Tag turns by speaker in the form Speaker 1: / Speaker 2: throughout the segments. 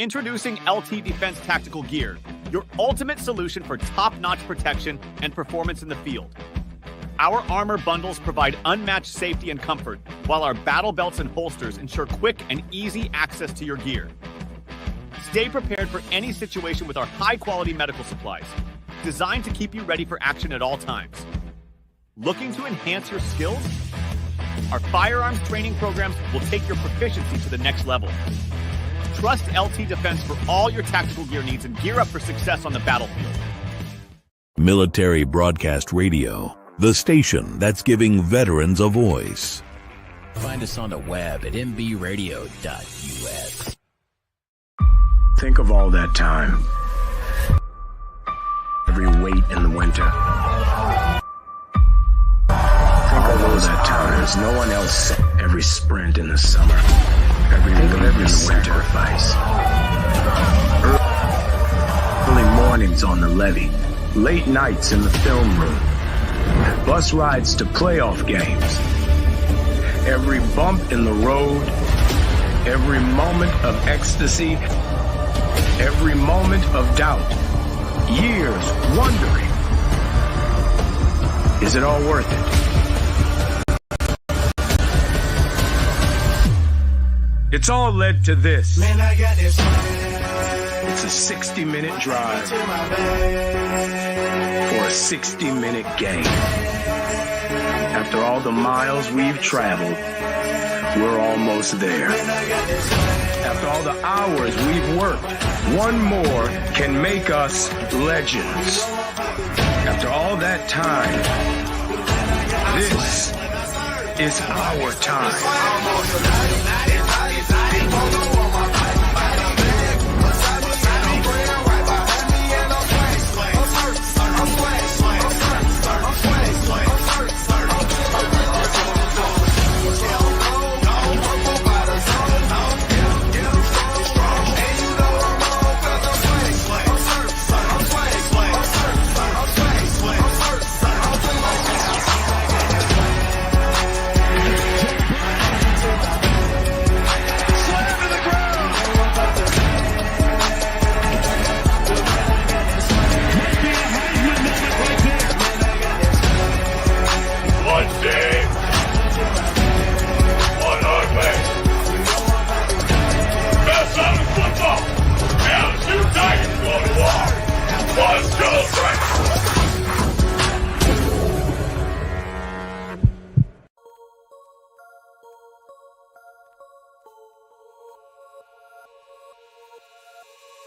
Speaker 1: Introducing LT Defense Tactical Gear, your ultimate solution for top-notch protection and performance in the field. Our armor bundles provide unmatched safety and comfort, while our battle belts and holsters ensure quick and easy access to your gear. Stay prepared for any situation with our high-quality medical supplies, designed to keep you ready for action at all times. Looking to enhance your skills? Our firearms training programs will take your proficiency to the next level. Trust LT Defense for all your tactical gear needs and gear up for success on the battlefield.
Speaker 2: Military Broadcast Radio, the station that's giving veterans a voice.
Speaker 3: Find us on the web at mbradio.us.
Speaker 4: Think of all that time. Every wait in the winter. Think of all that times no one else. Every sprint in the summer. Every sacrifice. Early mornings on the levee. Late nights in the film room. Bus rides to playoff games. Every bump in the road. Every moment of ecstasy. Every moment of doubt. Years wondering. Is it all worth it? It's all led to this. Man, I got this. It's a 60-minute drive for a 60-minute game. After all the miles we've traveled, we're almost there. After all the hours we've worked, one more can make us legends. After all that time, this is our time.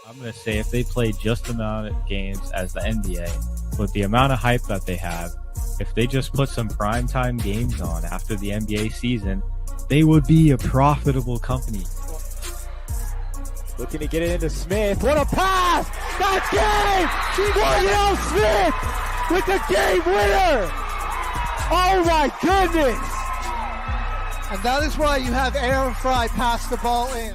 Speaker 5: I'm going to say if they play just the amount of games as the NBA, with the amount of hype that they have, if they just put some primetime games on after the NBA season, they would be a profitable company.
Speaker 6: Looking to get it into Smith. What a pass! That's game! Wardell Smith with the game winner! Oh my goodness!
Speaker 7: And that is why you have Aaron Fry pass the ball in.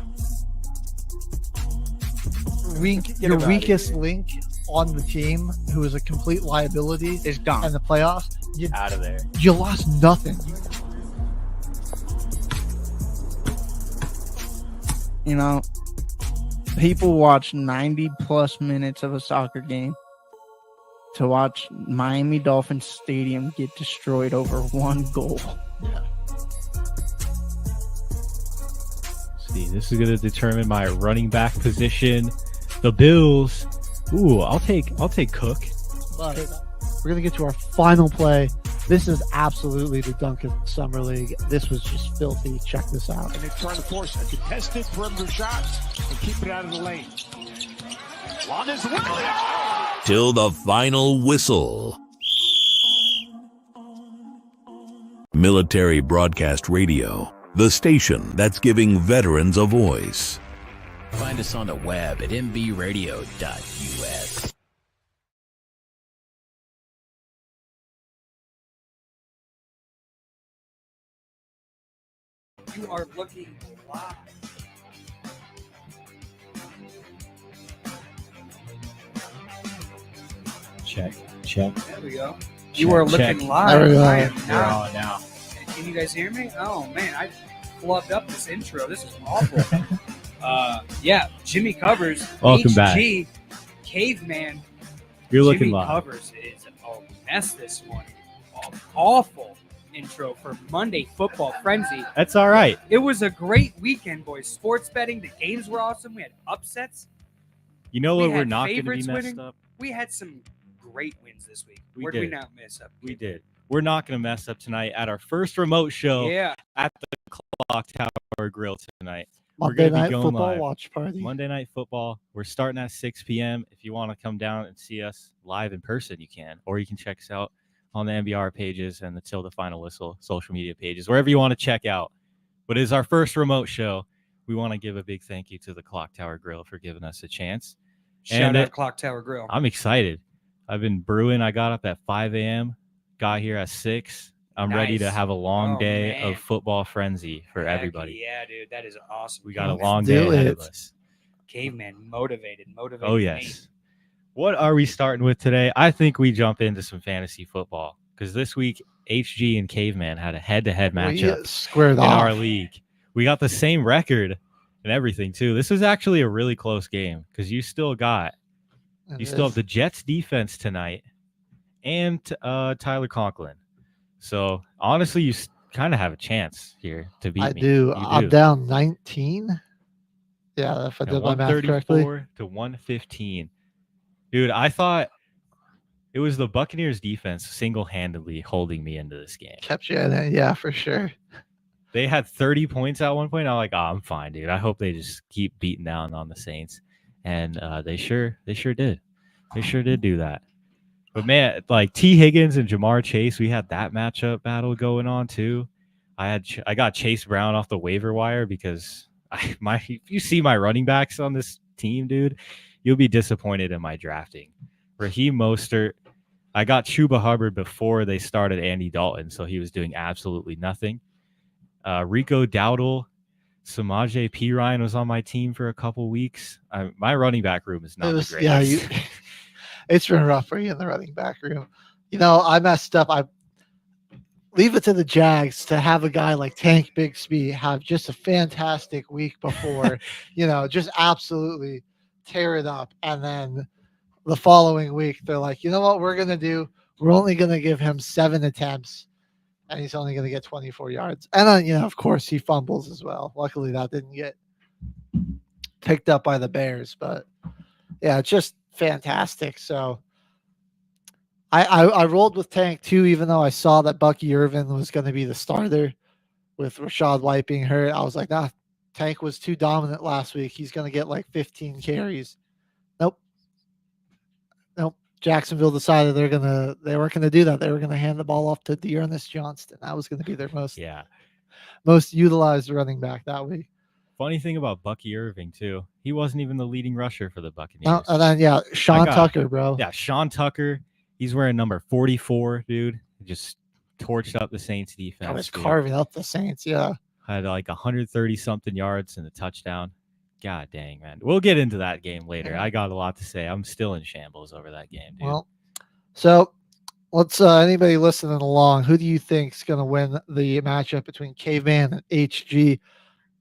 Speaker 7: Your weakest link on the team, who is a complete liability,
Speaker 6: is gone.
Speaker 7: In the playoffs,
Speaker 5: Out of there.
Speaker 7: You lost nothing.
Speaker 8: You know, people watch 90 plus minutes of a soccer game to watch Miami Dolphins Stadium get destroyed over one goal.
Speaker 7: Yeah.
Speaker 5: See, this is going to determine my running back position. The Bills. Ooh, I'll take Cook.
Speaker 7: But we're gonna get to our final play. This is absolutely the dunk of the summer league. This was just filthy. Check this out.
Speaker 9: And they're trying to force a contested perimeter shot and keep it out of the lane. Londa's Williams.
Speaker 2: Till the final whistle. Military Broadcast Radio, the station that's giving veterans a voice.
Speaker 3: Find us on the web at mbradio.us.
Speaker 10: You are looking live.
Speaker 5: Check.
Speaker 10: There we go. You are looking live.
Speaker 7: There we go.
Speaker 10: I am
Speaker 5: We're on now.
Speaker 10: Can you guys hear me? Oh man, I flubbed up this intro. This is awful. Yeah, Jimmy Covers.
Speaker 5: Welcome
Speaker 10: HG, Caveman.
Speaker 5: You're looking
Speaker 10: Jimmy
Speaker 5: live.
Speaker 10: Covers is a mess this morning. Awful intro for Monday Football Frenzy.
Speaker 5: That's all right.
Speaker 10: It was a great weekend, boys. Sports betting. The games were awesome. We had upsets.
Speaker 5: You know
Speaker 10: We
Speaker 5: what? We're
Speaker 10: had
Speaker 5: not going to be
Speaker 10: favorites
Speaker 5: messed
Speaker 10: winning.
Speaker 5: up.
Speaker 10: We had some great wins this week.
Speaker 5: We
Speaker 10: Where did we
Speaker 5: did.
Speaker 10: not mess up?
Speaker 5: We did. We're not going to mess up tonight at our first remote show
Speaker 10: Yeah.
Speaker 5: at the Clock Tower Grill tonight.
Speaker 7: Monday
Speaker 5: We're gonna
Speaker 7: night
Speaker 5: be going
Speaker 7: football
Speaker 5: live.
Speaker 7: watch party.
Speaker 5: Monday Night Football. We're starting at 6 p.m. If you want to come down and see us live in person, you can. Or you can check us out on the MBR pages and the Till the Final Whistle social media pages, wherever you want to check out. But it's our first remote show. We want to give a big thank you to the Clock Tower Grill for giving us a chance.
Speaker 10: Shout out Clock Tower Grill.
Speaker 5: I'm excited. I've been brewing. I got up at 5 a.m., got here at 6. I'm ready to
Speaker 10: Nice.
Speaker 5: have a long
Speaker 10: Oh,
Speaker 5: day
Speaker 10: man.
Speaker 5: of football frenzy for
Speaker 10: Heck
Speaker 5: everybody.
Speaker 10: Yeah, dude. That is awesome.
Speaker 5: We got a
Speaker 10: Let's
Speaker 5: long
Speaker 7: do
Speaker 5: day ahead
Speaker 7: it.
Speaker 5: of us.
Speaker 10: Caveman motivated.
Speaker 5: Oh, yes. What are we starting with today? I think we jump into some fantasy football because this week, HG and Caveman had a head-to-head matchup
Speaker 7: squared
Speaker 5: in
Speaker 7: off.
Speaker 5: our league. We got the same record and everything, too. This is actually a really close game because you still have the Jets defense tonight and Tyler Conklin. So, honestly, you kind of have a chance here to beat
Speaker 7: I
Speaker 5: me.
Speaker 7: do.
Speaker 5: You
Speaker 7: I'm down 19. Yeah, if I did my math correctly.
Speaker 5: 134 to 115. Dude, I thought it was the Buccaneers defense single-handedly holding me into this game.
Speaker 7: Kept you in it. Yeah, for sure.
Speaker 5: They had 30 points at one point. I'm like, I'm fine, dude. I hope they just keep beating down on the Saints. And they sure did. They sure did do that. But, man, like T. Higgins and Jamar Chase, we had that matchup battle going on, too. I got Chase Brown off the waiver wire because if you see my running backs on this team, dude, you'll be disappointed in my drafting. Raheem Mostert, I got Chuba Hubbard before they started Andy Dalton, so he was doing absolutely nothing. Rico Dowdle, Samaje Perine was on my team for a couple weeks. My running back room is not the greatest.
Speaker 7: Yeah, it's been rough for you in the running back room. You know, I messed up. I leave it to the Jags to have a guy like Tank Bigsby have just a fantastic week before, just absolutely tear it up. And then the following week, they're like, you know what we're going to do? We're only going to give him 7 attempts, and he's only going to get 24 yards. And then, of course, he fumbles as well. Luckily, that didn't get picked up by the Bears. But, yeah, it's just fantastic. So I rolled with Tank too, even though I saw that Bucky Irvin was going to be the starter with Rashad White being hurt. I was like, nah, Tank was too dominant last week. He's going to get like 15 carries. Nope. Jacksonville decided they weren't going to do that. They were going to hand the ball off to Dearness Johnston. That was going to be their most utilized running back that week.
Speaker 5: Funny thing about Bucky Irving, too, he wasn't even the leading rusher for the Buccaneers.
Speaker 7: And then, Sean Tucker, bro.
Speaker 5: Yeah, Sean Tucker. He's wearing number 44, dude. He just torched up the Saints defense.
Speaker 7: I was carving up the Saints, yeah.
Speaker 5: Had like 130-something yards and a touchdown. God dang, man. We'll get into that game later. I got a lot to say. I'm still in shambles over that game, dude.
Speaker 7: Well, so let's anybody listening along, who do you think is going to win the matchup between Caveman and HG?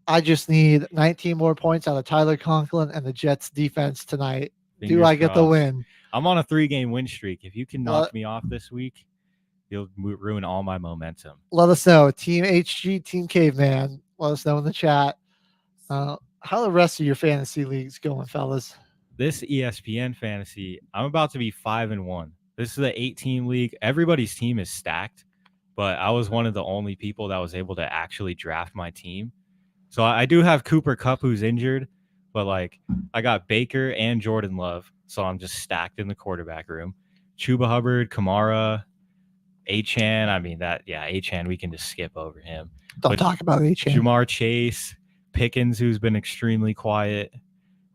Speaker 7: I just need 19 more points out of Tyler Conklin and the Jets defense tonight. Do I get the win?
Speaker 5: I'm on a 3-game win streak. If you can knock me off this week, you'll ruin all my momentum.
Speaker 7: Let us know. Team HG, Team Caveman. Let us know in the chat. How the rest of your fantasy leagues going, fellas?
Speaker 5: This ESPN fantasy, I'm about to be 5-1. This is the 8-team league. Everybody's team is stacked, but I was one of the only people that was able to actually draft my team. So I do have Cooper Kupp, who's injured, but I got Baker and Jordan Love, so I'm just stacked in the quarterback room. Chuba Hubbard, Kamara, Achane. I mean Achane, we can just skip over him.
Speaker 7: Don't talk about Achane.
Speaker 5: Jamar Chase, Pickens, who's been extremely quiet,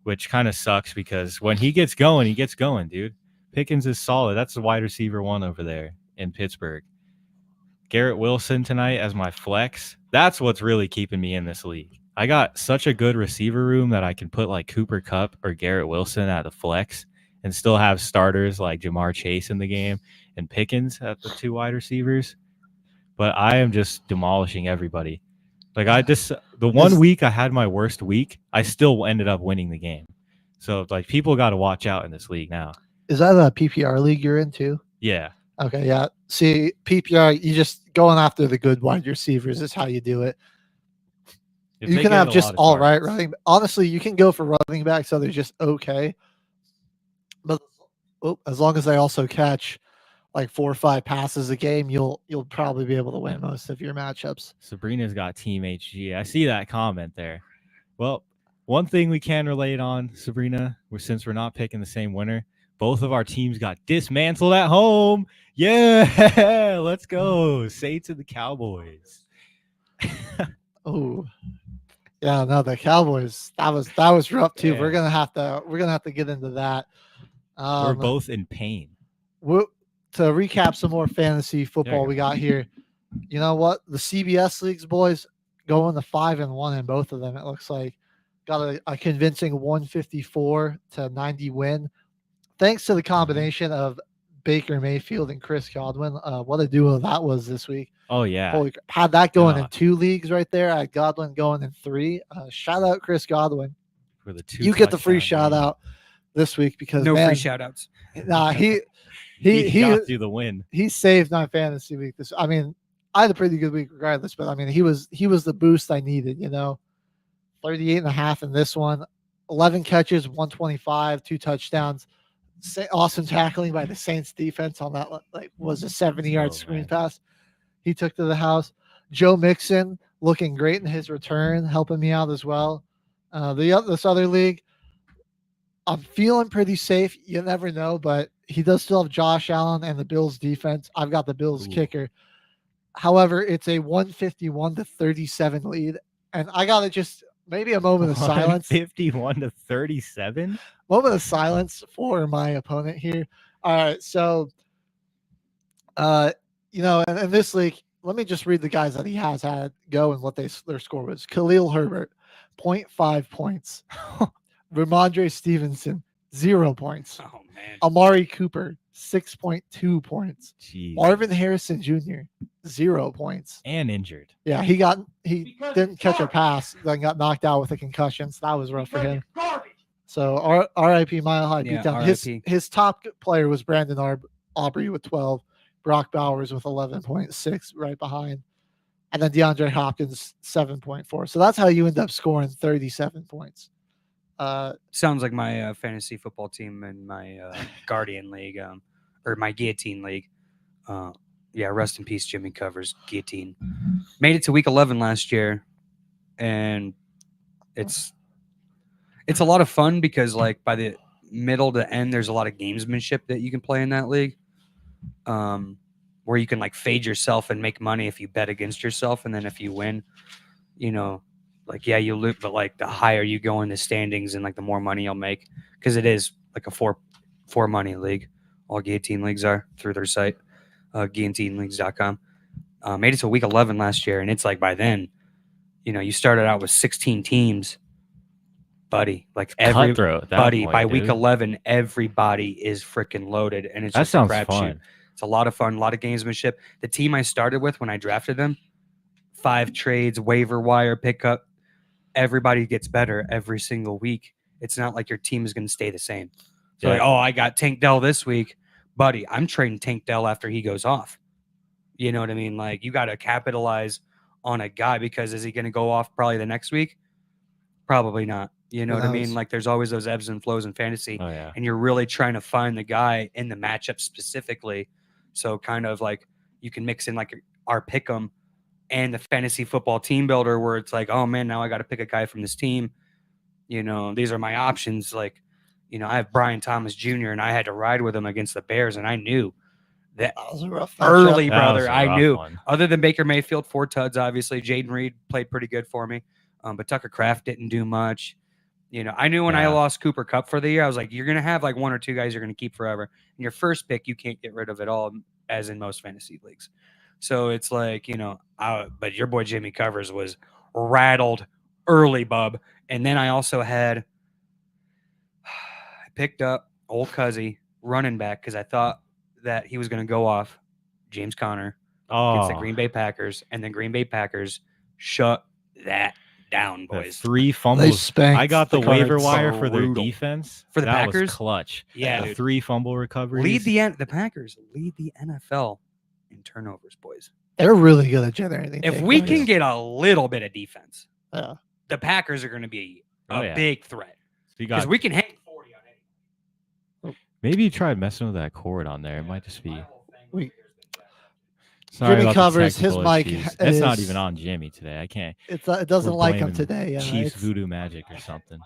Speaker 5: which kind of sucks because when he gets going, dude. Pickens is solid. That's the wide receiver 1 over there in Pittsburgh. Garrett Wilson tonight as my flex. That's what's really keeping me in this league. I got such a good receiver room that I can put Cooper Kupp or Garrett Wilson at the flex and still have starters like Jamar Chase in the game and Pickens at the 2 wide receivers. But I am just demolishing everybody. The The one week I had my worst week, I still ended up winning the game. So like people got to watch out in this league now.
Speaker 7: Is that a PPR league you're in too?
Speaker 5: Yeah.
Speaker 7: Okay, yeah. See, PPR, you just going after the good wide receivers is how you do it.
Speaker 5: If
Speaker 7: You
Speaker 5: they
Speaker 7: can
Speaker 5: get
Speaker 7: have
Speaker 5: a
Speaker 7: just
Speaker 5: lot of
Speaker 7: all right
Speaker 5: targets.
Speaker 7: running. Honestly, you can go for running backs, so they're just okay. But as long as they also catch like 4 or 5 passes a game, you'll probably be able to win most of your matchups.
Speaker 5: Sabrina's got Team HG. I see that comment there. Well, one thing we can relate on, Sabrina, since we're not picking the same winner, both of our teams got dismantled at home. Yeah, let's go. Saints and the Cowboys.
Speaker 7: Oh, yeah, no, the Cowboys. That was rough too.
Speaker 5: Yeah.
Speaker 7: We're gonna have to get into that.
Speaker 5: We're both in pain.
Speaker 7: To recap some more fantasy football
Speaker 5: you
Speaker 7: we got here. You know what? The CBS leagues, boys, going to 5-1 in both of them. It looks like got a convincing 154 to 90 win, thanks to the combination of Baker Mayfield and Chris Godwin. What a duo that was this week.
Speaker 5: Oh, yeah.
Speaker 7: Holy crap. Had that going in
Speaker 5: God.
Speaker 7: 2 leagues right there. I had Godwin going in 3. Shout out Chris Godwin.
Speaker 5: For the 2
Speaker 7: You get the free
Speaker 5: touchdown
Speaker 7: shout
Speaker 5: game.
Speaker 7: out this week because
Speaker 10: No
Speaker 7: man,
Speaker 10: free shout outs.
Speaker 7: Nah, he
Speaker 5: got you the win.
Speaker 7: he saved my fantasy week. I mean, I had a pretty good week regardless, but I mean, he was the boost I needed, 38.5 in this one, 11 catches, 125, 2 touchdowns. Awesome tackling by the Saints defense on that, was a 70-yard screen pass he took to the house. Joe Mixon looking great in his return, helping me out as well. This other league, I'm feeling pretty safe. You never know, but he does still have Josh Allen and the Bills defense. I've got the Bills kicker. However, it's a 151 to 37 lead, and I got to just maybe a moment of silence.
Speaker 5: 51 to 37.
Speaker 7: Moment of silence for my opponent here. All right, so in this league, let me just read the guys that he has had go and what their score was. Khalil Herbert, 0.5 points. Ramondre Stevenson, 0 points.
Speaker 10: Oh, man.
Speaker 7: Amari Cooper, 6.2 points.
Speaker 5: Jeez.
Speaker 7: Marvin Harrison Jr., 0 points.
Speaker 5: And injured.
Speaker 7: Yeah, he didn't catch a pass, then got knocked out with a concussion. So that was rough for him. So R.I.P. Mile High
Speaker 10: Yeah,
Speaker 7: beatdown.
Speaker 10: RIP.
Speaker 7: His top player was Brandon Aubrey with 12, Brock Bowers with 11.6 right behind, and then DeAndre Hopkins 7.4. So that's how you end up scoring 37 points.
Speaker 10: Sounds like my fantasy football team in my Guardian League, or my Guillotine League. Yeah, rest in peace, Jimmy Covers, Guillotine. Made it to week 11 last year, and it's a lot of fun because, like, by the middle to end, there's a lot of gamesmanship that you can play in that league, where you can, like, fade yourself and make money if you bet against yourself, and then if you win, like, yeah, you lose, but like the higher you go in the standings and like the more money you'll make, because it is like a four money league. All Guillotine leagues are through their site, guillotineleagues.com. Made it to week 11 last year, and it's like by then, you started out with 16 teams, buddy. Like
Speaker 5: Cutthroat at that
Speaker 10: everybody
Speaker 5: point,
Speaker 10: by week
Speaker 5: dude.
Speaker 10: 11, everybody is freaking loaded, and it's
Speaker 5: That
Speaker 10: just
Speaker 5: sounds
Speaker 10: a crapshoot.
Speaker 5: fun.
Speaker 10: It's a lot of fun, a lot of gamesmanship. The team I started with when I drafted them, 5 trades, waiver wire pickup. Everybody gets better every single week. It's not like your team is going to stay the same. So like, oh, I got Tank Dell this week, buddy. I'm trading Tank Dell after he goes off. You know what I mean? Like, you got to capitalize on a guy, because is he going to go off probably the next week? Probably not. You know what I mean? Like, there's always those ebbs and flows in fantasy,
Speaker 5: Oh, yeah.
Speaker 10: and you're really trying to find the guy in the matchup specifically. So kind of like you can mix in like our pick'em and the fantasy football team builder, where it's like, oh man, now I got to pick a guy from this team. These are my options. Like, I have Brian Thomas Jr. and I had to ride with him against the Bears, and I knew that
Speaker 7: was a rough
Speaker 10: early,
Speaker 7: matchup.
Speaker 10: brother. I knew.
Speaker 5: One.
Speaker 10: Other than Baker Mayfield, 4 tuds, obviously. Jaden Reed played pretty good for me, but Tucker Kraft didn't do much. I knew when I lost Cooper Kupp for the year, I was like, you're going to have like 1 or 2 guys you're going to keep forever. And your first pick, you can't get rid of it all, as in most fantasy leagues. So it's like, but your boy Jimmy Covers was rattled early, bub. And then I also I picked up old Cuzzy running back, because I thought that he was going to go off, James Conner, against the Green Bay Packers. And the Green Bay Packers shut that down,
Speaker 5: The
Speaker 10: boys.
Speaker 5: 3 fumbles.
Speaker 7: spanked
Speaker 5: I got the
Speaker 7: the
Speaker 5: waiver
Speaker 7: Cards.
Speaker 5: wire for their
Speaker 10: Brutal.
Speaker 5: defense.
Speaker 10: For the
Speaker 5: that
Speaker 10: Packers?
Speaker 5: was clutch.
Speaker 10: Yeah,
Speaker 5: the
Speaker 10: dude.
Speaker 5: 3 fumble recoveries.
Speaker 10: The Packers lead the NFL in turnovers, boys.
Speaker 7: They're really good at generating.
Speaker 10: If we
Speaker 7: takeaways.
Speaker 10: can get a little bit of defense,
Speaker 7: Yeah.
Speaker 10: the Packers are going to be a
Speaker 5: Oh, yeah.
Speaker 10: big threat
Speaker 5: So you
Speaker 10: because
Speaker 5: got
Speaker 10: we can hang 40 on anyone.
Speaker 5: maybe you try messing with that cord on there. It might just be.
Speaker 7: We-
Speaker 5: Sorry
Speaker 7: Jimmy
Speaker 5: about the
Speaker 7: covers his
Speaker 5: technical
Speaker 7: mic.
Speaker 5: issues. That's not
Speaker 7: is-
Speaker 5: even on Jimmy today. I can't.
Speaker 7: It doesn't
Speaker 5: We're
Speaker 7: like him
Speaker 5: blaming
Speaker 7: today. Yeah,
Speaker 5: Chiefs
Speaker 7: it's-
Speaker 5: voodoo magic or something.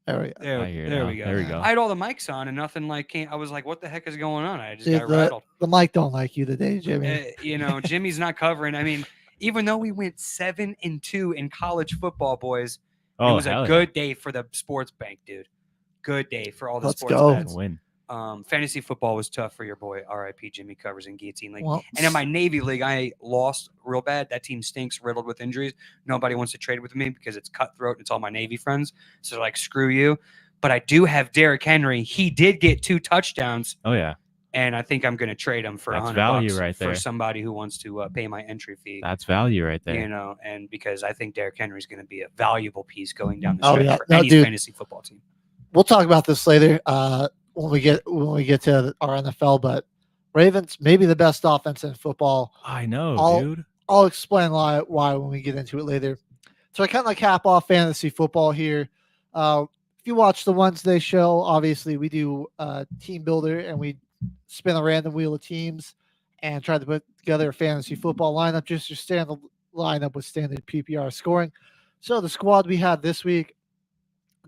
Speaker 7: there we go.
Speaker 10: There,
Speaker 5: I hear it
Speaker 10: there
Speaker 5: now.
Speaker 10: we go.
Speaker 5: There we go.
Speaker 10: I had all the mics on and nothing like came. I was like, what the heck is going on? I just
Speaker 7: Dude,
Speaker 10: got rattled.
Speaker 7: the mic don't like you today, Jimmy.
Speaker 10: Jimmy's not covering. I mean, even though we went 7-2 in college football, boys, it
Speaker 5: Oh,
Speaker 10: was a
Speaker 5: hell yeah.
Speaker 10: good day for the sports bank, dude. Good day for all the
Speaker 7: Let's
Speaker 10: sports
Speaker 7: go.
Speaker 10: bets.
Speaker 5: Win.
Speaker 10: Fantasy football was tough for your boy, RIP Jimmy Covers in Guillotine League.
Speaker 7: Well,
Speaker 10: And in my Navy League, I lost real bad. That team stinks, riddled with injuries. Nobody wants to trade with me because it's cutthroat. It's all my Navy friends. So they're like, screw you. But I do have Derrick Henry. He did get 2 touchdowns,
Speaker 5: Oh yeah,
Speaker 10: and I think I'm going to trade him for
Speaker 5: That's
Speaker 10: $100
Speaker 5: value right there.
Speaker 10: for somebody who wants to pay my entry fee.
Speaker 5: that's value right there.
Speaker 10: You know, and because I think Derrick Henry is going to be a valuable piece going down the
Speaker 7: Oh,
Speaker 10: stretch
Speaker 7: yeah.
Speaker 10: for
Speaker 7: No,
Speaker 10: any
Speaker 7: dude.
Speaker 10: fantasy football team.
Speaker 7: we'll talk about this later when we get to our NFL. But Ravens, maybe the best offense in football.
Speaker 5: I know,
Speaker 7: I'll-
Speaker 5: dude.
Speaker 7: I'll explain why when we get into it later. So I kind of cap off fantasy football here. If you watch the Wednesday show, obviously we do team builder and we spin a random wheel of teams and try to put together a fantasy football lineup, just your standard lineup with standard PPR scoring. So the squad we had this week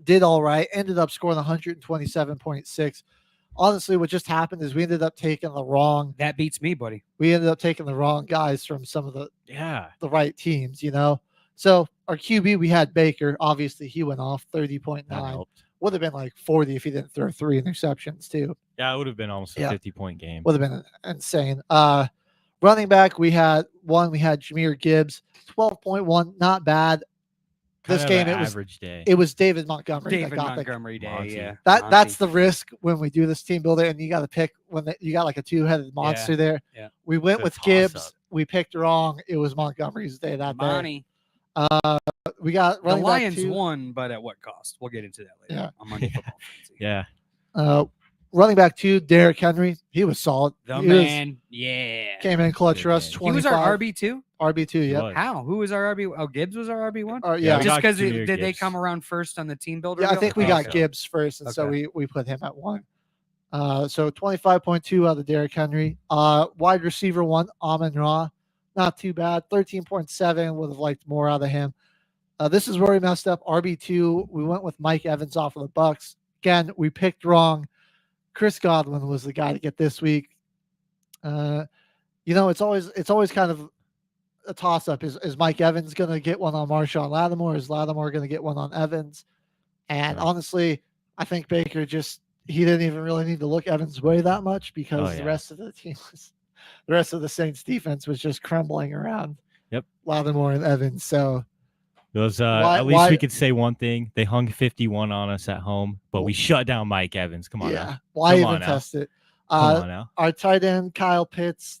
Speaker 7: did all right, ended up scoring 127.6. Honestly, what just happened is we ended up taking the wrong guys from some of the right teams, you know. So our QB, we had Baker. Obviously, he went off 30.9.
Speaker 5: That helped.
Speaker 7: Would have been like 40 if he didn't throw 3 interceptions too.
Speaker 5: Yeah, it would have been almost a 50-point game.
Speaker 7: Would have been insane. Running back, we had Jahmyr Gibbs, 12.1, not bad. This
Speaker 5: Kind of
Speaker 7: game,
Speaker 5: an
Speaker 7: it was
Speaker 5: average day.
Speaker 7: It was David Montgomery.
Speaker 10: David
Speaker 7: that got
Speaker 10: Montgomery Day,
Speaker 5: Monty.
Speaker 10: yeah.
Speaker 7: that's the risk when we do this team builder, and you got to pick you got like a 2-headed monster there.
Speaker 10: Yeah.
Speaker 7: We went
Speaker 5: Good
Speaker 7: with
Speaker 5: toss-up.
Speaker 7: Gibbs. We picked wrong. It was Montgomery's day that day.
Speaker 10: Monty.
Speaker 7: We got
Speaker 10: The
Speaker 7: running back
Speaker 10: Lions
Speaker 7: 2.
Speaker 10: won, but at what cost? We'll get into that later
Speaker 7: Yeah.
Speaker 10: on Monday Football Fantasy.
Speaker 5: Yeah.
Speaker 7: Running back 2, Derrick Henry. He was solid.
Speaker 10: The
Speaker 7: He was-
Speaker 10: man, yeah.
Speaker 7: came in clutch
Speaker 5: Good
Speaker 7: for us.
Speaker 5: game.
Speaker 7: 25.
Speaker 10: He was our RB2?
Speaker 7: RB2, yeah.
Speaker 5: was.
Speaker 10: How? Who was our RB? Oh, Gibbs was our RB1?
Speaker 7: Yeah,
Speaker 5: Yeah, we
Speaker 10: Just
Speaker 5: got
Speaker 10: because
Speaker 5: Jahmyr
Speaker 10: did they
Speaker 5: Gibbs.
Speaker 10: come around first on the team builder?
Speaker 7: Yeah, I
Speaker 10: wheel?
Speaker 7: think we
Speaker 10: Oh,
Speaker 7: got
Speaker 10: okay.
Speaker 7: Gibbs first, and so
Speaker 10: Okay.
Speaker 7: we put him at 1. So 25.2 out of Derrick Henry. Wide receiver 1, Amon Ra. Not too bad. 13.7. Would have liked more out of him. This is where we messed up. RB2, we went with Mike Evans off of the Bucks. Again, we picked wrong. Chris Godwin was the guy to get this week. It's always kind of a toss up. Is Mike Evans going to get one on Marshawn Lattimore? Is Lattimore going to get one on Evans? And
Speaker 5: Yeah.
Speaker 7: honestly, I think Baker he didn't even really need to look Evans' way that much because
Speaker 5: Oh,
Speaker 7: the
Speaker 5: yeah.
Speaker 7: rest of the rest of the Saints defense was just crumbling around.
Speaker 5: Yep.
Speaker 7: Lattimore and Evans. So
Speaker 5: Those
Speaker 7: Why-
Speaker 5: at least
Speaker 7: why-
Speaker 5: we could say one thing. They hung 51 on us at home, but we shut down Mike Evans. Come on
Speaker 7: yeah,
Speaker 5: now.
Speaker 7: why
Speaker 5: Come on
Speaker 7: even
Speaker 5: now.
Speaker 7: test it?
Speaker 5: Come on now.
Speaker 7: Our tight end Kyle Pitts,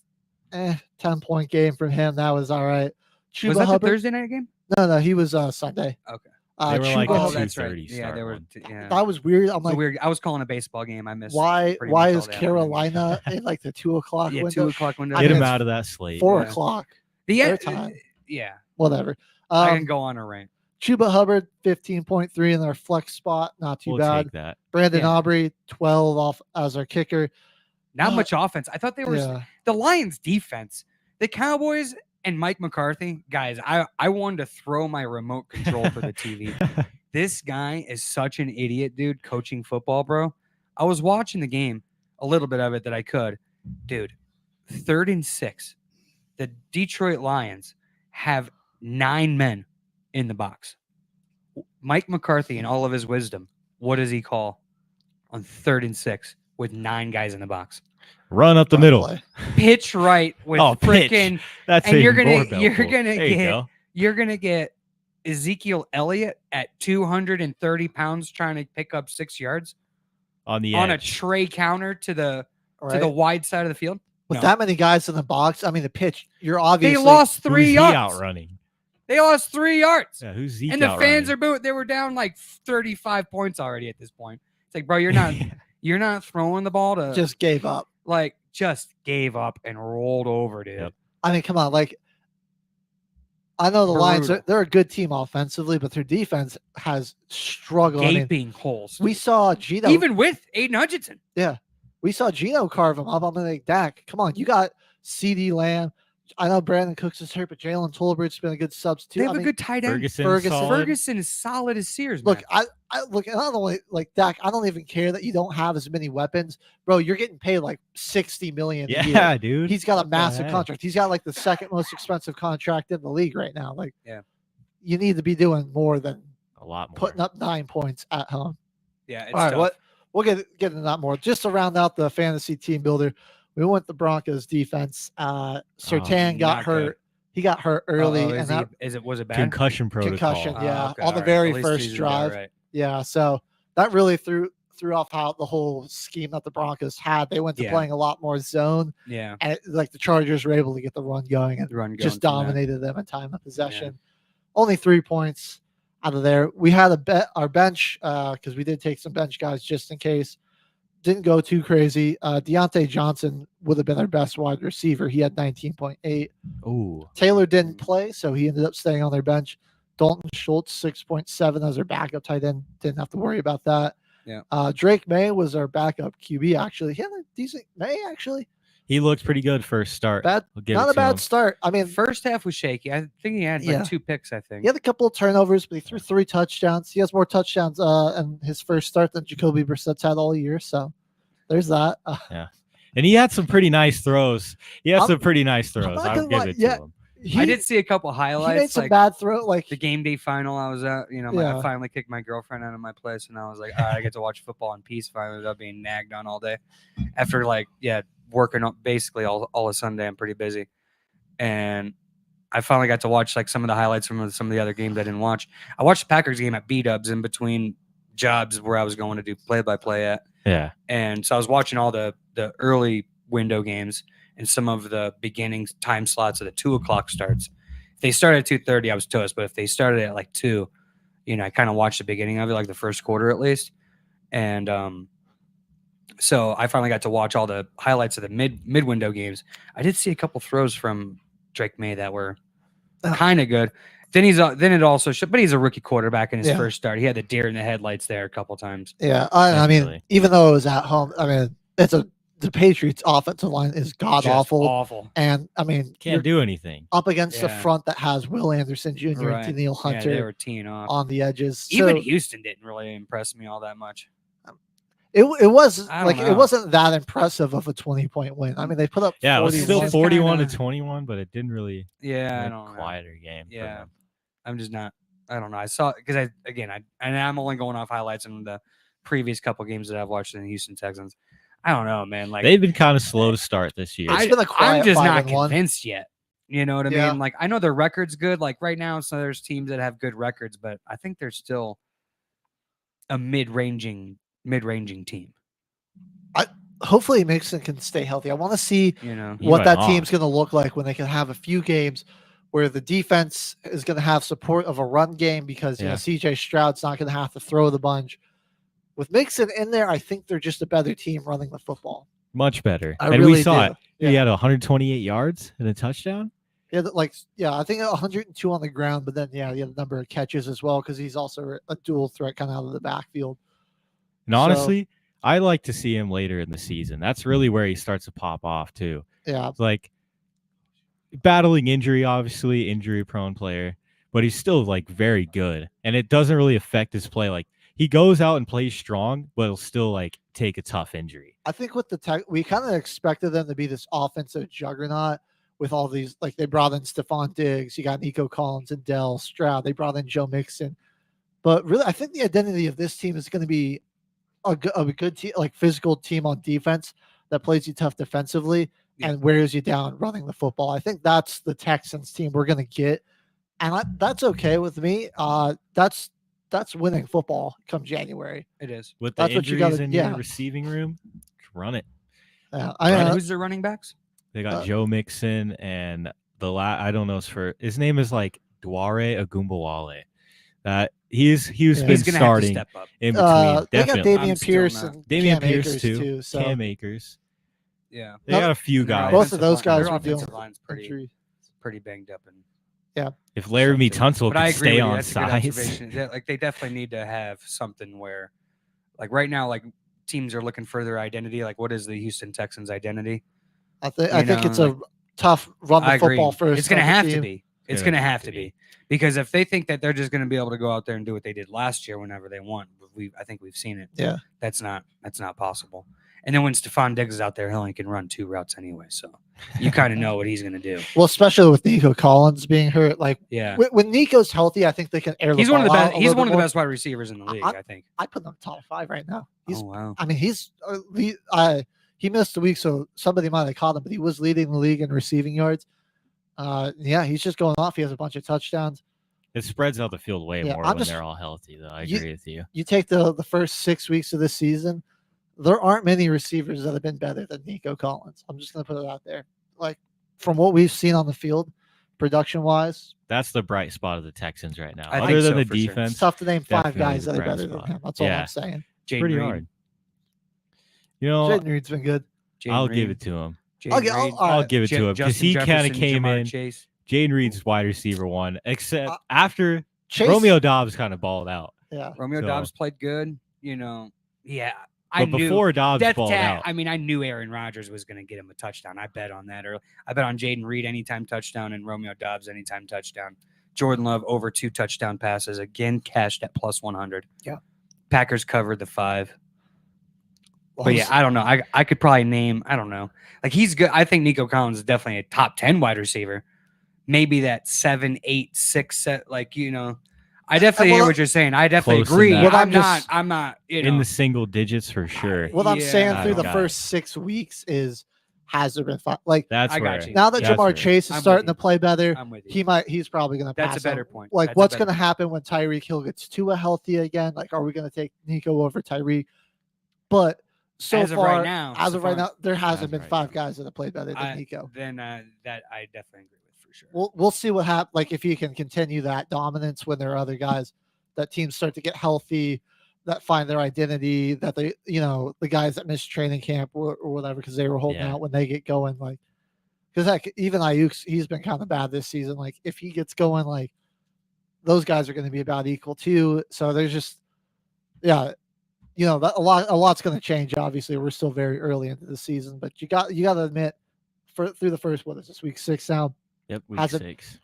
Speaker 7: 10-point game from him. That was all right. Chuba
Speaker 10: Was that
Speaker 7: Hubbard,
Speaker 10: the Thursday night game?
Speaker 7: No, he was Sunday.
Speaker 10: Okay.
Speaker 5: They were like
Speaker 7: Chuba
Speaker 5: a
Speaker 7: Hubbard-
Speaker 10: that's right.
Speaker 5: 2:30
Speaker 10: Yeah, they were.
Speaker 5: start
Speaker 10: Yeah.
Speaker 7: that was weird. I'm
Speaker 10: So
Speaker 7: like,
Speaker 10: weird. I was calling a baseball game. I missed.
Speaker 7: why
Speaker 10: pretty
Speaker 7: is
Speaker 10: much all the afternoon.
Speaker 7: Carolina in like the 2:00
Speaker 10: Yeah,
Speaker 7: window?
Speaker 10: 2:00 window.
Speaker 7: I
Speaker 5: Get
Speaker 7: mean,
Speaker 5: him
Speaker 7: it's
Speaker 5: out of that slate.
Speaker 7: 4:00.
Speaker 10: The
Speaker 7: their time.
Speaker 10: Yeah,
Speaker 7: Whatever.
Speaker 10: I can go on a rant.
Speaker 7: Chuba Hubbard, 15.3 in their flex spot. Not too
Speaker 5: We'll
Speaker 7: bad.
Speaker 5: take that.
Speaker 7: Brandon
Speaker 10: Yeah.
Speaker 7: Aubrey, 12 off as our kicker.
Speaker 10: Not much offense. I thought they were
Speaker 7: Yeah.
Speaker 10: the Lions defense. The Cowboys and Mike McCarthy, guys, I wanted to throw my remote control for the TV. This guy is such an idiot, dude, coaching football, bro. I was watching the game, a little bit of it that I could. Dude, 3rd and 6. The Detroit Lions have 9 men in the box. Mike McCarthy, in all of his wisdom, what does he call on 3rd and 6 with 9 guys in the box?
Speaker 5: Run up the
Speaker 7: Run
Speaker 5: middle.
Speaker 7: play.
Speaker 10: Pitch right with
Speaker 5: Pitch.
Speaker 10: freaking
Speaker 5: That's
Speaker 10: and you're
Speaker 5: even
Speaker 10: gonna-
Speaker 5: more
Speaker 10: you're
Speaker 5: Belfort.
Speaker 10: gonna
Speaker 5: There you
Speaker 10: get-
Speaker 5: go.
Speaker 10: you're going to get Ezekiel Elliott at 230 pounds trying to pick up 6 yards
Speaker 5: on the
Speaker 10: on a
Speaker 5: edge.
Speaker 10: tray counter to the
Speaker 7: Right?
Speaker 10: wide side of the field.
Speaker 7: With
Speaker 10: No.
Speaker 7: that many guys in the box, I mean, the pitch, you're obviously.
Speaker 10: They lost 3
Speaker 5: Who's he
Speaker 10: yards.
Speaker 5: outrunning?
Speaker 10: They lost 3 yards.
Speaker 5: Yeah, who's Zeke
Speaker 10: And the
Speaker 5: outrunning?
Speaker 10: fans are booing. They were down like 35 points already at this point. It's like, bro, you're not you're not throwing the ball to
Speaker 7: just gave up.
Speaker 10: like just gave up and rolled over, dude.
Speaker 5: Yep.
Speaker 7: I mean, come on. Like, I know the Lions,
Speaker 10: Brutal.
Speaker 7: they're a good team offensively, but their defense has struggled. I mean,
Speaker 10: Gaping holes.
Speaker 7: we saw Gino.
Speaker 10: Even with Aiden Hutchinson.
Speaker 7: We saw Gino carve him up. I'm like, Dak, come on. You got CD Lamb. I know Brandon Cooks is hurt, but Jalen Tolbert's been a good substitute.
Speaker 10: They have
Speaker 7: I
Speaker 10: a
Speaker 7: mean,
Speaker 10: good tight end.
Speaker 5: Ferguson. solid.
Speaker 10: Ferguson is solid as Sears.
Speaker 7: Look,
Speaker 10: man.
Speaker 7: I look, and not only like Dak, I don't even care that you don't have as many weapons, bro. You're getting paid like $60 million a year.
Speaker 5: Yeah, dude.
Speaker 7: He's got a
Speaker 5: What the
Speaker 7: massive
Speaker 5: heck?
Speaker 7: contract. He's got like the second most expensive contract in the league right now. Like,
Speaker 10: Yeah.
Speaker 7: you need to be doing more than
Speaker 5: A lot more.
Speaker 7: putting up 9 points at home.
Speaker 10: Yeah, it's
Speaker 7: All right,
Speaker 10: tough.
Speaker 7: we'll get into that more. Just to round out the fantasy team builder, we went the Broncos defense. Sertan got
Speaker 10: not
Speaker 7: hurt.
Speaker 10: good.
Speaker 7: He got hurt early,
Speaker 10: Uh-oh,
Speaker 7: and that
Speaker 10: was it bad?
Speaker 5: Concussion protocol.
Speaker 7: concussion, yeah,
Speaker 10: okay,
Speaker 7: on the
Speaker 10: all right.
Speaker 7: very
Speaker 10: At least
Speaker 7: first
Speaker 10: he's in there,
Speaker 7: drive.
Speaker 10: right.
Speaker 7: Yeah, so that really threw off how the whole scheme that the Broncos had. They went to
Speaker 10: Yeah.
Speaker 7: playing a lot more zone,
Speaker 10: Yeah.
Speaker 7: and like the Chargers were able to get the run going and
Speaker 10: The run
Speaker 7: just
Speaker 10: going from that.
Speaker 7: dominated them in time of possession. Only 3 points out of there. We had our bench because we did take some bench guys just in case. Didn't go too crazy. Deontay Johnson would have been our best wide receiver. He had 19.8.
Speaker 5: Ooh.
Speaker 7: Taylor didn't play, so he ended up staying on their bench. Dalton Schultz, 6.7 as our backup tight end. Didn't have to worry about that.
Speaker 10: Yeah.
Speaker 7: Drake May was our backup QB, actually. He had a decent May, actually.
Speaker 5: He looked pretty good first start.
Speaker 7: Bad,
Speaker 5: I'll give
Speaker 7: not
Speaker 5: it
Speaker 7: a
Speaker 5: to
Speaker 7: bad
Speaker 5: him.
Speaker 7: start. I mean,
Speaker 10: First half was shaky. I think he had like
Speaker 7: Yeah.
Speaker 10: 2 picks, I think.
Speaker 7: he had a couple of turnovers, but he threw 3 touchdowns. He has more touchdowns in his first start than Jacoby Brissett's had all year. So there's that.
Speaker 5: And he had some pretty nice throws. He had
Speaker 7: I'm-
Speaker 5: some pretty nice
Speaker 7: I'm
Speaker 5: throws.
Speaker 7: not
Speaker 5: I'll
Speaker 7: gonna
Speaker 5: give
Speaker 7: lie,
Speaker 5: it
Speaker 7: yeah.
Speaker 5: to him.
Speaker 10: I did see a couple
Speaker 7: He
Speaker 10: highlights.
Speaker 7: made some
Speaker 10: like
Speaker 7: bad throw. Like,
Speaker 10: the game day final I was at,
Speaker 7: Yeah.
Speaker 10: I finally kicked my girlfriend out of my place and I was like, all right, I get to watch football in peace finally without being nagged on all day. After working up basically all of Sunday, I'm pretty busy. And I finally got to watch like some of the highlights from some of the other games I didn't watch. I watched the Packers game at B-Dubs in between jobs where I was going to do play-by-play at.
Speaker 5: Yeah.
Speaker 10: And so I was watching all the early window games and some of the beginning time slots of the 2:00 starts. If they started at 2:30, I was toast. But if they started at like 2, I kind of watched the beginning of it, like the first quarter at least. And so I finally got to watch all the highlights of the mid window games. I did see a couple throws from Drake May that were kind of good. Then it also but he's a rookie quarterback in his
Speaker 7: Yeah.
Speaker 10: first start. He had the deer in the headlights there a couple times.
Speaker 7: yeah, I mean,
Speaker 5: Definitely.
Speaker 7: even though it was at home, I mean, the Patriots' offensive line is god
Speaker 10: Just
Speaker 7: awful.
Speaker 10: awful.
Speaker 7: And I mean, you're
Speaker 5: Can't do anything.
Speaker 7: up against the
Speaker 10: Yeah.
Speaker 7: front that has Will Anderson Jr.
Speaker 10: Right.
Speaker 7: and Daniil
Speaker 10: Yeah, they
Speaker 7: Hunter
Speaker 10: were teeing off.
Speaker 7: on the edges.
Speaker 10: Even
Speaker 7: So
Speaker 10: Houston didn't really impress me all that much.
Speaker 7: it was
Speaker 10: I don't
Speaker 7: like
Speaker 10: know.
Speaker 7: it wasn't that impressive of a 20-point win. I mean, they put up
Speaker 5: Yeah, it was
Speaker 7: 41.
Speaker 5: still
Speaker 10: Just
Speaker 5: 41
Speaker 10: kinda-
Speaker 5: to 21, but it didn't really
Speaker 10: Yeah, I
Speaker 5: a
Speaker 10: don't know.
Speaker 5: quieter game. for
Speaker 10: Yeah.
Speaker 5: them.
Speaker 10: I'm just not. I don't know. I saw because I'm only going off highlights in the previous couple games that I've watched in the Houston Texans. I don't know, man. Like
Speaker 5: They've been kind of slow to start this year.
Speaker 7: It's been a quiet
Speaker 10: I'm just not
Speaker 7: 5-1.
Speaker 10: convinced yet. You know what I
Speaker 7: Yeah.
Speaker 10: mean? Like I know their record's good. Like right now, so there's teams that have good records, but I think they're still a mid-ranging team.
Speaker 7: Hopefully, Mixon can stay healthy. I want to see
Speaker 10: You know,
Speaker 5: He
Speaker 7: what
Speaker 5: went
Speaker 7: that
Speaker 5: off.
Speaker 7: team's going to look like when they can have a few games where the defense is going to have support of a run game because
Speaker 5: Yeah.
Speaker 7: CJ Stroud's not going to have to throw the bunch. With Mixon in there, I think they're just a better team running the football.
Speaker 5: Much better.
Speaker 7: I
Speaker 5: and
Speaker 7: really
Speaker 5: we saw
Speaker 7: do.
Speaker 5: it. He had 128 yards and a touchdown.
Speaker 7: Yeah, I think 102 on the ground, but then he had a number of catches as well because he's also a dual threat kind of out of the backfield.
Speaker 5: And honestly, I like to see him later in the season. That's really where he starts to pop off too.
Speaker 7: Yeah,
Speaker 5: It's like battling injury, obviously injury prone player, but he's still like very good, and it doesn't really affect his play. Like he goes out and plays strong, but he'll still like take a tough injury.
Speaker 7: I think with we kind of expected them to be this offensive juggernaut with all these, like they brought in Stephon Diggs, you got Nico Collins and Dell Stroud, they brought in Joe Mixon, but really, I think the identity of this team is going to be a good team, like physical team on defense that plays you tough defensively and wears you down running the football. I think that's the Texans team we're going to get, and that's okay with me. That's winning football come January.
Speaker 10: it is.
Speaker 5: With the
Speaker 7: That's what you
Speaker 5: injuries
Speaker 7: gotta-
Speaker 5: in
Speaker 7: yeah.
Speaker 5: your receiving room, run it.
Speaker 7: I
Speaker 10: Right,
Speaker 7: know.
Speaker 10: who's their running backs?
Speaker 5: They got Joe Mixon and I don't know his name is like Dware Agumbawale. He's been starting
Speaker 10: step up.
Speaker 5: in between.
Speaker 7: They got
Speaker 5: Definitely.
Speaker 7: Dameon Pierce and
Speaker 5: Damian
Speaker 7: Cam
Speaker 5: Pierce
Speaker 7: Akers
Speaker 5: too.
Speaker 7: so.
Speaker 5: Cam Akers.
Speaker 10: Yeah,
Speaker 5: they got a few guys.
Speaker 7: Both of those guys
Speaker 10: their
Speaker 7: were dealing
Speaker 10: offensive line's pretty banged up. And
Speaker 5: if Laramie Tunsil could stay on
Speaker 10: that's a good
Speaker 5: size,
Speaker 10: observation. Yeah, like they definitely need to have something where, like right now, like teams are looking for their identity. Like, what is the Houston Texans' identity?
Speaker 7: I think it's a tough run the football first.
Speaker 10: It's going to have to be. It's going to have to be. Because if they think that they're just going to be able to go out there and do what they did last year whenever they want, I think we've seen it.
Speaker 7: Yeah,
Speaker 10: that's not possible. And then when Stephon Diggs is out there, he only can run 2 routes anyway, so you kind of know what he's going to do.
Speaker 7: Well, especially with Nico Collins being hurt, like when Nico's healthy, I think they can air.
Speaker 10: He's
Speaker 7: the
Speaker 10: one of the
Speaker 7: ball
Speaker 10: best.
Speaker 7: out
Speaker 10: He's one of the best wide receivers in the league. I think.
Speaker 7: I put him top 5 right now.
Speaker 10: Oh wow!
Speaker 7: I mean, he missed a week, so somebody might have caught him, but he was leading the league in receiving yards. Yeah, he's just going off. He has a bunch of touchdowns.
Speaker 5: It spreads out the field way more when they're all healthy, though. I agree with you.
Speaker 7: You take the first 6 weeks of this season, there aren't many receivers that have been better than Nico Collins. I'm just going to put it out there. Like, from what we've seen on the field, production-wise.
Speaker 5: That's the bright spot of the Texans right now.
Speaker 10: Other
Speaker 5: than the defense.
Speaker 7: Sure. It's tough to name 5 guys that are better than him. That's all I'm saying.
Speaker 5: Pretty hard. You know,
Speaker 7: Jaden Reed's been good.
Speaker 5: I'll give it to him.
Speaker 7: I'll
Speaker 5: give it to him because he kind of came in.
Speaker 10: Chase.
Speaker 5: Jaden Reed's wide receiver 1, except after Chase, Romeo Dobbs kind of balled out.
Speaker 7: Yeah,
Speaker 10: Romeo Dobbs played good. You know,
Speaker 5: But before Dobbs balled out,
Speaker 10: I mean, I knew Aaron Rodgers was going to get him a touchdown. I bet on that. Or I bet on Jaden Reed anytime touchdown and Romeo Dobbs anytime touchdown. Jordan Love over 2 touchdown passes again, cashed at +100.
Speaker 7: Yeah,
Speaker 10: Packers covered the 5. But yeah, I don't know. I could probably name. I don't know. Like he's good. I think Nico Collins is definitely a top 10 wide receiver. Maybe that 7, 8, 6 set. Like I definitely hear what you're saying. I definitely agree. I'm not.
Speaker 5: In the single digits for sure.
Speaker 7: What I'm saying through the first 6 weeks has there been fun? Like
Speaker 5: that's
Speaker 7: now that Jamar Chase is starting to play better, he's probably going to pass.
Speaker 10: That's a better point.
Speaker 7: Like what's going to happen when Tyreek Hill gets Tua healthy again? Like are we going to take Nico over Tyreek? But as of right now, there hasn't been 5 guys that have played better than Nico.
Speaker 10: Then that I definitely agree with for sure.
Speaker 7: We'll see what happens. Like if he can continue that dominance when there are other guys that teams start to get healthy, that find their identity, that they, the guys that missed training camp or whatever because they were holding out when they get going. Like because even Ayuk, he's been kind of bad this season. Like if he gets going, like those guys are going to be about equal too. So there's just a lot's going to change. Obviously, we're still very early into the season, but you got to admit, through the first week 6 now.
Speaker 5: Yep, week 6.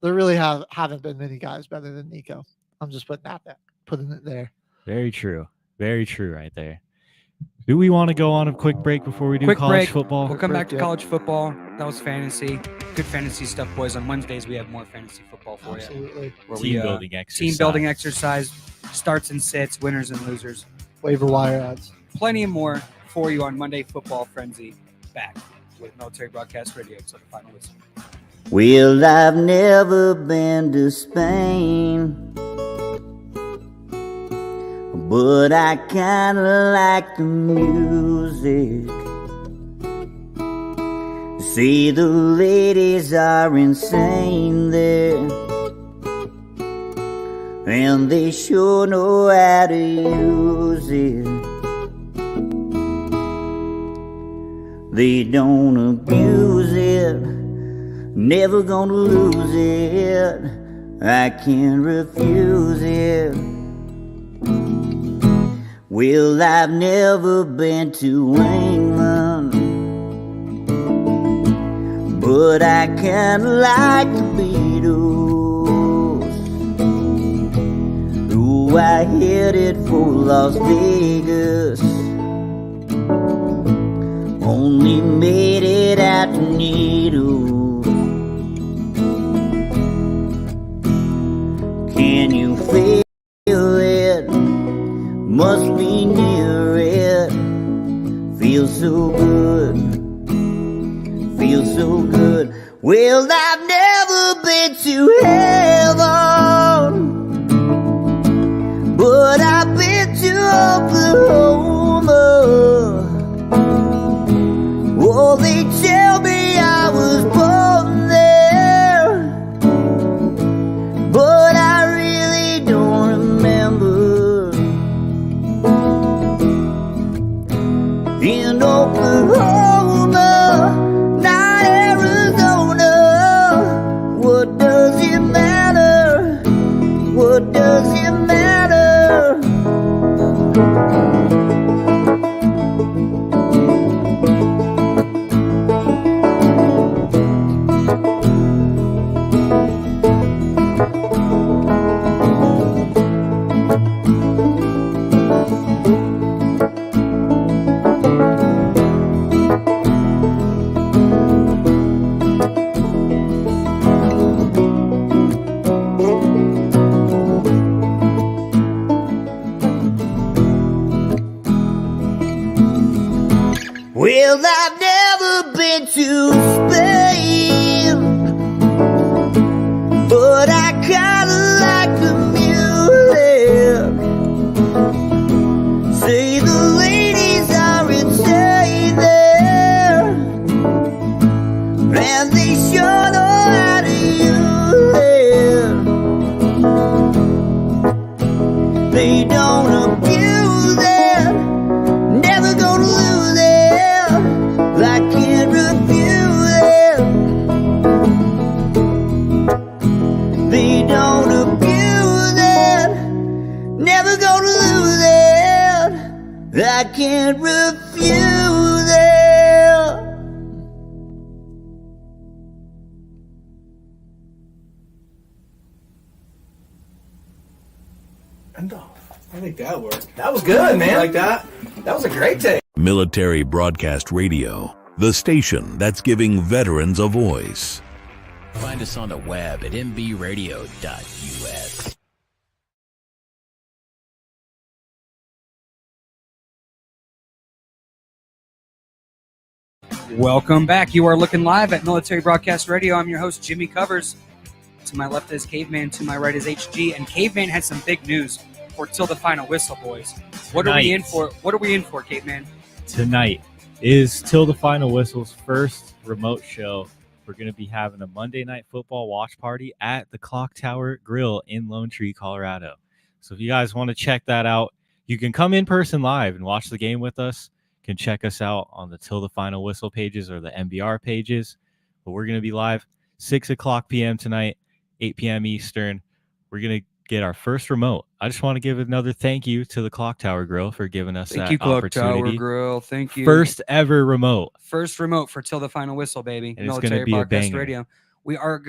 Speaker 7: There really haven't been many guys better than Nico. I'm just putting it there.
Speaker 5: Very true, right there. Do we want to go on a quick break before we do college football?
Speaker 10: We'll come back to college football. That was fantasy. Good fantasy stuff, boys. On Wednesdays we have more fantasy football for
Speaker 7: you.
Speaker 5: Team
Speaker 10: building exercise, starts and sits, winners and losers.
Speaker 7: Waiver wire ads.
Speaker 10: Plenty more for you on Monday Football Frenzy. Back with Military Broadcast Radio. So the final whistle.
Speaker 11: Well, I've never been to Spain, but I kinda like the music. See, the ladies are insane there, and they sure know how to use it. They don't abuse it, never gonna lose it. I can't refuse it. Well, I've never been to England, but I kinda like the Beatles. Ooh, I headed for Las Vegas, only made it out to Needles. Can you feel it? Must be near it. Feels so good. Feels so good. Well, I've never been to heaven, but I've been to Oklahoma. Oh, they tell me Oklahoma, not Arizona. What does it matter? What does it matter? Well, I've never been to Spain, but I kinda like the music. Say the ladies are insane there, and they sure know how to use it. They don't abuse it, never gonna lose it. I can't refuse it. They don't abuse it, never gonna lose it. I can't refuse it.
Speaker 12: I think that worked. That was good, man. Like that? That was a great take.
Speaker 2: Military Broadcast Radio, the station that's giving veterans a voice.
Speaker 3: Find us on the web at mbradio.us.
Speaker 10: Welcome back. You are looking live at Military Broadcast Radio. I'm your host, Jimmy Covers. To my left is Caveman. To my right is HG. And Caveman has some big news for Till the Final Whistle, boys. What are we in for? What are we in for, Caveman?
Speaker 5: Tonight is Till the Final Whistle's first remote show. We're going to be having a Monday Night Football watch party at the Clock Tower Grill in Lone Tree, Colorado. So if you guys want to check that out, you can come in person live and watch the game with us. You can check us out on the Till the Final Whistle pages or the MBR pages. But we're going to be live 6 o'clock p.m. tonight, 8 p.m. Eastern. We're going to get our first remote. I just want to give another thank you to the Clock Tower Grill for giving us that opportunity.
Speaker 10: Clock Tower Grill. Thank you.
Speaker 5: First ever remote.
Speaker 10: First remote for Till the Final Whistle, baby.
Speaker 5: And it's going to be a banger.
Speaker 10: Radio. Are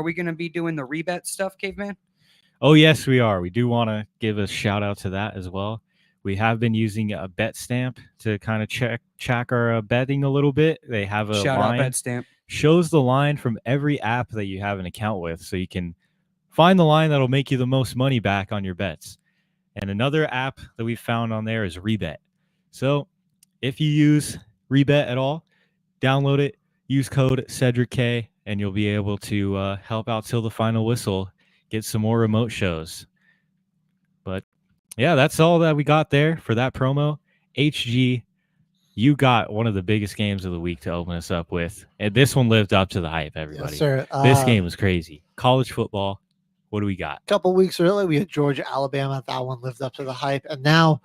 Speaker 10: we going to be doing the rebet stuff, Caveman?
Speaker 5: Oh, yes, we are. We do want to give a shout out to that as well. We have been using a bet stamp to kind of check our betting a little bit. They have a
Speaker 10: shout
Speaker 5: line.
Speaker 10: out bet stamp.
Speaker 5: Shows the line from every app that you have an account with, so you can find the line that'll make you the most money back on your bets. And another app that we found on there is Rebet. So if you use Rebet at all, download it, use code CedricK, and you'll be able to help out Till the Final Whistle, get some more remote shows. But yeah, that's all that we got there for that promo. HG, you got one of the biggest games of the week to open us up with. And this one lived up to the hype, everybody.
Speaker 7: Yes, sir.
Speaker 5: This game was crazy. College football. What do we got?
Speaker 7: A couple weeks earlier, we had Georgia, Alabama. That one lived up to the hype. And now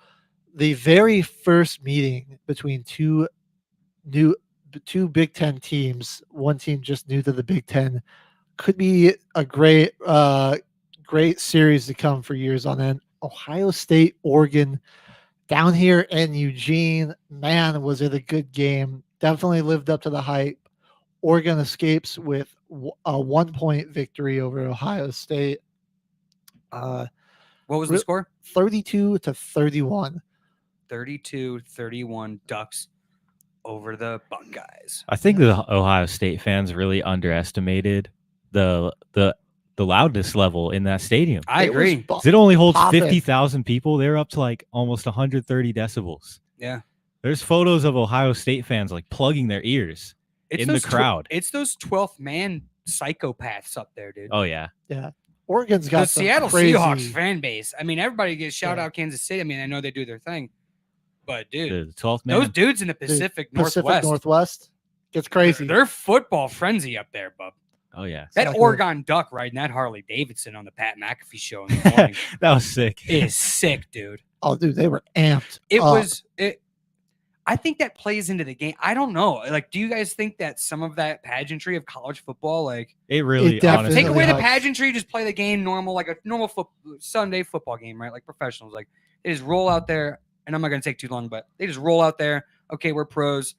Speaker 7: the very first meeting between two Big Ten teams, one team just new to the Big Ten, could be a great series to come for years on end. Ohio State, Oregon, down here in Eugene. Man, was it a good game. Definitely lived up to the hype. Oregon escapes with a 1-point victory over Ohio State.
Speaker 10: What was the score?
Speaker 7: 32-31.
Speaker 10: 32-31 Ducks over the Buckeyes.
Speaker 5: I think the Ohio State fans really underestimated the loudness level in that stadium.
Speaker 10: I agree.
Speaker 5: It only holds 50,000 people. They're up to like almost 130 decibels.
Speaker 10: Yeah.
Speaker 5: There's photos of Ohio State fans like plugging their ears in the crowd.
Speaker 10: It's those 12th man psychopaths up there, dude.
Speaker 5: Oh, yeah.
Speaker 7: Yeah. Oregon's got
Speaker 10: the
Speaker 7: some
Speaker 10: Seattle
Speaker 7: crazy...
Speaker 10: Seahawks fan base. I mean, everybody gets shout out Kansas City. I mean, I know they do their thing. But, dude,
Speaker 5: the 12th man.
Speaker 10: Those dudes in the Pacific
Speaker 7: Northwest gets crazy.
Speaker 10: They're football frenzy up there, bub.
Speaker 5: Oh, yeah.
Speaker 10: That Oregon Duck riding that Harley Davidson on the Pat McAfee show in the morning.
Speaker 5: That was sick.
Speaker 10: It is sick, dude.
Speaker 7: Oh, dude, they were amped.
Speaker 10: It was. I think that plays into the game. I don't know. Like, do you guys think that some of that pageantry of college football, like,
Speaker 5: It really
Speaker 7: definitely
Speaker 5: honestly
Speaker 10: take away the
Speaker 7: helps.
Speaker 10: pageantry, just play the game normal, like a normal Sunday football game, right? Like professionals, like they just roll out there, and I'm not going to take too long, but they just roll out there. Okay, we're pros.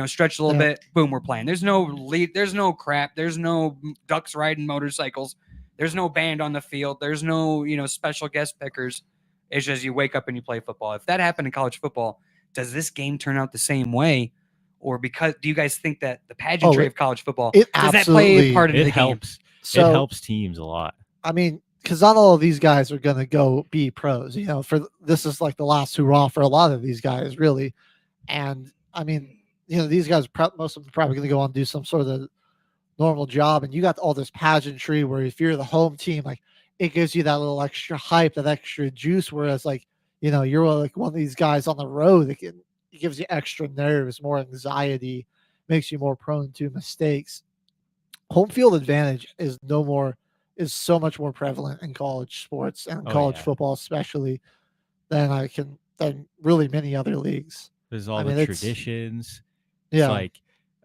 Speaker 10: Stretch a little bit. Boom, we're playing. There's no lead. There's no crap. There's no ducks riding motorcycles. There's no band on the field. There's no special guest pickers. It's just you wake up and you play football. If that happened in college football, does this game turn out the same way? Or do you guys think that the pageantry of college football,
Speaker 7: it
Speaker 10: does that play a part of
Speaker 5: it
Speaker 10: the
Speaker 5: helps.
Speaker 10: game?
Speaker 7: So,
Speaker 5: it helps teams a lot.
Speaker 7: I mean, because not all of these guys are going to go be pros. This is like the last hurrah for a lot of these guys, really. And I mean, these guys, most of them are probably going to go on and do some sort of normal job. And you got all this pageantry where if you're the home team, like it gives you that little extra hype, that extra juice. Whereas like, you're like one of these guys on the road that it gives you extra nerves, more anxiety, makes you more prone to mistakes. Home field advantage is so much more prevalent in college sports and college football, especially than really many other leagues.
Speaker 5: There's all the traditions.
Speaker 7: Yeah.
Speaker 5: It's like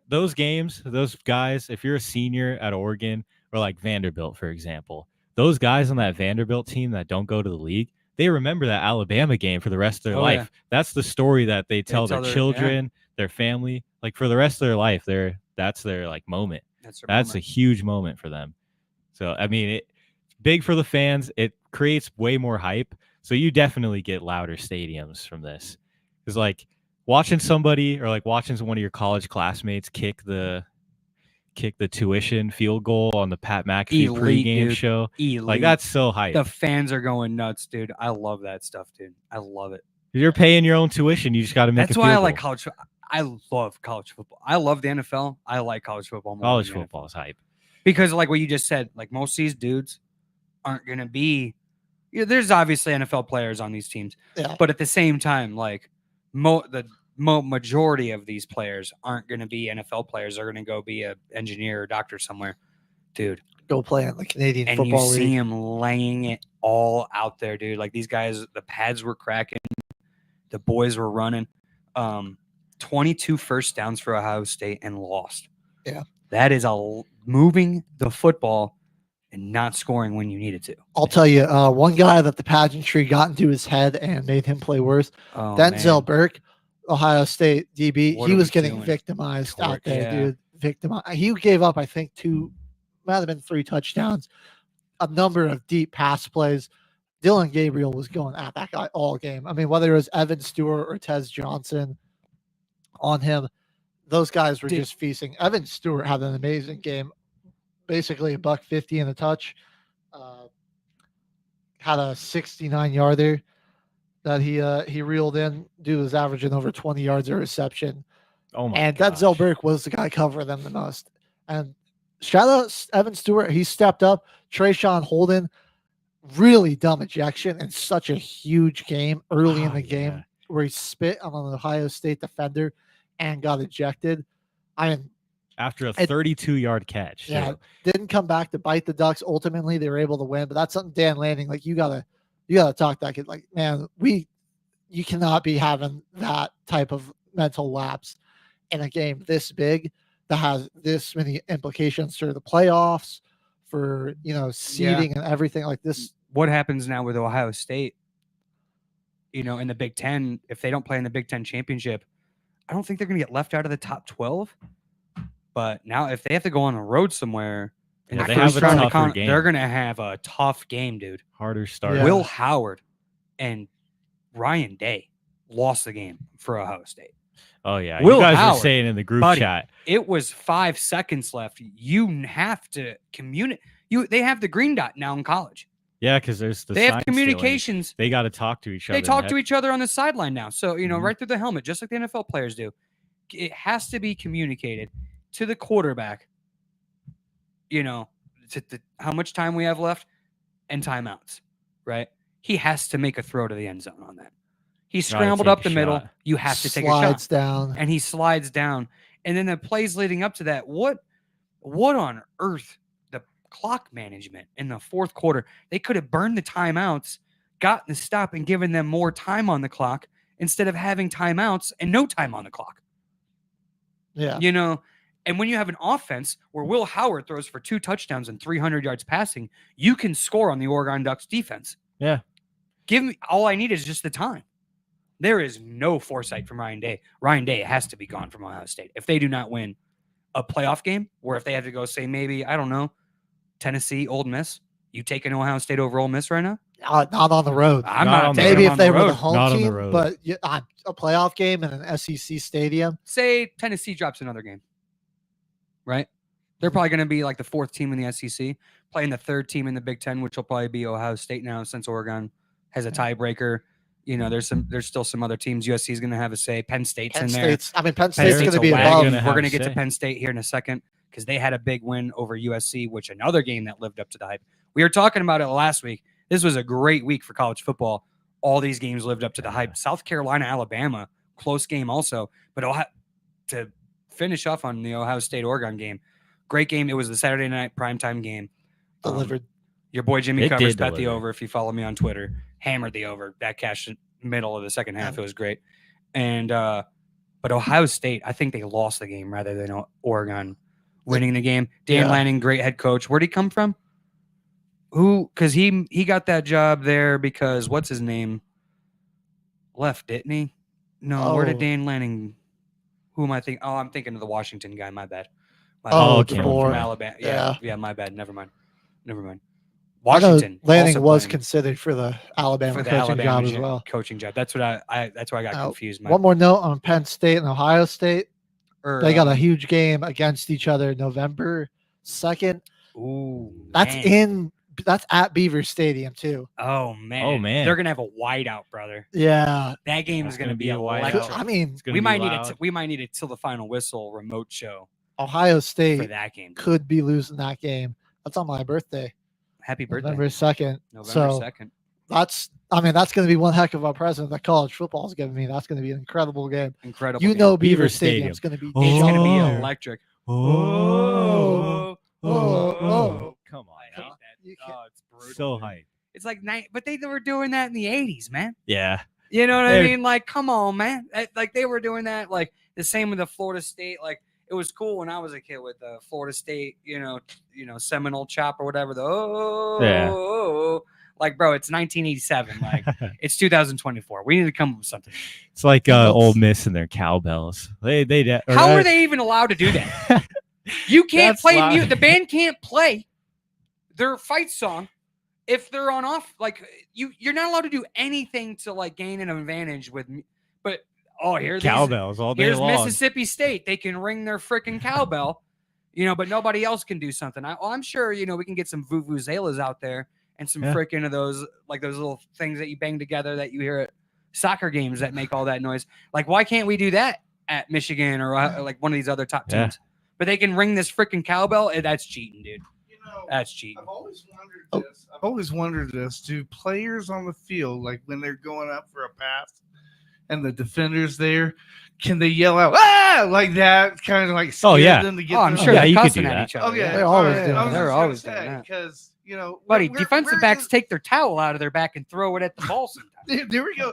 Speaker 5: those games, those guys, if you're a senior at Oregon or like Vanderbilt, for example, those guys on that Vanderbilt team that don't go to the league, they remember that Alabama game for the rest of their life.
Speaker 10: Yeah.
Speaker 5: That's the story that they tell their children, their family, like for the rest of their life. That's their like moment. That's a huge moment for them. So, I mean, it's big for the fans. It creates way more hype. So you definitely get louder stadiums from this. Because like watching somebody or like watching one of your college classmates kick the tuition field goal on the Pat McAfee pregame show. Like that's so hype.
Speaker 10: The fans are going nuts, dude. I love that stuff, dude. I love it.
Speaker 5: You're paying your own tuition. You just got to make.
Speaker 10: That's why I like college. I love college football. I love the NFL. I like college football more.
Speaker 5: College football is hype
Speaker 10: because, like what you just said, like most of these dudes aren't gonna be. There's obviously NFL players on these teams, but at the same time, like the majority of these players aren't going to be NFL players. They're going to go be an engineer or doctor somewhere, dude.
Speaker 7: Go play in the Canadian
Speaker 10: and
Speaker 7: Football
Speaker 10: League. And you see
Speaker 7: them
Speaker 10: laying it all out there, dude. Like these guys, the pads were cracking. The boys were running. 22 first downs for Ohio State and lost.
Speaker 7: Yeah.
Speaker 10: That is moving the football and not scoring when you needed to.
Speaker 7: I'll tell you, one guy that the pageantry got into his head and made him play worse, Denzel Burke, Ohio State DB. He was getting victimized out there, dude. Victimized. He gave up, I think, might have been 3 touchdowns, a number of deep pass plays. Dylan Gabriel was going at that guy all game. I mean, whether it was Evan Stewart or Tez Johnson on him, those guys were just feasting. Evan Stewart had an amazing game. Basically $150 in a touch. Had a 69-yarder that he reeled in. Dude was averaging over 20 yards a reception.
Speaker 5: Oh my!
Speaker 7: And Denzel Burke was the guy covering them the most. And shout out Evan Stewart. He stepped up. Trayshawn Holden, really dumb ejection in such a huge game early in the game where he spit on an Ohio State defender and got ejected.
Speaker 5: After a 32-yard catch.
Speaker 7: Yeah, didn't come back to bite the Ducks. Ultimately, they were able to win. But that's something Dan Lanning, like you gotta talk that kid. Like, man, you cannot be having that type of mental lapse in a game this big that has this many implications for the playoffs, for seeding and everything like this.
Speaker 10: What happens now with Ohio State? In the Big Ten, if they don't play in the Big Ten championship, I don't think they're going to get left out of the top 12. But now, if they have to go on the road somewhere in the first round, they're going to have a tough game, dude.
Speaker 5: Harder start.
Speaker 7: Yeah.
Speaker 10: Will Howard and Ryan Day lost the game for Ohio State.
Speaker 5: Oh, yeah.
Speaker 10: Will
Speaker 5: you guys
Speaker 10: Howard,
Speaker 5: were saying in the group chat.
Speaker 10: It was 5 seconds left. You have to communicate. They have the green dot now in college.
Speaker 5: Yeah, because there's
Speaker 10: they have communications.
Speaker 5: Stealing. They got to talk to each other.
Speaker 10: They talk to each other on the sideline now. So, right through the helmet, just like the NFL players do. It has to be communicated to the quarterback, how much time we have left and timeouts, right? He has to make a throw to the end zone on that. He scrambled up the middle. You have to take a shot.
Speaker 7: Slides down.
Speaker 10: And he slides down. And then the plays leading up to that, what on earth, the clock management in the fourth quarter, they could have burned the timeouts, gotten the stop and given them more time on the clock instead of having timeouts and no time on the clock.
Speaker 7: Yeah.
Speaker 10: You know, and when you have an offense where Will Howard throws for 2 touchdowns and 300 yards passing, you can score on the Oregon Ducks defense.
Speaker 5: Yeah.
Speaker 10: Give me all I need is just the time. There is no foresight from Ryan Day. Ryan Day has to be gone from Ohio State. If they do not win a playoff game, or if they have to go say maybe, I don't know, Tennessee, Ole Miss, you taking Ohio State over Ole Miss right now?
Speaker 7: Not on the road.
Speaker 10: I'm not taking
Speaker 7: maybe
Speaker 10: them
Speaker 7: if
Speaker 10: on
Speaker 7: they
Speaker 10: the
Speaker 7: were
Speaker 10: road.
Speaker 7: the home
Speaker 5: Not on the
Speaker 7: team,
Speaker 5: road.
Speaker 7: but a playoff game in an SEC stadium.
Speaker 10: Say Tennessee drops another game, right? They're probably going to be like the 4th team in the SEC, playing the 3rd team in the Big Ten, which will probably be Ohio State now since Oregon has a tiebreaker. You know, there's still some other teams. USC is going to have a say. Penn State's in there.
Speaker 7: Penn State's going to be
Speaker 10: a
Speaker 7: above.
Speaker 10: wagon. We're going to get to Penn State here in a second because they had a big win over USC, which another game that lived up to the hype. We were talking about it last week. This was a great week for college football. All these games lived up to the hype. South Carolina, Alabama, close game also. But to finish off on the Ohio State-Oregon game, great game. It was the Saturday night primetime game.
Speaker 7: Delivered.
Speaker 10: Your boy Jimmy
Speaker 5: It
Speaker 10: Covers
Speaker 5: did
Speaker 10: bet the
Speaker 5: deliver.
Speaker 10: over. If you follow me on Twitter, hammered the over. That cashed in the middle of the second half. It was great. And but Ohio State, I think they lost the game rather than Oregon winning the game. Dan Lanning, great head coach. Where'd he come from? Because he got that job there because what's his name left, didn't he? No, where did Dan Lanning? Who am I thinking? Oh, I'm thinking of the Washington guy. My bad.
Speaker 7: DeBoer.
Speaker 10: From Alabama. Yeah, my bad. Never mind.
Speaker 7: Washington. Lanning
Speaker 10: also
Speaker 7: was
Speaker 10: playing
Speaker 7: considered for the Alabama
Speaker 10: for the
Speaker 7: coaching
Speaker 10: Alabama
Speaker 7: job as well.
Speaker 10: coaching job. That's what that's why I got confused.
Speaker 7: One more note on Penn State and Ohio State.
Speaker 10: Or,
Speaker 7: they got a huge game against each other November 2nd.
Speaker 10: Ooh,
Speaker 7: That's at Beaver Stadium too.
Speaker 10: Oh man. They're gonna have a whiteout, brother.
Speaker 7: Yeah.
Speaker 10: That game is gonna be electric.
Speaker 7: I mean,
Speaker 10: we might need it. We might need it till the final whistle remote show.
Speaker 7: Ohio State
Speaker 10: for that game
Speaker 7: could be losing that game. That's on my birthday.
Speaker 10: Happy birthday,
Speaker 7: November 2nd.
Speaker 10: November 2nd.
Speaker 7: That's going to be one heck of a present that college football is giving me. That's going to be an incredible game.
Speaker 10: Incredible.
Speaker 7: You
Speaker 10: game.
Speaker 7: know, Beaver Stadium is going to be.
Speaker 10: It's going to be electric.
Speaker 5: Oh,
Speaker 7: come on.
Speaker 10: I hate that. Oh, it's brutal.
Speaker 5: So hype.
Speaker 10: It's like but they were doing that in the 80s, man.
Speaker 5: Yeah.
Speaker 10: You know what I mean? Like, come on, man. Like they were doing that. Like the same with the Florida State. Like it was cool when I was a kid with the Florida State, you know, Seminole chop or whatever. Like, bro, it's 1987. Like it's 2024. We need to come up with something.
Speaker 5: It's like Ole Miss and their cowbells.
Speaker 10: How are they even allowed to do that? You can't play mute. The band can't play their fight song if they're on off. Like you're not allowed to do anything to like gain an advantage with. But here's
Speaker 5: cowbells all day long.
Speaker 10: Here's Mississippi State. They can ring their freaking cowbell, but nobody else can do something. I'm sure we can get some vuvuzelas out there and some freaking of those little things that you bang together that you hear at soccer games that make all that noise. Like why can't we do that at Michigan or like one of these other top teams? But they can ring this freaking cowbell. That's cheating, dude. That's cheating.
Speaker 13: I've always wondered this. Do players on the field, like when they're going up for a pass and the defender's there, can they yell out, "Ah!" like that? Kind of like scare them to get
Speaker 10: I'm sure they're cussing at each other.
Speaker 13: Okay,
Speaker 7: they're always doing that.
Speaker 10: They're always doing that.
Speaker 13: Because,
Speaker 10: buddy, defensive backs take their towel out of their back and throw it at the ball sometimes.
Speaker 13: There we go.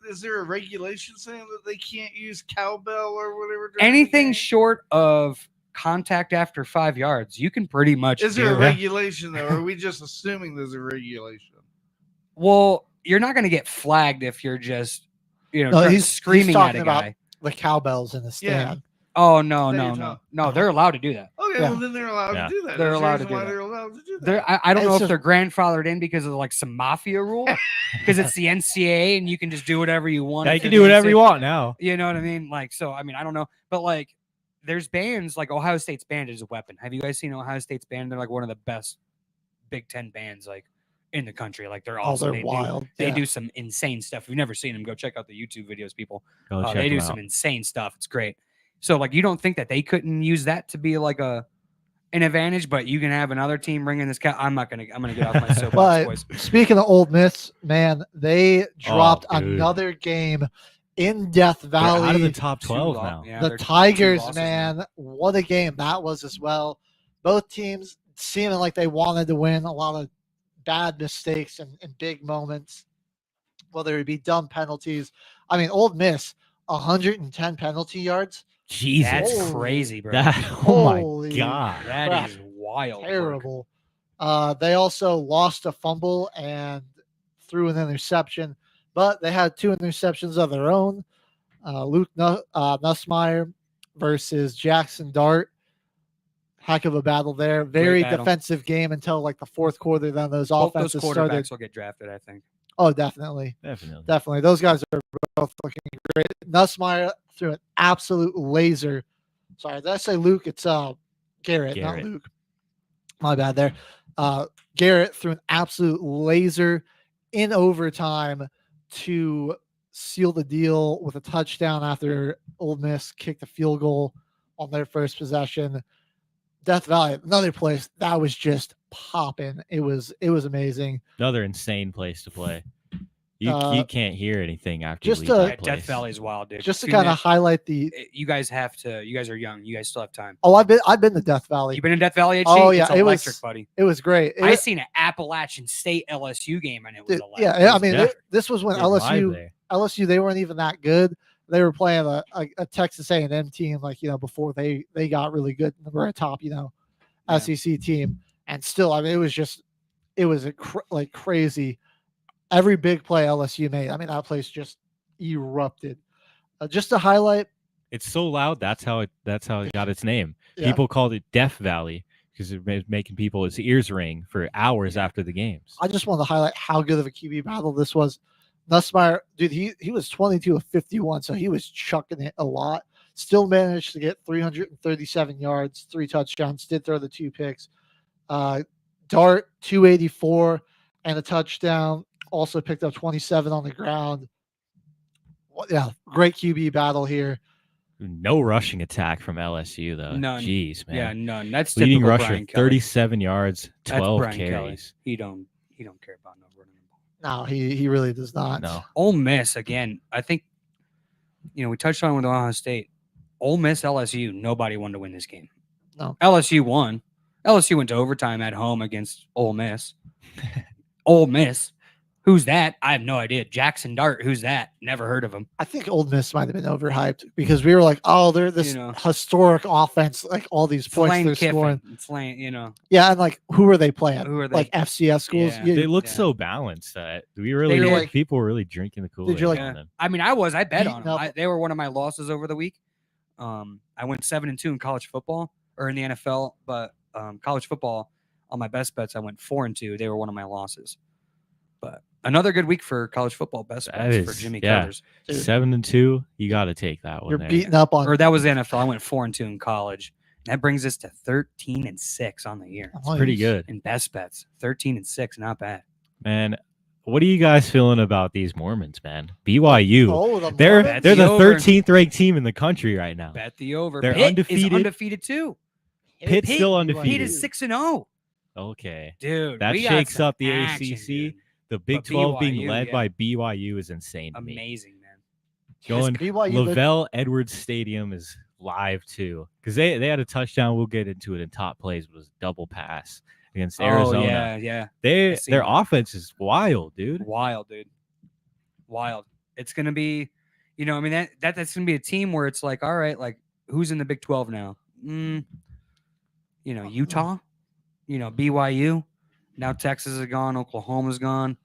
Speaker 13: Is there a regulation saying that they can't use cowbell or whatever?
Speaker 10: Anything short of contact after 5 yards, you can pretty much.
Speaker 13: Is there a regulation though? Or are we just assuming there's a regulation?
Speaker 10: Well, you're not going to get flagged if you're just,
Speaker 7: he's
Speaker 10: screaming
Speaker 7: talking
Speaker 10: at a
Speaker 7: about
Speaker 10: guy.
Speaker 7: The cowbells in the stand.
Speaker 10: Oh no! They're allowed to do that.
Speaker 13: Okay, well then they're allowed to do that.
Speaker 10: They're allowed to do that.
Speaker 13: They're allowed to do that.
Speaker 10: I don't know if they're grandfathered in because of like some mafia rule, because it's the NCAA and you can just do whatever you want.
Speaker 5: Yeah, you can do whatever you want now.
Speaker 10: You know what I mean? Like, so I mean, I don't know, but like, there's bands like Ohio State's band is a weapon. Have you guys seen Ohio State's band? They're like one of the best Big Ten bands like in the country. Like they're awesome.
Speaker 7: They're wild.
Speaker 10: They do some insane stuff. If you've never seen them, go check out the YouTube videos, people.
Speaker 5: Check
Speaker 10: they do
Speaker 5: them
Speaker 10: some
Speaker 5: out.
Speaker 10: insane stuff. It's great. So like, you don't think that they couldn't use that to be like an advantage, but you can have another team bringing this I'm going to get off my soapbox, boys.
Speaker 7: Speaking of Ole Miss, man, they dropped another game in Death Valley.
Speaker 5: They're out of the top 12 now.
Speaker 10: Yeah,
Speaker 7: the Tigers, man, what a game that was as well. Both teams seeming like they wanted to win. A lot of bad mistakes and big moments. whether it be dumb penalties. I mean, Old Miss, 110 penalty yards.
Speaker 5: Jesus.
Speaker 10: That's
Speaker 7: Holy-
Speaker 10: crazy, bro.
Speaker 5: Oh my
Speaker 7: Holy
Speaker 5: God.
Speaker 10: That
Speaker 7: crap.
Speaker 10: is wild. work.
Speaker 7: Terrible. They also lost a fumble and threw an interception, but they had 2 interceptions of their own. Luke Nussmeier versus Jackson Dart. Heck of a battle there. Very
Speaker 10: battle.
Speaker 7: defensive game until like the fourth quarter. Then those
Speaker 10: Both those
Speaker 7: offenses
Speaker 10: quarterbacks
Speaker 7: started.
Speaker 10: will get drafted, I think.
Speaker 7: Oh, definitely.
Speaker 5: Definitely.
Speaker 7: Those guys are both looking great. Nussmeier threw an absolute laser. Sorry, did I say Luke? It's Garrett, not Luke. My bad there. Garrett threw an absolute laser in overtime to seal the deal with a touchdown after Ole Miss kicked a field goal on their first possession. Death Valley, another place that was just popping. It was amazing.
Speaker 5: Another insane place to play. You can't hear anything after
Speaker 7: just
Speaker 5: you leave
Speaker 7: to-
Speaker 5: that
Speaker 10: Death
Speaker 5: place.
Speaker 10: Valley is wild, dude.
Speaker 7: Just to
Speaker 10: Dude,
Speaker 7: kind of
Speaker 10: that-
Speaker 7: highlight the.
Speaker 10: You guys have to. You guys are young. You guys still have time.
Speaker 7: Oh, I've been to Death Valley.
Speaker 10: You been in Death Valley? HG?
Speaker 7: Oh yeah,
Speaker 10: It's
Speaker 7: it
Speaker 10: electric,
Speaker 7: was
Speaker 10: buddy.
Speaker 7: It was great.
Speaker 10: I seen an Appalachian State LSU game and it was electric.
Speaker 7: Yeah, I mean, this was when
Speaker 5: It was live
Speaker 7: LSU
Speaker 5: there.
Speaker 7: they weren't even that good. They were playing a Texas A&M team, like, before they got really good and were a top, SEC team. And still, I mean, it was like crazy. Every big play LSU made, I mean, that place just erupted. Just to highlight,
Speaker 5: It's so loud. That's how it got its name.
Speaker 7: Yeah.
Speaker 5: People called it Death Valley because it was making people's ears ring for hours after the games.
Speaker 7: I just wanted to highlight how good of a QB battle this was. Nussmeier, dude, he was 22 of 51, so he was chucking it a lot. Still managed to get 337 yards, 3 touchdowns, did throw the 2 picks. Dart, 284 and a touchdown. Also picked up 27 on the ground. Yeah, great QB battle here.
Speaker 5: No rushing attack from LSU though.
Speaker 10: None.
Speaker 5: Jeez, man.
Speaker 10: Yeah, none. That's
Speaker 5: leading
Speaker 10: typical
Speaker 5: rusher,
Speaker 10: Brian Kelly.
Speaker 5: 37 yards,
Speaker 10: That's
Speaker 5: 12
Speaker 10: Brian Kelly.
Speaker 5: carries.
Speaker 10: He don't care about no running the
Speaker 7: No,
Speaker 10: ball.
Speaker 7: he really does not.
Speaker 5: No.
Speaker 10: Ole Miss again. I think we touched on it with Ohio State. Ole Miss, LSU. Nobody wanted to win this game.
Speaker 7: No.
Speaker 10: LSU won. LSU went to overtime at home against Ole Miss. Ole Miss. Who's that? I have no idea. Jackson Dart. Who's that? Never heard of him.
Speaker 7: I think Ole Miss might have been overhyped because we were like, oh, they're this historic offense, like all these points
Speaker 10: Lane
Speaker 7: they're
Speaker 10: Kiffin.
Speaker 7: scoring.
Speaker 10: It's Lane,
Speaker 7: Yeah, and like, who are they playing?
Speaker 10: Who are they?
Speaker 7: Like FCS schools?
Speaker 10: Yeah.
Speaker 5: They look so balanced that people were really drinking the Kool-Aid
Speaker 7: you like-
Speaker 5: on them.
Speaker 10: I mean, I bet
Speaker 7: Beating
Speaker 10: on them.
Speaker 7: up-
Speaker 10: They were one of my losses over the week. I went 7-2 in college football or in the NFL, but college football on my best bets, I went 4-2. They were one of my losses. But another good week for college football best
Speaker 5: That
Speaker 10: bets
Speaker 5: is,
Speaker 10: for Jimmy
Speaker 5: yeah.
Speaker 10: Covers.
Speaker 5: 7-2. You got to take that one.
Speaker 7: You're
Speaker 5: there.
Speaker 7: beating up on.
Speaker 10: Or that was the NFL. I went 4-2 in college. That brings us to 13-6 on the year.
Speaker 5: It's pretty good,
Speaker 10: In best bets, 13-6, not bad.
Speaker 5: man. What are you guys feeling about these Mormons, man? BYU.
Speaker 7: Oh, the
Speaker 5: they're
Speaker 7: Mormons?
Speaker 5: they're the
Speaker 10: over.
Speaker 5: 13th ranked team in the country right now.
Speaker 10: Bet the over.
Speaker 5: They're
Speaker 10: Pitt
Speaker 5: undefeated.
Speaker 10: is undefeated too.
Speaker 5: Pitt's still
Speaker 10: Pitt
Speaker 5: undefeated.
Speaker 10: is 6-0.
Speaker 5: Okay,
Speaker 10: Dude,
Speaker 5: that
Speaker 10: we got
Speaker 5: shakes
Speaker 10: some
Speaker 5: up the
Speaker 10: action,
Speaker 5: ACC.
Speaker 10: dude.
Speaker 5: The Big
Speaker 10: But
Speaker 5: 12 being
Speaker 10: BYU,
Speaker 5: led
Speaker 10: yeah.
Speaker 5: by BYU is insane to me.
Speaker 10: Amazing, man.
Speaker 5: Going
Speaker 7: BYU look-
Speaker 5: Lavelle Edwards Stadium is live too because they had a touchdown. We'll get into it in top plays. It was a double pass against Arizona.
Speaker 10: Oh, yeah. I seen
Speaker 5: Their
Speaker 10: that.
Speaker 5: offense is wild, dude.
Speaker 10: Wild, dude. Wild. It's gonna be, I mean that's gonna be a team where it's like, all right, like who's in the Big 12 now? Utah, BYU. Now Texas is gone, Oklahoma's gone.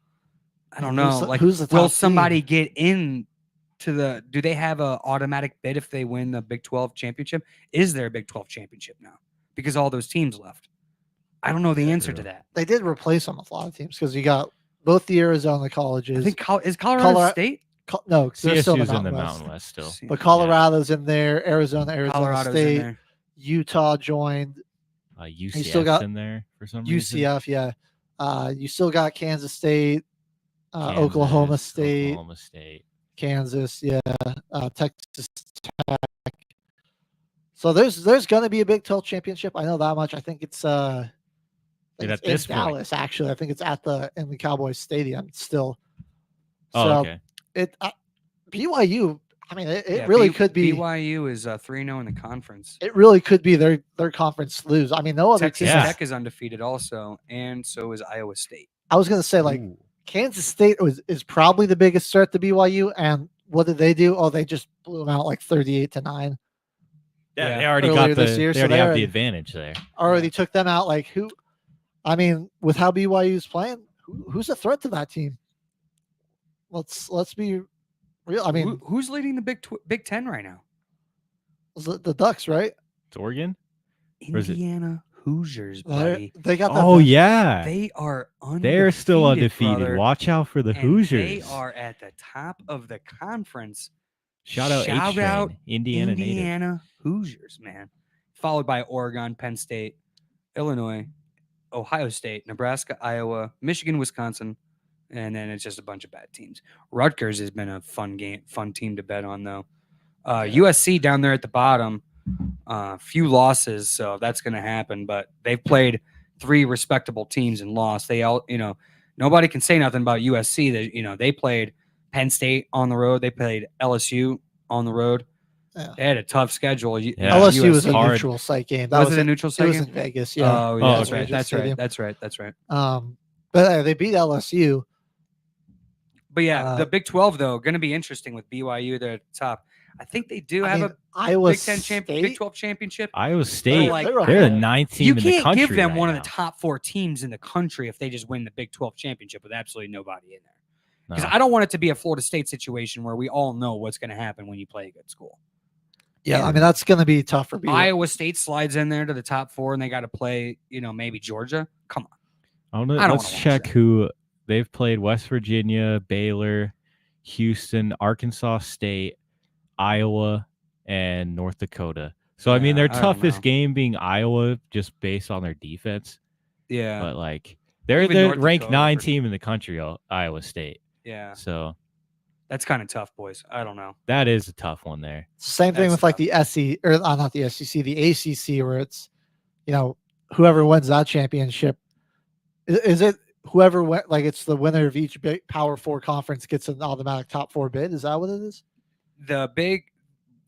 Speaker 10: I don't know.
Speaker 7: Who's the
Speaker 10: will
Speaker 7: top
Speaker 10: somebody get in to the? Do they have a automatic bid if they win the Big 12 championship? Is there a Big 12 championship now? Because all those teams left. I don't know the answer to that.
Speaker 7: They did replace them with a lot of teams because you got both the Arizona colleges.
Speaker 10: I think is Colorado State.
Speaker 7: No, they're still in
Speaker 5: CSU's in the
Speaker 7: Mountain
Speaker 5: Mountain West still.
Speaker 7: But Colorado's in there, Arizona
Speaker 10: Colorado's in
Speaker 7: State,
Speaker 10: there.
Speaker 7: Utah joined.
Speaker 5: UCF's
Speaker 7: still got
Speaker 5: in there for some reason.
Speaker 7: UCF, yeah. You still got Kansas State,
Speaker 5: Kansas,
Speaker 7: Oklahoma State,
Speaker 5: Oklahoma State.
Speaker 7: Kansas, yeah, Texas Tech. So there's going to be a Big 12 championship. I know that much. I think it's
Speaker 5: At
Speaker 7: it's
Speaker 5: this
Speaker 7: in
Speaker 5: point.
Speaker 7: Dallas. Actually, I think it's in the Cowboys Stadium still.
Speaker 5: Oh,
Speaker 7: So
Speaker 5: okay.
Speaker 7: BYU. I mean, it
Speaker 10: Yeah,
Speaker 7: really could be.
Speaker 10: BYU is 3-0 in the conference.
Speaker 7: It really could be their conference lose. I mean, no other
Speaker 10: Texas
Speaker 7: team.
Speaker 10: Tech is undefeated also, and so is Iowa State.
Speaker 7: I was going to say, like,
Speaker 5: Ooh.
Speaker 7: Kansas State is probably the biggest threat to BYU. And what did they do? Oh, they just blew them out like 38-9.
Speaker 5: Yeah, they already
Speaker 7: earlier
Speaker 5: got
Speaker 7: this year,
Speaker 5: they
Speaker 7: so
Speaker 5: already
Speaker 7: they
Speaker 5: have
Speaker 7: already-
Speaker 5: the advantage there.
Speaker 7: Already took them out. Like who? I mean, with how BYU's playing, who's a threat to that team? Let's be real. I mean,
Speaker 10: who's leading the Big Ten right now?
Speaker 7: the Ducks, right?
Speaker 5: It's Oregon. Or is it-
Speaker 10: Indiana Hoosiers, buddy.
Speaker 7: They got that.
Speaker 5: Oh yeah,
Speaker 10: They are undefeated.
Speaker 5: they're still undefeated.
Speaker 10: brother.
Speaker 5: Watch out for the
Speaker 10: And
Speaker 5: Hoosiers.
Speaker 10: They are at the top of the conference.
Speaker 5: Shout out H-Train, Indiana native.
Speaker 10: Indiana Hoosiers, man. Followed by Oregon, Penn State, Illinois, Ohio State, Nebraska, Iowa, Michigan, Wisconsin, and then it's just a bunch of bad teams. Rutgers has been a fun team to bet on though. USC down there at the bottom, few losses, so that's going to happen. But they've played 3 respectable teams and lost. They all, nobody can say nothing about USC. That they played Penn State on the road. They played LSU on the road.
Speaker 7: Yeah.
Speaker 10: They had a tough schedule.
Speaker 7: LSU was a
Speaker 5: hard.
Speaker 7: neutral site game.
Speaker 10: Was it a neutral site
Speaker 7: It was
Speaker 10: game?
Speaker 7: in Vegas. Yeah.
Speaker 10: Oh, yeah, that's
Speaker 7: Rangers
Speaker 10: right. That's
Speaker 7: Stadium.
Speaker 10: right. That's right.
Speaker 7: But they beat LSU.
Speaker 10: But yeah, the Big 12 though going to be interesting with BYU there at the top. I think they do have a
Speaker 7: Iowa
Speaker 10: Big 10 Big 12 championship.
Speaker 5: Iowa State,
Speaker 10: like-
Speaker 5: they're the 9th team
Speaker 10: You
Speaker 5: in the
Speaker 10: can't
Speaker 5: country
Speaker 10: give them
Speaker 5: right
Speaker 10: one
Speaker 5: now.
Speaker 10: of the top 4 teams in the country if they just win the Big 12 championship with absolutely nobody in there. Because
Speaker 5: No.
Speaker 10: I don't want it to be a Florida State situation where we all know what's going to happen when you play a good school.
Speaker 7: Yeah, I mean that's going to be tough for BYU.
Speaker 10: Iowa State slides in there to the top 4 and they got to play, maybe Georgia. Come on.
Speaker 5: Let's
Speaker 10: I don't wanna
Speaker 5: check who they've played: West Virginia, Baylor, Houston, Arkansas State, Iowa, and North Dakota. So I mean,
Speaker 10: Yeah,
Speaker 5: their
Speaker 10: I don't
Speaker 5: toughest
Speaker 10: know.
Speaker 5: game being Iowa, just based on their defense.
Speaker 10: Yeah.
Speaker 5: But like they're
Speaker 10: Even
Speaker 5: the
Speaker 10: North
Speaker 5: ranked
Speaker 10: Dakota
Speaker 5: 9
Speaker 10: for-
Speaker 5: team in the country, Iowa State.
Speaker 10: Yeah.
Speaker 5: So
Speaker 10: That's kind of tough, boys. I don't know.
Speaker 5: that is a tough one there.
Speaker 7: Same thing with like the SEC or not the SEC, the ACC, where it's whoever wins that championship. Is it whoever went like it's the winner of each big Power 4 conference gets an automatic top 4 bid? Is that what it is?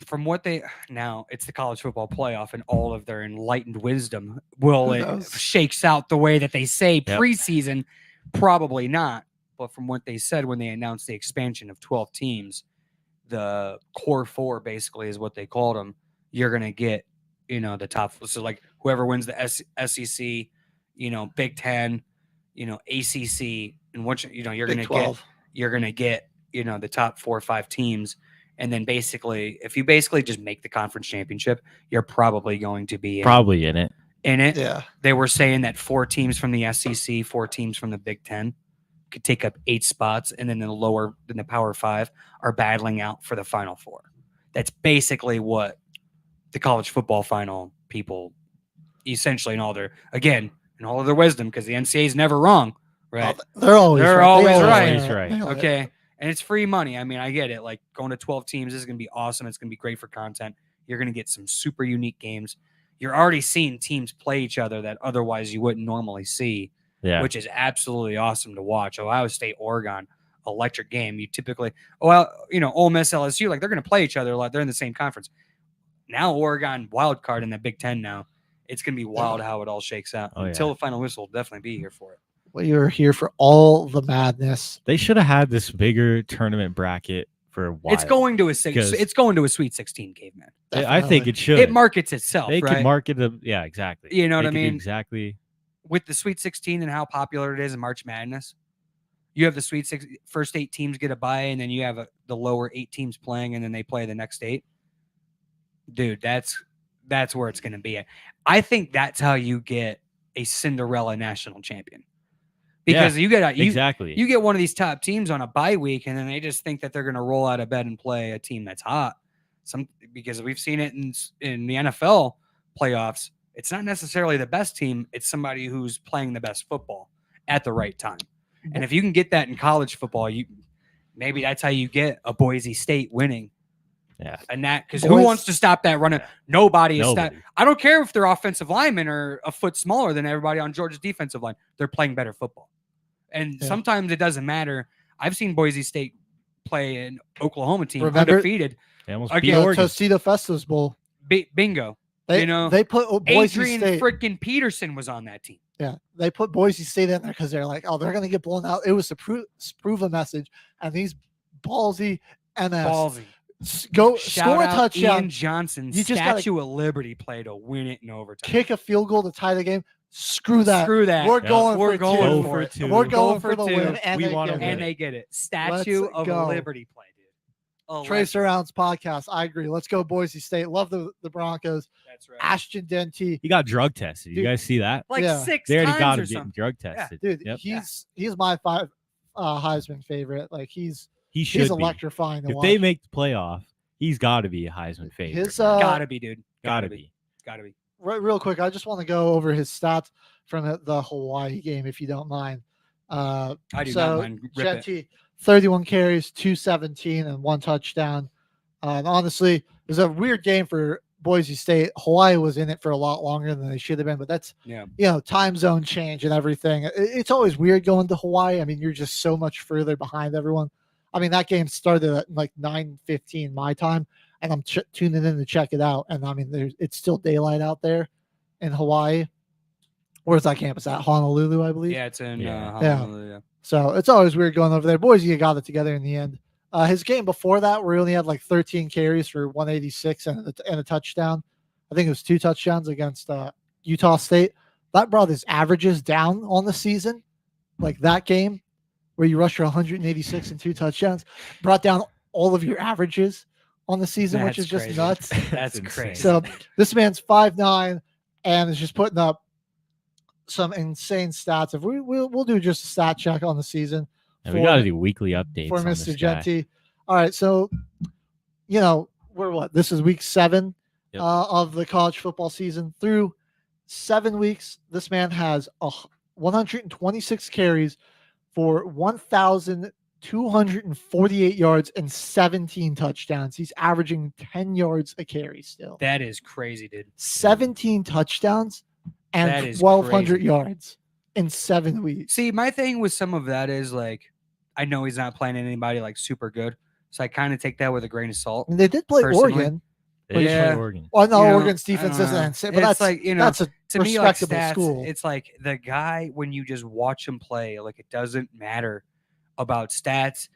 Speaker 10: From what now it's the college football playoff and all of their enlightened wisdom. Will
Speaker 7: Who
Speaker 10: it
Speaker 7: knows?
Speaker 10: shakes out the way that they say
Speaker 5: Yep.
Speaker 10: preseason? Probably not. But from what they said when they announced the expansion of 12 teams, the core 4 basically is what they called them. You're going to get, the top. So like whoever wins the SEC, Big 10, ACC, and what you're going
Speaker 7: Big
Speaker 10: to get,
Speaker 7: 12.
Speaker 10: you're going to get, the top 4 or 5 teams. And then basically, if you basically just make the conference championship, you're probably going to be
Speaker 5: Probably in it.
Speaker 10: in it.
Speaker 7: Yeah.
Speaker 10: They were saying that 4 teams from the SEC, 4 teams from the Big 10 could take up 8 spots, and then the Power 5 are battling out for the Final 4. That's basically what the college football final people, essentially, in all of their wisdom, because the NCAA is never wrong, right?
Speaker 7: They're always
Speaker 10: They're
Speaker 7: right.
Speaker 10: always
Speaker 7: They
Speaker 10: right.
Speaker 5: Always right.
Speaker 7: Nail it.
Speaker 10: Okay. And it's free money. I mean, I get it. Like going to 12 teams, this is going to be awesome. It's going to be great for content. You're going to get some super unique games. You're already seeing teams play each other that otherwise you wouldn't normally see,
Speaker 5: Yeah.
Speaker 10: which is absolutely awesome to watch. Ohio State, Oregon, electric game. You typically, Ole Miss, LSU, like they're going to play each other. Like they're in the same conference. Now Oregon wild card in the Big 10 now. It's going to be wild how it all shakes out.
Speaker 5: Oh,
Speaker 10: Until
Speaker 5: yeah.
Speaker 10: the final whistle, will definitely be here for it.
Speaker 7: Well, you're here for all the madness.
Speaker 5: They should have had this bigger tournament bracket for a while.
Speaker 10: It's going to a
Speaker 5: because
Speaker 10: it's going to a Sweet 16, caveman.
Speaker 5: I think it should.
Speaker 10: It markets itself.
Speaker 5: They
Speaker 10: right?
Speaker 5: could market them. Yeah, exactly.
Speaker 10: You know what
Speaker 5: They
Speaker 10: I
Speaker 5: could do
Speaker 10: mean?
Speaker 5: Exactly.
Speaker 10: With the Sweet 16 and how popular it is in March Madness. You have the first 8 teams get a bye, and then you have the lower 8 teams playing, and then they play the next 8. Dude, that's where it's going to be at. I think that's how you get a Cinderella national champion. Because you get
Speaker 5: exactly.
Speaker 10: You get one of these top teams on a bye week, and then they just think that they're going to roll out of bed and play a team that's hot. Because we've seen it in the NFL playoffs. It's not necessarily the best team. It's somebody who's playing the best football at the right time. And if you can get that in college football, maybe that's how you get a Boise State winning.
Speaker 5: Yeah.
Speaker 10: And because who wants to stop that running? Nobody is
Speaker 5: Nobody.
Speaker 10: I don't care if their offensive linemen are a foot smaller than everybody on Georgia's defensive line. They're playing better football. And sometimes it doesn't matter. I've seen Boise State play an Oklahoma team undefeated.
Speaker 5: They almost
Speaker 10: Again,
Speaker 5: beat Oregon.
Speaker 7: Tostitos Festivus Bowl.
Speaker 10: Bingo.
Speaker 7: They put Boise
Speaker 10: Adrian
Speaker 7: State.
Speaker 10: freaking Peterson was on that team.
Speaker 7: Yeah, they put Boise State in there because they're like, oh, they're going to get blown out. It was to prove a message, and these ballsy MS go
Speaker 10: Shout
Speaker 7: score a
Speaker 10: out
Speaker 7: touchdown.
Speaker 10: Ian Johnson,
Speaker 7: You just gotta
Speaker 10: Statue of Liberty play to win it in overtime.
Speaker 7: kick a field goal to tie the game. Screw that.
Speaker 10: Screw that.
Speaker 7: We're going
Speaker 10: We're
Speaker 7: for
Speaker 10: going
Speaker 7: two.
Speaker 10: for two.
Speaker 7: We're going
Speaker 10: for
Speaker 7: for the
Speaker 10: two.
Speaker 7: win, and
Speaker 5: We
Speaker 7: they
Speaker 5: wanna
Speaker 7: get
Speaker 5: win.
Speaker 7: it.
Speaker 10: And they get it. Statue
Speaker 7: Let's
Speaker 10: of
Speaker 7: go.
Speaker 10: Liberty play, dude.
Speaker 7: Trace Arounds podcast. I agree. Let's go Boise State. Love the Broncos.
Speaker 10: That's right.
Speaker 7: Ashton Denty.
Speaker 5: He got drug tested. You
Speaker 7: Dude,
Speaker 5: guys see that?
Speaker 10: Like
Speaker 7: Yeah.
Speaker 10: 6
Speaker 5: They already
Speaker 10: times
Speaker 5: got
Speaker 10: or
Speaker 5: him getting
Speaker 10: something.
Speaker 5: drug tested.
Speaker 7: Dude,
Speaker 5: Yep.
Speaker 7: he's my Heisman favorite. Like he's
Speaker 5: He
Speaker 7: he's
Speaker 5: should be.
Speaker 7: electrifying to
Speaker 5: If
Speaker 7: watch.
Speaker 5: they make the playoff, he's got to be a Heisman favorite.
Speaker 7: His
Speaker 10: Gotta be, dude.
Speaker 5: Gotta be.
Speaker 10: Gotta be.
Speaker 7: real quick, I just want to go over his stats from the Hawaii game, if you don't mind.
Speaker 10: I do
Speaker 7: so
Speaker 10: not mind. Rip it.
Speaker 7: Genty, 31 carries, 217, and 1 touchdown. And honestly, it was a weird game for Boise State. Hawaii was in it for a lot longer than they should have been, but that's
Speaker 10: Yeah.
Speaker 7: time zone change and everything. It's always weird going to Hawaii. I mean, you're just so much further behind everyone. I mean, that game started at like 9:15 my time, and I'm tuning in to check it out. And I mean, it's still daylight out there in Hawaii. Where's that campus at? Honolulu, I believe.
Speaker 10: Yeah, it's in
Speaker 5: Yeah.
Speaker 10: Honolulu. Yeah.
Speaker 7: So it's always weird going over there. Boise got it together in the end. His game before that, where he only had like 13 carries for 186 and a touchdown. I think it was 2 touchdowns against Utah State. That brought his averages down on the season. Like that game where you rushed for 186 and 2 touchdowns brought down all of your averages on the season, which
Speaker 10: That's
Speaker 7: is just
Speaker 10: crazy.
Speaker 7: nuts.
Speaker 10: That's
Speaker 5: insane.
Speaker 10: crazy.
Speaker 7: So this man's 5'9" and is just putting up some insane stats. If we'll do just a stat check on the season.
Speaker 5: And we got to do weekly updates
Speaker 7: for
Speaker 5: on
Speaker 7: Mr.
Speaker 5: this guy.
Speaker 7: Genty. All right, so we're what? This is week 7
Speaker 5: Yep.
Speaker 7: of the college football season. Through 7 weeks, this man has 126 carries for 1,248 yards and 17 touchdowns. He's averaging 10 yards a carry still.
Speaker 10: That is crazy, dude.
Speaker 7: 17 touchdowns
Speaker 10: That
Speaker 7: and
Speaker 10: is
Speaker 7: 1,200
Speaker 10: crazy.
Speaker 7: yards in 7 weeks.
Speaker 10: See, my thing with some of that is like, I know he's not playing anybody like super good, so I kind of take that with a grain of salt.
Speaker 7: And they did play
Speaker 10: personally.
Speaker 7: Oregon.
Speaker 5: They
Speaker 10: Yeah.
Speaker 5: play Oregon.
Speaker 7: Well, no,
Speaker 10: You know,
Speaker 7: Oregon's defense
Speaker 10: I don't
Speaker 7: isn't
Speaker 10: know.
Speaker 7: insane, but
Speaker 10: It's
Speaker 7: that's
Speaker 10: like,
Speaker 7: that's a
Speaker 10: to me, like
Speaker 7: respectable
Speaker 10: stats,
Speaker 7: school.
Speaker 10: it's like the guy when you just watch him play, like it doesn't matter about stats.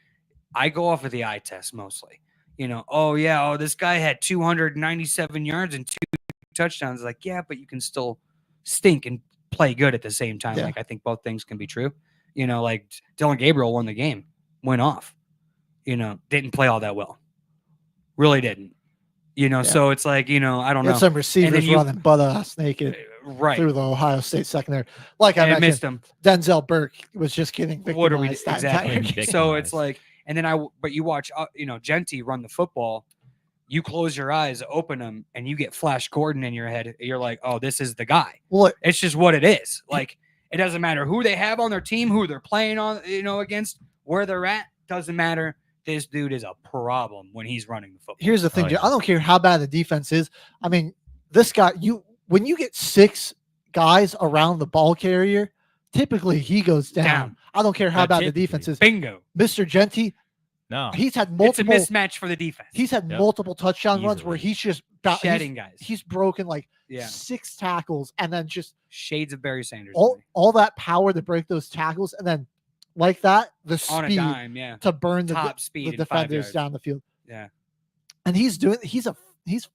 Speaker 10: I go off of the eye test mostly. This guy had 297 yards and 2 touchdowns. Like, yeah, but you can still stink and play good at the same time.
Speaker 7: Yeah.
Speaker 10: Like, I think both things can be true. Like Dylan Gabriel won the game, went off. Didn't play all that well. Really didn't. So it's like, I don't
Speaker 7: Had
Speaker 10: know.
Speaker 7: some receivers running butt ass naked
Speaker 10: Right.
Speaker 7: through the Ohio State secondary. Like I
Speaker 10: And I missed
Speaker 7: mentioned,
Speaker 10: him.
Speaker 7: Denzel Burke was just getting
Speaker 10: What are we
Speaker 7: victimized that entire
Speaker 10: exactly?
Speaker 7: game.
Speaker 10: So it's like, and then but you watch, Genty run the football. You close your eyes, open them, and you get Flash Gordon in your head. You're like, oh, this is the guy.
Speaker 7: Well,
Speaker 10: It's just what it is. Like, it doesn't matter who they have on their team, who they're playing on, against, where they're at. Doesn't matter. This dude is a problem when he's running the football.
Speaker 7: here's the thing,
Speaker 5: Oh,
Speaker 7: Joe.
Speaker 5: yeah.
Speaker 7: I don't care how bad the defense is. I mean, this guy, when you get 6 guys around the ball carrier, typically he goes down. I don't care how bad the
Speaker 5: Typically.
Speaker 7: defense is.
Speaker 10: Bingo.
Speaker 7: Mr. Genty,
Speaker 5: No.
Speaker 7: he's had
Speaker 10: It's
Speaker 7: multiple.
Speaker 10: a mismatch for the defense.
Speaker 7: He's had
Speaker 5: Yep.
Speaker 7: multiple touchdown runs where
Speaker 5: Easily.
Speaker 7: he's just
Speaker 10: Shedding guys.
Speaker 7: He's broken like
Speaker 10: Yeah.
Speaker 7: 6 tackles and then just
Speaker 10: Shades of Barry Sanders.
Speaker 7: all that power to break those tackles and then like that the
Speaker 10: on a
Speaker 7: speed
Speaker 10: dime, yeah.
Speaker 7: to burn
Speaker 10: Top speed
Speaker 7: the
Speaker 10: in 5
Speaker 7: defenders
Speaker 10: yards.
Speaker 7: down the field.
Speaker 10: Yeah.
Speaker 7: And he's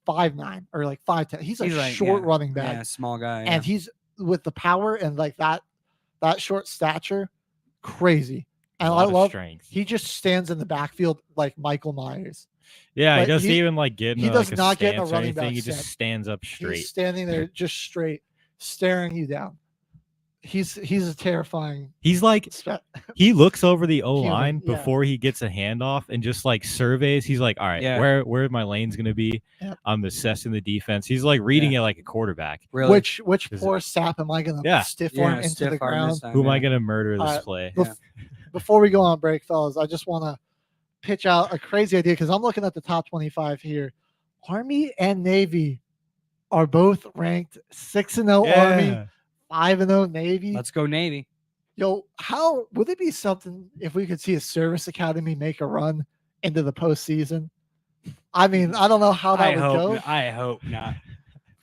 Speaker 7: 5'9" or like 5'10". He's a
Speaker 10: like,
Speaker 7: short
Speaker 10: yeah,
Speaker 7: running back.
Speaker 10: Yeah, small guy.
Speaker 7: And he's with the power and like that short stature, crazy. And
Speaker 5: A
Speaker 7: I
Speaker 5: lot of
Speaker 7: love
Speaker 5: strength.
Speaker 7: he just stands in the backfield like Michael Myers.
Speaker 5: Yeah,
Speaker 7: Like,
Speaker 5: he doesn't
Speaker 7: he-
Speaker 5: even like get in
Speaker 7: he
Speaker 5: a,
Speaker 7: does
Speaker 5: like,
Speaker 7: not get in a
Speaker 5: stance or
Speaker 7: running
Speaker 5: anything.
Speaker 7: back
Speaker 5: He just
Speaker 7: stance.
Speaker 5: stands up straight.
Speaker 7: He's standing there just straight, staring you down. He's a terrifying.
Speaker 5: He's like
Speaker 7: spe-
Speaker 5: he looks over the O
Speaker 7: Human,
Speaker 5: line
Speaker 7: yeah.
Speaker 5: before he gets a handoff and just like surveys. He's like, all right,
Speaker 10: Yeah.
Speaker 5: where my lane's gonna be?
Speaker 7: Yep.
Speaker 5: I'm assessing the defense. He's like reading it like a quarterback.
Speaker 10: Really?
Speaker 7: Which
Speaker 5: Is
Speaker 7: poor sap am I going to
Speaker 5: Yeah.
Speaker 7: stiff arm into
Speaker 10: stiff
Speaker 7: the
Speaker 10: arm
Speaker 7: ground?
Speaker 10: this time,
Speaker 5: Who am I
Speaker 10: yeah.
Speaker 5: gonna murder this
Speaker 7: Alright,
Speaker 5: play?
Speaker 7: Before we go on break, fellas, I just want to pitch out a crazy idea because I'm looking at the top 25 here. Army and Navy are both ranked 6-0 Army,
Speaker 5: Yeah.
Speaker 7: 5-0 Navy.
Speaker 10: Let's go Navy.
Speaker 7: Yo, how would it be something if we could see a service academy make a run into the postseason? I mean, I don't know how that would go.
Speaker 10: I hope not.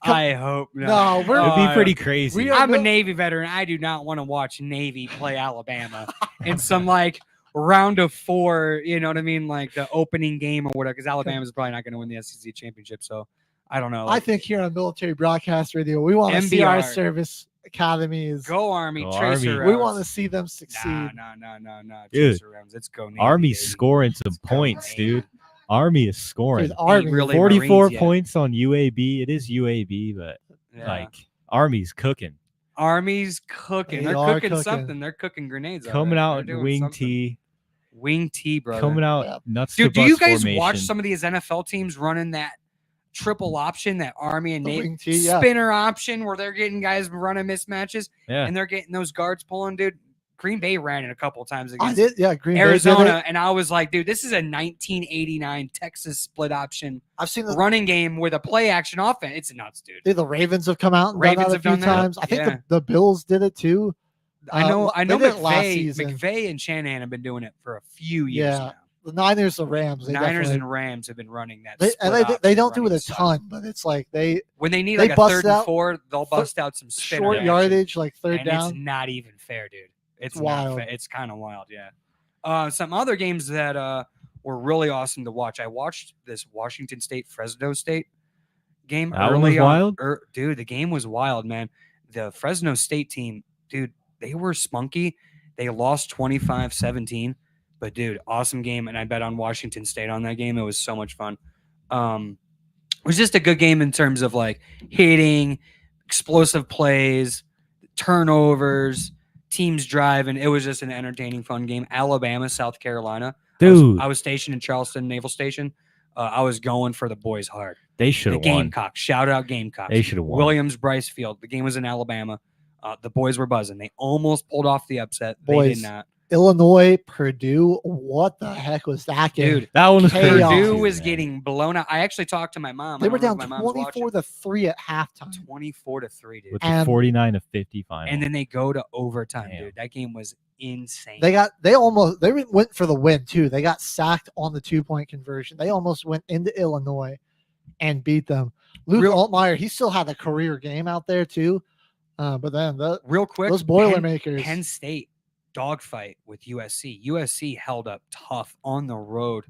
Speaker 10: I hope not.
Speaker 7: No, we're
Speaker 5: It'd be pretty crazy.
Speaker 10: I'm a Navy veteran. I do not want to watch Navy play Alabama in some like round of 4. You know what I mean? Like the opening game or whatever. Because Alabama's probably not going to win the SEC championship. So I don't know.
Speaker 7: I think here on Military Broadcast Radio, we want to see our
Speaker 10: MBR.
Speaker 7: service academies.
Speaker 10: Go Army,
Speaker 5: Go
Speaker 10: Tracer
Speaker 5: Army.
Speaker 7: We
Speaker 10: rounds.
Speaker 7: want to see them succeed.
Speaker 10: No.
Speaker 5: Dude,
Speaker 10: Tracer rounds. Let's go Navy.
Speaker 5: Army's
Speaker 10: baby.
Speaker 5: scoring some
Speaker 10: Let's go
Speaker 5: points,
Speaker 10: Navy.
Speaker 5: dude. Army is scoring.
Speaker 7: Dude, Army,
Speaker 10: really
Speaker 5: 44
Speaker 10: Marines yet.
Speaker 5: points on UAB. It is UAB, but
Speaker 10: Yeah.
Speaker 5: like Army's cooking.
Speaker 10: Army's cooking.
Speaker 7: They
Speaker 10: They're
Speaker 7: are
Speaker 10: cooking
Speaker 7: cooking.
Speaker 10: something. They're cooking grenades.
Speaker 5: Coming
Speaker 10: there.
Speaker 5: out
Speaker 10: They're
Speaker 5: in
Speaker 10: doing
Speaker 5: wing
Speaker 10: something.
Speaker 5: T.
Speaker 10: Wing T, brother.
Speaker 5: Coming out
Speaker 7: Yeah.
Speaker 5: nuts
Speaker 10: Dude,
Speaker 5: to
Speaker 10: do you
Speaker 5: bust
Speaker 10: guys
Speaker 5: formation.
Speaker 10: watch some of these NFL teams running that triple option, that Army and
Speaker 7: The
Speaker 10: Navy
Speaker 7: wing T, yeah.
Speaker 10: spinner option where they're getting guys running mismatches
Speaker 5: Yeah.
Speaker 10: and they're getting those guards pulling, dude? Green Bay ran it a couple times
Speaker 7: I
Speaker 10: against
Speaker 7: did, yeah. Green Bay did
Speaker 10: Arizona,
Speaker 7: it.
Speaker 10: and I was like, dude, this is a 1989 Texas split option
Speaker 7: I've seen the
Speaker 10: running game with a play action offense. It's nuts, dude.
Speaker 7: The Ravens have come out and
Speaker 10: Ravens
Speaker 7: done that a
Speaker 10: have
Speaker 7: few
Speaker 10: done that.
Speaker 7: times. I think
Speaker 10: Yeah.
Speaker 7: the Bills did it too.
Speaker 10: I know
Speaker 7: they did it last
Speaker 10: McVay,
Speaker 7: season.
Speaker 10: McVay and Shanahan have been doing it for a few years
Speaker 7: Yeah.
Speaker 10: now.
Speaker 7: The Niners, the Rams, they
Speaker 10: Niners
Speaker 7: definitely-
Speaker 10: and Rams have been running that.
Speaker 7: they,
Speaker 10: split
Speaker 7: and they
Speaker 10: option
Speaker 7: don't do it
Speaker 10: running
Speaker 7: a
Speaker 10: style.
Speaker 7: ton, but it's like they
Speaker 10: When they need
Speaker 7: they
Speaker 10: like a
Speaker 7: bust
Speaker 10: 3rd and
Speaker 7: out
Speaker 10: 4, they'll bust out some spinner
Speaker 7: short
Speaker 10: action.
Speaker 7: yardage, like third
Speaker 10: and
Speaker 7: down.
Speaker 10: It's not even fair, dude. It's
Speaker 7: wild.
Speaker 10: Not fair. It's kind of wild, yeah. Some other games that were really awesome to watch. I watched this Washington State Fresno State game
Speaker 5: That one
Speaker 10: early
Speaker 5: was
Speaker 10: on.
Speaker 5: wild?
Speaker 10: Dude, the game was wild, man. The Fresno State team, dude, they were spunky. They lost 25-17, but dude, awesome game. And I bet on Washington State on that game. It was so much fun. It was just a good game in terms of like hitting, explosive plays, turnovers, teams driving. It was just an entertaining, fun game. Alabama, South Carolina.
Speaker 5: Dude.
Speaker 10: I was stationed in Charleston Naval Station. I was going for the boys hard.
Speaker 5: They should
Speaker 10: The
Speaker 5: have won.
Speaker 10: Gamecocks. Shout out Gamecocks.
Speaker 5: They should have won.
Speaker 10: Williams Bryce Field. The game was in Alabama. The boys were buzzing. They almost pulled off the upset. They
Speaker 7: Boys,
Speaker 10: did not.
Speaker 7: Illinois, Purdue. What the heck was that game?
Speaker 10: Dude,
Speaker 5: That one was
Speaker 7: Chaos.
Speaker 5: crazy,
Speaker 10: Purdue was
Speaker 5: man.
Speaker 10: getting blown out. I actually talked to my mom.
Speaker 7: They
Speaker 10: I
Speaker 7: were
Speaker 10: don't know
Speaker 7: down
Speaker 10: if my mom's watching.
Speaker 7: 24-3 at halftime.
Speaker 10: 24-3, dude.
Speaker 5: with
Speaker 7: and-
Speaker 5: the 49-50 final.
Speaker 10: And then they go to overtime,
Speaker 5: Damn.
Speaker 10: dude. That game was insane.
Speaker 7: They went for the win too. They got sacked on the 2-point conversion. They almost went into Illinois and beat them. Luke Altmaier, he still had a career game out there too. But then
Speaker 10: Real quick,
Speaker 7: those Boilermakers.
Speaker 10: Penn State dogfight with USC. USC held up tough on the road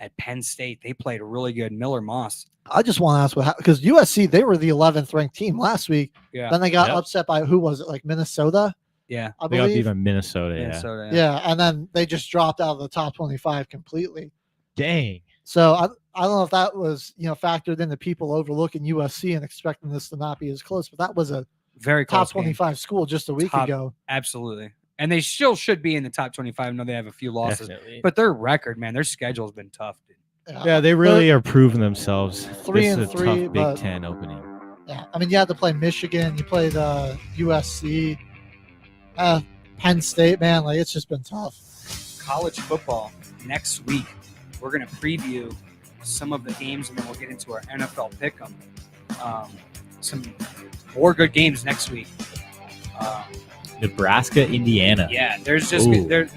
Speaker 10: at Penn State. They played really good. Miller Moss.
Speaker 7: I just want to ask what happened because USC, they were the 11th ranked team last week.
Speaker 10: Yeah.
Speaker 7: Then they got
Speaker 5: Yep.
Speaker 7: upset by who was it? Like Minnesota?
Speaker 10: Yeah.
Speaker 7: I
Speaker 5: They got beat
Speaker 7: believe.
Speaker 5: by Minnesota, yeah.
Speaker 10: Minnesota,
Speaker 7: Yeah, and then they just dropped out of the top 25 completely.
Speaker 5: Dang.
Speaker 7: So I don't know if that was factored into people overlooking USC and expecting this to not be as close, but that was a
Speaker 10: Very
Speaker 7: top
Speaker 10: close game.
Speaker 7: 25 school just a week
Speaker 10: Top-
Speaker 7: ago.
Speaker 10: Absolutely. And they still should be in the top 25. I know they have a few losses.
Speaker 5: Definitely.
Speaker 10: But their record, man, their schedule's been tough, dude.
Speaker 5: Yeah, they really are proving themselves.
Speaker 7: 3-3,
Speaker 5: This is a tough
Speaker 7: but-
Speaker 5: Big Ten opening.
Speaker 7: Yeah, I mean, you had to play Michigan, you played USC, Penn State, man. Like it's just been tough.
Speaker 10: College football next week. We're going to preview some of the games, and then we'll get into our NFL pick'em. Some more good games next week.
Speaker 5: Nebraska, Indiana.
Speaker 10: Yeah, there's just
Speaker 5: Ooh.
Speaker 10: there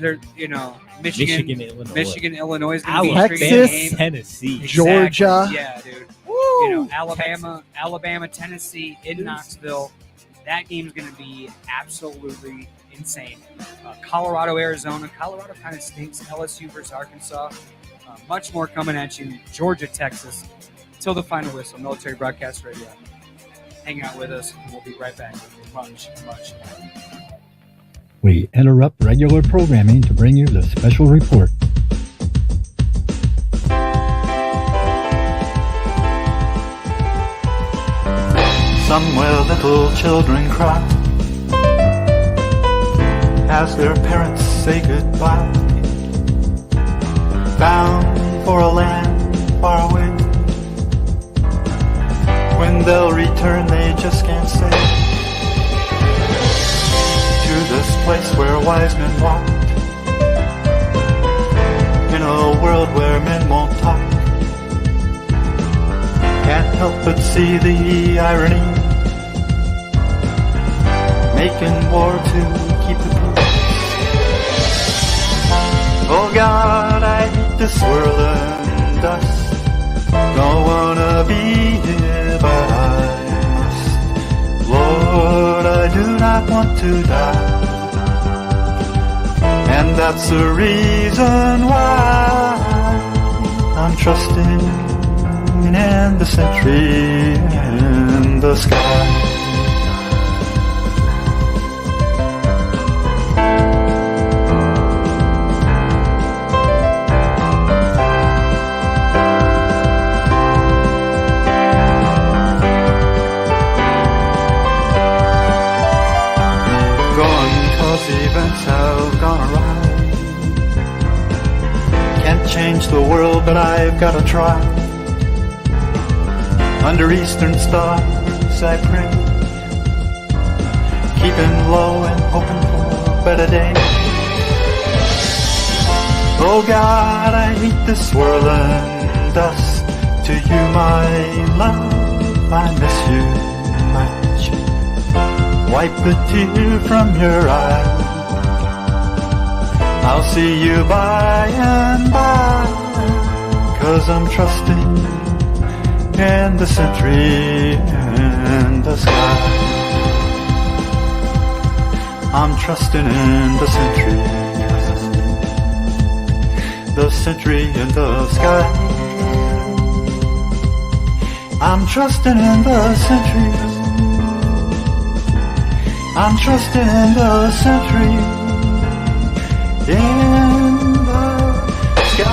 Speaker 10: Michigan,
Speaker 5: Illinois.
Speaker 10: Illinois is going to be a
Speaker 7: Texas,
Speaker 10: great game.
Speaker 5: Tennessee.
Speaker 10: Exactly.
Speaker 7: Georgia.
Speaker 10: Yeah, dude. You know, Alabama, Tennessee in Knoxville. That game's going to be absolutely insane. Colorado, Arizona. Colorado kind of stinks. LSU versus Arkansas. Much more coming at you. Georgia, Texas. Till the final whistle. Military Broadcast Radio. Hang out with us, and we'll be right back with much more.
Speaker 14: We interrupt regular programming to bring you the special report.
Speaker 15: Somewhere little children cry as their parents say goodbye, bound for a land far away. When they'll return they just can't say. To this place where wise men walked, in a world where men won't talk. Can't help but see the irony, making war to keep the peace. Oh God, I hate this swirl and dust. Don't wanna be here, but I'm not want to die. And that's the reason why I'm trusting in the sentry in the sky. Events have gone awry. Can't change the world, but I've got to try. Under eastern stars I pray, keeping low and hoping for a better day. Oh God, I hate this swirling dust. To you, my love, I miss you much. Wipe a tear from your eye. I'll see you by and by, 'cause I'm trusting in the sentry in the sky. I'm trusting in the sentry in the sky. I'm trusting in the sentry. I'm trusting in the sentry in the sky.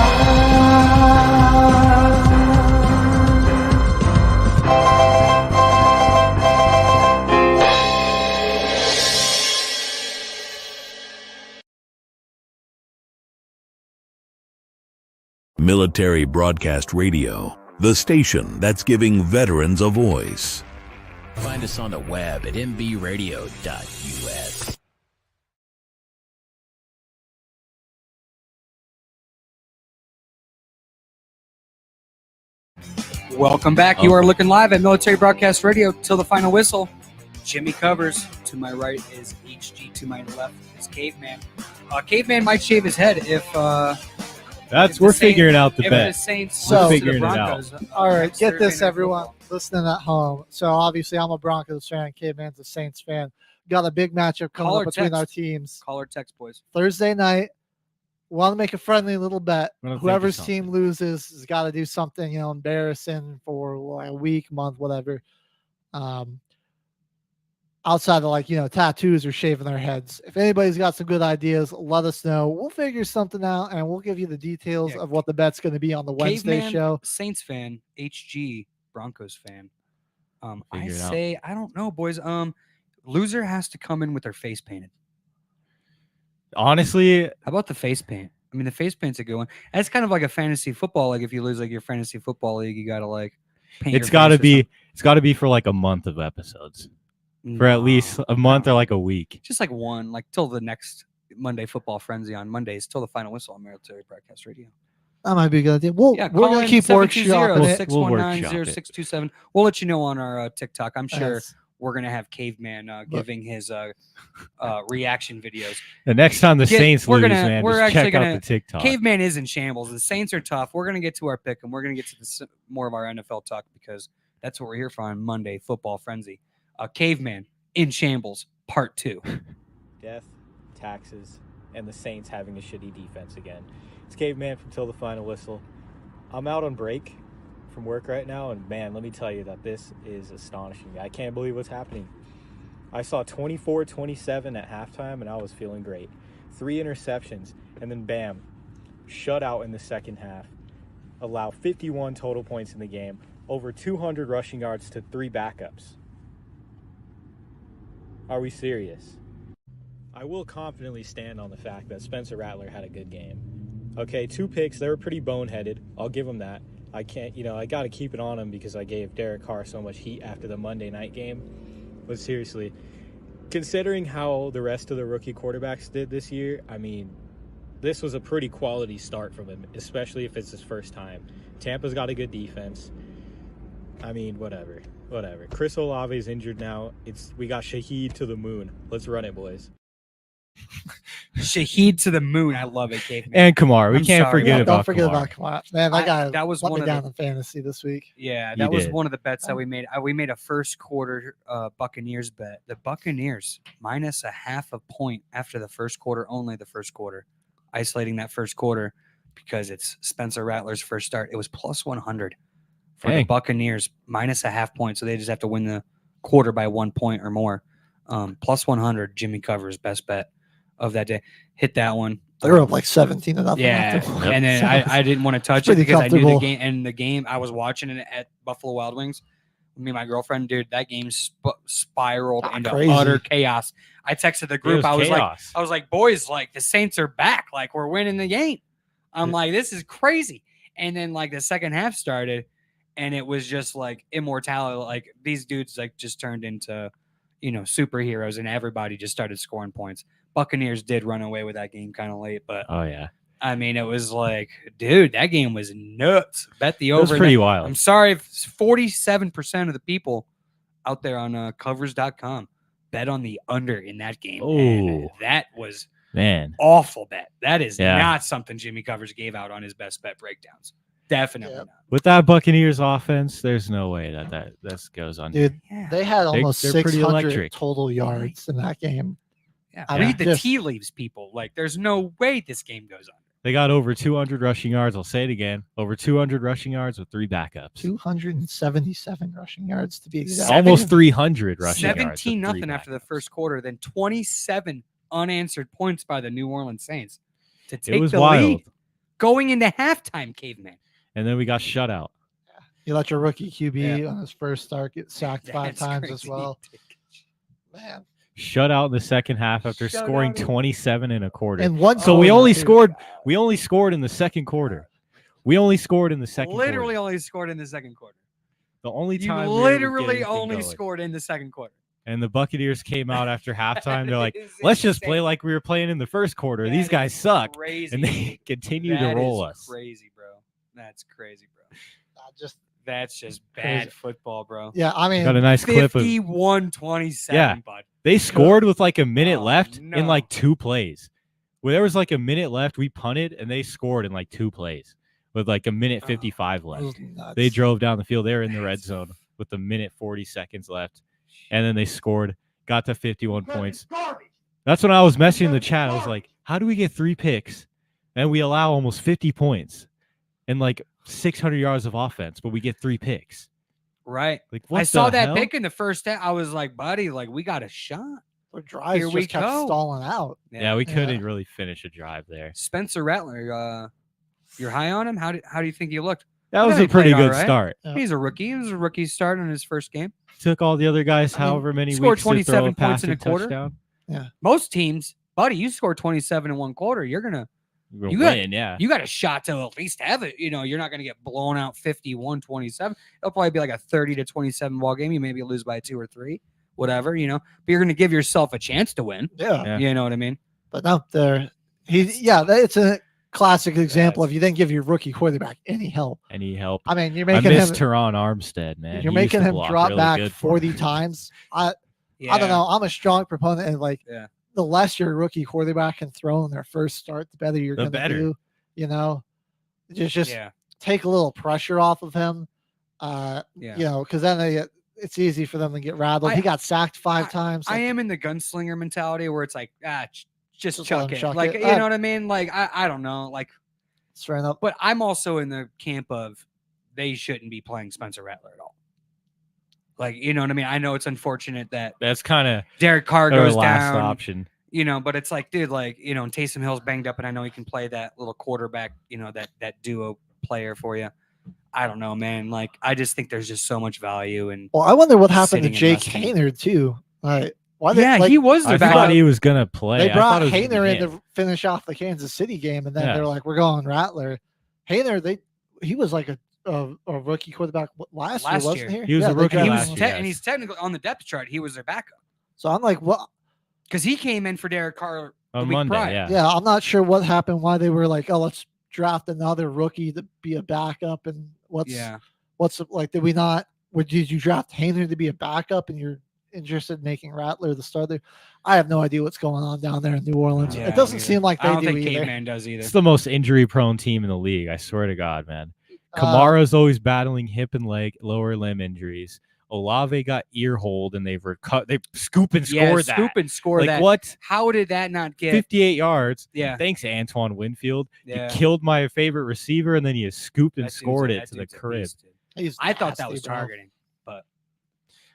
Speaker 2: Military Broadcast Radio, the station that's giving veterans a voice.
Speaker 3: Find us on the web at mbradio.us.
Speaker 10: Welcome back. You are looking live at Military Broadcast Radio till the final whistle. Jimmy Covers. To my right is HG. To my left is Caveman. Caveman might shave his head if
Speaker 5: we're figuring out the
Speaker 10: if
Speaker 5: bet.
Speaker 10: the Saints
Speaker 7: So-
Speaker 10: lose to the
Speaker 5: Figuring it out.
Speaker 10: Broncos.
Speaker 7: All right,
Speaker 10: next
Speaker 7: get
Speaker 10: Thursday
Speaker 7: this,
Speaker 10: Night
Speaker 7: everyone
Speaker 10: Football.
Speaker 7: listening at home. So obviously, I'm a Broncos fan. Caveman's a Saints fan. Got a big matchup coming
Speaker 10: Call
Speaker 7: up
Speaker 10: or
Speaker 7: between
Speaker 10: text.
Speaker 7: our teams
Speaker 10: Call or text, boys.
Speaker 7: Thursday night. Want to make a friendly little bet.
Speaker 5: I'm gonna think of
Speaker 7: Whoever's
Speaker 5: something.
Speaker 7: team loses has got to do something, embarrassing for like a week, month, whatever. Outside of tattoos or shaving their heads. If anybody's got some good ideas, let us know. We'll figure something out and we'll give you the details
Speaker 10: Yeah,
Speaker 7: of what the bet's going to be on the Wednesday
Speaker 10: Caveman,
Speaker 7: show.
Speaker 10: Saints fan, HG, Broncos fan. I
Speaker 5: Figure it out.
Speaker 10: say, I don't know, boys. Loser has to come in with their face painted.
Speaker 5: Honestly,
Speaker 10: How about the face paint? I mean, the face paint's a good one. That's kind of like a fantasy football. Like if you lose your fantasy football league, you gotta paint.
Speaker 5: it's got to be for like a month of episodes. For at least a month or like a week.
Speaker 10: Just like one, till the next Monday Football Frenzy on Mondays, till the final whistle on Military Broadcast Radio.
Speaker 7: That might be a good idea. We're going to keep workshopping it.
Speaker 10: 619-0627. We'll let you know on our TikTok. I'm sure
Speaker 7: Yes.
Speaker 10: we're going to have Caveman giving his reaction videos.
Speaker 5: The next time the Saints
Speaker 10: we're
Speaker 5: lose,
Speaker 10: gonna-
Speaker 5: man,
Speaker 10: we're
Speaker 5: just
Speaker 10: actually
Speaker 5: check out
Speaker 10: gonna-
Speaker 5: the TikTok.
Speaker 10: Caveman is in shambles. The Saints are tough. We're going to get to our pick, and we're going to get to more of our NFL talk because that's what we're here for on Monday Football Frenzy. Caveman in shambles, part 2.
Speaker 16: Death, taxes, and the Saints having a shitty defense again. It's Caveman from Till the Final Whistle. I'm out on break from work right now, and man, let me tell you that this is astonishing. I can't believe what's happening. I saw 24-27 at halftime, and I was feeling great. 3 interceptions, and then bam, shutout in the second half. Allow 51 total points in the game, over 200 rushing yards to 3 backups. Are we serious? I will confidently stand on the fact that Spencer Rattler had a good game. Okay, 2 picks, they were pretty boneheaded. I'll give him that. I can't, I got to keep it on him because I gave Derek Carr so much heat after the Monday night game. But seriously, considering how the rest of the rookie quarterbacks did this year, I mean, this was a pretty quality start from him, especially if it's his first time. Tampa's got a good defense. I mean, whatever. Chris Olave is injured now. We got Shaheed to the moon. Let's run it, boys.
Speaker 10: Shaheed to the moon. I love it, caveman.
Speaker 5: And Kamar. We
Speaker 10: I'm
Speaker 5: can't
Speaker 10: sorry.
Speaker 5: forget
Speaker 7: Yeah,
Speaker 5: about
Speaker 7: don't forget
Speaker 5: Kamar.
Speaker 7: about Kamar. Man, that guy
Speaker 10: that was
Speaker 7: let
Speaker 10: one
Speaker 7: me
Speaker 10: of
Speaker 7: down
Speaker 10: the
Speaker 7: in fantasy this week.
Speaker 10: yeah.
Speaker 5: You
Speaker 10: That was
Speaker 5: did.
Speaker 10: one of the bets that we made. We made a first quarter Buccaneers bet. The Buccaneers minus a half a point after the first quarter, only the first quarter, isolating that first quarter because it's Spencer Rattler's first start. It was plus 100 for the
Speaker 5: Dang.
Speaker 10: Buccaneers minus a half point, so they just have to win the quarter by 1 point or more. Plus 100, Jimmy covers best bet of that day. Hit that one.
Speaker 7: They were up like 17-0.
Speaker 10: Yeah,
Speaker 7: after.
Speaker 10: and then
Speaker 7: So
Speaker 10: I didn't want to touch it
Speaker 7: pretty
Speaker 10: because I knew the
Speaker 7: comfortable.
Speaker 10: game. And the game, I was watching it at Buffalo Wild Wings. Me and my girlfriend, dude, that game spiraled into
Speaker 7: crazy.
Speaker 10: utter chaos. I texted the group.
Speaker 5: was
Speaker 10: I was
Speaker 5: chaos.
Speaker 10: like, boys, like the Saints are back. Like we're winning the game. I'm like, this is crazy. And then like the second half started, and it was just like immortality. Like these dudes like just turned into, superheroes, and everybody just started scoring points. Buccaneers did run away with that game kind of late, but
Speaker 5: Oh, yeah.
Speaker 10: I mean, it was like, dude, that game was nuts. Bet the
Speaker 5: It
Speaker 10: over.
Speaker 5: was pretty
Speaker 10: That-
Speaker 5: wild.
Speaker 10: I'm sorry if 47% of the people out there on covers.com bet on the under in that game. And
Speaker 5: Oh.
Speaker 10: that was
Speaker 5: Man.
Speaker 10: awful bet. That is
Speaker 5: Yeah.
Speaker 10: not something Jimmy Covers gave out on his best bet breakdowns. Definitely not.
Speaker 5: With that Buccaneers offense, there's no way that this goes on.
Speaker 7: Dude, they had almost
Speaker 5: they're pretty
Speaker 7: 600
Speaker 5: electric.
Speaker 7: total yards in that game.
Speaker 10: Yeah,
Speaker 7: I mean,
Speaker 10: read the
Speaker 7: just-
Speaker 10: tea leaves, people. Like, there's no way this game goes on.
Speaker 5: They got over 200 rushing yards. I'll say it again. Over 200 rushing yards with 3 backups.
Speaker 7: 277 rushing yards to be exact.
Speaker 5: Almost 300 rushing yards. with
Speaker 10: 17
Speaker 5: 3
Speaker 10: nothing after the
Speaker 5: backups.
Speaker 10: first quarter, then 27 unanswered points by the New Orleans Saints to take
Speaker 5: was
Speaker 10: the
Speaker 5: wild.
Speaker 10: lead going into halftime, caveman.
Speaker 5: And then we got shut out.
Speaker 7: You let your rookie QB
Speaker 10: Yeah.
Speaker 7: on his first start get sacked 5
Speaker 10: That's
Speaker 7: times as
Speaker 10: crazy.
Speaker 7: well. Man.
Speaker 5: Shut out in the second half after
Speaker 10: Shut
Speaker 5: scoring
Speaker 10: out in-
Speaker 5: 27 in a quarter.
Speaker 7: And one
Speaker 5: so we
Speaker 7: quarter,
Speaker 5: only
Speaker 7: too.
Speaker 5: scored in the second quarter. We only scored in the second
Speaker 10: Literally
Speaker 5: quarter.
Speaker 10: only scored in the second quarter.
Speaker 5: The only
Speaker 10: You
Speaker 5: time we were
Speaker 10: literally
Speaker 5: getting anything
Speaker 10: only
Speaker 5: going.
Speaker 10: scored in the second quarter.
Speaker 5: And the Buccaneers came out after halftime. They're like,
Speaker 10: is
Speaker 5: let's just play
Speaker 10: insane.
Speaker 5: like we were playing in the first quarter. These
Speaker 10: That
Speaker 5: guys
Speaker 10: is
Speaker 5: suck.
Speaker 10: Crazy.
Speaker 5: And they continue to
Speaker 10: That
Speaker 5: roll
Speaker 10: is
Speaker 5: us.
Speaker 10: Crazy, bro. That's crazy, bro.
Speaker 7: Just
Speaker 10: That's just
Speaker 7: Crazy.
Speaker 10: bad football, bro.
Speaker 7: Yeah, I mean,
Speaker 5: Got a nice clip of
Speaker 10: 51-27,
Speaker 5: Yeah.
Speaker 10: bud.
Speaker 5: They scored with like a minute
Speaker 10: Oh,
Speaker 5: left in
Speaker 10: no.
Speaker 5: like 2 plays. Where there was like a minute left, we punted and they scored in like 2 plays with like a minute 55
Speaker 7: it
Speaker 5: left.
Speaker 7: was nuts.
Speaker 5: They drove down the field. They were in the red zone with a minute 40 seconds left. And then they scored, got to 51 points. That's when I was messaging the chat. I was like, how do we get 3 picks and we allow almost 50 points and like 600 yards of offense, but we get 3 picks?
Speaker 10: Right.
Speaker 5: Like, what
Speaker 10: I saw
Speaker 5: the
Speaker 10: that
Speaker 5: hell?
Speaker 10: pick in the first half. I was like, buddy, like, we got a shot.
Speaker 7: The drives
Speaker 10: Here we
Speaker 7: just kept
Speaker 10: go.
Speaker 7: stalling out.
Speaker 5: Yeah, we
Speaker 7: Yeah.
Speaker 5: couldn't really finish a drive there.
Speaker 10: Spencer Rattler, you're high on him? How do you think he looked?
Speaker 5: That
Speaker 10: I
Speaker 5: was
Speaker 10: thought
Speaker 5: a
Speaker 10: he
Speaker 5: pretty
Speaker 10: played all
Speaker 5: good
Speaker 10: right.
Speaker 5: start.
Speaker 7: Yeah.
Speaker 10: He's a rookie. It was a rookie start on his first game.
Speaker 5: Took all the other guys
Speaker 10: I mean,
Speaker 5: however many
Speaker 10: scored
Speaker 5: weeks to throw
Speaker 10: 27
Speaker 5: a
Speaker 10: points in a
Speaker 5: passing
Speaker 10: quarter.
Speaker 5: touchdown.
Speaker 10: Most teams, buddy, you score 27 in one quarter, you're gonna
Speaker 5: We're
Speaker 10: You got-
Speaker 5: win, yeah.
Speaker 10: you got a shot to at least have it. You're not gonna get blown out 51-27. It'll probably be like a 30 to 27 ball game. You maybe lose by 2 or 3, whatever, but you're gonna give yourself a chance to win.
Speaker 7: Yeah.
Speaker 5: Yeah.
Speaker 10: You know what I mean?
Speaker 7: But no, it's a classic example of you didn't give your rookie quarterback any help.
Speaker 5: Any help?
Speaker 7: I mean, you're
Speaker 5: I
Speaker 7: making
Speaker 5: miss
Speaker 7: him
Speaker 5: Teron Armstead, man.
Speaker 7: you're
Speaker 5: He used
Speaker 7: making
Speaker 5: to
Speaker 7: him
Speaker 5: block
Speaker 7: drop
Speaker 5: really
Speaker 7: back
Speaker 5: good for
Speaker 7: 40
Speaker 5: me.
Speaker 7: times. I don't know. I'm a strong proponent of like
Speaker 10: Yeah.
Speaker 7: the less your rookie quarterback can throw in their first start, the better you're
Speaker 5: The
Speaker 7: going to
Speaker 5: better.
Speaker 7: do. Just
Speaker 10: Yeah.
Speaker 7: take a little pressure off of him.
Speaker 10: Yeah.
Speaker 7: Because then it's easy for them to get rattled.
Speaker 10: I-
Speaker 7: he got sacked 5 times.
Speaker 10: I
Speaker 7: like,
Speaker 10: am in the gunslinger mentality where it's like, just
Speaker 7: Just let
Speaker 10: chuck
Speaker 7: him
Speaker 10: it.
Speaker 7: chuck
Speaker 10: Like,
Speaker 7: it.
Speaker 10: you know what I mean? Like, I don't know. Like,
Speaker 7: straight up.
Speaker 10: but I'm also in the camp of they shouldn't be playing Spencer Rattler at all. Like, you know what I mean? I know it's unfortunate that
Speaker 5: That's kind of
Speaker 10: Derek Carr
Speaker 5: their
Speaker 10: goes
Speaker 5: last
Speaker 10: down.
Speaker 5: option.
Speaker 10: But it's like, dude, like, and Taysom Hill's banged up, and I know he can play that little quarterback, that duo player for you. I don't know, man. Like, I just think there's just so much value in.
Speaker 7: Well, I wonder what happened to
Speaker 10: sitting and
Speaker 7: Jake
Speaker 10: resting.
Speaker 7: Hayner too. Why
Speaker 10: Yeah, he was their
Speaker 5: I
Speaker 10: backup.
Speaker 5: thought he was gonna play.
Speaker 7: They
Speaker 5: I
Speaker 7: brought
Speaker 5: thought it was gonna
Speaker 7: Hayner
Speaker 5: be
Speaker 7: in
Speaker 5: him.
Speaker 7: to finish off the Kansas City game, and then
Speaker 5: Yeah.
Speaker 7: they're like, "We're going Rattler." Hayner, he was like a rookie quarterback last year, wasn't he?
Speaker 5: He was a
Speaker 7: they
Speaker 5: rookie
Speaker 7: drafted
Speaker 5: last
Speaker 7: him.
Speaker 5: year.
Speaker 10: And he's technically on the depth chart. He was their backup
Speaker 7: So I'm like, what?
Speaker 10: because he came in for Derek Carr the
Speaker 5: On
Speaker 10: week
Speaker 5: Monday,
Speaker 10: prior.
Speaker 5: yeah.
Speaker 7: Yeah, I'm not sure what happened. Why they were like, "Oh, let's draft another rookie to be a backup," and what's like? Did we not? Did you draft Hayner to be a backup, and you're interested in making Rattler the starter. I have no idea what's going on down there in New Orleans.
Speaker 10: Yeah,
Speaker 7: it doesn't
Speaker 10: either.
Speaker 7: seem like they
Speaker 10: I don't
Speaker 7: do
Speaker 10: think
Speaker 7: either.
Speaker 10: Caveman does either.
Speaker 5: It's the most injury-prone team in the league. I swear to God, man. Kamara's always battling hip and leg, lower limb injuries. Olave got ear hold, and they've scoop and score that.
Speaker 10: Scoop and score
Speaker 5: like,
Speaker 10: that.
Speaker 5: What?
Speaker 10: How did that not get
Speaker 5: 58 yards?
Speaker 10: Yeah.
Speaker 5: Thanks, Antoine Winfield.
Speaker 10: Yeah.
Speaker 5: You killed my favorite receiver, and then you scooped and
Speaker 10: That dude's
Speaker 5: scored
Speaker 10: a-
Speaker 5: it
Speaker 10: that
Speaker 5: to the
Speaker 10: dude's a
Speaker 5: crib.
Speaker 10: beast, dude. I thought that was targeting, but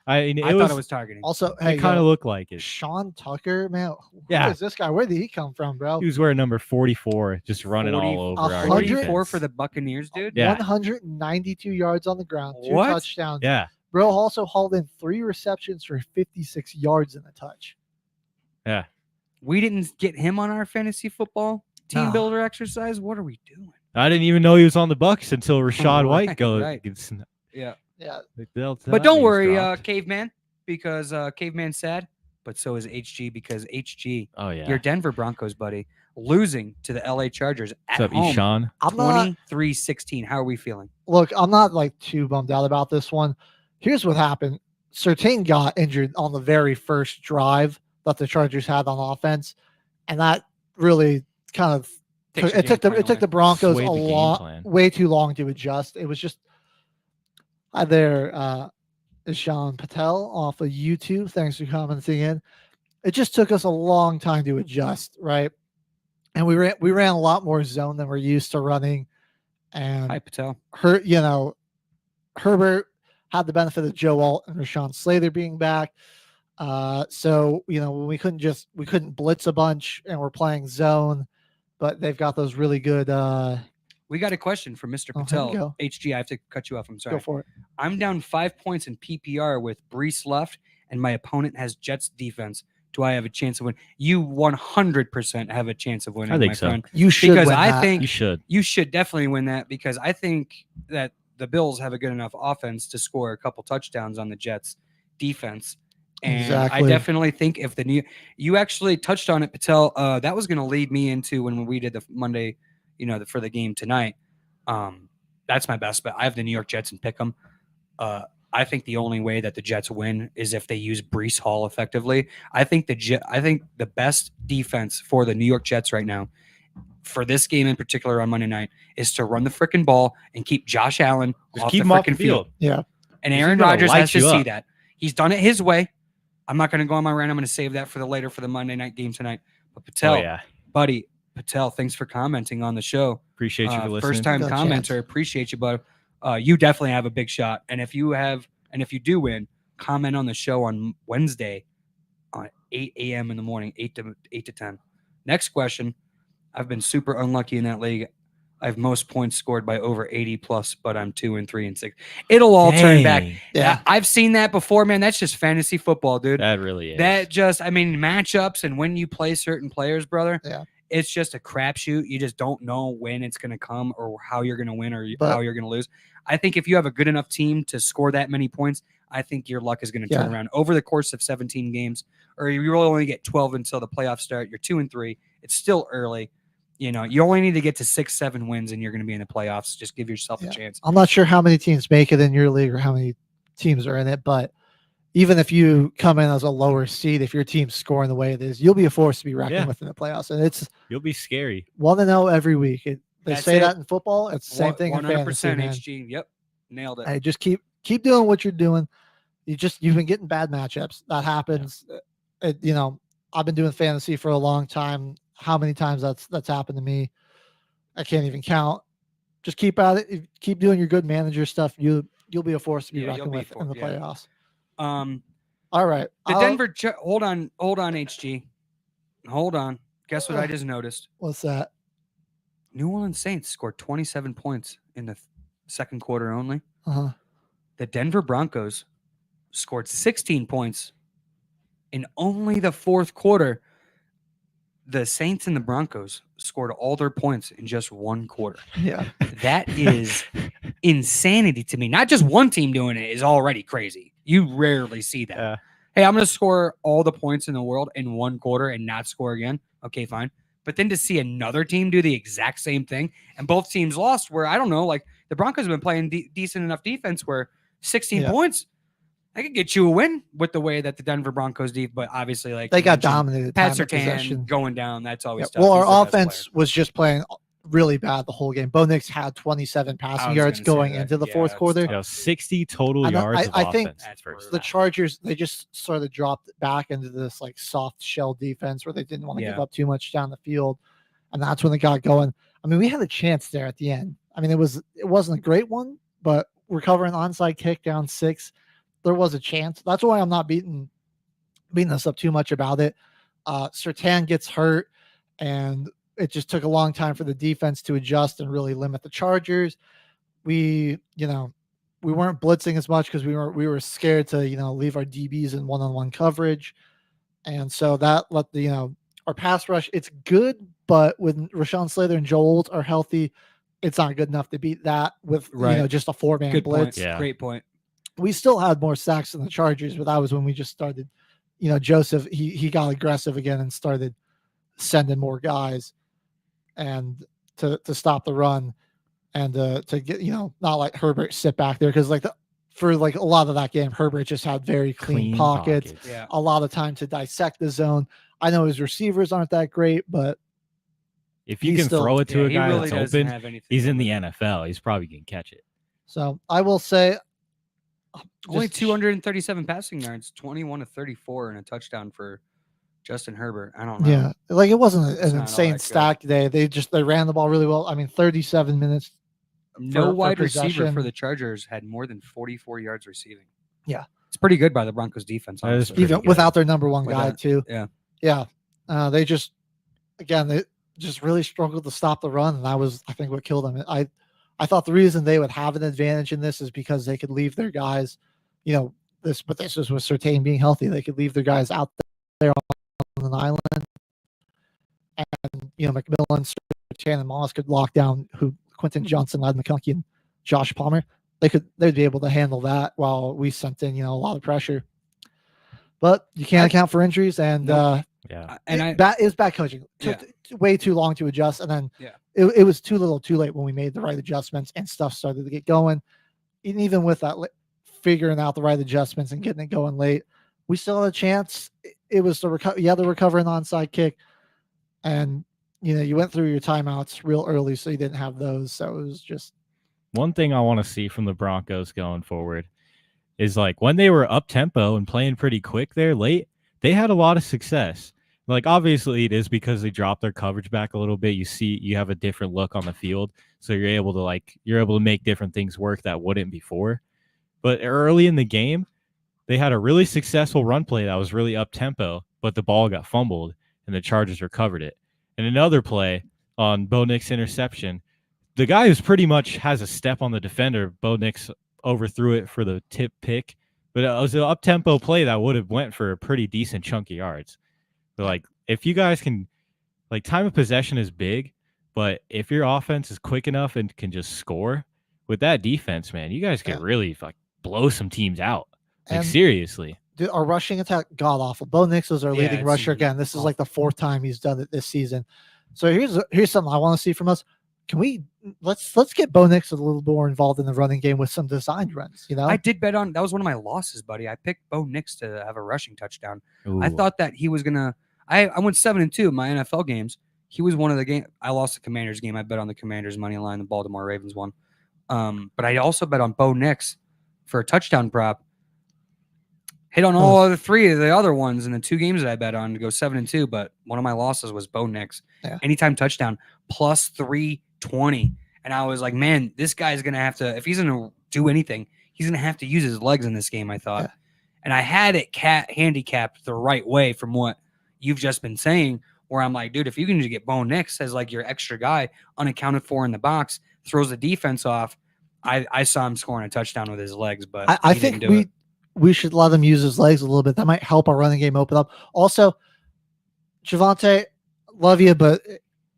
Speaker 5: I
Speaker 10: thought it was targeting.
Speaker 7: Also, hey,
Speaker 5: it kind of looked like it.
Speaker 7: Sean Tucker, man. Who
Speaker 5: Yeah.
Speaker 7: is this guy? Where did he come from, bro?
Speaker 5: He was wearing number 44, just running all over our
Speaker 10: 44
Speaker 5: defense.
Speaker 10: for the Buccaneers, dude.
Speaker 5: Yeah.
Speaker 7: 192 yards on the ground, 2
Speaker 10: What?
Speaker 7: touchdowns.
Speaker 5: Yeah.
Speaker 7: Bro also hauled in 3 receptions for 56 yards and a touch.
Speaker 5: Yeah.
Speaker 10: We didn't get him on our fantasy football team
Speaker 7: No.
Speaker 10: builder exercise. What are we doing?
Speaker 5: I didn't even know he was on the Bucks until Rashad White goes.
Speaker 10: right.
Speaker 5: gets-
Speaker 10: Yeah.
Speaker 7: Yeah.
Speaker 10: But don't worry, Caveman, because Caveman's sad, but so is HG, because HG,
Speaker 5: Oh, yeah.
Speaker 10: your Denver Broncos buddy, losing to the LA Chargers at
Speaker 5: What's up,
Speaker 10: home.
Speaker 5: Eshawn?
Speaker 7: I'm not
Speaker 10: 23-16. How are we feeling?
Speaker 7: look, I'm not like too bummed out about this one. Here's what happened. Surtain got injured on the very first drive that the Chargers had on offense, and that really kind of
Speaker 10: Takes your
Speaker 7: it took
Speaker 10: game plan
Speaker 7: the
Speaker 10: away.
Speaker 7: Broncos
Speaker 5: Swayed
Speaker 7: a
Speaker 5: the game
Speaker 7: lot
Speaker 5: plan.
Speaker 7: way too long to adjust. It was just there is Sean Patel off of YouTube. Thanks for commenting in. It just took us a long time to adjust, right? And we ran a lot more zone than we're used to running. And
Speaker 10: Hi, Patel.
Speaker 7: Herbert had the benefit of Joe Alt and Rashawn Slater being back. So when we couldn't blitz a bunch and we're playing zone, but they've got those really good
Speaker 10: We got a question from Mr.
Speaker 7: Oh, here
Speaker 10: Patel.
Speaker 7: we go.
Speaker 10: HG, I have to cut you off. I'm sorry.
Speaker 7: Go for it.
Speaker 10: I'm down 5 points in PPR with Brees left, and my opponent has Jets defense. Do I have a chance of winning? You 100% have a chance of winning,
Speaker 5: I think
Speaker 10: my
Speaker 5: so.
Speaker 10: friend.
Speaker 7: You should
Speaker 10: because
Speaker 7: win
Speaker 10: I
Speaker 7: that.
Speaker 10: think
Speaker 5: You should.
Speaker 10: definitely win that, because I think that the Bills have a good enough offense to score a couple touchdowns on the Jets defense. And
Speaker 7: Exactly.
Speaker 10: I definitely think if you actually touched on it, Patel, that was going to lead me into when we did the Monday, for the game tonight. That's my best bet. I have the New York Jets and pick them. I think the only way that the Jets win is if they use Brees Hall effectively. I think the best defense for the New York Jets right now, for this game in particular on Monday night, is to run the freaking ball and keep Josh Allen off
Speaker 5: keep
Speaker 10: the
Speaker 5: him off
Speaker 10: freaking
Speaker 5: the
Speaker 10: field.
Speaker 5: field.
Speaker 7: Yeah.
Speaker 10: And
Speaker 5: He's
Speaker 10: Aaron
Speaker 5: gonna
Speaker 10: Rodgers
Speaker 5: light
Speaker 10: has to
Speaker 5: you
Speaker 10: see
Speaker 5: up.
Speaker 10: that. He's done it his way. I'm not going to go on my rant. I'm going to save that for the Monday night game tonight. But Patel,
Speaker 5: yeah.
Speaker 10: buddy, Patel, thanks for commenting on the show.
Speaker 5: Appreciate you for listening.
Speaker 10: First time
Speaker 7: No
Speaker 10: commenter.
Speaker 7: chance.
Speaker 10: Appreciate you, bud. You definitely have a big shot. And if you do win, comment on the show on Wednesday at 8 a.m. in the morning, 8 to 10. Next question. I've been super unlucky in that league. I have most points scored by over 80 plus, but I'm 2 and 3 and 6. It'll all turn back.
Speaker 5: Dang.
Speaker 7: Yeah.
Speaker 10: I've seen that before, man. That's just fantasy football, dude.
Speaker 5: That really is.
Speaker 10: Matchups and when you play certain players, brother.
Speaker 7: Yeah.
Speaker 10: It's just a crapshoot. You just don't know when it's going to come or how you're going to win or
Speaker 7: But-
Speaker 10: how you're going to lose. I think if you have a good enough team to score that many points, I think your luck is going to turn
Speaker 7: Yeah.
Speaker 10: around over the course of 17 games, or you really only get 12 until the playoffs start. You're 2 and 3. It's still early. You only need to get to 6-7 wins and you're going to be in the playoffs. Just give yourself
Speaker 7: Yeah.
Speaker 10: a chance.
Speaker 7: I'm not sure how many teams make it in your league or how many teams are in it, but even if you come in as a lower seed, if your team's scoring the way it is, you'll be a force to be reckoned
Speaker 5: Yeah.
Speaker 7: with in the playoffs. And it's
Speaker 5: You'll be scary.
Speaker 7: 1-0 every week. They
Speaker 10: That's
Speaker 7: say
Speaker 10: it.
Speaker 7: that in football. It's the same thing in
Speaker 10: 100%
Speaker 7: fantasy, man.
Speaker 10: HG. Yep. Nailed it.
Speaker 7: Hey, just keep doing what you're doing. You've been getting bad matchups. That happens. I've been doing fantasy for a long time. How many times that's happened to me, I can't even count. Just keep at it. Keep doing your good manager stuff. You'll be a force to be
Speaker 10: Yeah, you'll
Speaker 7: reckoned
Speaker 10: be
Speaker 7: with
Speaker 10: a
Speaker 7: in the
Speaker 10: force, yeah.
Speaker 7: playoffs.
Speaker 10: All
Speaker 7: right.
Speaker 10: Hold on, HG. Hold on. Guess what I just noticed?
Speaker 7: What's that?
Speaker 10: New Orleans Saints scored 27 points in the second quarter only.
Speaker 7: Uh-huh.
Speaker 10: The Denver Broncos scored 16 points in only the fourth quarter. The Saints and the Broncos scored all their points in just one quarter.
Speaker 7: Yeah.
Speaker 10: That is insanity to me. Not just one team doing it is already crazy. You rarely see that.
Speaker 5: Yeah.
Speaker 10: Hey, I'm going to score all the points in the world in one quarter and not score again. Okay, fine. But then to see another team do the exact same thing and both teams lost, where I don't know, like the Broncos have been playing decent enough defense where 16
Speaker 7: Yeah.
Speaker 10: points, I could get you a win with the way that the Denver Broncos deep, but obviously, like
Speaker 7: They
Speaker 10: you
Speaker 7: got
Speaker 10: mentioned,
Speaker 7: dominated.
Speaker 10: Pat
Speaker 7: time of possession.
Speaker 10: Surtain going down. That's always
Speaker 7: Yeah.
Speaker 10: tough.
Speaker 7: Well,
Speaker 10: He's the
Speaker 7: our
Speaker 10: best player.
Speaker 7: offense was just playing really bad the whole game. Bo Nix had 27 passing yards going into the fourth quarter.
Speaker 5: 60 total
Speaker 7: And
Speaker 5: yards of
Speaker 7: I think
Speaker 5: offense.
Speaker 7: the Chargers, they just sort of dropped back into this like soft shell defense where they didn't want to give up too much down the field. And that's when they got going. I mean, we had a chance there at the end. I mean, it wasn't a great one, but recovering onside kick down 6, there was a chance. That's why I'm not beating us up too much about it. Surtain gets hurt, and it just took a long time for the defense to adjust and really limit the Chargers. We weren't blitzing as much because we were scared to, leave our DBs in one-on-one coverage. And so that let our pass rush, it's good, but when Rashawn Slater and Joe Old are healthy, it's not good enough to beat that with just a 4-man
Speaker 10: Good
Speaker 7: blitz.
Speaker 10: point. Yeah. Great point.
Speaker 7: We still had more sacks than the Chargers, but that was when we just started, Joseph, he got aggressive again and started sending more guys and to stop the run and to get, not like Herbert sit back there. Cause for a lot of that game, Herbert just had very clean pockets.
Speaker 10: Yeah.
Speaker 7: A lot of time to dissect the zone. I know his receivers aren't that great, but
Speaker 5: if you can throw it to a guy
Speaker 10: really
Speaker 5: that's open, he's in the NFL. He's probably going to catch it.
Speaker 7: So I will say
Speaker 10: only 237 passing yards, 21 to 34 and a touchdown for Justin Herbert. I don't know.
Speaker 7: Yeah. Like it wasn't
Speaker 10: It's
Speaker 7: an
Speaker 10: not all
Speaker 7: insane
Speaker 10: that
Speaker 7: stack today. They ran the ball really well. I mean, 37 minutes.
Speaker 10: No
Speaker 7: for
Speaker 10: wide receiver
Speaker 7: possession.
Speaker 10: for the Chargers had more than 44 yards receiving.
Speaker 7: Yeah.
Speaker 10: It's pretty good by the Broncos defense. Honestly.
Speaker 7: Even without their number one guy
Speaker 10: Without-
Speaker 7: too.
Speaker 10: Yeah.
Speaker 7: Yeah. They just really struggled to stop the run. And that was, I think, what killed them. I thought the reason they would have an advantage in this is because they could leave their guys, this was with Surtain being healthy. They could leave their guys out there on an island. And, McMillan, Surtain, and Moss could lock down Quentin Johnson, Ladd McConkey, and Josh Palmer. They'd be able to handle that while we sent in, a lot of pressure. But you can't account for injuries, and that is bad coaching. Took way too long to adjust, and then it was too little, too late when we made the right adjustments and stuff started to get going. And even with that, figuring out the right adjustments and getting it going late, we still had a chance. It was the recover an onside kick, and you went through your timeouts real early, so you didn't have those. So it was just
Speaker 5: one thing I want to see from the Broncos going forward is like when they were up tempo and playing pretty quick there late, they had a lot of success. Like obviously it is because they dropped their coverage back a little bit. You have a different look on the field, so you're able to make different things work that wouldn't before. But early in the game, they had a really successful run play that was really up tempo, but the ball got fumbled and the Chargers recovered it. And another play on Bo Nix interception, the guy who's pretty much has a step on the defender, Bo Nix overthrew it for the tip pick, but it was an up-tempo play that would have went for a pretty decent chunk of yards. But if you guys can, time of possession is big, but if your offense is quick enough and can just score with that defense, man, you guys can really blow some teams out. Seriously.
Speaker 7: Dude, our rushing attack god awful. Bo Nix was our leading rusher again. This is the fourth time he's done it this season. So here's something I want to see from us. Can we let's get Bo Nix a little more involved in the running game with some designed runs?
Speaker 10: I did bet on that was one of my losses, buddy. I picked Bo Nix to have a rushing touchdown.
Speaker 5: Ooh.
Speaker 10: I thought that he was gonna. I went 7-2 in my NFL games. He was one of the game. I lost the Commanders game. I bet on the Commanders money line. The Baltimore Ravens won. But I also bet on Bo Nix for a touchdown prop. Hit on all other three of the other ones in the two games that I bet on to go 7-2. But one of my losses was Bo Nix.
Speaker 7: Yeah.
Speaker 10: Anytime touchdown plus 320. And I was like, man, this guy's going to have to, if he's going to do anything, he's going to have to use his legs in this game, I thought. Yeah. And I had it handicapped the right way from what you've just been saying, where I'm like, dude, if you can just get Bo Nix as your extra guy unaccounted for in the box, throws the defense off. I saw him scoring a touchdown with his legs, but
Speaker 7: I think we should let him use his legs a little bit. That might help our running game open up. Also, Javonte, love you, but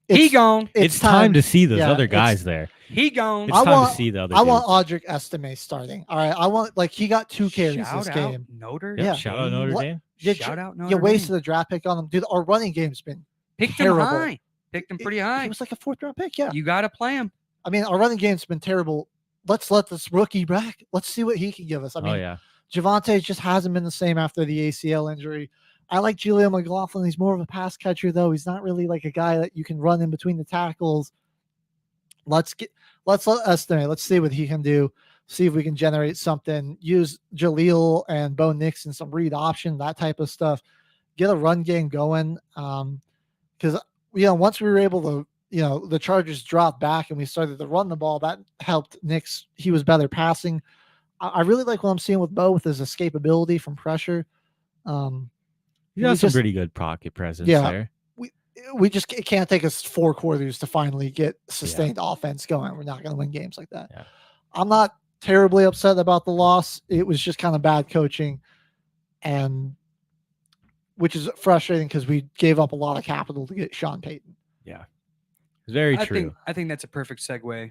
Speaker 10: he gone.
Speaker 5: It's time to see those other guys there.
Speaker 10: He gone.
Speaker 5: It's time to see the other.
Speaker 7: I want Audric Estime starting. All right, I want he got 2 carries
Speaker 10: Shout
Speaker 7: this
Speaker 10: out
Speaker 7: game.
Speaker 10: Notre
Speaker 5: Dame.
Speaker 10: Yeah,
Speaker 5: shout out Notre Dame.
Speaker 10: Shout out Notre
Speaker 7: You
Speaker 10: Dame.
Speaker 7: wasted the draft pick on him, dude. Our running game's been
Speaker 10: picked
Speaker 7: terrible.
Speaker 10: him high. Picked him pretty high.
Speaker 7: He was like a 4th round pick. Yeah,
Speaker 10: you got to play him.
Speaker 7: I mean, our running game's been terrible. Let's let this rookie back. Let's see what he can give us. I mean, Javonte just hasn't been the same after the ACL injury. I like Julio McLaughlin. He's more of a pass catcher, though. He's not really like a guy that you can run in between the tackles. Let's estimate. Let's see what he can do. See if we can generate something. Use Jaleel and Bo Nix and some read option, that type of stuff. Get a run game going. Because once we were able to, the Chargers dropped back and we started to run the ball, that helped Nix. He was better passing. I really like what I'm seeing with Bo with his escapability from pressure.
Speaker 5: He has some pretty good pocket presence there.
Speaker 7: We just, it can't take us 4 quarters to finally get sustained offense going. We're not going to win games like that.
Speaker 5: Yeah.
Speaker 7: I'm not terribly upset about the loss. It was just kind of bad coaching, and which is frustrating because we gave up a lot of capital to get Sean Payton.
Speaker 5: Yeah, it's very true.
Speaker 10: I think that's a perfect segue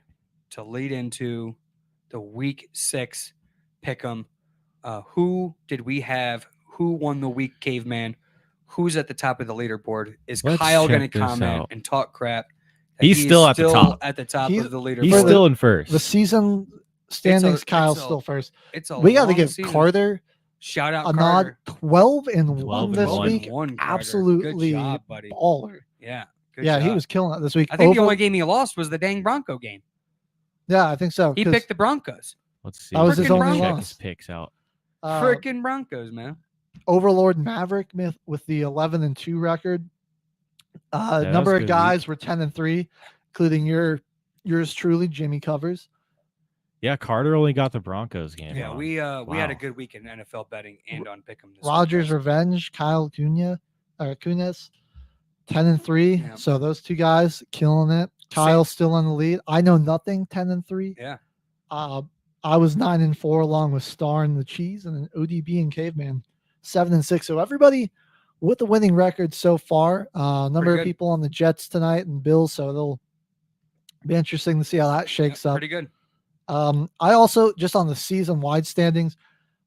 Speaker 10: to lead into the Week 6 pick'em. Who did we have? Who won the week, Caveman? Who's at the top of the leaderboard? Is Kyle going to comment and talk crap?
Speaker 5: He's still at the top.
Speaker 10: At the top of the leaderboard.
Speaker 5: He's still in first.
Speaker 7: The season standings, Kyle's still first.
Speaker 10: It's a
Speaker 7: we got to
Speaker 10: long
Speaker 7: give
Speaker 10: season.
Speaker 7: Carter
Speaker 10: Shout out
Speaker 7: a
Speaker 10: Carter.
Speaker 7: nod. 12-1 this week.
Speaker 10: Carter.
Speaker 7: Absolutely
Speaker 10: Good job, buddy.
Speaker 7: baller.
Speaker 10: Yeah. Good
Speaker 7: He
Speaker 10: job.
Speaker 7: was killing it this week.
Speaker 10: I think the only game he lost was the dang Bronco game.
Speaker 7: Yeah, I think so.
Speaker 10: He picked the Broncos.
Speaker 5: Let's see.
Speaker 7: That was his
Speaker 10: Frickin'
Speaker 7: only
Speaker 10: Broncos.
Speaker 7: loss.
Speaker 5: Picks out.
Speaker 10: Freaking Broncos, man.
Speaker 7: Overlord Maverick with the 11-2 record. Number of guys were 10-3, including yours truly, Jimmy Covers.
Speaker 5: Yeah, Carter only got the Broncos game.
Speaker 10: Yeah,
Speaker 5: wrong.
Speaker 10: we had a
Speaker 5: Wow.
Speaker 10: good week in NFL betting and on Pick'em. This
Speaker 7: Rogers Revenge, Kyle Kunis, 10-3.
Speaker 10: Yeah.
Speaker 7: So those two guys killing it. Kyle's still in the lead. I know nothing, 10-3.
Speaker 10: Yeah.
Speaker 7: I was 9-4 along with Star and the Cheese, and then ODB and Caveman 7-6. So everybody with the winning record so far. Number of
Speaker 10: good.
Speaker 7: people on the Jets tonight and Bills, so it'll be interesting to see how that shakes up.
Speaker 10: Pretty good.
Speaker 7: I also, just on the season wide standings,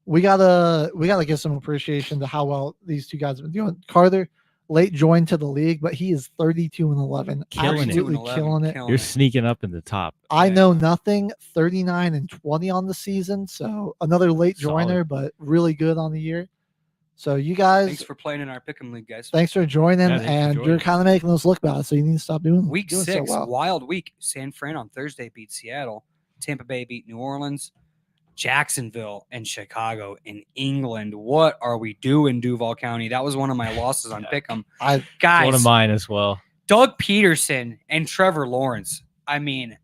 Speaker 7: we gotta give some appreciation to how well these two guys have been doing. Carter, late joined to the league, but he is 32-11,
Speaker 5: Killing it.
Speaker 7: absolutely killing it.
Speaker 5: You're sneaking up in the top.
Speaker 7: I know nothing, 39-20 on the season, so another late
Speaker 5: Solid.
Speaker 7: joiner, but really good on the year. So you guys,
Speaker 10: Thanks for playing in our Pick'em League, guys.
Speaker 7: thanks for joining,
Speaker 5: Yeah, thanks for
Speaker 7: and
Speaker 5: joining.
Speaker 7: you're kind of making us look bad, so you need to stop doing
Speaker 10: Week
Speaker 7: doing
Speaker 10: 6,
Speaker 7: so well.
Speaker 10: wild week. San Fran on Thursday beat Seattle. Tampa Bay beat New Orleans. Jacksonville and Chicago in England. What are we doing, Duval County? That was one of my losses on Pick'em. Guys,
Speaker 5: One of mine as well.
Speaker 10: Doug Peterson and Trevor Lawrence. I mean,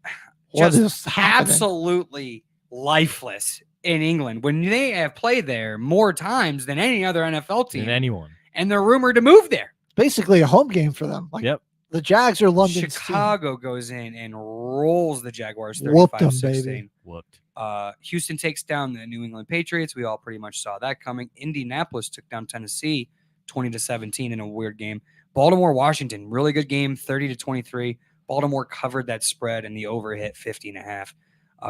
Speaker 7: What
Speaker 10: just
Speaker 7: is happening?
Speaker 10: absolutely lifeless in England when they have played there more times than any other NFL team.
Speaker 5: Than anyone.
Speaker 10: And they're rumored to move there.
Speaker 7: Basically a home game for them. Like,
Speaker 5: Yep.
Speaker 7: the Jags are London's team.
Speaker 10: Chicago goes in and rolls the Jaguars
Speaker 7: Whooped 'em,
Speaker 10: 35-16.
Speaker 7: baby.
Speaker 5: Whooped.
Speaker 10: Houston takes down the New England Patriots. We all pretty much saw that coming. Indianapolis took down Tennessee 20-17 in a weird game. Baltimore, Washington, really good game, 30-23. Baltimore covered that spread and the over hit 50.5.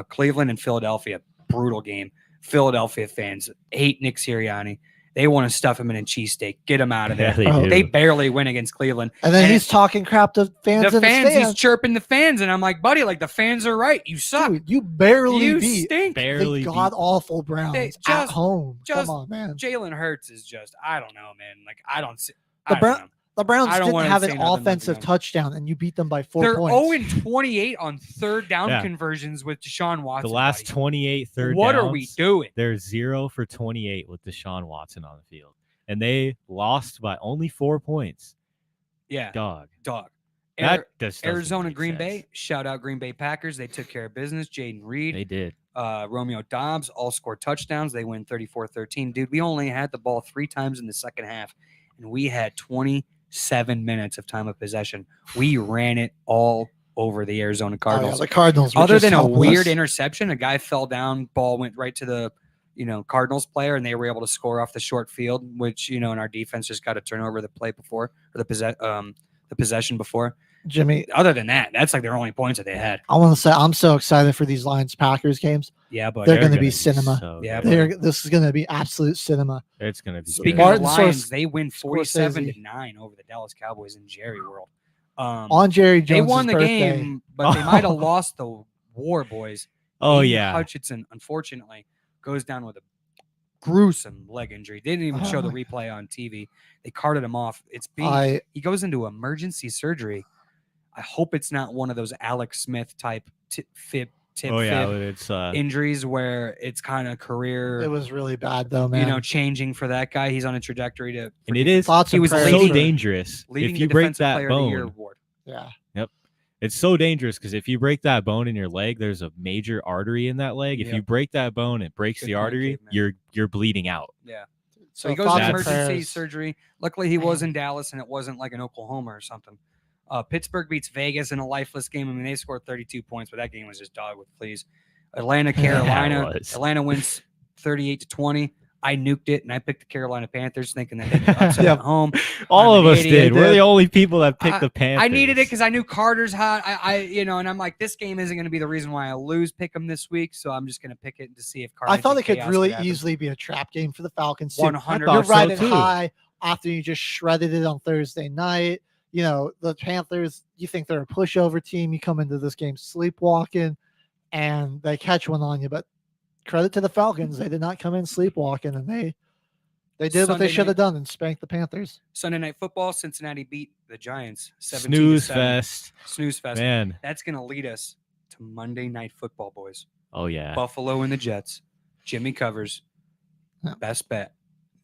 Speaker 10: Cleveland and Philadelphia, brutal game. Philadelphia fans hate Nick Sirianni. They want to stuff him in a cheesesteak. Get him out of there.
Speaker 5: Yeah, they do.
Speaker 10: They barely win against Cleveland.
Speaker 7: And then he's talking crap to fans
Speaker 10: the
Speaker 7: in
Speaker 10: fans,
Speaker 7: the
Speaker 10: he's
Speaker 7: stands.
Speaker 10: chirping the fans, and I'm like, buddy, like the fans are right. You suck.
Speaker 7: Dude, you barely
Speaker 10: You
Speaker 7: beat
Speaker 10: stink.
Speaker 5: Barely
Speaker 7: the
Speaker 5: beat.
Speaker 7: god-awful Browns
Speaker 10: They
Speaker 7: at
Speaker 10: just-
Speaker 7: home.
Speaker 10: just-
Speaker 7: Come on, man.
Speaker 10: Jalen Hurts is just, I don't know, man. Like, I don't see.
Speaker 7: The
Speaker 10: I
Speaker 7: Brown-
Speaker 10: don't know.
Speaker 7: The Browns
Speaker 10: I don't
Speaker 7: didn't
Speaker 10: wanna
Speaker 7: have
Speaker 10: say
Speaker 7: an
Speaker 10: nothing
Speaker 7: offensive
Speaker 10: about them.
Speaker 7: touchdown, and you beat them by 4
Speaker 10: They're
Speaker 7: points.
Speaker 10: 0-28 on third down
Speaker 5: Yeah.
Speaker 10: conversions with Deshaun Watson.
Speaker 5: The last
Speaker 10: buddy.
Speaker 5: 28 third
Speaker 10: What
Speaker 5: downs,
Speaker 10: are we doing?
Speaker 5: They're 0 for 28 with Deshaun Watson on the field. And they lost by only 4 points.
Speaker 10: Yeah,
Speaker 5: Dog.
Speaker 10: dog.
Speaker 5: That just doesn't
Speaker 10: Arizona,
Speaker 5: make
Speaker 10: Green
Speaker 5: sense.
Speaker 10: Bay. Shout out Green Bay Packers. They took care of business. Jaden Reed.
Speaker 5: They did.
Speaker 10: Romeo Dobbs all scored touchdowns. They win 34-13. Dude, we only had the ball 3 times in the second half, and we had 27 minutes of time of possession. We ran it all over the Arizona Cardinals.
Speaker 7: the Cardinals were
Speaker 10: Other
Speaker 7: just
Speaker 10: than a
Speaker 7: helpless.
Speaker 10: weird interception, a guy fell down, ball went right to the Cardinals player, and they were able to score off the short field, which, in our defense just got to turn over the play before, or the possession before.
Speaker 7: Jimmy,
Speaker 10: Other than that, that's like their only points that they had.
Speaker 7: I want to say I'm so excited for these Lions-Packers games.
Speaker 10: Yeah, but
Speaker 7: They're
Speaker 5: They're
Speaker 7: going to
Speaker 5: gonna
Speaker 7: be
Speaker 5: be
Speaker 7: cinema.
Speaker 5: so
Speaker 10: Yeah,
Speaker 5: good.
Speaker 7: This is going to be absolute cinema.
Speaker 5: It's going to be
Speaker 10: Speaking
Speaker 5: good.
Speaker 7: Martin
Speaker 10: of Lions,
Speaker 7: Scorsese-
Speaker 10: they win 47-9 over the Dallas Cowboys in Jerry World.
Speaker 7: On Jerry Jones'
Speaker 10: They won the
Speaker 7: birthday.
Speaker 10: game, but they might have lost the War Boys.
Speaker 5: Oh,
Speaker 10: Aiden
Speaker 5: yeah.
Speaker 10: Hutchinson, unfortunately, goes down with a gruesome leg injury. They didn't even show the
Speaker 7: Oh.
Speaker 10: replay on TV. They carted him off. He goes into emergency surgery. I hope it's not one of those Alex Smith type fib
Speaker 5: it's
Speaker 10: injuries where it's kind of career.
Speaker 7: It was really bad though, man.
Speaker 10: Changing for that guy. He's on a trajectory to.
Speaker 5: and it is
Speaker 7: Thoughts
Speaker 10: He
Speaker 7: and
Speaker 10: was
Speaker 7: prayers
Speaker 5: so
Speaker 7: for-
Speaker 5: dangerous.
Speaker 10: leading
Speaker 5: If you
Speaker 10: the
Speaker 5: break
Speaker 10: Defensive
Speaker 5: that
Speaker 10: Player of the Year
Speaker 5: bone,
Speaker 10: award.
Speaker 7: Yeah.
Speaker 5: it's so dangerous because if you break that bone in your leg, there's a major artery in that leg. If
Speaker 10: Yep.
Speaker 5: you break that bone, it breaks
Speaker 10: Good
Speaker 5: the
Speaker 10: point,
Speaker 5: artery.
Speaker 10: caveman.
Speaker 5: You're bleeding out.
Speaker 10: Yeah. So
Speaker 7: So
Speaker 10: he goes
Speaker 7: thoughts
Speaker 10: to
Speaker 7: and
Speaker 10: emergency
Speaker 7: prayers.
Speaker 10: surgery. Luckily, he was in Dallas, and it wasn't like an Oklahoma or something. Pittsburgh beats Vegas in a lifeless game. I mean, they scored 32 points, but that game was just dog with fleas. Atlanta, Carolina.
Speaker 5: was.
Speaker 10: Atlanta wins 38-20. I nuked it, and I picked the Carolina Panthers, thinking that they could upset
Speaker 5: Yep.
Speaker 10: at home.
Speaker 5: All
Speaker 10: I'm
Speaker 5: of
Speaker 10: an
Speaker 5: us
Speaker 10: idiot.
Speaker 5: did. We're the only people that picked the Panthers.
Speaker 10: I needed it because I knew Carter's hot. And I'm like, this game isn't going to be the reason why I lose. Pick them this week, so I'm just going to pick it to see if Carter.
Speaker 7: I thought it could really easily be a trap game for the Falcons. Too.
Speaker 10: 100%.
Speaker 7: You're
Speaker 5: so,
Speaker 7: riding
Speaker 5: too.
Speaker 7: high after you just shredded it on Thursday night. The Panthers, you think they're a pushover team. You come into this game sleepwalking, and they catch one on you. But credit to the Falcons, they did not come in sleepwalking, and they did what
Speaker 10: Sunday
Speaker 7: they should
Speaker 10: night-
Speaker 7: have done and spanked the Panthers.
Speaker 10: Sunday Night Football, Cincinnati beat the Giants 17-7.
Speaker 5: Snooze fest.
Speaker 10: Snooze fest.
Speaker 5: Man.
Speaker 10: That's going to lead us to Monday Night Football, boys.
Speaker 5: Oh yeah.
Speaker 10: Buffalo and the Jets. Jimmy covers.
Speaker 7: Yeah.
Speaker 10: Best bet.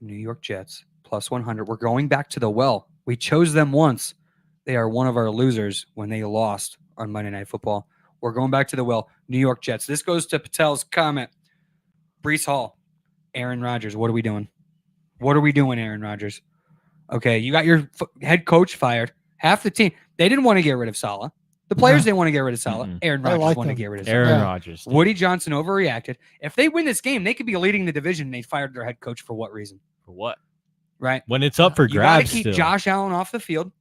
Speaker 10: New York Jets plus 100. We're going back to the well. We chose them once. They are one of our losers when they lost on Monday Night Football. We're going back to the well. New York Jets. This goes to Patel's comment. Breece Hall. Aaron Rodgers. What are we doing? What are we doing, Aaron Rodgers? Okay, you got your head coach fired. Half the team, they didn't want to get rid of Saleh. The players didn't want to get rid of Saleh.
Speaker 5: Mm-mm.
Speaker 10: Aaron
Speaker 7: I
Speaker 10: Rodgers
Speaker 7: like
Speaker 10: wanted to
Speaker 7: him.
Speaker 10: get rid of Saleh.
Speaker 5: Aaron
Speaker 7: Yeah.
Speaker 5: Rodgers. did.
Speaker 10: Woody Johnson overreacted. If they win this game, they could be leading the division. They fired their head coach for what reason?
Speaker 5: For what?
Speaker 10: Right?
Speaker 5: When it's up for
Speaker 10: You got to
Speaker 5: grabs
Speaker 10: keep
Speaker 5: still.
Speaker 10: Josh Allen off the field.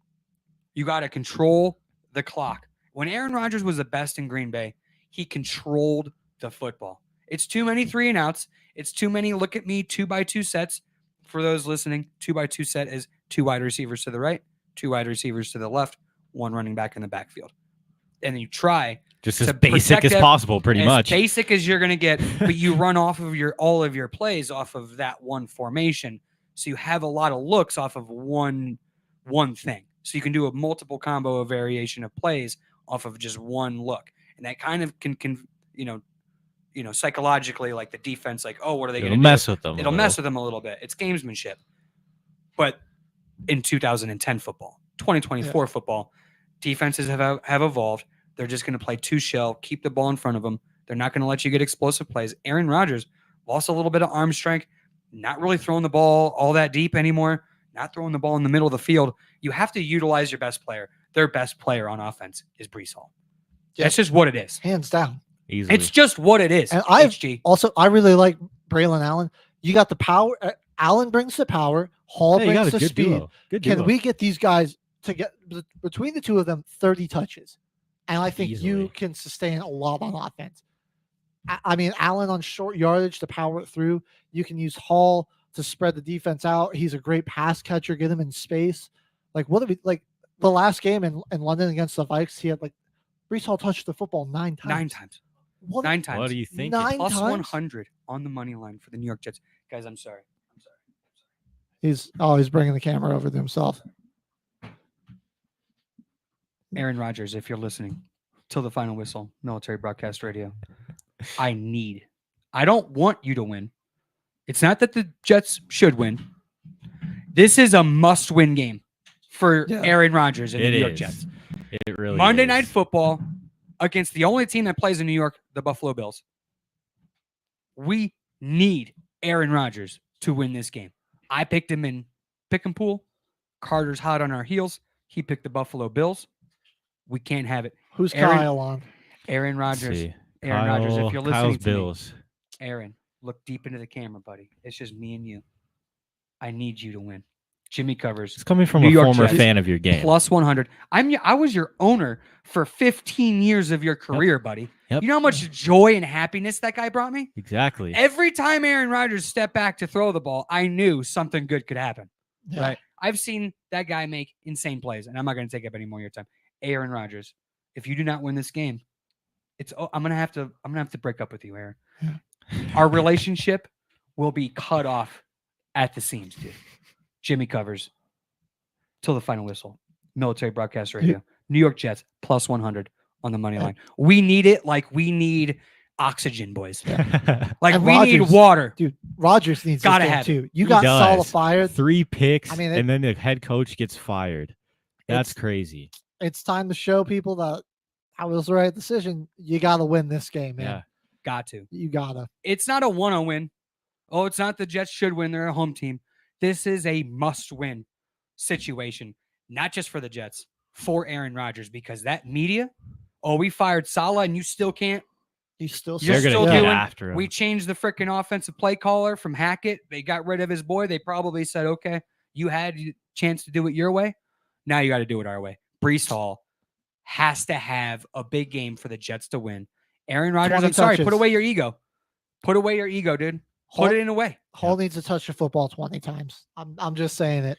Speaker 10: You got to control the clock. When Aaron Rodgers was the best in Green Bay, he controlled the football. It's too many 3 and outs. It's too many look at me 2x2 sets. For those listening, 2x2 set is 2 wide receivers to the right, 2 wide receivers to the left, 1 running back in the backfield. And you try
Speaker 5: Just
Speaker 10: to
Speaker 5: as basic
Speaker 10: protect
Speaker 5: as possible, pretty
Speaker 10: as
Speaker 5: much.
Speaker 10: basic as you're going to get, but you run off of all of your plays off of that one formation. So you have a lot of looks off of one thing. So you can do a multiple combo of variation of plays off of just one look. And that kind of can psychologically, like the defense, like, oh, what are they going to
Speaker 5: It'll
Speaker 10: do?
Speaker 5: mess with them.
Speaker 10: It'll mess with them a little bit. It's gamesmanship. But in 2010 football, 2024 football, defenses have evolved. They're just going to play 2 shell, keep the ball in front of them. They're not going to let you get explosive plays. Aaron Rodgers lost a little bit of arm strength, not really throwing the ball all that deep anymore, not throwing the ball in the middle of the field. You have to utilize your best player. Their best player on offense is Breece Hall.
Speaker 7: Yeah.
Speaker 10: That's just what it is.
Speaker 7: Hands down.
Speaker 5: Easily.
Speaker 10: It's just what it is.
Speaker 7: And I
Speaker 10: HG.
Speaker 7: really like Braylon Allen. You got the power. Allen brings the power. Hall
Speaker 5: Yeah, you
Speaker 7: brings
Speaker 5: got a
Speaker 7: the
Speaker 5: good
Speaker 7: speed.
Speaker 5: duo. Good
Speaker 7: Can
Speaker 5: duo.
Speaker 7: we get these guys to get between the two of them 30 touches? And I think you
Speaker 5: Easily.
Speaker 7: can sustain a lot on offense. I mean, Allen on short yardage to power it through. You can use Hall to spread the defense out. He's a great pass catcher. Get him in space. Like the last game in London against the Vikes, he had Breece Hall touched the football 9 times.
Speaker 10: 9 times.
Speaker 7: What,
Speaker 10: 9 times.
Speaker 5: What do you think?
Speaker 7: 9
Speaker 10: Plus
Speaker 7: times?
Speaker 10: 100 on the money line for the New York Jets. Guys, I'm sorry.
Speaker 7: He's bringing the camera over to himself.
Speaker 10: Aaron Rodgers, if you're listening, till the final whistle, Military Broadcast Radio. I don't want you to win. It's not that the Jets should win. This is a must-win game for Aaron Rodgers and the
Speaker 5: It
Speaker 10: New York
Speaker 5: is.
Speaker 10: Jets.
Speaker 5: It really
Speaker 10: Monday
Speaker 5: is.
Speaker 10: Night Football against the only team that plays in New York, the Buffalo Bills. We need Aaron Rodgers to win this game. I picked him in pick and pool. Carter's hot on our heels. He picked the Buffalo Bills. We can't have it.
Speaker 7: Who's Kyle on?
Speaker 10: Aaron
Speaker 5: Let's
Speaker 10: Rodgers.
Speaker 5: see.
Speaker 10: Aaron Rodgers, if you're listening
Speaker 5: Kyle's
Speaker 10: to me,
Speaker 5: Bills.
Speaker 10: Aaron, look deep into the camera, buddy. It's just me and you. I need you to win. Jimmy covers.
Speaker 5: It's coming from
Speaker 10: New
Speaker 5: a
Speaker 10: York
Speaker 5: former
Speaker 10: Jets,
Speaker 5: fan of your game.
Speaker 10: Plus 100. I was your owner for 15 years of your career, buddy.
Speaker 5: Yep.
Speaker 10: You know how much joy and happiness that guy brought me?
Speaker 5: Exactly.
Speaker 10: Every time Aaron Rodgers stepped back to throw the ball, I knew something good could happen.
Speaker 7: Yeah.
Speaker 10: Right? I've seen that guy make insane plays, and I'm not going to take up any more of your time. Aaron Rodgers, if you do not win this game, I'm gonna have to break up with you, Aaron. Our relationship will be cut off at the seams, dude. Jimmy covers till the final whistle. Military Broadcast Radio. New York Jets plus 100 on the money line. We need it like we need oxygen, boys. Like
Speaker 7: And
Speaker 10: we need
Speaker 7: Rodgers-
Speaker 10: water.
Speaker 7: Dude, Rodgers needs
Speaker 10: Gotta
Speaker 7: this game
Speaker 10: have
Speaker 7: too.
Speaker 10: it.
Speaker 7: You
Speaker 5: He
Speaker 7: got
Speaker 5: does.
Speaker 7: Saleh fired.
Speaker 5: 3 picks,
Speaker 7: I mean,
Speaker 5: and then the head coach gets fired. That's
Speaker 7: It's-
Speaker 5: crazy.
Speaker 7: It's time to show people that I was the right decision. You got to win this game, man.
Speaker 5: Yeah.
Speaker 10: Got to.
Speaker 7: You gotta.
Speaker 10: It's not a 1-0 win. Oh, it's not the Jets should win. They're a home team. This is a must-win situation, not just for the Jets, for Aaron Rodgers, because that media, we fired Saleh and you still can't.
Speaker 7: You're still
Speaker 5: They're gonna
Speaker 10: still
Speaker 5: get
Speaker 10: doing.
Speaker 5: after him.
Speaker 10: We changed the freaking offensive play caller from Hackett. They got rid of his boy. They probably said, okay, you had a chance to do it your way. Now you got to do it our way. Brees Hall has to have a big game for the Jets to win. Aaron Rodgers,
Speaker 7: 20
Speaker 10: I'm sorry,
Speaker 7: touches.
Speaker 10: put away your ego. Put away your ego, dude. Put it in away.
Speaker 7: Hall needs to touch the football 20 times. I'm just saying it.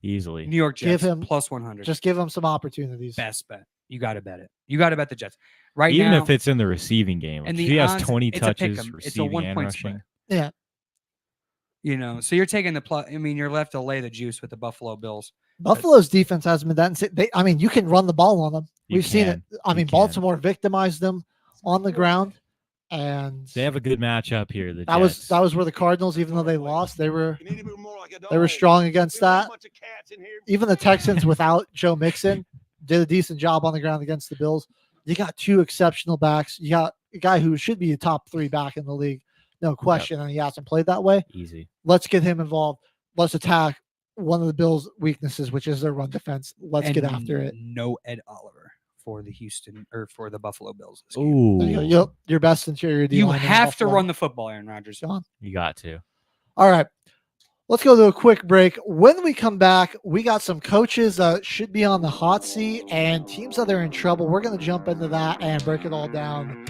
Speaker 5: Easily.
Speaker 10: New York Jets
Speaker 7: Give him
Speaker 10: plus 100.
Speaker 7: Just give him some opportunities.
Speaker 10: Best bet. You got to bet it. You got to bet the Jets. Right
Speaker 5: Even
Speaker 10: now,
Speaker 5: if it's in the receiving game.
Speaker 10: and
Speaker 5: If
Speaker 10: the
Speaker 5: he has
Speaker 10: odds,
Speaker 5: 20
Speaker 10: it's a
Speaker 5: touches
Speaker 10: pick'em. It's a
Speaker 5: receiving
Speaker 10: 1
Speaker 5: and
Speaker 10: point
Speaker 5: rushing.
Speaker 10: spread.
Speaker 7: Yeah.
Speaker 10: So you're taking the plus. I mean, you're left to lay the juice with the Buffalo Bills.
Speaker 7: Buffalo's defense hasn't been that insane. I mean, you can run the ball on them.
Speaker 5: You
Speaker 7: We've seen it.
Speaker 5: can.
Speaker 7: I mean, Baltimore victimized them on the ground, and
Speaker 5: They have a good matchup here. The
Speaker 7: that
Speaker 5: Jets.
Speaker 7: was where the Cardinals, even though they lost, they were strong against that. Even the Texans without Joe Mixon did a decent job on the ground against the Bills. You got 2 exceptional backs. You got a guy who should be a top 3 back in the league, no question, and he hasn't played that way.
Speaker 5: Easy.
Speaker 7: Let's get him involved. Let's attack one of the Bills' weaknesses, which is their run defense. Let's get after it.
Speaker 10: No Ed Oliver for the Buffalo Bills. This
Speaker 5: Ooh.
Speaker 7: There you go. Yep, your best interior D
Speaker 10: You
Speaker 7: lineman in
Speaker 10: have to
Speaker 7: Buffalo.
Speaker 10: run the football, Aaron Rodgers.
Speaker 5: You got to.
Speaker 7: All right. Let's go to a quick break. When we come back, we got some coaches that should be on the hot seat and teams that are in trouble. We're going to jump into that and break it all down.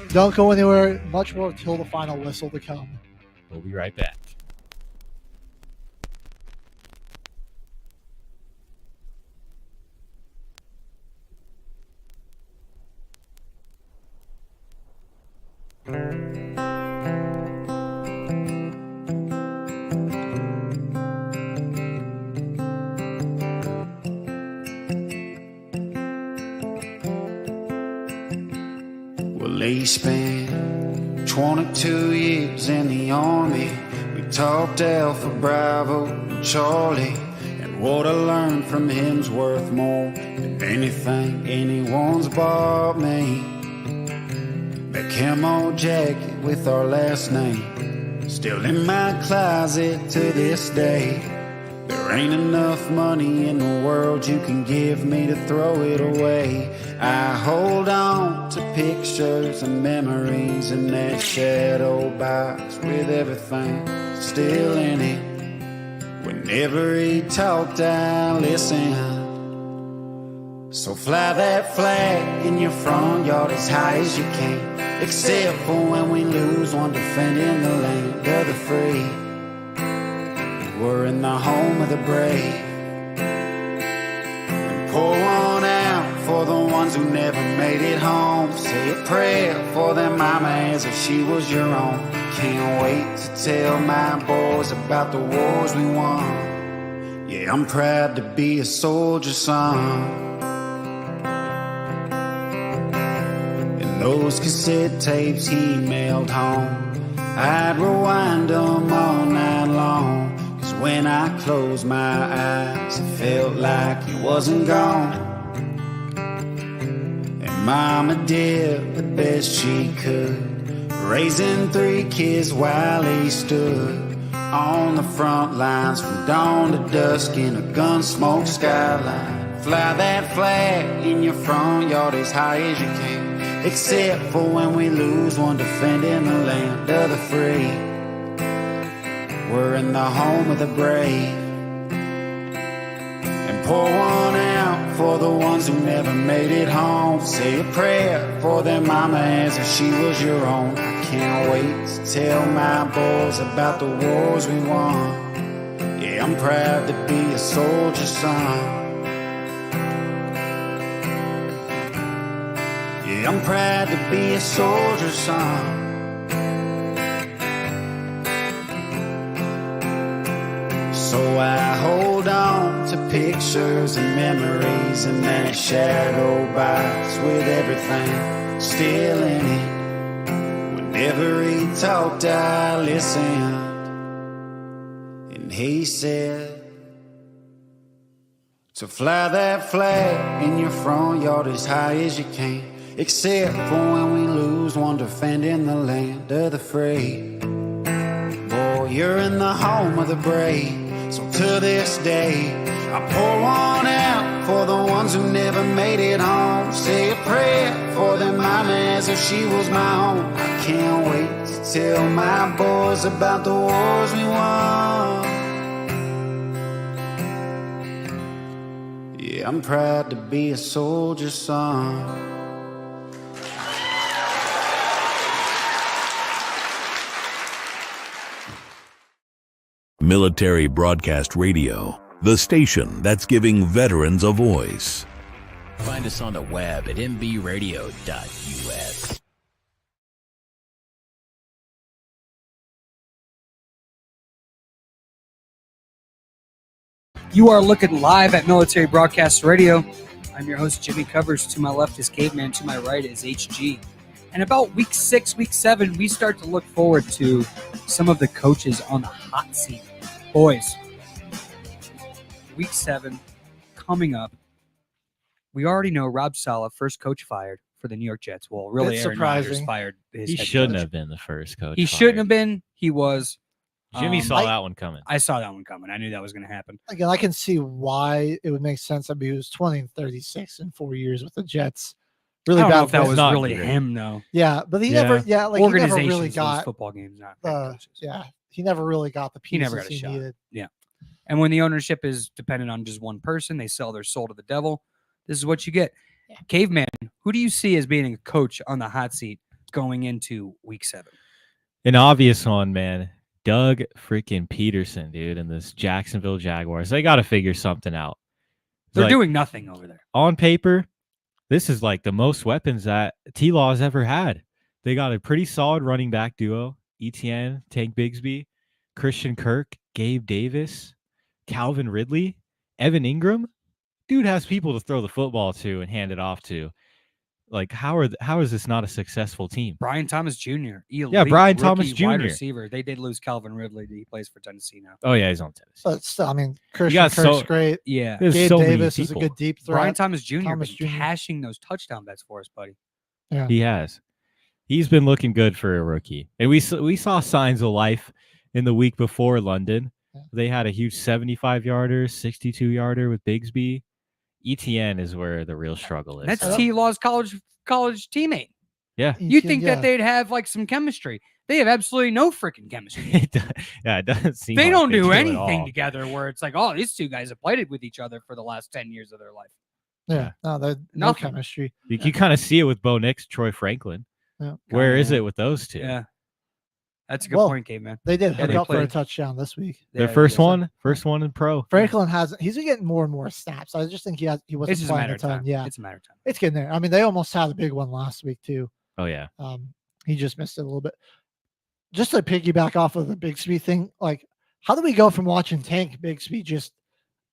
Speaker 7: Don't go anywhere. Much more till the final whistle to come.
Speaker 5: We'll be right back.
Speaker 17: Well, he spent 22 years in the army. We talked Alpha, Bravo, and Charlie. And what I learned from him's worth more than anything anyone's bought me. That camo jacket with our last name, still in my closet to this day. There ain't enough money in the world you can give me to throw it away. I hold on to pictures and memories in that shadow box with everything still in it. Whenever he talked, I listened. So fly that flag in your front yard as high as you can, except for when we lose one defending the land of the free. We're in the home of the brave. And pour one out for the ones who never made it home. Say a prayer for their mama as if she was your own. Can't wait to tell my boys about the wars we won. Yeah, I'm proud to be a soldier's son. And those cassette tapes he mailed home, I'd rewind them all night long. When I closed my eyes, it felt like he wasn't gone. And Mama did the best she could, raising 3 kids while he stood on the front lines from dawn to dusk in a gun-smoked skyline. Fly that flag in your front yard as high as you can, except for when we lose one defending the land of the free. We're in the home of the brave. And pour one out for the ones who never made it home. Say a prayer for their mama as if she was your own. I can't wait to tell my boys about the wars we won. Yeah, I'm proud to be a soldier's son. Yeah, I'm proud to be a soldier's son. So I hold on to pictures and memories in that shadow box with everything still in it. Whenever he talked, I listened. And he said, to fly that flag in your front yard as high as you can, except for when we lose one defending the land of the free. Boy, you're in the home of the brave. So to this day, I pour one out for the ones who never made it home. Say a prayer for their mama as if she was my own. I can't wait to tell my boys about the wars we won. Yeah, I'm proud to be a soldier's son.
Speaker 2: Military Broadcast Radio, the station that's giving veterans a voice.
Speaker 3: Find us on the web at mbradio.us.
Speaker 10: You are looking live at Military Broadcast Radio. I'm your host, Jimmy Covers. To my left is Caveman. To my right is HG. And about week 6, week 7, we start to look forward to some of the coaches on the hot seat. Boys, week 7 coming up. We already know Rob Saleh, first coach fired for the New York Jets. Well, really,
Speaker 7: It's
Speaker 10: Aaron Rodgers
Speaker 7: surprising.
Speaker 10: fired his
Speaker 5: He
Speaker 10: head
Speaker 5: shouldn't
Speaker 10: coach.
Speaker 5: have been the first coach.
Speaker 10: He shouldn't have been. He was.
Speaker 5: Jimmy saw that one coming.
Speaker 10: I saw that one coming. I knew that was going to happen.
Speaker 7: Again, I can see why it would make sense. I mean, he was 20-36 in 4 years with the Jets. Really
Speaker 10: I don't
Speaker 7: bad.
Speaker 10: know if that
Speaker 7: fit.
Speaker 10: was
Speaker 5: not
Speaker 10: really
Speaker 5: good.
Speaker 10: him, though.
Speaker 7: Yeah, but he never. Yeah, like he never
Speaker 10: Organizations
Speaker 7: really
Speaker 10: lose
Speaker 7: got
Speaker 10: football games, not
Speaker 7: the.
Speaker 10: coaches.
Speaker 7: Yeah, he never really got the pieces
Speaker 10: He never got a shot.
Speaker 7: needed.
Speaker 10: Yeah. And when the ownership is dependent on just one person, they sell their soul to the devil. This is what you get. Caveman, who do you see as being a coach on the hot seat going into week 7?
Speaker 5: An obvious one, man. Doug freaking Peterson, dude, and this Jacksonville Jaguars. They got to figure something out.
Speaker 10: They're
Speaker 5: Like,
Speaker 10: doing nothing over there.
Speaker 5: on paper, this is like the most weapons that T-Law's ever had. They got a pretty solid running back duo, ETN, Tank Bigsby, Christian Kirk, Gabe Davis, Calvin Ridley, Evan Ingram. Dude has people to throw the football to and hand it off to. Like, how is this not a successful team?
Speaker 10: Brian Thomas Jr.
Speaker 5: Yeah, Brian Thomas
Speaker 10: rookie wide
Speaker 5: Jr..
Speaker 10: receiver. They did lose Calvin Ridley. He plays for Tennessee now.
Speaker 5: Oh, yeah, he's on Tennessee.
Speaker 7: But still, I mean, Christian
Speaker 5: got
Speaker 7: Kirk's
Speaker 5: so-
Speaker 7: great.
Speaker 10: Yeah.
Speaker 5: There's
Speaker 7: Gabe
Speaker 5: so many
Speaker 7: Davis is a
Speaker 5: people.
Speaker 7: good deep threat.
Speaker 10: Brian Thomas Jr.
Speaker 7: Thomas
Speaker 10: been
Speaker 7: Jr.
Speaker 10: cashing those touchdown bets for us, buddy.
Speaker 7: Yeah.
Speaker 5: He has. He's been looking good for a rookie. And we saw signs of life in the week before London. They had a huge 75-yarder, 62-yarder with Bigsby. ETN is where the real struggle is.
Speaker 10: That's T-Law's college teammate.
Speaker 5: Yeah.
Speaker 10: You'd think
Speaker 7: Yeah.
Speaker 10: that they'd have like some chemistry. They have absolutely no freaking chemistry.
Speaker 5: Yeah, it doesn't seem
Speaker 10: They
Speaker 5: like
Speaker 10: don't do
Speaker 5: at
Speaker 10: anything
Speaker 5: all.
Speaker 10: together where it's like, oh, these two guys have played with each other for the last 10 years of their life.
Speaker 7: Yeah, no, no
Speaker 10: Nothing.
Speaker 7: chemistry.
Speaker 5: You kind of see it with Bo Nix, Troy Franklin.
Speaker 7: Yeah.
Speaker 5: Where is it with those two?
Speaker 10: Yeah. That's a good
Speaker 7: Well,
Speaker 10: point, Caveman.
Speaker 7: They did
Speaker 10: Yeah,
Speaker 7: hook
Speaker 10: they
Speaker 7: up for a
Speaker 10: played.
Speaker 7: touchdown this week.
Speaker 5: Their
Speaker 10: Yeah,
Speaker 5: first
Speaker 10: yeah.
Speaker 5: one in pro.
Speaker 7: Franklin he's getting more and more snaps. I just think he wasn't
Speaker 10: It's just a
Speaker 7: playing
Speaker 10: matter
Speaker 7: a
Speaker 10: of
Speaker 7: ton.
Speaker 10: time.
Speaker 7: Yeah,
Speaker 10: It's a matter of time.
Speaker 7: it's getting there. I mean, they almost had a big one last week too.
Speaker 5: Oh yeah.
Speaker 7: He just missed it a little bit. Just to piggyback off of the Bigsby thing, like, how do we go from watching Tank Bigsby just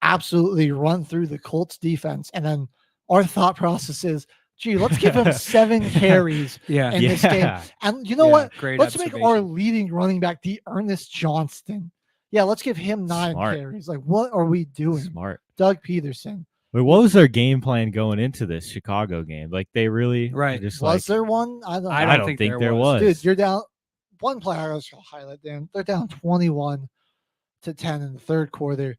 Speaker 7: absolutely run through the Colts defense, and then our thought process is, gee, let's give him 7 carries
Speaker 10: Yeah.
Speaker 7: in this game.
Speaker 5: Yeah.
Speaker 7: And you know
Speaker 10: Yeah,
Speaker 7: what?
Speaker 10: great
Speaker 7: Let's make our
Speaker 10: observation.
Speaker 7: leading running back Ernest Johnston. Yeah, let's give him 9
Speaker 5: Smart.
Speaker 7: carries. Like, what are we doing?
Speaker 5: Smart.
Speaker 7: Doug Peterson.
Speaker 5: But what was their game plan going into this Chicago game? Like they really
Speaker 10: Right.
Speaker 5: just
Speaker 7: Was
Speaker 5: like
Speaker 7: there one? I don't know.
Speaker 10: I
Speaker 5: I don't think there was.
Speaker 7: Dude, you're down. One play I was going to highlight, Dan. They're down 21-10 in the third quarter.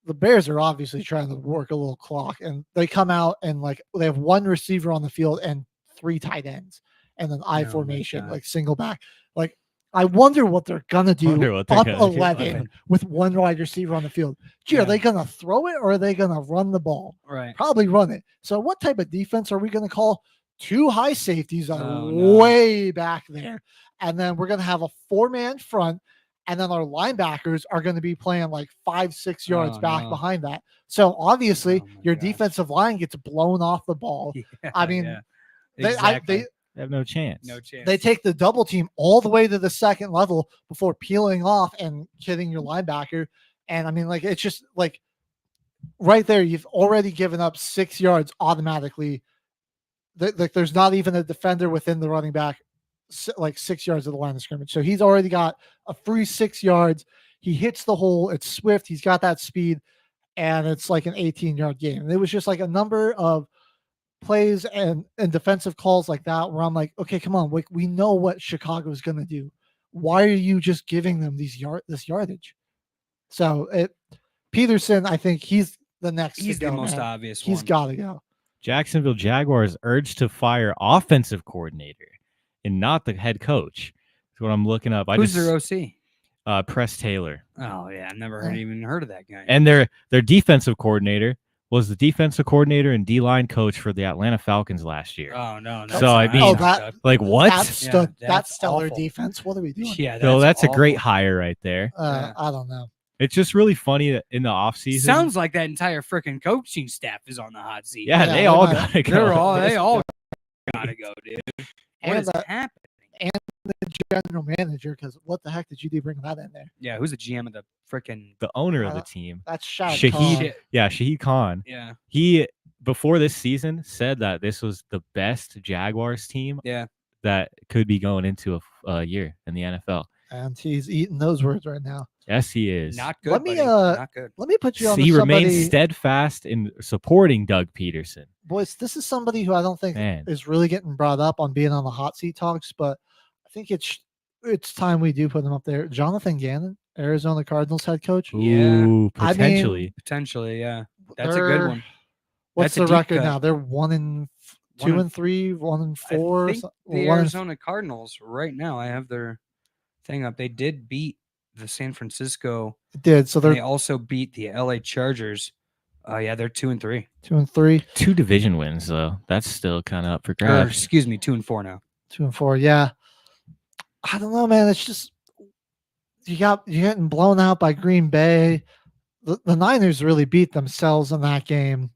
Speaker 7: The Bears are obviously trying to work a little clock, and they come out and like they have 1 receiver on the field and 3 tight ends, and then I
Speaker 10: my
Speaker 7: formation,
Speaker 10: God.
Speaker 7: like single back. Like, I wonder what they're gonna do
Speaker 5: Wonder what they're
Speaker 7: up
Speaker 5: gonna do.
Speaker 7: 11 with 1 wide receiver on the field. Gee,
Speaker 10: Yeah.
Speaker 7: are they gonna throw it or are they gonna run the ball?
Speaker 10: Right.
Speaker 7: Probably run it. So what type of defense are we going to call? 2 high safeties that are
Speaker 10: Oh, no.
Speaker 7: way back there. And then we're going to have a 4-man front. And then our linebackers are going to be playing like 5-6 yards
Speaker 10: Oh,
Speaker 7: back
Speaker 10: no.
Speaker 7: behind that. So obviously
Speaker 10: Oh, my
Speaker 7: your
Speaker 10: gosh.
Speaker 7: defensive line gets blown off the ball.
Speaker 10: Yeah,
Speaker 7: I mean,
Speaker 10: yeah.
Speaker 7: they
Speaker 5: They have no chance.
Speaker 10: no chance.
Speaker 7: they take the double team all the way to the second level before peeling off and hitting your linebacker. And I mean, like, it's just like right there, you've already given up 6 yards automatically. Like, there's not even a defender within the running back, like 6 yards of the line of scrimmage. So he's already got a free 6 yards. He hits the hole. It's swift. He's got that speed, and it's like an 18-yard game. And it was just like a number of plays and defensive calls like that where I'm like, okay, come on, we know what Chicago is going to do. Why are you just giving them this yardage? So Peterson, I think he's the next.
Speaker 10: He's
Speaker 7: to go,
Speaker 10: the most
Speaker 7: man.
Speaker 10: obvious
Speaker 7: He's
Speaker 10: one.
Speaker 7: got to go.
Speaker 5: Jacksonville Jaguars urged to fire offensive coordinator and not the head coach. That's what I'm looking up.
Speaker 10: Who's their OC?
Speaker 5: Press Taylor.
Speaker 10: Oh yeah, I've never even heard of that guy.
Speaker 5: And their defensive coordinator was the defensive coordinator and D-line coach for the Atlanta Falcons last year.
Speaker 10: Oh no!
Speaker 5: So I mean, like what?
Speaker 7: That's stellar defense. What are we doing?
Speaker 10: Yeah,
Speaker 5: so that's a great hire right there.
Speaker 7: I don't know.
Speaker 5: It's just really funny that in the offseason.
Speaker 10: Sounds like that entire freaking coaching staff is on the hot seat.
Speaker 5: Yeah, they all gotta go.
Speaker 10: They all gotta go, dude. What is happening?
Speaker 7: And the general manager, because what the heck did you do bringing that in there?
Speaker 10: Yeah, who's the GM of the freaking
Speaker 5: the owner of the team?
Speaker 7: That's Shahid Khan.
Speaker 5: Yeah, Shahid Khan.
Speaker 10: Yeah.
Speaker 5: He before this season said that this was the best Jaguars team.
Speaker 10: Yeah.
Speaker 5: That could be going into a year in the NFL.
Speaker 7: And he's eating those words right now.
Speaker 5: Yes, he is.
Speaker 10: Not good.
Speaker 7: Let me
Speaker 10: not good.
Speaker 7: Let me put you on.
Speaker 5: He
Speaker 7: somebody,
Speaker 5: remains steadfast in supporting Doug Peterson.
Speaker 7: Boys, this is somebody who I don't think
Speaker 5: Man.
Speaker 7: is really getting brought up on being on the hot seat talks, but I think it's time we do put him up there. Jonathan Gannon, Arizona Cardinals head coach.
Speaker 5: Ooh,
Speaker 7: I mean,
Speaker 5: potentially.
Speaker 10: Potentially, yeah. That's a good one.
Speaker 7: What's
Speaker 10: That's a
Speaker 7: the
Speaker 10: deep
Speaker 7: record
Speaker 10: cut.
Speaker 7: now? They're 1-2 and 3, 1-4.
Speaker 10: I think the Arizona Cardinals right now. I have their thing up. They did beat the San Francisco.
Speaker 7: Did so
Speaker 10: they also beat the LA Chargers. Yeah, they're 2-3.
Speaker 7: 2-3.
Speaker 5: 2 division wins though. That's still kind of up for
Speaker 10: Or,
Speaker 5: grabs.
Speaker 10: excuse me, 2-4 now.
Speaker 7: 2-4. Yeah. I don't know, man. It's just you're getting blown out by Green Bay. The Niners really beat themselves in that game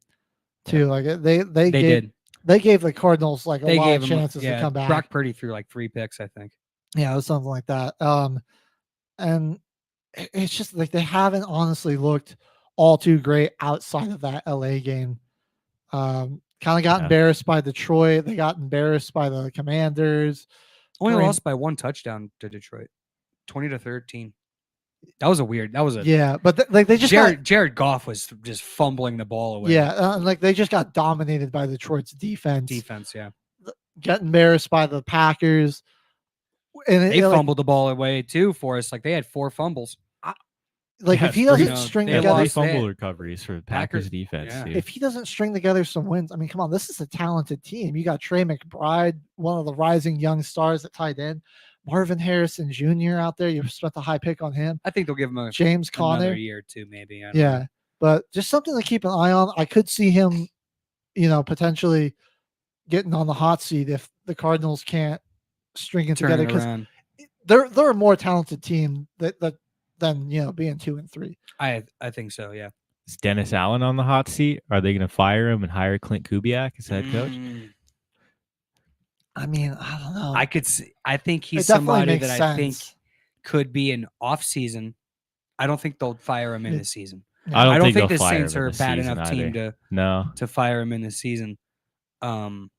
Speaker 7: too. Like they
Speaker 10: did.
Speaker 7: They gave the Cardinals like a
Speaker 10: They
Speaker 7: lot
Speaker 10: gave
Speaker 7: of
Speaker 10: them,
Speaker 7: chances to come back.
Speaker 10: Brock Purdy threw like 3 picks, I think.
Speaker 7: Yeah, it was something like that. And it's just like they haven't honestly looked all too great outside of that LA game. Kind of got embarrassed by Detroit. They got embarrassed by the Commanders.
Speaker 10: Only lost by 1 touchdown to Detroit, 20-13. That was a
Speaker 7: yeah, but like they just
Speaker 10: Jared Goff was just fumbling the ball away.
Speaker 7: Yeah, like they just got dominated by Detroit's defense.
Speaker 10: Yeah.
Speaker 7: Got embarrassed by the Packers. And
Speaker 10: They fumbled the ball away too for us. Like they had 4 fumbles.
Speaker 7: Like if he doesn't string together
Speaker 5: fumble recoveries for the Packers defense.
Speaker 10: Yeah.
Speaker 5: Dude.
Speaker 7: if he doesn't string together some wins, I mean, come on, this is a talented team. You got Trey McBride, one of the rising young stars at tight end. Marvin Harrison Jr. out there. You spent a high pick on him.
Speaker 10: I think they'll give him
Speaker 7: James Conner.
Speaker 10: another year or 2, maybe. I don't
Speaker 7: Yeah,
Speaker 10: know.
Speaker 7: but just something to keep an eye on. I could see him, potentially getting on the hot seat if the Cardinals can't string it
Speaker 10: Turn
Speaker 7: together
Speaker 10: it
Speaker 7: because
Speaker 10: around.
Speaker 7: they're a more talented team than being 2 and 3.
Speaker 10: I think so. Yeah.
Speaker 5: Is Dennis Allen on the hot seat? Are they going to fire him and hire Clint Kubiak as head coach?
Speaker 7: I mean, I don't know.
Speaker 10: I think he's
Speaker 7: It definitely
Speaker 10: somebody
Speaker 7: makes
Speaker 10: that I think
Speaker 7: sense.
Speaker 10: could be an off season. I don't think they'll fire him in the season.
Speaker 5: I don't think
Speaker 10: think
Speaker 5: they'll
Speaker 10: the
Speaker 5: fire
Speaker 10: Saints
Speaker 5: him in
Speaker 10: are a
Speaker 5: the
Speaker 10: bad
Speaker 5: season
Speaker 10: enough team
Speaker 5: either.
Speaker 10: to fire him in the season. Man,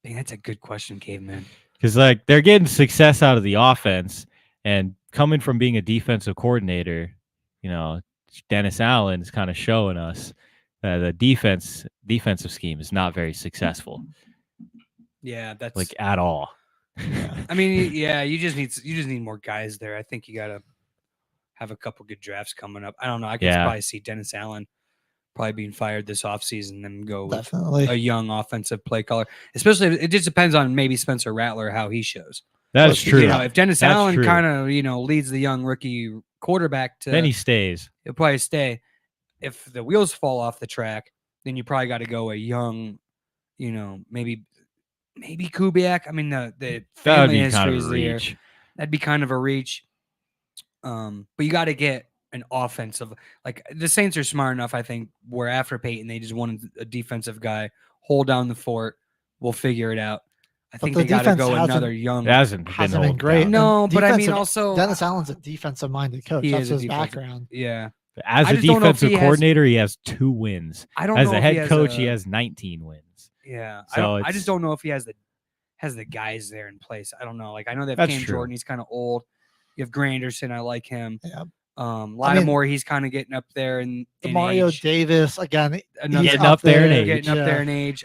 Speaker 10: that's a good question, Caveman.
Speaker 5: Because like they're getting success out of the offense, and coming from being a defensive coordinator, Dennis Allen is kind of showing us that the defensive scheme is not very successful.
Speaker 10: Yeah, that's
Speaker 5: like at all.
Speaker 10: I mean, yeah, you just need more guys there. I think you gotta have a couple good drafts coming up. I don't know. I could probably see Dennis Allen probably being fired this offseason and go with
Speaker 7: Definitely.
Speaker 10: a young offensive play caller. Especially it just depends on maybe Spencer Rattler how he shows.
Speaker 5: That is true.
Speaker 10: If Dennis
Speaker 5: That's
Speaker 10: Allen
Speaker 5: true.
Speaker 10: kind of leads the young rookie quarterback to,
Speaker 5: Then he stays.
Speaker 10: He'll probably stay. If the wheels fall off the track, then you probably got to go a young, maybe Kubiak. I mean, the family history is there. That'd be kind of a reach. But you got to get an offensive. Like the Saints are smart enough, I think, where after Peyton, they just wanted a defensive guy, hold down the fort. We'll figure it out. I think they got to go another young.
Speaker 5: It hasn't
Speaker 7: been great.
Speaker 10: No,
Speaker 7: And
Speaker 10: but I mean,
Speaker 7: defensive-
Speaker 10: also
Speaker 7: Dennis Allen's a defensive-minded coach.
Speaker 10: he
Speaker 7: That's
Speaker 10: is a
Speaker 7: his
Speaker 10: defensive-
Speaker 7: background.
Speaker 10: Yeah,
Speaker 5: As
Speaker 10: I
Speaker 5: a
Speaker 10: just don't know if
Speaker 5: defensive
Speaker 10: he has-
Speaker 5: coordinator, he has 2 wins.
Speaker 10: I don't
Speaker 5: As
Speaker 10: know
Speaker 5: a
Speaker 10: if he
Speaker 5: head
Speaker 10: has
Speaker 5: coach, he
Speaker 10: a-
Speaker 5: has 19 wins.
Speaker 10: Yeah,
Speaker 5: So
Speaker 10: I
Speaker 5: it's-
Speaker 10: just don't know if he has the guys there in place. I don't know. Like I know they have
Speaker 5: That's
Speaker 10: Cam
Speaker 5: true.
Speaker 10: Jordan. He's kind of old. You have Granderson. I like him.
Speaker 7: Yeah.
Speaker 10: Lattimore. He's kind of getting up there in
Speaker 7: Mario
Speaker 10: age.
Speaker 7: Davis again.
Speaker 10: Another-
Speaker 7: he's
Speaker 5: Getting up there in age.
Speaker 10: Getting up
Speaker 7: yeah.
Speaker 10: there in age.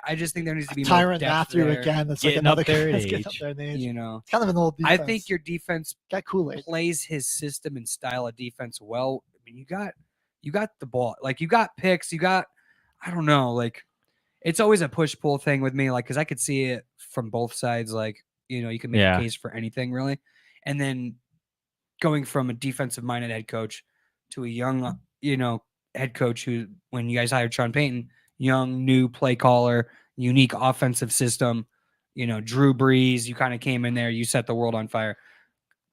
Speaker 10: I just think there needs to be more
Speaker 7: Tyrann
Speaker 10: depth
Speaker 7: Matthew
Speaker 10: there.
Speaker 7: again. That's
Speaker 5: Getting
Speaker 7: like
Speaker 5: up
Speaker 7: another
Speaker 5: there in
Speaker 7: guy that's getting up
Speaker 5: age.
Speaker 7: there in age.
Speaker 10: You know,
Speaker 7: It's kind of an old defense.
Speaker 10: I think your defense
Speaker 7: got Kool-Aid.
Speaker 10: plays his system and style of defense well. I mean, you got the ball. Like you got picks. You got, I don't know. Like it's always a push pull thing with me. Like because I could see it from both sides. Like you can make
Speaker 5: Yeah.
Speaker 10: a case for anything really, and then going from a defensive minded head coach to a young head coach who, when you guys hired Sean Payton, young new play caller, unique offensive system. Drew Brees. You kind of came in there. You set the world on fire.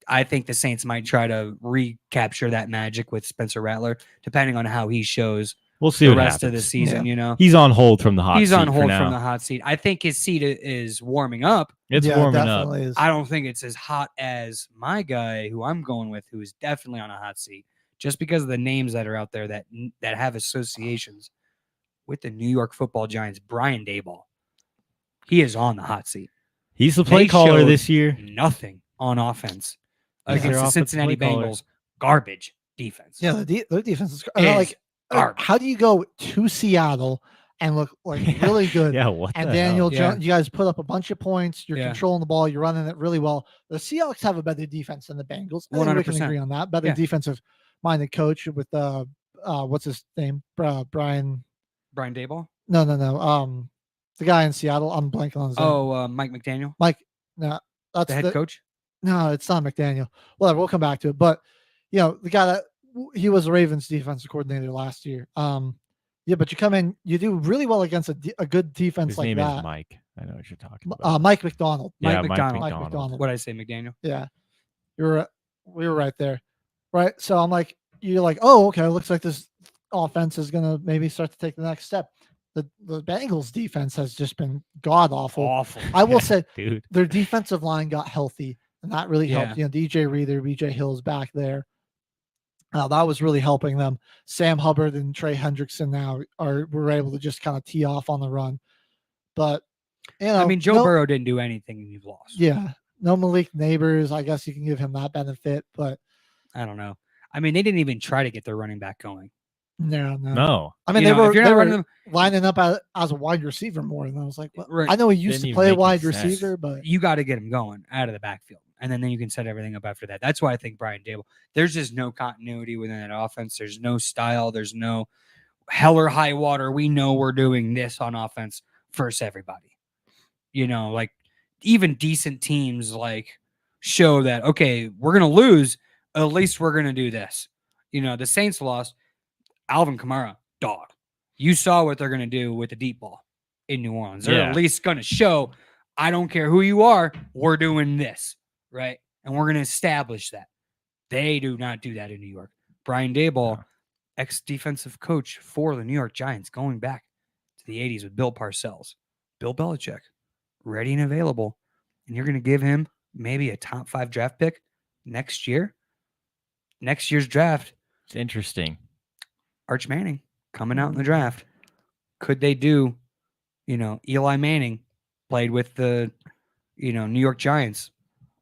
Speaker 10: I think the Saints might try to recapture that magic with Spencer Rattler, depending on how he shows
Speaker 5: We'll see
Speaker 10: the
Speaker 5: what
Speaker 10: rest of
Speaker 5: happens.
Speaker 10: the season.
Speaker 5: He's on hold from the hot
Speaker 10: He's
Speaker 5: seat
Speaker 10: on
Speaker 5: for
Speaker 10: hold
Speaker 5: now.
Speaker 10: from the hot seat. I think his seat is warming up.
Speaker 5: It's
Speaker 7: Yeah,
Speaker 5: warming up.
Speaker 7: definitely is.
Speaker 10: I don't think it's as hot as my guy, who I'm going with, who is definitely on a hot seat, just because of the names that are out there that have associations with the New York Football Giants. Brian Daboll, he is on the hot seat.
Speaker 5: He's the play
Speaker 10: They
Speaker 5: caller
Speaker 10: showed
Speaker 5: this year.
Speaker 10: Nothing on offense
Speaker 5: He's their
Speaker 10: against the
Speaker 5: offensive
Speaker 10: Cincinnati
Speaker 5: play caller.
Speaker 10: Bengals. Garbage defense.
Speaker 7: Yeah, their defense is
Speaker 10: Is
Speaker 7: like.
Speaker 10: garbage.
Speaker 7: How do you go to Seattle and look like really good?
Speaker 5: Yeah, what
Speaker 7: And
Speaker 5: the
Speaker 7: Daniel
Speaker 5: hell?
Speaker 7: Jones, you guys put up a bunch of points. You're
Speaker 10: Yeah.
Speaker 7: controlling the ball. You're running it really well. The Seahawks have a better defense than the Bengals. I think we can
Speaker 10: 100%.
Speaker 7: agree on that. Better
Speaker 10: Yeah.
Speaker 7: defensive minded coach with what's his name? Brian.
Speaker 10: Brian Daboll.
Speaker 7: No. The guy in Seattle. I'm blanking on his name.
Speaker 10: Oh, Mike McDaniel,
Speaker 7: Mike. No, that's
Speaker 10: the head coach.
Speaker 7: No, it's not McDaniel. Whatever. We'll come back to it. But the guy that he was the Ravens defensive coordinator last year. Yeah, but you come in, you do really well against a good defense
Speaker 5: His
Speaker 7: like
Speaker 5: name
Speaker 7: that.
Speaker 5: is Mike. I know what you're talking about.
Speaker 7: Mike McDonald.
Speaker 5: Yeah,
Speaker 10: Mike
Speaker 5: Mike
Speaker 10: McDonald.
Speaker 5: McDonald.
Speaker 10: What did I say, McDaniel?
Speaker 7: Yeah, we were right there, right? So I'm like, you're like, oh, okay, looks like this offense is gonna maybe start to take the next step. The Bengals defense has just been god awful.
Speaker 10: Awful.
Speaker 7: I will say,
Speaker 5: Dude.
Speaker 7: their defensive line got healthy, and that really helped.
Speaker 10: Yeah.
Speaker 7: DJ Reader, BJ Hill's back there. That was really helping them. Sam Hubbard and Trey Hendrickson now were able to just kind of tee off on the run. But
Speaker 10: I mean, Joe Burrow didn't do anything and you've lost.
Speaker 7: Yeah, no Malik Neighbors. I guess you can give him that benefit, but
Speaker 10: I don't know. I mean, they didn't even try to get their running back going.
Speaker 5: No.
Speaker 7: I mean,
Speaker 10: You know, if you're
Speaker 7: they
Speaker 10: not
Speaker 7: were
Speaker 10: running them-
Speaker 7: lining up as a wide receiver more, and I was like, well,
Speaker 10: Right.
Speaker 7: I know he used
Speaker 5: Didn't
Speaker 7: to
Speaker 5: even
Speaker 7: play
Speaker 5: make
Speaker 7: wide
Speaker 5: any sense.
Speaker 7: receiver, but
Speaker 10: You got to get him going out of the backfield, and then you can set everything up after that. That's why I think Brian Daboll. There's just no continuity within that offense. There's no style. There's no hell or high water. We know we're doing this on offense versus everybody. Like even decent teams like show that okay, we're gonna lose. At least we're gonna do this. The Saints lost. Alvin Kamara, dog. You saw what they're gonna do with the deep ball in New Orleans. They're
Speaker 5: Yeah.
Speaker 10: at least gonna show. I don't care who you are. We're doing this, right? And we're gonna establish that. They do not do that in New York. Brian Daboll, ex-defensive coach for the New York Giants, going back to the 80s with Bill Parcells. Bill Belichick, ready and available. And you're going to give him maybe a top 5 draft pick next year? Next year's draft,
Speaker 5: It's interesting.
Speaker 10: Arch Manning coming out in the draft. Could they do, Eli Manning played with the, New York Giants,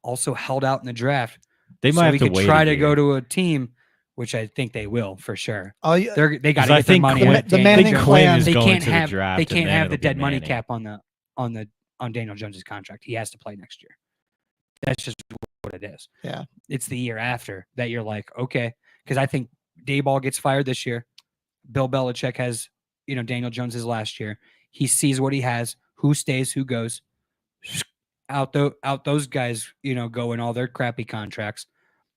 Speaker 10: also held out in the draft.
Speaker 5: They
Speaker 10: so
Speaker 5: might have
Speaker 10: we
Speaker 5: to
Speaker 10: could
Speaker 5: wait
Speaker 10: try
Speaker 5: a
Speaker 10: to go
Speaker 5: year.
Speaker 10: to a team, which I think they will for sure.
Speaker 7: Oh, yeah.
Speaker 10: They got
Speaker 5: 'Cause
Speaker 10: to
Speaker 5: I
Speaker 10: get their
Speaker 5: think
Speaker 10: money
Speaker 5: Quinn-
Speaker 10: out of
Speaker 7: the
Speaker 10: Daniel
Speaker 7: Manning
Speaker 10: Jones.
Speaker 7: plan
Speaker 5: is
Speaker 10: They
Speaker 5: going
Speaker 10: can't
Speaker 5: to the
Speaker 10: have
Speaker 5: draft,
Speaker 10: they
Speaker 5: and
Speaker 10: can't
Speaker 5: then
Speaker 10: have
Speaker 5: it'll
Speaker 10: the
Speaker 5: be
Speaker 10: dead money
Speaker 5: Manning.
Speaker 10: cap on Daniel Jones's contract. He has to play next year. That's just what it is.
Speaker 7: Yeah.
Speaker 10: It's the year after that you're like, okay, because I think Daboll gets fired this year. Bill Belichick has, Daniel Jones his last year. He sees what he has, who stays, who goes. Out those guys, go in all their crappy contracts.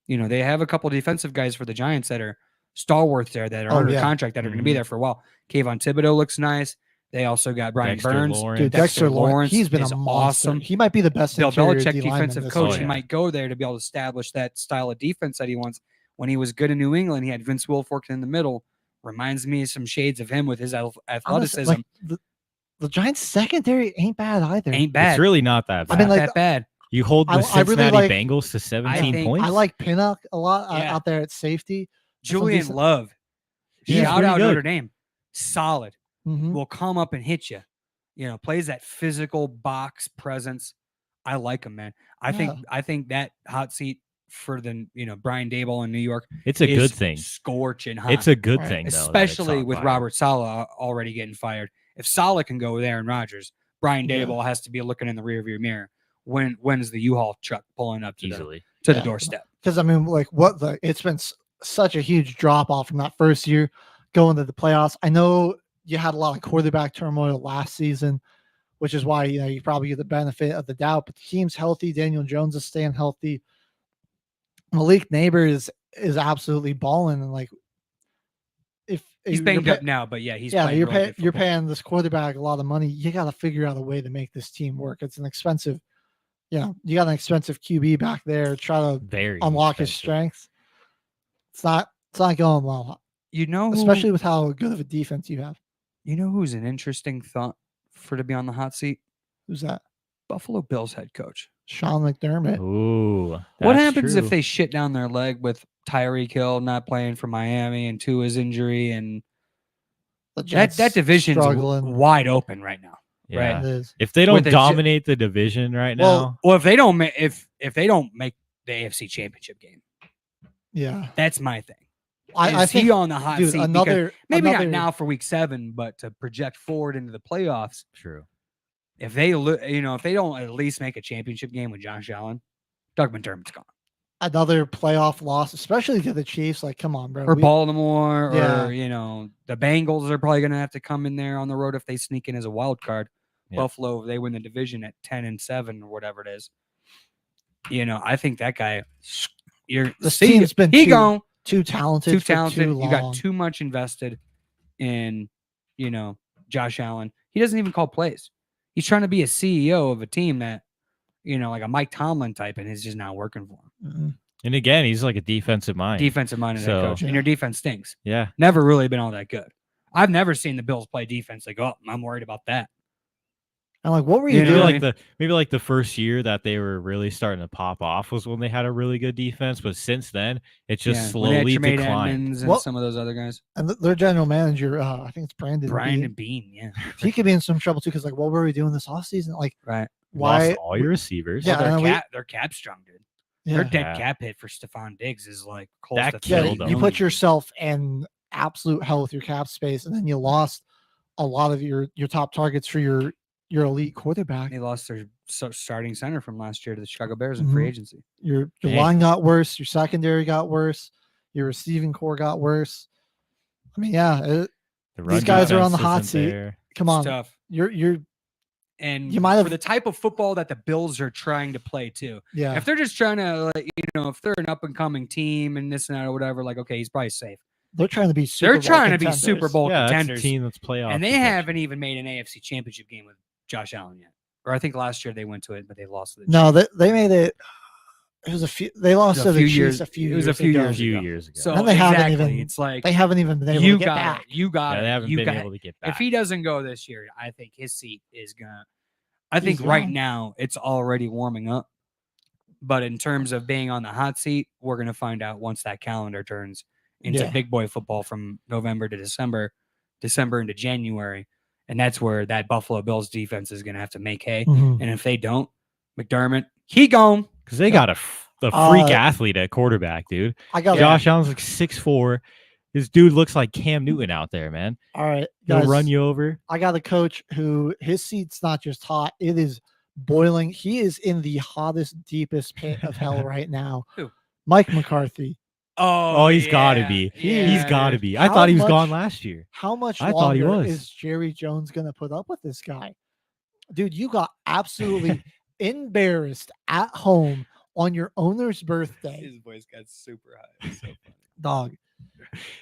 Speaker 10: They have a couple defensive guys for the Giants that are stalwarts there that are
Speaker 7: Oh,
Speaker 10: under
Speaker 7: yeah.
Speaker 10: contract that are going to be there for a while. Kayvon Thibodeau looks nice. They also got Brian
Speaker 5: Dexter
Speaker 10: Burns.
Speaker 5: Lawrence.
Speaker 7: dude, Dexter Lawrence, he's been
Speaker 10: is
Speaker 7: a monster.
Speaker 10: awesome.
Speaker 7: He might be the best
Speaker 10: Bill
Speaker 7: interior
Speaker 10: Belichick,
Speaker 7: D lineman
Speaker 10: defensive
Speaker 7: this
Speaker 10: coach,
Speaker 7: year.
Speaker 10: he might go there to be able to establish that style of defense that he wants. When he was good in New England, he had Vince Wilfork in the middle. Reminds me of some shades of him with his
Speaker 7: Honestly,
Speaker 10: athleticism.
Speaker 7: like, the Giants secondary ain't bad either.
Speaker 10: Ain't bad.
Speaker 5: It's really not that bad.
Speaker 7: I mean, like,
Speaker 10: that bad.
Speaker 5: You hold the
Speaker 7: I really
Speaker 5: Cincinnati
Speaker 7: like-
Speaker 5: Bengals to 17
Speaker 10: think-
Speaker 5: points?
Speaker 7: I like Pinnock a lot
Speaker 10: Yeah.
Speaker 7: out there at safety.
Speaker 10: Julian
Speaker 7: decent-
Speaker 10: Love,
Speaker 5: He's
Speaker 10: shout
Speaker 5: pretty
Speaker 10: out
Speaker 5: good.
Speaker 10: Notre Dame, solid.
Speaker 7: Mhm.
Speaker 10: Will come up and hit you. Plays that physical box presence. I like him, man. I think that hot seat for the Brian Daboll in New York.
Speaker 5: It's a
Speaker 10: is
Speaker 5: good thing.
Speaker 10: Scorching hot.
Speaker 5: It's a good thing, though, that it's
Speaker 10: especially
Speaker 5: on
Speaker 10: with
Speaker 5: fire.
Speaker 10: Robert Saleh already getting fired. If Saleh can go with Aaron Rodgers, Brian
Speaker 7: Yeah.
Speaker 10: Daboll has to be looking in the rearview mirror. When's the U-Haul truck pulling up to
Speaker 5: Easily.
Speaker 10: the
Speaker 7: Yeah.
Speaker 10: doorstep?
Speaker 7: Because I mean, like it's been such a huge drop off from that first year going to the playoffs. I know you had a lot of quarterback turmoil last season, which is why you probably get the benefit of the doubt. But the team's healthy. Daniel Jones is staying healthy. Malik Neighbors is absolutely balling, and like if
Speaker 10: He's
Speaker 7: you're
Speaker 10: banged up now, but yeah, he's playing
Speaker 7: you're
Speaker 10: really
Speaker 7: paying
Speaker 10: good
Speaker 7: you're
Speaker 10: football.
Speaker 7: paying this quarterback a lot of money. You got to figure out a way to make this team work. It's an expensive, you got an expensive QB back there. Try to
Speaker 5: Very
Speaker 7: unlock his
Speaker 5: expensive.
Speaker 7: strengths. It's not going well, especially with how good of a defense you have.
Speaker 10: You know who's an interesting thought to be on the hot seat?
Speaker 7: Who's that?
Speaker 10: Buffalo Bills head coach.
Speaker 7: Sean McDermott.
Speaker 5: Ooh,
Speaker 10: What
Speaker 5: that's
Speaker 10: happens
Speaker 5: true.
Speaker 10: if they shit down their leg with Tyreek Hill not playing for Miami and Tua's injury, and
Speaker 7: The
Speaker 10: that
Speaker 7: Jets
Speaker 10: division's
Speaker 7: struggling.
Speaker 10: wide open right now?
Speaker 5: Yeah.
Speaker 10: Right?
Speaker 7: It is.
Speaker 5: If they don't
Speaker 10: With the J-
Speaker 5: dominate the division right now,
Speaker 10: Well, if they don't if they don't make the AFC Championship game,
Speaker 7: Yeah.
Speaker 10: that's my thing.
Speaker 7: I
Speaker 10: Is he
Speaker 7: think
Speaker 10: on the hot
Speaker 7: dude,
Speaker 10: seat? Because
Speaker 7: another
Speaker 10: maybe
Speaker 7: another,
Speaker 10: not now for Week 7, but to project forward into the playoffs.
Speaker 5: true.
Speaker 10: If they if they don't at least make a championship game with Josh Allen, Doug McDermott's gone.
Speaker 7: another playoff loss, especially to the Chiefs. Like, come on, bro.
Speaker 10: Or Baltimore,
Speaker 7: Yeah.
Speaker 10: or the Bengals are probably going to have to come in there on the road if they sneak in as a wild card.
Speaker 5: Yeah.
Speaker 10: Buffalo, if they win the division at 10-7 or whatever it is. I think that guy.
Speaker 7: This team's been
Speaker 10: he
Speaker 7: too-
Speaker 10: gone
Speaker 7: too talented.
Speaker 10: too
Speaker 7: for
Speaker 10: talented.
Speaker 7: Too
Speaker 10: You
Speaker 7: long.
Speaker 10: got too much invested in Josh Allen. He doesn't even call plays. He's trying to be a CEO of a team that like a Mike Tomlin type, and it's just not working for him.
Speaker 7: Mhm.
Speaker 5: And again, he's like a defensive mind.
Speaker 10: Defensive minded head coach, and your defense stinks.
Speaker 5: Yeah.
Speaker 10: Never really been all that good. I've never seen the Bills play defense like, oh, I'm worried about that.
Speaker 7: I'm like, what were you
Speaker 5: Maybe
Speaker 7: doing?
Speaker 5: like the first year that they were really starting to pop off was when they had a really good defense, but since then it's just
Speaker 10: When they had
Speaker 5: slowly
Speaker 10: Tremaine
Speaker 5: declined.
Speaker 10: Edmonds and
Speaker 7: Well-
Speaker 10: some of those other guys.
Speaker 7: And their general manager, I think it's Brandon.
Speaker 10: Brandon
Speaker 7: Bean.
Speaker 10: Bean, yeah.
Speaker 7: He could be in some trouble too, because like, what were we doing this offseason? Like,
Speaker 10: Right.
Speaker 7: why?
Speaker 5: Lost all your receivers.
Speaker 7: Yeah,
Speaker 10: Well,
Speaker 7: and
Speaker 10: their cap strong, dude.
Speaker 7: Yeah.
Speaker 10: Their dead
Speaker 5: Yeah.
Speaker 10: cap hit for Stephon Diggs is like close
Speaker 5: That
Speaker 10: to
Speaker 5: killed
Speaker 10: 30
Speaker 5: them.
Speaker 7: You put
Speaker 10: million.
Speaker 7: yourself in absolute hell with your cap space, and then you lost a lot of your top targets for your elite quarterback.
Speaker 10: They lost their starting center from last year to the Chicago Bears in free
Speaker 7: Mhm.
Speaker 10: agency.
Speaker 7: Your
Speaker 5: Dang.
Speaker 7: line got worse. Your secondary got worse. Your receiving core got worse. I mean, yeah,
Speaker 5: The run
Speaker 7: these guys are on the
Speaker 5: defense
Speaker 7: hot
Speaker 5: isn't
Speaker 7: seat.
Speaker 5: there.
Speaker 7: Come
Speaker 10: It's
Speaker 7: on,
Speaker 10: tough.
Speaker 7: you're
Speaker 10: And
Speaker 7: You might
Speaker 10: for
Speaker 7: have-
Speaker 10: the type of football that the Bills are trying to play too.
Speaker 7: yeah.
Speaker 10: If they're just trying to, if they're an up and coming team and this and that or whatever, like, okay, he's probably safe.
Speaker 7: They're trying to be Super
Speaker 10: They're
Speaker 7: Bowl
Speaker 10: trying to be
Speaker 7: contenders.
Speaker 10: Super Bowl
Speaker 5: Yeah, that's a
Speaker 10: contenders.
Speaker 5: team that's playoff.
Speaker 10: And they
Speaker 5: contention.
Speaker 10: haven't even made an AFC championship game with Josh Allen yet. Or I think last year they went to it, but they lost to the
Speaker 7: No, they made it. It was a few. They lost
Speaker 10: It
Speaker 7: to
Speaker 10: was
Speaker 7: the
Speaker 10: a few
Speaker 7: Chiefs
Speaker 10: years-
Speaker 7: a few.
Speaker 10: it was a
Speaker 7: years
Speaker 10: few
Speaker 7: ago.
Speaker 5: a few years ago.
Speaker 10: So
Speaker 7: And they haven't
Speaker 10: exactly,
Speaker 7: even-
Speaker 10: it's like
Speaker 7: They haven't even been able
Speaker 10: you
Speaker 7: to get
Speaker 10: got
Speaker 7: back.
Speaker 10: it. You got
Speaker 5: Yeah,
Speaker 10: it.
Speaker 5: they haven't
Speaker 10: you
Speaker 5: been
Speaker 10: got
Speaker 5: able
Speaker 10: it.
Speaker 5: to get back.
Speaker 10: If he doesn't go this year, I think his seat is gonna. I think
Speaker 7: He's
Speaker 10: right
Speaker 7: young.
Speaker 10: now it's already warming up. But in terms of being on the hot seat, we're gonna find out once that calendar turns into
Speaker 7: Yeah.
Speaker 10: big boy football from November to December into January, and that's where that Buffalo Bills defense is gonna have to make hay.
Speaker 7: Mhm.
Speaker 10: And if they don't, McDermott, he gone.
Speaker 5: Because they got a freak athlete at quarterback, dude.
Speaker 7: I got
Speaker 5: Josh Allen's like 6'4". This dude looks like Cam Newton out there, man.
Speaker 7: All right,
Speaker 5: He'll
Speaker 7: guys,
Speaker 5: run you over.
Speaker 7: I got a coach who his seat's not just hot; it is boiling. He is in the hottest, deepest pit of hell right now.
Speaker 10: Who?
Speaker 7: Mike McCarthy.
Speaker 5: Oh, he's got to be. He's got to be. I
Speaker 7: How
Speaker 5: thought he was
Speaker 7: much-
Speaker 5: gone last year.
Speaker 7: How much
Speaker 5: I thought he
Speaker 7: longer
Speaker 5: was.
Speaker 7: is Jerry Jones going to put up with this guy? Dude, you got absolutely embarrassed at home on your owner's birthday.
Speaker 10: voice got super high. So
Speaker 7: Dog.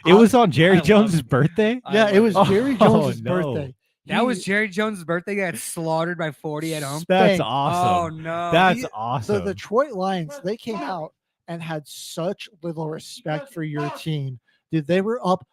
Speaker 5: It was on
Speaker 10: I
Speaker 5: Jerry
Speaker 10: love
Speaker 5: Jones's
Speaker 10: it.
Speaker 5: birthday.
Speaker 7: Yeah, it was
Speaker 5: Oh,
Speaker 7: Jerry Jones's
Speaker 5: no.
Speaker 7: birthday.
Speaker 10: That
Speaker 7: He-
Speaker 10: was Jerry Jones' birthday. He got slaughtered by 40 at home.
Speaker 5: That's
Speaker 7: Dang.
Speaker 5: awesome.
Speaker 10: Oh no.
Speaker 5: That's
Speaker 7: The
Speaker 5: awesome.
Speaker 7: Detroit Lions, they came out and had such little respect for your team. Dude, they were up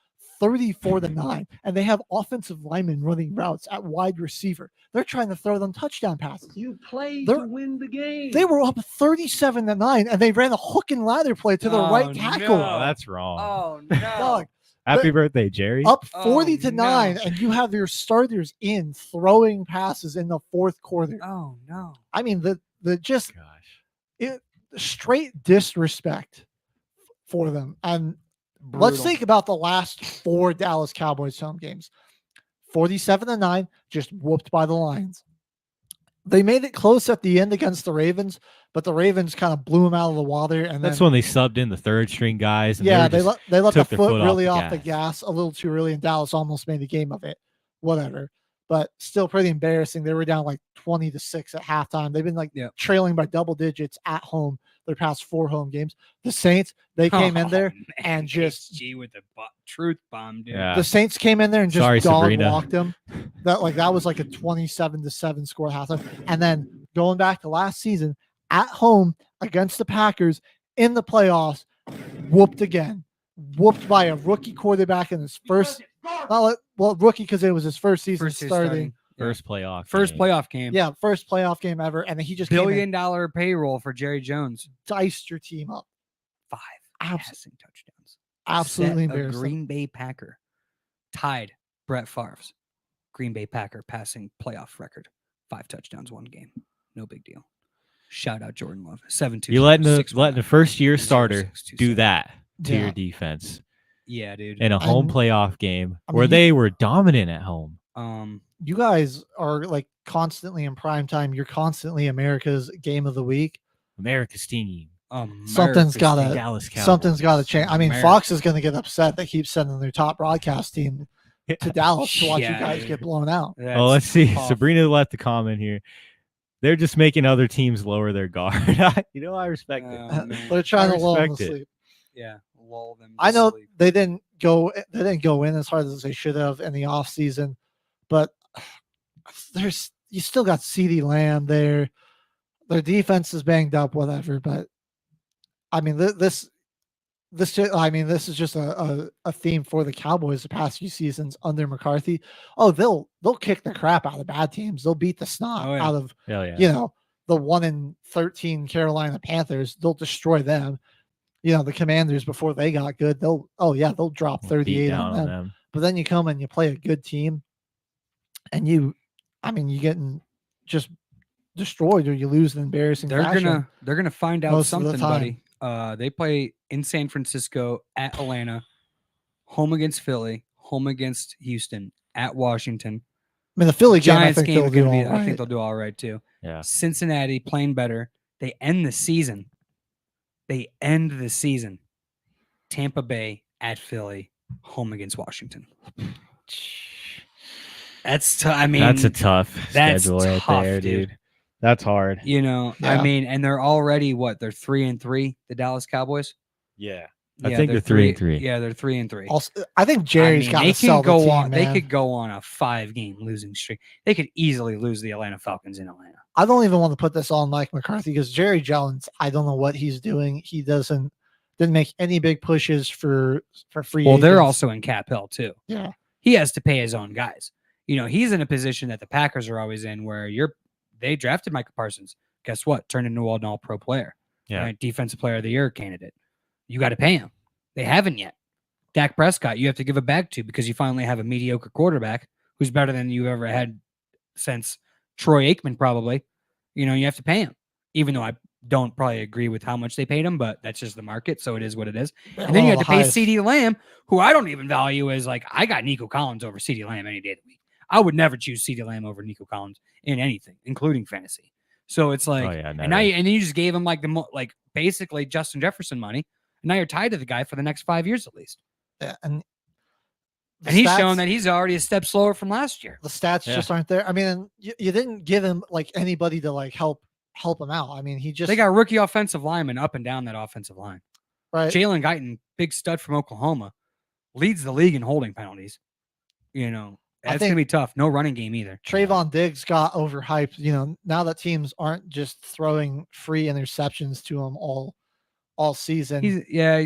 Speaker 7: 34-9, and they have offensive linemen running routes at wide receiver. They're trying to throw them touchdown passes.
Speaker 12: You play
Speaker 7: They're-
Speaker 12: to win the game.
Speaker 7: They were up 37-9, and they ran a hook and ladder play to the right tackle.
Speaker 5: Oh, that's wrong.
Speaker 10: Oh no!
Speaker 7: Dog,
Speaker 5: Happy birthday, Jerry.
Speaker 7: up
Speaker 10: Oh,
Speaker 7: 40-9,
Speaker 10: no.
Speaker 7: and you have your starters in throwing passes in the fourth quarter.
Speaker 10: Oh no!
Speaker 7: I mean, the just
Speaker 5: Gosh.
Speaker 7: straight disrespect for them. And let's
Speaker 10: Brutal.
Speaker 7: think about the last 4 Dallas Cowboys home games. 47-9, just whooped by the Lions. They made it close at the end against the Ravens, but the Ravens kind of blew them out of the water. And
Speaker 5: That's
Speaker 7: then,
Speaker 5: when they subbed in the third string guys. And
Speaker 7: yeah,
Speaker 5: they
Speaker 7: they let the
Speaker 5: took their
Speaker 7: foot
Speaker 5: foot
Speaker 7: really
Speaker 5: off
Speaker 7: off
Speaker 5: the
Speaker 7: the gas a little too early, and Dallas almost made a game of it. Whatever. But still pretty embarrassing. They were down like 20-6 at halftime. They've been like trailing by double digits at home their past 4 home games. The Saints, they came in there and just
Speaker 10: G with the truth bomb, dude.
Speaker 5: Yeah.
Speaker 7: the Saints came in there and just
Speaker 5: Sorry,
Speaker 7: dog
Speaker 5: Sabrina.
Speaker 7: walked them. That was like a 27-7 score at halftime. And then going back to last season at home against the Packers in the playoffs, whooped again. Whooped by a rookie quarterback in his first rookie because it was his first season starting.
Speaker 5: First playoff.
Speaker 10: First
Speaker 5: game.
Speaker 10: playoff game.
Speaker 7: Yeah, first playoff game ever. And then he just
Speaker 10: $1
Speaker 7: came in,
Speaker 10: billion payroll for Jerry Jones.
Speaker 7: diced your team up.
Speaker 10: 5
Speaker 7: Abs-
Speaker 10: passing touchdowns.
Speaker 7: Absolutely
Speaker 10: Set a
Speaker 7: embarrassing.
Speaker 10: Green Bay Packer tied Brett Favre's Green Bay Packer passing playoff record. 5 touchdowns, 1 game. No big deal. Shout out Jordan Love. 7-2.
Speaker 5: You letting the first year starter do that to
Speaker 7: Yeah.
Speaker 5: your defense
Speaker 10: Yeah, dude.
Speaker 5: in a home
Speaker 7: And-
Speaker 5: playoff game
Speaker 7: I
Speaker 5: where
Speaker 7: mean,
Speaker 5: they were dominant at home.
Speaker 7: You guys are like constantly in prime time. You're constantly America's game of the week.
Speaker 5: America's team.
Speaker 7: Something's gotta
Speaker 5: Dallas Cowboys.
Speaker 7: something's gotta change. I mean,
Speaker 10: America.
Speaker 7: Fox is gonna get upset. They keep sending their top broadcast team to Dallas to watch
Speaker 10: Yeah,
Speaker 7: you guys
Speaker 10: dude.
Speaker 7: get blown out.
Speaker 5: Oh, let's see.
Speaker 10: tough.
Speaker 5: Sabrina left a comment here. They're just making other teams lower their guard. I respect it.
Speaker 10: Oh, man.
Speaker 7: They're trying
Speaker 5: I
Speaker 7: to lull them to
Speaker 5: respect it.
Speaker 7: sleep.
Speaker 10: Yeah, lull them. to
Speaker 7: I know
Speaker 10: sleep.
Speaker 7: they didn't go in as hard as they should have in the offseason, but you still got CeeDee Lamb there. Their defense is banged up, whatever. But I mean, this is just a theme for the Cowboys the past few seasons under McCarthy. Oh, they'll kick the crap out of bad teams. They'll beat the snot
Speaker 10: Oh, yeah.
Speaker 7: out of
Speaker 5: Hell yeah.
Speaker 7: the 1-13 Carolina Panthers. They'll destroy them. The Commanders before they got good, they'll drop
Speaker 5: Beat
Speaker 7: 38
Speaker 5: down
Speaker 7: on them. But then you come and you play a good team, and you getting just destroyed, or you lose an embarrassing fashion.
Speaker 10: They're gonna find out
Speaker 7: most of the
Speaker 10: something, buddy. They play in San Francisco, at Atlanta, home against Philly, home against Houston, at Washington.
Speaker 7: I mean, the Philly game, I
Speaker 10: Giants
Speaker 7: think
Speaker 10: game
Speaker 7: they'll
Speaker 10: is
Speaker 7: do
Speaker 10: gonna be.
Speaker 7: all
Speaker 10: I think
Speaker 7: right.
Speaker 10: they'll do all right too.
Speaker 5: Yeah.
Speaker 10: Cincinnati playing better. They end the season. Tampa Bay at Philly, home against Washington. That's I mean,
Speaker 5: That's a tough
Speaker 10: that's
Speaker 5: schedule right
Speaker 10: tough,
Speaker 5: there,
Speaker 10: dude.
Speaker 5: dude. That's hard.
Speaker 10: I
Speaker 7: Yeah.
Speaker 10: mean, and they're already they're 3-3, the Dallas Cowboys.
Speaker 5: Yeah.
Speaker 10: Yeah,
Speaker 5: I think they're 3-3.
Speaker 10: Yeah, they're 3-3.
Speaker 7: Also, I think Jerry's got to
Speaker 10: they
Speaker 7: sell
Speaker 10: could go
Speaker 7: the team,
Speaker 10: on. They
Speaker 7: man.
Speaker 10: could go on a 5-game losing streak. They could easily lose the Atlanta Falcons in Atlanta.
Speaker 7: I don't even want to put this on Mike McCarthy because Jerry Jones, I don't know what he's doing. He didn't make any big pushes for free.
Speaker 10: Well, they're
Speaker 7: agents.
Speaker 10: also in cap hell too.
Speaker 7: Yeah.
Speaker 10: He has to pay his own guys. He's in a position that the Packers are always in, where they drafted Michael Parsons. Guess what? Turned into an all-pro player.
Speaker 5: Yeah.
Speaker 10: Right? Defensive Player of the Year candidate. You got to pay him. They haven't yet. Dak Prescott, you have to give it back to because you finally have a mediocre quarterback who's better than you ever had since Troy Aikman, probably. You have to pay him, even though I don't probably agree with how much they paid him, but that's just the market, so it is what it is. And then you have to pay CeeDee Lamb, who I don't even value as I got Nico Collins over CeeDee Lamb any day of the week. I would never choose CeeDee Lamb over Nico Collins in anything, including fantasy. So it's like,
Speaker 5: Oh, yeah,
Speaker 10: and
Speaker 5: never.
Speaker 10: now and then you just gave him basically Justin Jefferson money, and now you're tied to the guy for the next 5 years at least.
Speaker 7: Yeah, and
Speaker 10: he's shown that he's already a step slower from last year.
Speaker 7: The stats just aren't there. I mean, you didn't give him anybody to help him out. I mean,
Speaker 10: They got rookie offensive linemen up and down that offensive line.
Speaker 7: right.
Speaker 10: Jalen Guyton, big stud from Oklahoma, leads the league in holding penalties. That's going to be tough. No running game either.
Speaker 7: Trayvon Diggs got overhyped. Now that teams aren't just throwing free interceptions to him all all season.
Speaker 10: He's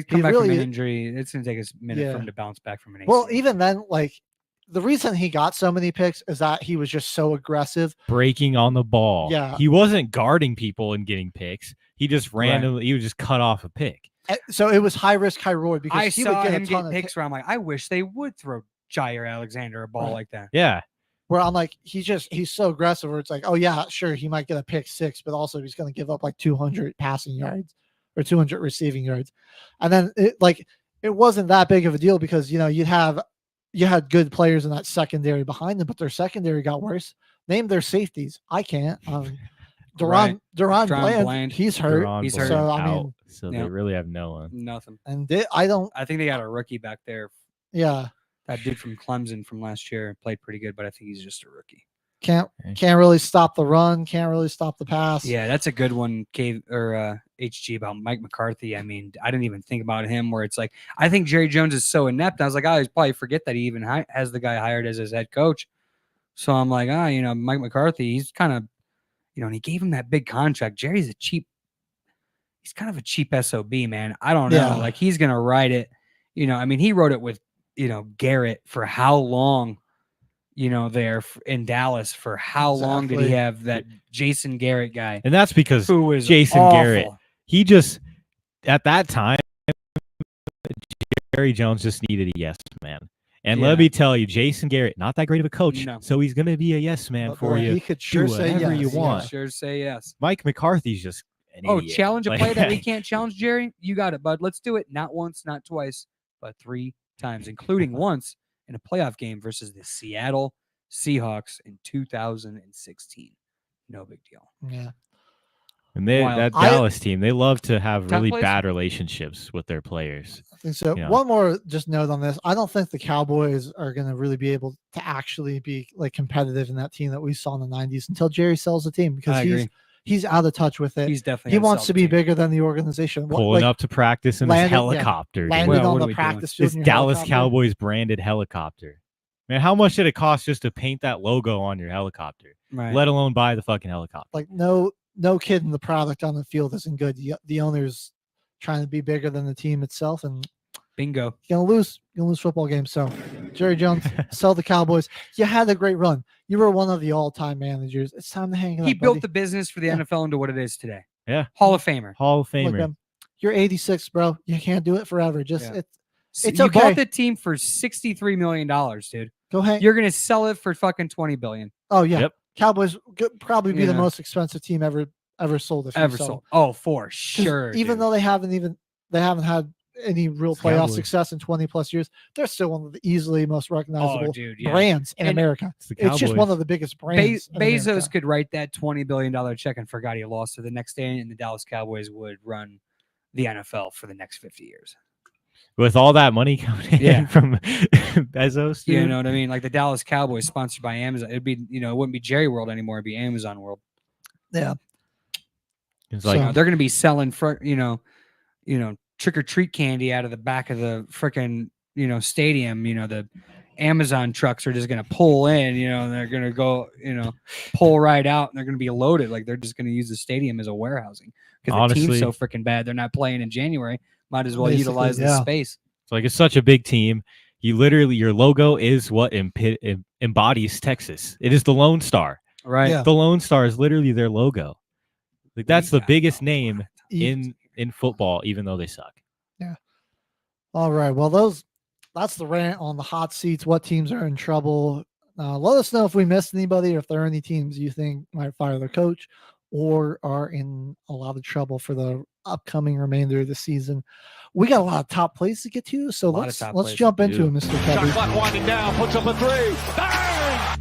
Speaker 10: come
Speaker 7: He
Speaker 10: back from
Speaker 7: really-
Speaker 10: an injury. It's gonna take us a minute
Speaker 7: Yeah.
Speaker 10: for him to bounce back from an ACL.
Speaker 7: Well, even then, like the reason he got so many picks is that he was just so aggressive.
Speaker 5: Breaking on the ball.
Speaker 7: Yeah.
Speaker 5: He wasn't guarding people and getting picks. He just randomly, he would just cut off a pick.
Speaker 7: So it was high risk, high reward because
Speaker 10: I
Speaker 7: he
Speaker 10: saw
Speaker 7: would get
Speaker 10: him
Speaker 7: a ton
Speaker 10: get
Speaker 7: of
Speaker 10: picks where I'm like, I wish they would throw Jair Alexander a ball like that.
Speaker 5: Yeah.
Speaker 7: Where I'm like, he's so aggressive where it's like, oh yeah, sure, he might get a pick 6, but also he's going to give up like 200 passing yards or 200 receiving yards. And then it wasn't that big of a deal because, you had good players in that secondary behind them, but their secondary got worse. Name their safeties. I can't. Duran Bland, he's hurt.
Speaker 5: Duran
Speaker 10: He's
Speaker 5: Bland
Speaker 10: hurt.
Speaker 7: So, I
Speaker 5: out,
Speaker 7: mean,
Speaker 5: so
Speaker 10: yeah.
Speaker 5: they really have no one.
Speaker 10: Nothing.
Speaker 7: And
Speaker 10: I think they got a rookie back there.
Speaker 7: Yeah.
Speaker 10: That dude from Clemson from last year played pretty good, but I think he's just a rookie.
Speaker 7: Can't really stop the run. Can't really stop the pass.
Speaker 10: Yeah, that's a good one, HG, about Mike McCarthy. I mean, I didn't even think about him where it's like, I think Jerry Jones is so inept. I was like, I always probably forget that he even has the guy hired as his head coach. So I'm like, Mike McCarthy, he's kind of, and he gave him that big contract. Jerry's he's kind of a cheap SOB, man. I don't know.
Speaker 7: Yeah.
Speaker 10: Like, he's going to write it. I mean, he wrote it with, Garrett for how long, there in Dallas for how long did he
Speaker 7: Exactly.
Speaker 10: have that Jason Garrett guy?
Speaker 5: And that's because
Speaker 10: Who was
Speaker 5: Jason
Speaker 10: awful.
Speaker 5: Garrett, he just, at that time, Jerry Jones just needed a yes man. And
Speaker 10: Yeah.
Speaker 5: let me tell you, Jason Garrett, not that great of a coach,
Speaker 10: No.
Speaker 5: so he's going to be a yes man
Speaker 7: But,
Speaker 5: for
Speaker 7: boy,
Speaker 5: you.
Speaker 7: he could sure
Speaker 5: Do
Speaker 7: say
Speaker 5: whatever
Speaker 7: yes.
Speaker 5: you
Speaker 7: Yeah.
Speaker 5: want.
Speaker 10: Sure say yes.
Speaker 5: Mike McCarthy's just an idiot.
Speaker 10: Challenge a
Speaker 5: Like-
Speaker 10: play that we can't challenge, Jerry? You got it, bud. Let's do it. Not once, not twice, but 3 times, including once in a playoff game versus the Seattle Seahawks in 2016. No big deal.
Speaker 7: Yeah.
Speaker 5: And
Speaker 10: Wild.
Speaker 5: that Dallas team, they love to have
Speaker 10: Tough
Speaker 5: really
Speaker 10: place.
Speaker 5: bad relationships with their players.
Speaker 7: I think so.
Speaker 5: Yeah.
Speaker 7: One more just note on this. I don't think the Cowboys are going to really be able to actually be like competitive in that team that we saw in the 90s until Jerry sells the team because
Speaker 10: I agree.
Speaker 7: he's out of touch with it.
Speaker 10: He's definitely
Speaker 7: he
Speaker 10: gotta
Speaker 7: wants
Speaker 10: sell
Speaker 7: to
Speaker 10: the
Speaker 7: be
Speaker 10: team.
Speaker 7: bigger than the organization.
Speaker 5: Pulling up to practice in his
Speaker 7: landed- yeah,
Speaker 5: helicopter. dude.
Speaker 7: landed
Speaker 10: Well,
Speaker 7: on
Speaker 10: what
Speaker 7: the
Speaker 10: are we doing?
Speaker 7: practice field.
Speaker 5: This
Speaker 7: in your
Speaker 5: Dallas
Speaker 7: helicopter.
Speaker 5: Cowboys branded helicopter. Man, how much did it cost just to paint that logo on your helicopter?
Speaker 10: Right.
Speaker 5: Let alone buy the fucking helicopter.
Speaker 7: Like no kid in the product on the field isn't good. The owner's trying to be bigger than the team itself, and
Speaker 10: Bingo.
Speaker 7: you're gonna lose football games. So, Jerry Jones, sell the Cowboys. You had a great run. You were one of the all-time managers. It's time to hang it up.
Speaker 10: He built
Speaker 7: buddy.
Speaker 10: the business for the
Speaker 7: Yeah.
Speaker 10: NFL into what it is today.
Speaker 5: Yeah.
Speaker 10: Hall of Famer.
Speaker 5: Hall of
Speaker 7: Look,
Speaker 5: Famer.
Speaker 7: man, you're 86, bro. You can't do it forever. Just
Speaker 10: Yeah.
Speaker 7: it's
Speaker 10: you
Speaker 7: okay.
Speaker 10: bought the team for $63 million, dude.
Speaker 7: Go ahead.
Speaker 10: You're gonna sell it for fucking $20 billion.
Speaker 7: Oh yeah.
Speaker 5: Yep.
Speaker 7: Cowboys could probably be the
Speaker 10: Yeah.
Speaker 7: most expensive team ever sold. If you
Speaker 10: Ever
Speaker 7: sell
Speaker 10: sold.
Speaker 7: them.
Speaker 10: Oh, for
Speaker 7: 'Cause
Speaker 10: sure.
Speaker 7: even
Speaker 10: dude.
Speaker 7: though they haven't had any real playoff
Speaker 5: Cowboys.
Speaker 7: success in 20 plus years, they're still one of the easily most recognizable
Speaker 10: dude, yeah.
Speaker 7: brands in
Speaker 10: And
Speaker 7: America.
Speaker 5: It's the
Speaker 7: It's just one
Speaker 5: Cowboys.
Speaker 7: of the biggest brands. in
Speaker 10: Bezos
Speaker 7: America.
Speaker 10: could write that $20 billion check and forgot he lost it the next day, and the Dallas Cowboys would run the NFL for the next 50 years.
Speaker 5: With all that money coming in
Speaker 10: Yeah.
Speaker 5: from Bezos, dude.
Speaker 10: You know what I mean? Like the Dallas Cowboys sponsored by Amazon. It'd be, it wouldn't be Jerry World anymore. It'd be Amazon World.
Speaker 7: Yeah.
Speaker 5: It's
Speaker 10: So,
Speaker 5: like
Speaker 10: they're going to be selling trick or treat candy out of the back of the freaking, stadium. The Amazon trucks are just going to pull in, and they're going to go, pull right out, and they're going to be loaded. Like they're just going to use the stadium as a warehousing because the team's
Speaker 5: Honestly-
Speaker 10: so freaking bad. They're not playing in January. Might as well
Speaker 7: Basically,
Speaker 10: utilize the
Speaker 7: yeah.
Speaker 10: space.
Speaker 5: It's like it's such a big team. Your logo is what embodies Texas. It is the Lone Star.
Speaker 10: Right.
Speaker 7: Yeah.
Speaker 5: The Lone Star is literally their logo. Like that's the biggest name
Speaker 7: E-
Speaker 5: in football, even though they suck.
Speaker 7: All right. Well, that's the rant on the hot seats. What teams are in trouble? Let us know if we missed anybody or if there are any teams you think might fire their coach or are in a lot of trouble for the upcoming remainder of the season. We got a lot of top plays to get to, so
Speaker 10: lot of
Speaker 7: let's
Speaker 10: top
Speaker 7: let's
Speaker 10: plays.
Speaker 7: jump into
Speaker 5: do.
Speaker 7: it, Mr.
Speaker 9: Shot
Speaker 7: Kevin.
Speaker 9: clock winding down, puts up a 3. Bang!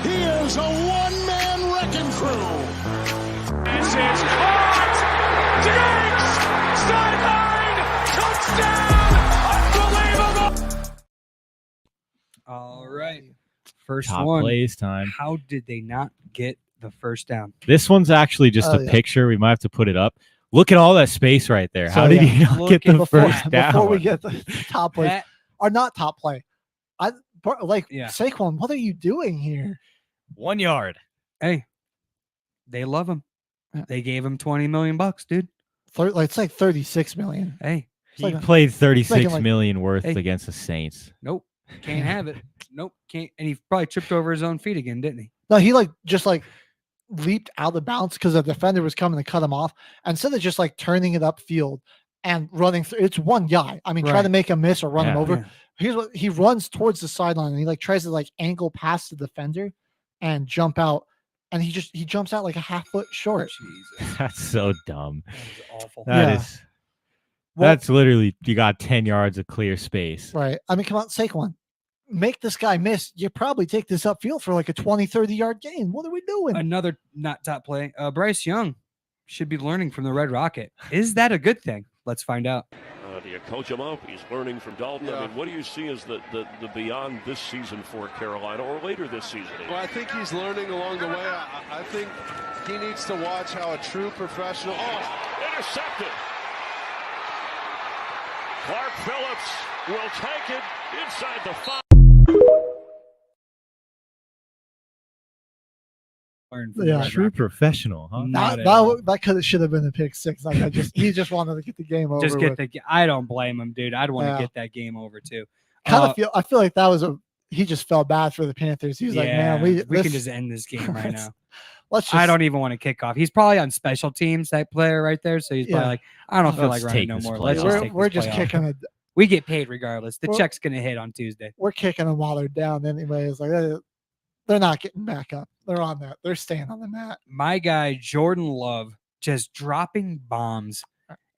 Speaker 9: He is a one-man wrecking crew. This is caught! Diggs! Sideline! Touchdown! Unbelievable!
Speaker 10: All right. First
Speaker 5: Top
Speaker 10: one.
Speaker 5: plays time.
Speaker 10: How did they not get the first down?
Speaker 5: This one's actually just
Speaker 7: Oh,
Speaker 5: a
Speaker 7: yeah.
Speaker 5: picture. We might have to put it up. Look at all that space right there.
Speaker 7: So,
Speaker 5: How did
Speaker 7: yeah,
Speaker 5: he not
Speaker 10: look
Speaker 5: get
Speaker 10: at
Speaker 5: the
Speaker 7: Before,
Speaker 5: first down?
Speaker 7: before we get the top plays,
Speaker 10: That-
Speaker 7: or not top play,
Speaker 10: Yeah.
Speaker 7: Saquon, what are you doing here?
Speaker 5: 1 yard.
Speaker 10: Hey, they love him.
Speaker 7: Yeah.
Speaker 10: They gave him $20 million, dude.
Speaker 7: It's like 36 million.
Speaker 10: Hey,
Speaker 5: He
Speaker 7: like a-
Speaker 5: played
Speaker 7: it's like
Speaker 5: 36
Speaker 7: like-
Speaker 5: million worth
Speaker 10: Hey.
Speaker 5: against the Saints.
Speaker 10: Nope. Can't have it. Nope. Can't. And he probably tripped over his own feet again, didn't he?
Speaker 7: No, he just leaped out of bounds because the defender was coming to cut him off. And instead of just like turning it upfield and running through, it's one guy. I mean, try
Speaker 10: Right.
Speaker 7: to make a miss or run him
Speaker 5: Yeah.
Speaker 7: over.
Speaker 10: Yeah.
Speaker 7: Here's what he runs towards the sideline and he tries to angle past the defender and jump out. And he jumps out like a half foot short.
Speaker 10: Jesus.
Speaker 5: That's so dumb.
Speaker 10: That was awful.
Speaker 5: That
Speaker 7: Yeah.
Speaker 5: is. That's literally, you got 10 yards of clear space.
Speaker 7: Right. I mean, come on, Saquon. Make this guy miss. You probably take this upfield for like a 20, 30-yard gain. What are we doing?
Speaker 10: Another not top play. Bryce Young should be learning from the Red Rocket. Is that a good thing? Let's find out.
Speaker 18: Do you coach him up? He's learning from Dalton. I mean, what do you see as the beyond this season for Carolina or later this season?
Speaker 19: Well, I think he's learning along the way. I think he needs to watch how a true professional.
Speaker 18: Oh, intercepted. Clark Phillips will take it inside the 5.
Speaker 7: Yeah.
Speaker 5: True professional, huh?
Speaker 7: That should have been a pick six. He just wanted to get the game over.
Speaker 10: Just get I don't blame him, dude. I'd want to get that game over too.
Speaker 7: I feel like that was he just felt bad for the Panthers. He was like, man,
Speaker 10: we can just end this game right now.
Speaker 7: Let's
Speaker 10: I don't even want to kick off. He's probably on special teams, that player right there. So he's probably like, I don't feel like running no more. Let's just take
Speaker 7: we're
Speaker 10: this
Speaker 7: just
Speaker 10: playoff.
Speaker 7: kicking it.
Speaker 10: We get paid regardless. The check's gonna hit on Tuesday.
Speaker 7: We're kicking them while they're down anyway. It's like they're not getting back up. They're on that. They're staying on the mat.
Speaker 10: My guy Jordan Love just dropping bombs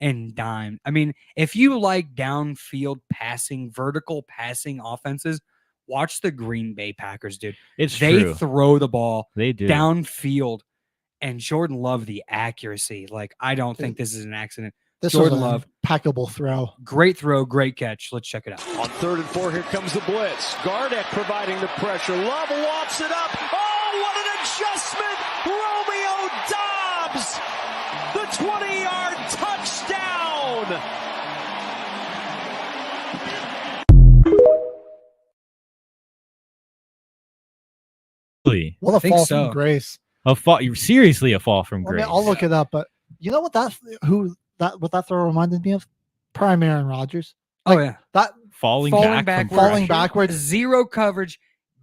Speaker 10: and dime. I mean, if you like downfield passing, vertical passing offenses, watch the Green Bay Packers, dude.
Speaker 5: They
Speaker 10: true. Throw the ball.
Speaker 5: They do
Speaker 10: downfield, and Jordan Love the accuracy. Like I don't think this is an accident.
Speaker 7: This
Speaker 10: Jordan
Speaker 7: was an
Speaker 10: Love,
Speaker 7: impeccable throw.
Speaker 10: great throw, great catch. Let's check it out.
Speaker 9: On 3rd and 4, here comes the blitz. Gardeck providing the pressure. Love lofts it up. Oh, what an adjustment! Romeo Dobbs, the 20-yard touchdown.
Speaker 7: What a fall from grace.
Speaker 5: A fall, seriously, a fall from
Speaker 7: I
Speaker 5: grace.
Speaker 7: mean, I'll look it up, but you know what that throw reminded me of? Prime Aaron Rodgers.
Speaker 10: Oh yeah,
Speaker 7: that
Speaker 5: falling
Speaker 7: backwards,
Speaker 10: zero coverage,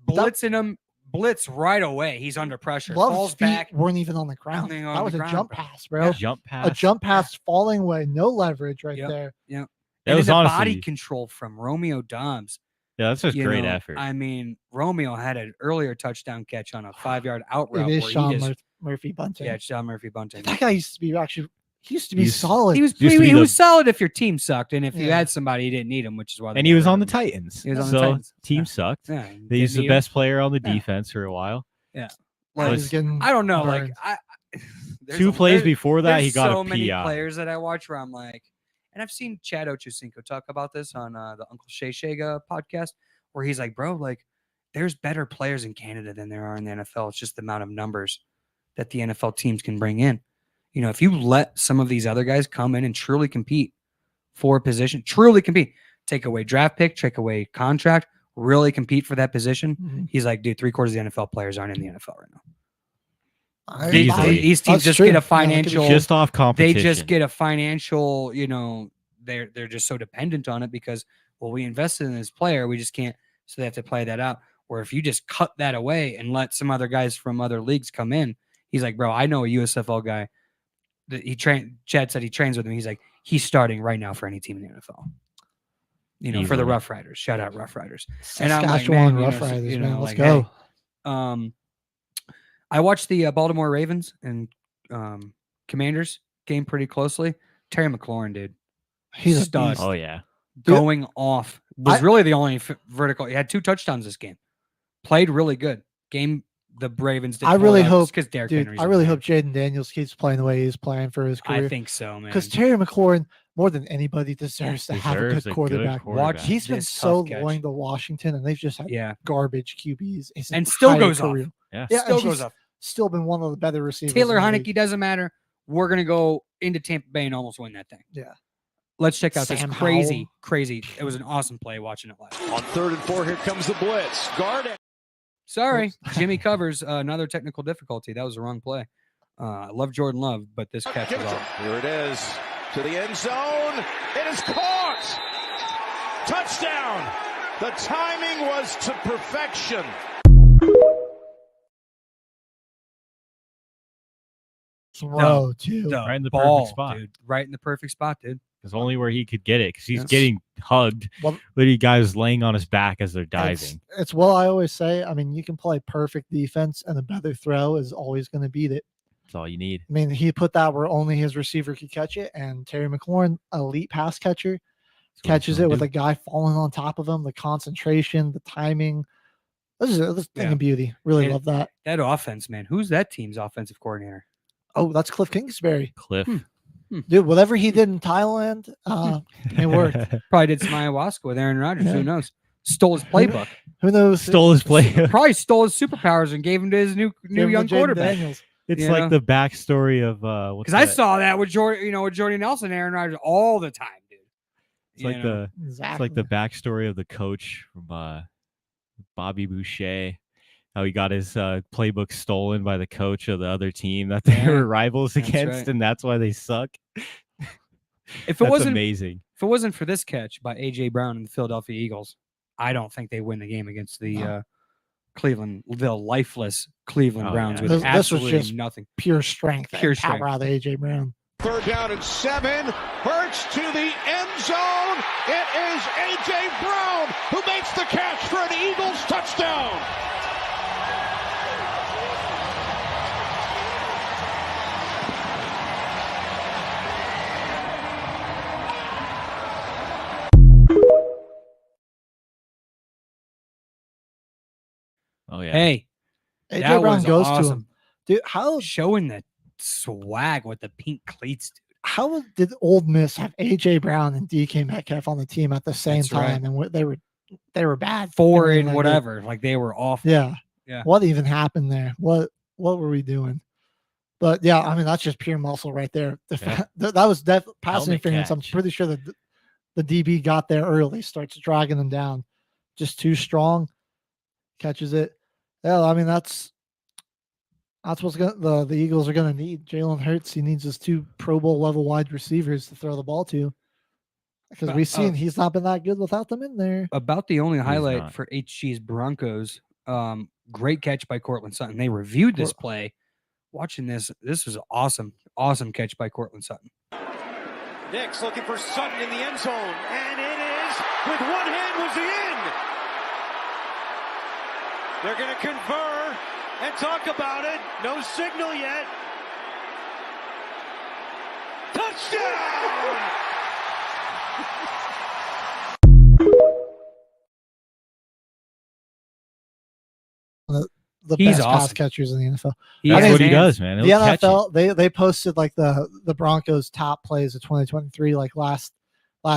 Speaker 10: blitzing him, blitz right away. He's under pressure.
Speaker 7: Love's
Speaker 10: Falls
Speaker 7: feet
Speaker 10: back.
Speaker 7: weren't even on the ground.
Speaker 10: Nothing on
Speaker 7: That
Speaker 10: the
Speaker 7: was a
Speaker 10: ground,
Speaker 7: jump
Speaker 10: bro.
Speaker 7: pass, bro.
Speaker 10: Yeah.
Speaker 5: Jump
Speaker 7: A
Speaker 5: pass.
Speaker 7: jump pass falling away, no leverage right there.
Speaker 10: Yeah.
Speaker 5: That
Speaker 10: And
Speaker 5: was
Speaker 10: then the
Speaker 5: honestly-
Speaker 10: body control from Romeo Dobbs.
Speaker 5: Yeah, that's just
Speaker 10: You
Speaker 5: great
Speaker 10: know,
Speaker 5: effort.
Speaker 10: I mean, Romeo had an earlier touchdown catch on a 5-yard out route.
Speaker 7: It is
Speaker 10: where
Speaker 7: Sean
Speaker 10: he just,
Speaker 7: Murphy Bunting.
Speaker 10: Yeah, Sean Murphy Bunting.
Speaker 7: That guy used to be solid.
Speaker 10: He was solid if your team sucked, and if you
Speaker 7: Yeah.
Speaker 10: had somebody, you didn't need him, which is why.
Speaker 5: And he was on the Titans.
Speaker 10: He was on
Speaker 5: so
Speaker 10: the Titans.
Speaker 5: Team sucked.
Speaker 10: Yeah,
Speaker 5: They used
Speaker 10: didn't
Speaker 5: the
Speaker 10: need
Speaker 5: best
Speaker 10: him.
Speaker 5: player on the
Speaker 10: Yeah.
Speaker 5: defense for a while.
Speaker 10: Yeah.
Speaker 7: Now
Speaker 10: Like,
Speaker 7: he's getting
Speaker 10: I don't know.
Speaker 7: burned.
Speaker 10: Like there's
Speaker 5: Two plays before that, he
Speaker 10: there's
Speaker 5: got
Speaker 10: so
Speaker 5: a
Speaker 10: many
Speaker 5: PI.
Speaker 10: players that I watch where I'm like, and I've seen Chad Ochocinco talk about this on the Uncle Shay Shaga podcast, where he's like, bro, like there's better players in Canada than there are in the NFL. It's just the amount of numbers that the NFL teams can bring in. You know, if you let some of these other guys come in and truly compete for a position, truly compete, take away draft pick, take away contract, really compete for that position.
Speaker 7: Mhm.
Speaker 10: He's like, dude, 3/4 of the NFL players aren't in the NFL right now.
Speaker 5: Easily.
Speaker 10: These teams
Speaker 7: That's
Speaker 10: just
Speaker 7: true.
Speaker 10: get a
Speaker 7: Yeah,
Speaker 10: financial
Speaker 5: Just off
Speaker 10: they
Speaker 5: competition.
Speaker 10: just get a financial, you know, they're just so dependent on it because, well, we invested in this player, we just can't, so they have to play that out. Or if you just cut that away and let some other guys from other leagues come in, he's like, bro, I know a USFL guy that Chad said he trains with him. He's like, he's starting right now for any team in the NFL. You know, for the
Speaker 5: Easily.
Speaker 10: Rough Riders. Shout out Rough Riders.
Speaker 7: Saskatchewan
Speaker 10: man,
Speaker 7: Rough Riders, man. Let's
Speaker 10: like,
Speaker 7: go.
Speaker 10: hey, I watched the Baltimore Ravens and Commanders game pretty closely. Terry McLaurin, dude.
Speaker 7: He's a
Speaker 10: stud.
Speaker 7: beast.
Speaker 5: Oh yeah.
Speaker 10: Going off. Was really the only vertical. He had 2 touchdowns this game. Played really good. Game the Ravens did.
Speaker 7: I really hope,
Speaker 10: because Derrick
Speaker 7: dude.
Speaker 10: Henry's
Speaker 7: I really hope Jaden Daniels keeps playing the way he's playing for his career.
Speaker 10: I think so, man.
Speaker 7: Because Terry McLaurin, more than anybody, deserves to have a
Speaker 5: Deserves
Speaker 7: good
Speaker 5: a good
Speaker 7: quarterback.
Speaker 5: quarterback.
Speaker 7: He's been
Speaker 10: this
Speaker 7: so
Speaker 10: tough catch.
Speaker 7: loyal to Washington, and they've just had
Speaker 10: Yeah.
Speaker 7: garbage QBs. his
Speaker 10: And still
Speaker 7: entire
Speaker 10: goes off.
Speaker 7: career.
Speaker 5: Yeah.
Speaker 7: Yeah,
Speaker 10: Still
Speaker 7: and
Speaker 10: goes
Speaker 7: he's
Speaker 10: off.
Speaker 7: Still been one of the better receivers.
Speaker 10: Taylor
Speaker 7: in the league.
Speaker 10: Heineke doesn't matter. We're gonna go into Tampa Bay and almost win that thing.
Speaker 7: Yeah.
Speaker 10: Let's check out
Speaker 7: Sam
Speaker 10: this
Speaker 7: Howell.
Speaker 10: crazy. It was an awesome play watching it live.
Speaker 19: On 3rd and 4, here comes the blitz. Gardeck.
Speaker 10: Sorry, Jimmy covers another technical difficulty. That was the wrong play. I love Jordan Love, but this catch was off.
Speaker 19: Here it is.
Speaker 9: to the end zone. It is caught. Touchdown. The timing was to perfection.
Speaker 7: Throw, too.
Speaker 5: Right in the
Speaker 10: ball,
Speaker 5: perfect spot.
Speaker 10: dude. Right in the perfect spot, dude.
Speaker 5: It's only where he could get it because he's
Speaker 10: Yes.
Speaker 5: getting hugged.
Speaker 7: Well,
Speaker 5: Literally, guys laying on his back as they're
Speaker 7: It's,
Speaker 5: diving.
Speaker 7: it's what I always say. I mean, you can play perfect defense, and a better throw is always going to beat it.
Speaker 5: That's all you need.
Speaker 7: I mean, he put that where only his receiver could catch it, and Terry McLaurin, elite pass catcher, catches it with a guy falling on top of him. The concentration, the timing. This is a thing of beauty. Really
Speaker 10: And
Speaker 7: love that.
Speaker 10: That offense, man. Who's that team's offensive coordinator?
Speaker 7: Oh, that's Cliff Kingsbury.
Speaker 5: Cliff.
Speaker 7: Dude, whatever he did in Thailand, it worked.
Speaker 10: Probably did some ayahuasca with Aaron Rodgers. Who knows? Stole his playbook.
Speaker 7: Who knows?
Speaker 5: Stole his play.
Speaker 10: Probably stole his superpowers and gave him to his new
Speaker 7: him to
Speaker 10: young
Speaker 7: Jaden
Speaker 10: quarterback.
Speaker 7: Daniels.
Speaker 5: It's
Speaker 10: You
Speaker 5: like
Speaker 10: know?
Speaker 5: the backstory of
Speaker 10: Because I saw that with Jordy, with Jordy Nelson, and Aaron Rodgers all the time, dude.
Speaker 5: It's like the it's like the backstory of the coach from Bobby Boucher, how he got his playbook stolen by the coach of the other team that they were rivals
Speaker 10: That's
Speaker 5: against,
Speaker 10: right.
Speaker 5: and that's why they suck.
Speaker 10: If it
Speaker 5: That's
Speaker 10: wasn't
Speaker 5: amazing.
Speaker 10: if it wasn't for this catch by AJ Brown and the Philadelphia Eagles, I don't think they win the game against the the lifeless Cleveland Browns with
Speaker 7: This was
Speaker 10: absolutely
Speaker 7: just
Speaker 10: nothing.
Speaker 7: pure strength.
Speaker 10: Pure
Speaker 7: and power
Speaker 10: strength.
Speaker 7: out of AJ Brown.
Speaker 9: 3rd down and 7. Hurts to the end zone. It is A.J. Brown who makes the catch for an Eagles touchdown.
Speaker 5: Oh yeah.
Speaker 10: Hey,
Speaker 7: AJ
Speaker 10: that
Speaker 7: Brown
Speaker 10: was
Speaker 7: goes to
Speaker 10: awesome.
Speaker 7: him. Dude, how
Speaker 10: Showing the swag with the pink cleats, dude.
Speaker 7: how did Old Miss have AJ Brown and DK Metcalf on the team at the same
Speaker 10: That's right.
Speaker 7: time, and they were bad.
Speaker 10: Four
Speaker 7: I mean,
Speaker 10: and
Speaker 7: like,
Speaker 10: whatever. Like they were awful.
Speaker 7: Yeah.
Speaker 10: Yeah.
Speaker 7: What even happened there? What were we doing? But yeah, I mean that's just pure muscle right there.
Speaker 5: Yeah.
Speaker 7: That was passing
Speaker 5: Helmet
Speaker 7: interference. I'm
Speaker 5: catch.
Speaker 7: pretty sure that the DB got there early, starts dragging them down, just too strong, catches it. Yeah, I mean that's what's the Eagles are gonna need. Jalen Hurts, he needs his 2 Pro Bowl level wide receivers to throw the ball to. Because we've seen he's not been that good without them in there.
Speaker 10: About the only highlight
Speaker 5: not.
Speaker 10: for HG's Broncos, great catch by Cortland Sutton. They reviewed this play. Watching this was awesome. Awesome catch by Cortland Sutton.
Speaker 9: Nix looking for Sutton in the end zone, and it is with one hand was he in. They're going to confer and talk about it. No signal yet. Touchdown!
Speaker 7: The
Speaker 10: He's
Speaker 7: best pass
Speaker 10: awesome.
Speaker 7: catchers in the NFL.
Speaker 5: That's
Speaker 10: has
Speaker 5: what he
Speaker 10: hands.
Speaker 5: does, man.
Speaker 7: The
Speaker 5: He'll catch it.
Speaker 7: NFL they posted like the Broncos top plays of 2023 like last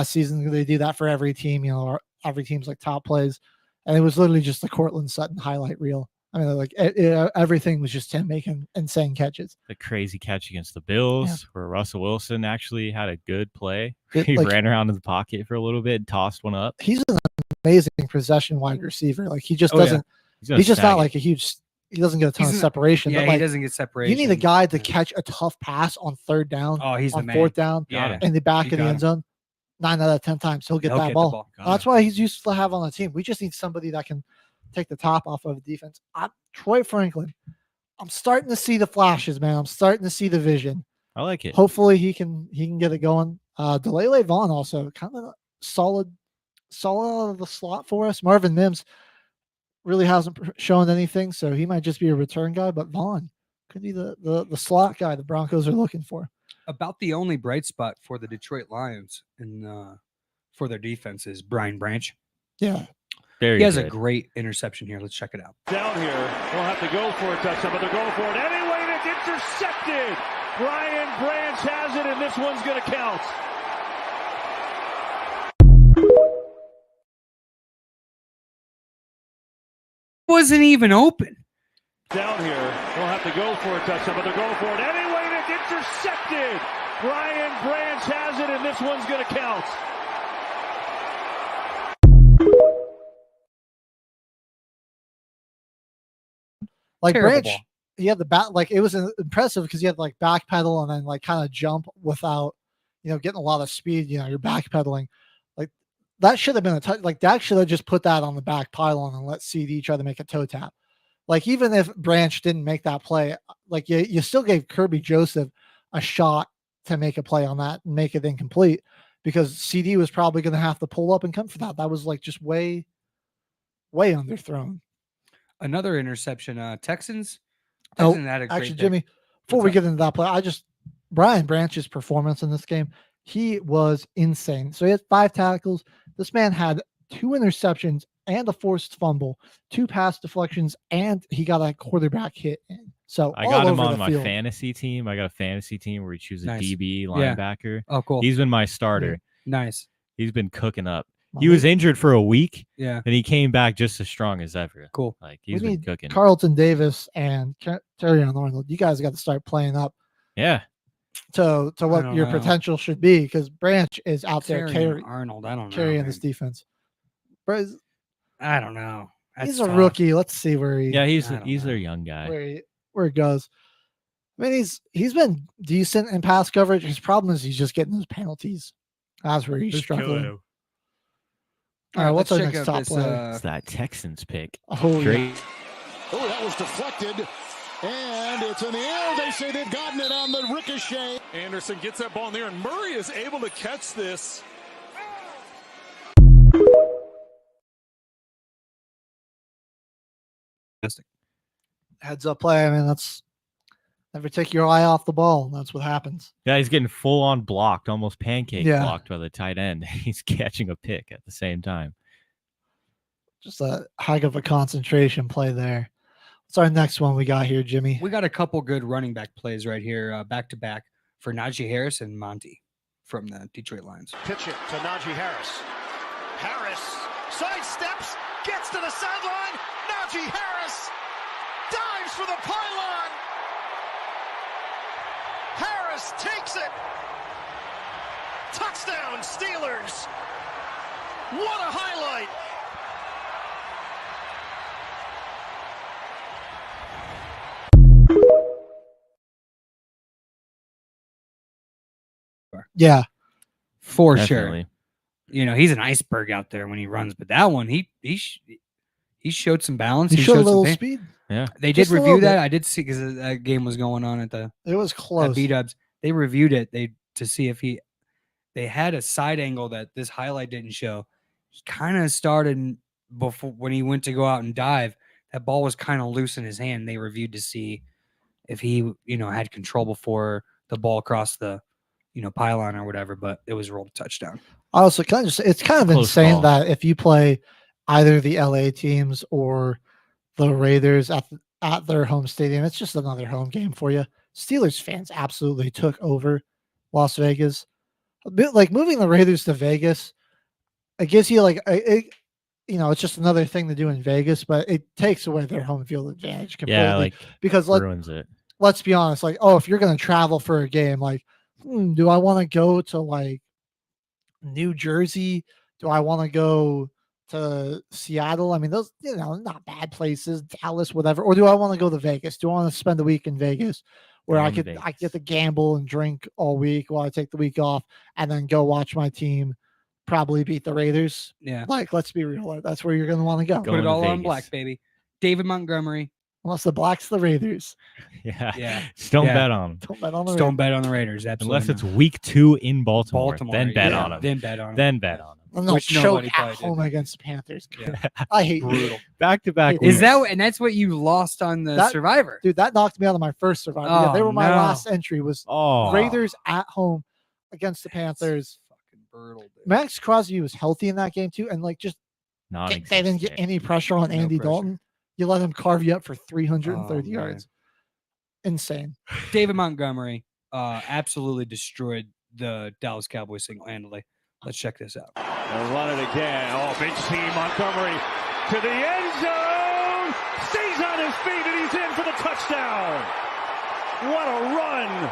Speaker 7: season. They do that for every team, or every team's like top plays, and it was literally just the Cortland Sutton highlight reel. I mean, like everything was just him making insane catches.
Speaker 5: The crazy catch against the Bills, where Russell Wilson actually had a good play. He
Speaker 7: Like-
Speaker 5: ran around in the pocket for a little bit and tossed one up.
Speaker 7: He's an amazing possession wide receiver. Like he just
Speaker 10: Oh, yeah.
Speaker 7: doesn't.
Speaker 5: gonna
Speaker 7: He's just
Speaker 5: snag
Speaker 7: not
Speaker 5: it.
Speaker 7: like a huge. He doesn't get a ton
Speaker 10: He's
Speaker 7: of
Speaker 10: not-
Speaker 7: separation.
Speaker 10: Yeah,
Speaker 7: but
Speaker 10: he
Speaker 7: like,
Speaker 10: doesn't get separation.
Speaker 7: you need a guy to catch a tough pass on 3rd down.
Speaker 10: Oh, he's the
Speaker 7: on
Speaker 10: man.
Speaker 7: 4th down.
Speaker 10: Yeah.
Speaker 7: In the back
Speaker 10: You
Speaker 7: of the
Speaker 10: got
Speaker 7: end
Speaker 10: him.
Speaker 7: zone. 9 out of 10 times he'll get
Speaker 10: He'll
Speaker 7: that
Speaker 10: get the
Speaker 7: ball.
Speaker 10: ball.
Speaker 7: That's why he's useful to have on the team. We just need somebody that can take the top off of defense. Troy Franklin. I'm starting to see the flashes, man. I'm starting to see the vision.
Speaker 5: I like it.
Speaker 7: Hopefully he can get it going. Delele Vaughn also kind of solid out of the slot for us. Marvin Mims really hasn't shown anything, so he might just be a return guy. But Vaughn could be the slot guy the Broncos are looking for.
Speaker 10: About the only bright spot for the Detroit Lions and for their defense is Brian Branch.
Speaker 7: Yeah.
Speaker 5: Very
Speaker 10: He has a
Speaker 5: good.
Speaker 10: great interception here. Let's check it out.
Speaker 18: Down here, they'll have to go for a touchdown, but they're going for it anyway, and it's intercepted. Brian Branch has it, and this one's going to count.
Speaker 10: Wasn't even open.
Speaker 18: Down here, they'll have to go for a touchdown, but they're going for it anyway, and it's intercepted. Brian Branch has it, and this one's going to count.
Speaker 7: Like
Speaker 10: Terrible
Speaker 7: Branch,
Speaker 10: ball.
Speaker 7: he had the back. Like it was impressive because he had like backpedal and then like kind of jump without, getting a lot of speed, you're backpedaling. Like that should have been a touch. Like Dak should have just put that on the back pylon and let CD try to make a toe tap. Like even if Branch didn't make that play, like you still gave Kirby Joseph a shot to make a play on that and make it incomplete because CD was probably going to have to pull up and come for that. That was like just way underthrown.
Speaker 10: Another interception. Texans
Speaker 7: Oh,
Speaker 10: had a great
Speaker 7: actually,
Speaker 10: day.
Speaker 7: Jimmy, before we get into that play, Brian Branch's performance in this game, he was insane. So he had 5 tackles. This man had 2 interceptions and a forced fumble, 2 pass deflections, and he got a quarterback hit in. So
Speaker 5: I
Speaker 7: all
Speaker 5: got him
Speaker 7: over
Speaker 5: on
Speaker 7: the
Speaker 5: my
Speaker 7: field.
Speaker 5: fantasy team. I got a fantasy team where he chooses
Speaker 10: Nice.
Speaker 5: a DB
Speaker 10: Yeah.
Speaker 5: linebacker.
Speaker 10: Oh, cool.
Speaker 5: He's been my starter.
Speaker 10: Nice.
Speaker 5: He's been cooking up.
Speaker 7: Well,
Speaker 5: He was injured for a week.
Speaker 10: Yeah.
Speaker 5: And he came back just as strong as ever.
Speaker 10: Cool.
Speaker 5: Like
Speaker 7: We
Speaker 5: he's been
Speaker 7: need
Speaker 5: cooking.
Speaker 7: Carlton Davis and Terrion Arnold. You guys got to start playing up
Speaker 5: Yeah.
Speaker 7: to what
Speaker 10: don't
Speaker 7: your
Speaker 10: know.
Speaker 7: potential should be because Branch is out there
Speaker 10: Terrion Arnold. I don't know.
Speaker 7: carrying
Speaker 10: man.
Speaker 7: this defense. Bro,
Speaker 10: I don't know.
Speaker 7: he's
Speaker 10: That's
Speaker 7: a
Speaker 10: tough.
Speaker 7: rookie. Let's see where he
Speaker 5: Yeah, he's
Speaker 10: I don't
Speaker 5: he's
Speaker 10: know.
Speaker 5: their young guy.
Speaker 7: where it goes. I mean, he's been decent in pass coverage. His problem is he's just getting those penalties. That's where he's struggling. All right, what's our
Speaker 10: let's check
Speaker 7: next
Speaker 10: out
Speaker 7: top
Speaker 10: this,
Speaker 7: play?
Speaker 5: It's that Texans pick.
Speaker 7: Oh,
Speaker 5: Great.
Speaker 7: yeah.
Speaker 20: Oh, that was deflected. And it's in the air. They say they've gotten it on the ricochet.
Speaker 18: Anderson gets that ball in there, and Murray is able to catch this.
Speaker 7: Heads up play. I mean, that's never take your eye off the ball. That's what happens.
Speaker 5: Yeah, he's getting full on blocked, almost pancake
Speaker 7: Yeah.
Speaker 5: blocked by the tight end. He's catching a pick at the same time.
Speaker 7: Just a heck of a concentration play there. What's our next one we got here, Jimmy?
Speaker 10: We got a couple good running back plays right here, back to back for Najee Harris and Monty from the Detroit Lions.
Speaker 9: Pitch it to Najee Harris. Harris sidesteps, gets to the sideline. Najee Harris dives for the pylon. Harris takes it. Touchdown, Steelers. What a highlight.
Speaker 7: Yeah.
Speaker 10: For
Speaker 5: Definitely.
Speaker 10: sure. You know, he's an iceberg out there when he runs, but that one, he showed some balance.
Speaker 7: He showed a
Speaker 10: some
Speaker 7: little
Speaker 10: pace.
Speaker 7: speed.
Speaker 5: Yeah.
Speaker 10: They did
Speaker 7: Just a
Speaker 10: review
Speaker 7: little
Speaker 10: that.
Speaker 7: bit.
Speaker 10: I did see because that game was going on at the
Speaker 7: It was
Speaker 10: at
Speaker 7: close.
Speaker 10: B-Dubs. They reviewed it. To see if they had a side angle that this highlight didn't show. He kind of started before when he went to go out and dive. That ball was kind of loose in his hand. They reviewed to see if he, had control before the ball crossed the, pylon or whatever. But it was rolled a touchdown.
Speaker 7: Also, it's kind of
Speaker 5: Close
Speaker 7: insane
Speaker 5: call.
Speaker 7: that if you play either the LA teams or the Raiders at their home stadium, it's just another home game for you. Steelers fans absolutely took over Las Vegas. A bit like moving the Raiders to Vegas, it gives you it's just another thing to do in Vegas, but it takes away their home field advantage completely.
Speaker 5: Yeah, like
Speaker 7: because
Speaker 5: ruins it.
Speaker 7: let's be honest, if you're going to travel for a game, do I want to go to New Jersey? Do I want to go to Seattle? I mean, those, not bad places, Dallas, whatever. Or do I want to go to Vegas? Do I want to spend a week in Vegas where I get to gamble and drink all week while I take the week off and then go watch my team probably beat the Raiders?
Speaker 10: Yeah.
Speaker 7: Let's be real. That's where you're going to want to go.
Speaker 10: Put it all on black, baby. David Montgomery.
Speaker 7: Unless the Black's the Raiders.
Speaker 5: Yeah.
Speaker 10: Yeah.
Speaker 5: Just don't bet on them.
Speaker 7: Don't bet on the
Speaker 10: Just don't bet on the Raiders. Absolutely
Speaker 5: Unless it's
Speaker 10: not.
Speaker 5: week 2 in Baltimore. Then bet
Speaker 10: yeah.
Speaker 5: on them.
Speaker 10: Then bet on them.
Speaker 5: Then bet on them.
Speaker 7: And they'll
Speaker 10: Which
Speaker 7: choke
Speaker 10: nobody
Speaker 7: at
Speaker 10: probably
Speaker 7: home
Speaker 10: did.
Speaker 7: against the Panthers. I hate
Speaker 10: Brutal.
Speaker 5: Back to back.
Speaker 10: Is and that's what you lost on the Survivor?
Speaker 7: Dude, that knocked me out of my first Survivor. Yeah, they
Speaker 10: Oh,
Speaker 7: were my
Speaker 10: no.
Speaker 7: last entry was Raiders at home against the Panthers.
Speaker 10: Fucking brutal, dude.
Speaker 7: Max Crosby was healthy in that game too, and they didn't get any pressure on Andy
Speaker 10: pressure.
Speaker 7: Dalton. You let him carve you up for 330
Speaker 10: Oh, man.
Speaker 7: yards. Insane.
Speaker 10: David Montgomery absolutely destroyed the Dallas Cowboys single-handedly. Let's check this out.
Speaker 18: They'll run it again. Oh, big team. Montgomery to the end zone. Stays on his feet, and he's in for the touchdown. What a run.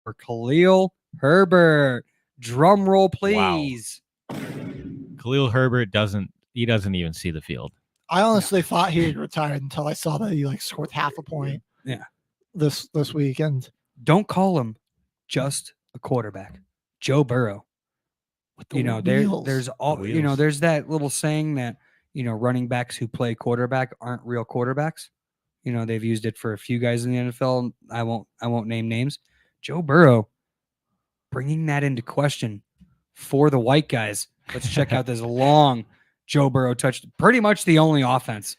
Speaker 10: For Khalil Herbert. Drum roll, please.
Speaker 5: Khalil Herbert doesn't even see the field.
Speaker 7: I honestly thought he had retired until I saw that he like scored half a point.
Speaker 10: Yeah.
Speaker 7: This weekend.
Speaker 10: Don't call him just a quarterback. Joe Burrow.
Speaker 7: the
Speaker 10: There's all there's that little saying that running backs who play quarterback aren't real quarterbacks. They've used it for a few guys in the NFL. I won't name names. Joe Burrow bringing that into question for the white guys. Let's check out this long Joe Burrow touch. Pretty much the only offense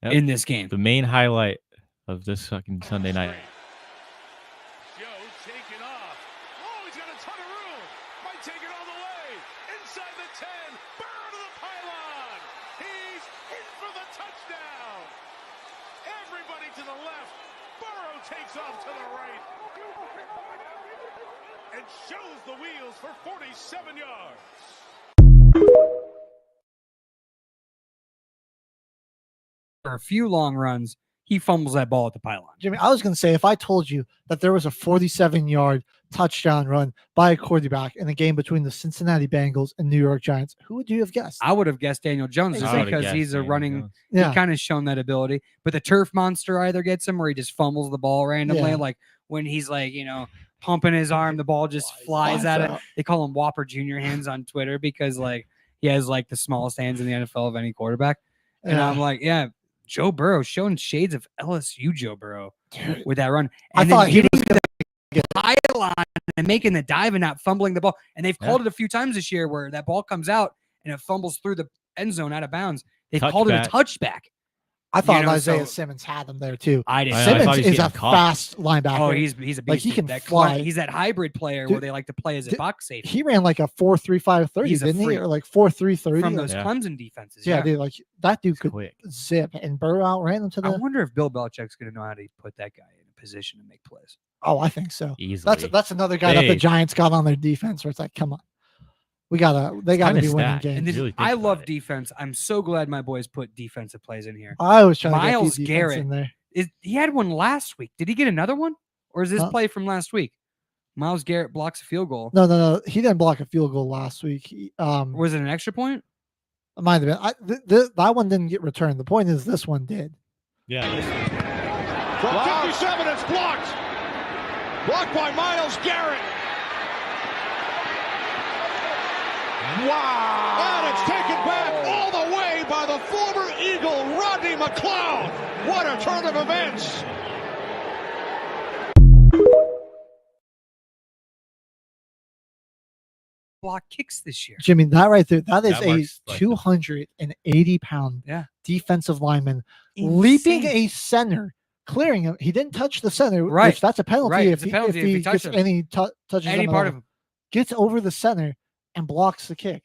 Speaker 10: in this game.
Speaker 5: The main highlight of this fucking Sunday night.
Speaker 18: To the left, Burrow takes off to the right and shows the wheels for 47 yards.
Speaker 10: For a few long runs, he fumbles that ball at the pylon.
Speaker 7: Jimmy, I was going to say, if I told you that there was a 47-yard touchdown run by a quarterback in a game between the Cincinnati Bengals and New York Giants, who would you have guessed?
Speaker 10: I would have guessed Daniel Jones just because he's a running. He kind of shown that ability. But the turf monster either gets him or he just fumbles the ball randomly.
Speaker 7: Yeah.
Speaker 10: Like when he's like, pumping his arm, the ball just flies at it. They call him Whopper Jr. hands on Twitter because like he has like the smallest hands in the NFL of any quarterback. And
Speaker 7: Yeah.
Speaker 10: I'm like, yeah. Joe Burrow showing shades of LSU Joe Burrow with that run.
Speaker 7: I
Speaker 10: And
Speaker 7: thought
Speaker 10: then
Speaker 7: he was
Speaker 10: hitting
Speaker 7: going
Speaker 10: the pylon and making the dive and not fumbling the ball. And they've called it a few times this year where that ball comes out and it fumbles through the end zone out of bounds. They've called it a touchback.
Speaker 7: I thought Isaiah Simmons had him there too.
Speaker 10: I did.
Speaker 7: Simmons is a fast linebacker.
Speaker 10: Oh, he's a beast.
Speaker 7: Like he can
Speaker 10: that
Speaker 7: fly.
Speaker 10: He's that hybrid player where they like to play as a box safety.
Speaker 7: He ran like a 4.35 30,
Speaker 10: He's a
Speaker 7: didn't he?
Speaker 10: freak.
Speaker 7: Or like 4.3
Speaker 10: From those Clemson defenses.
Speaker 7: Yeah, dude, like that dude could zip, and Burrow outran him to
Speaker 10: I
Speaker 7: the.
Speaker 10: wonder if Bill Belichick's going to know how to put that guy in a position to make plays.
Speaker 7: Oh, I think so.
Speaker 5: Easily.
Speaker 7: That's another guy that the Giants got on their defense where it's like, come on, they gotta be winning games.
Speaker 10: And then I love defense. I'm so glad my boys put defensive plays in here.
Speaker 7: I was trying
Speaker 10: Myles
Speaker 7: to get
Speaker 10: Garrett
Speaker 7: in there.
Speaker 10: He had one last week. Did he get another one, or is this play from last week? Myles Garrett blocks a field goal.
Speaker 7: No. He didn't block a field goal last week.
Speaker 10: Was it an extra point?
Speaker 7: It might have been. That one didn't get returned. The point is, this one did.
Speaker 5: Yeah.
Speaker 18: From 57, it's blocked. Blocked by Myles Garrett. Wow. And it's taken back all the way by the former Eagle, Rodney McLeod. What a turn of events.
Speaker 10: Block kicks this year.
Speaker 7: Jimmy, that right there, that is
Speaker 10: That
Speaker 7: a
Speaker 10: marks like
Speaker 7: 280-pound defensive lineman leaping a center, clearing him. He didn't touch the center,
Speaker 10: Right.
Speaker 7: which that's a penalty
Speaker 10: Right,
Speaker 7: if
Speaker 10: it's a penalty if
Speaker 7: he
Speaker 10: he
Speaker 7: gets
Speaker 10: touches him.
Speaker 7: any touches
Speaker 10: Any
Speaker 7: him at
Speaker 10: part
Speaker 7: all.
Speaker 10: of him.
Speaker 7: Gets over the center and blocks the kick.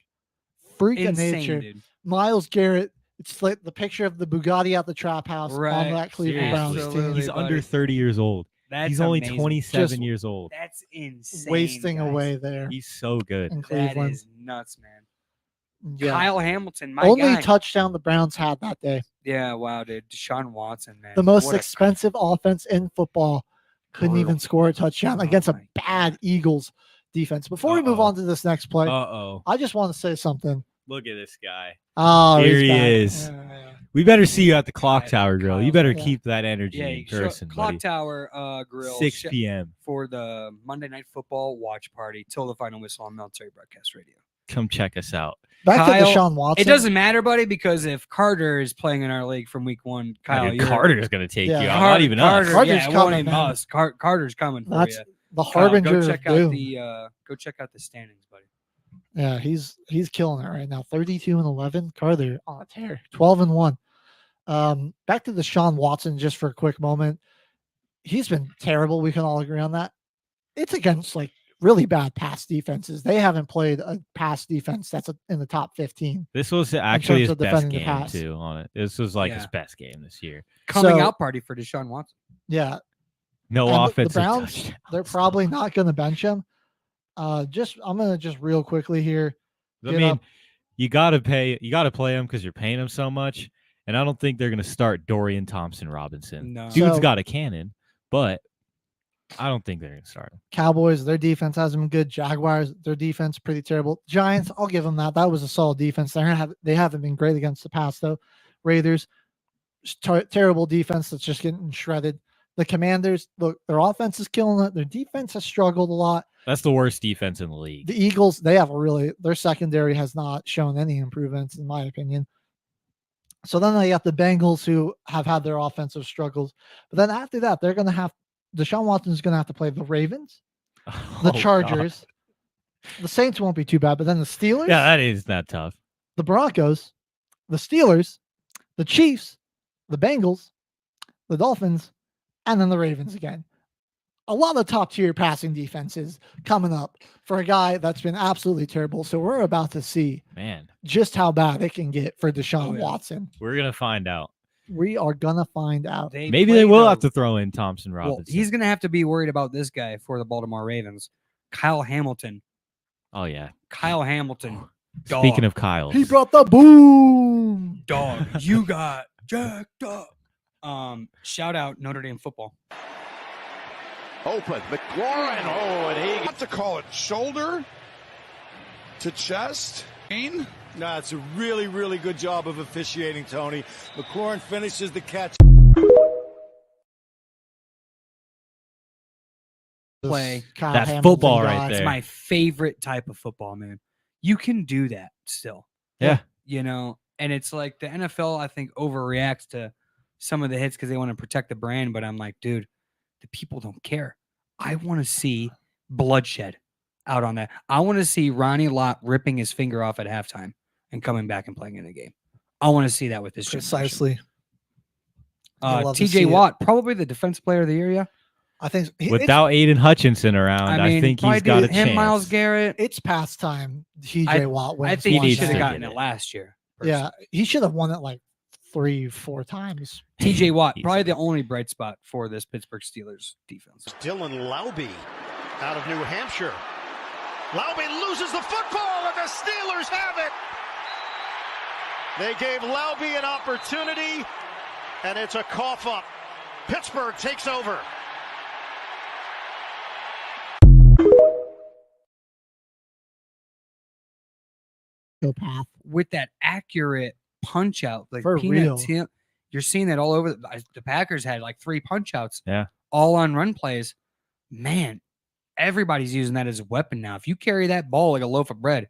Speaker 7: Freak of
Speaker 10: Insane,
Speaker 7: nature.
Speaker 10: dude.
Speaker 7: Myles Garrett. It's like the picture of the Bugatti at the trap house on that Cleveland Browns team.
Speaker 5: He's under 30 years old.
Speaker 10: That's
Speaker 5: He's only
Speaker 10: amazing.
Speaker 5: 27
Speaker 7: Just
Speaker 5: years old.
Speaker 10: That's insane.
Speaker 7: wasting
Speaker 10: guys.
Speaker 7: away there.
Speaker 5: He's so good.
Speaker 7: in
Speaker 10: That
Speaker 7: Cleveland.
Speaker 10: is nuts, man.
Speaker 7: Yeah.
Speaker 10: Kyle Hamilton, my
Speaker 7: Only
Speaker 10: guy.
Speaker 7: touchdown the Browns had that day.
Speaker 10: Yeah, wow, dude. Deshaun Watson, man.
Speaker 7: The most
Speaker 10: What a-
Speaker 7: expensive offense in football couldn't even score a touchdown against a bad Eagles defense. Before we move on to this next play,
Speaker 5: Uh-oh.
Speaker 7: I just want to say something.
Speaker 5: Look at this guy.
Speaker 7: Oh,
Speaker 5: here
Speaker 7: he's
Speaker 5: he
Speaker 7: back.
Speaker 5: is.
Speaker 7: Yeah.
Speaker 5: We better see you at the clock tower grill. You better keep that energy
Speaker 10: Yeah,
Speaker 5: in
Speaker 10: show-
Speaker 5: person,
Speaker 10: Clock
Speaker 5: buddy.
Speaker 10: Tower Grill.
Speaker 5: 6 p.m.
Speaker 10: For the Monday Night Football watch party till the final whistle on Military Broadcast Radio.
Speaker 5: Come check us out.
Speaker 7: Back to
Speaker 10: Kyle,
Speaker 7: Deshaun Watson.
Speaker 10: It doesn't matter, buddy, because if Carter is playing in our league from week one, Kyle,
Speaker 5: Dude,
Speaker 10: you're-
Speaker 5: Carter's gonna take
Speaker 7: Yeah.
Speaker 5: you out. Not even
Speaker 10: Carter,
Speaker 5: us.
Speaker 7: Carter's
Speaker 10: yeah, it won't
Speaker 7: coming,
Speaker 10: even
Speaker 7: man.
Speaker 10: us. Carter's coming for
Speaker 7: That's
Speaker 10: you.
Speaker 7: the
Speaker 10: Kyle,
Speaker 7: harbinger
Speaker 10: go
Speaker 7: of
Speaker 10: check
Speaker 7: doom.
Speaker 10: out the go check out the standings, buddy.
Speaker 7: Yeah, he's killing it right now. 32-11. Carter on a tear. 12-1. Back to Deshaun Watson just for a quick moment. He's been terrible. We can all agree on that. It's against like really bad pass defenses. They haven't played a pass defense that's in the top 15.
Speaker 5: This was actually
Speaker 7: terms
Speaker 5: his
Speaker 7: of
Speaker 5: best
Speaker 7: defending the
Speaker 5: game
Speaker 7: pass.
Speaker 5: too. On it, this was like his
Speaker 10: Yeah.
Speaker 5: best game this year.
Speaker 10: Coming
Speaker 7: So-
Speaker 10: out party for Deshaun Watson.
Speaker 7: Yeah.
Speaker 5: No
Speaker 7: And
Speaker 5: offensive
Speaker 7: The Browns,
Speaker 5: touchdown.
Speaker 7: they're probably not going to bench him. I'm gonna just real quickly here.
Speaker 5: I
Speaker 7: get
Speaker 5: mean,
Speaker 7: up-
Speaker 5: you gotta play him because you're paying him so much. And I don't think they're gonna start Dorian Thompson Robinson.
Speaker 10: No.
Speaker 5: Dude's
Speaker 7: So-
Speaker 5: got a cannon, but I don't think they're gonna start him.
Speaker 7: Cowboys, their defense hasn't been good. Jaguars, their defense pretty terrible. Giants, I'll give them that. That was a solid defense. They haven't been great against the pass though. Raiders, terrible defense that's just getting shredded. The Commanders, look, their offense is killing it. Their defense has struggled a lot.
Speaker 5: That's the worst defense in the league.
Speaker 7: The Eagles, they have their secondary has not shown any improvements, in my opinion. So then they got the Bengals, who have had their offensive struggles. But then after that, Deshaun Watson is going to have to play the Ravens, the Chargers. God. The Saints won't be too bad, but then the Steelers.
Speaker 5: Yeah, that is not tough.
Speaker 7: The Broncos, the Steelers, the Chiefs, the Bengals, the Dolphins, and then the Ravens again. A lot of top tier passing defenses coming up for a guy that's been absolutely terrible. So we're about to see, just how bad it can get for Deshaun Watson.
Speaker 5: We're gonna find out.
Speaker 7: We are gonna find out.
Speaker 5: Maybe they will have to throw in Thompson Robinson.
Speaker 10: Well, he's gonna have to be worried about this guy for the Baltimore Ravens, Kyle Hamilton.
Speaker 5: Oh yeah,
Speaker 10: Kyle Hamilton. Dog.
Speaker 5: Speaking of Kyle,
Speaker 7: he brought the boom.
Speaker 10: Dog, you got jacked up. Shout out Notre Dame football.
Speaker 20: Open, McLaurin. Oh, and he got to call it shoulder to chest.
Speaker 21: No, it's a really, really good job of officiating, Tony. McLaurin finishes the catch.
Speaker 10: Play.
Speaker 5: That's football right there.
Speaker 10: It's my favorite type of football, man. You can do that still.
Speaker 5: Yeah.
Speaker 10: You know, and it's like the NFL, I think, overreacts to some of the hits because they want to protect the brand. But I'm like, dude, the people don't care. I want to see bloodshed out on that. I want to see Ronnie Lott ripping his finger off at halftime and coming back and playing in the game. I want to see that with this
Speaker 7: Precisely.
Speaker 10: TJ Watt, probably the defense player of the year, yeah?
Speaker 7: I think
Speaker 5: without Aiden Hutchinson around, I think he's got a chance.
Speaker 10: Miles Garrett.
Speaker 7: It's past time TJ Watt wins.
Speaker 10: I think he should have gotten it last year.
Speaker 7: Personally. Yeah, he should have won it like 3-4 times.
Speaker 10: TJ Watt, probably the only bright spot for this Pittsburgh Steelers defense.
Speaker 21: Dylan Laube out of New Hampshire. Laube loses the football, and the Steelers have it. They gave Laube an opportunity, and it's a cough up. Pittsburgh takes over.
Speaker 7: Path
Speaker 10: with that accurate punch out, like
Speaker 7: for real.
Speaker 10: You're seeing that all over. The Packers had like 3 punch outs,
Speaker 5: yeah,
Speaker 10: all on run plays. Man, everybody's using that as a weapon now. If you carry that ball like a loaf of bread,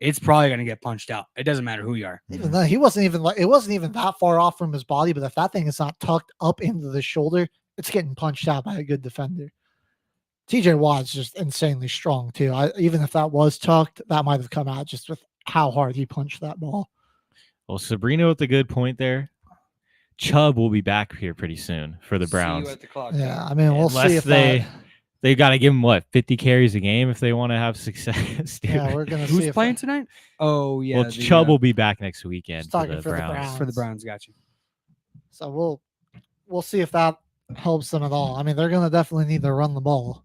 Speaker 10: it's probably going to get punched out. It doesn't matter who you are.
Speaker 7: Even though it wasn't even that far off from his body, but if that thing is not tucked up into the shoulder, it's getting punched out by a good defender. TJ Watt's just insanely strong too. Even if that was tucked, that might have come out just with how hard he punched that ball.
Speaker 5: Well, Sabrina with a good point there. Chubb will be back here pretty soon for the Browns.
Speaker 10: See you at the clock.
Speaker 7: Yeah, I mean, we'll see if
Speaker 5: they got to give him 50 carries a game if they want to have success.
Speaker 7: Yeah, we're gonna see
Speaker 10: who's playing tonight. Oh yeah,
Speaker 5: well, Chubb will be back next weekend for the
Speaker 7: Browns.
Speaker 10: For the Browns, got you.
Speaker 7: So we'll see if that helps them at all. I mean, they're gonna definitely need to run the ball.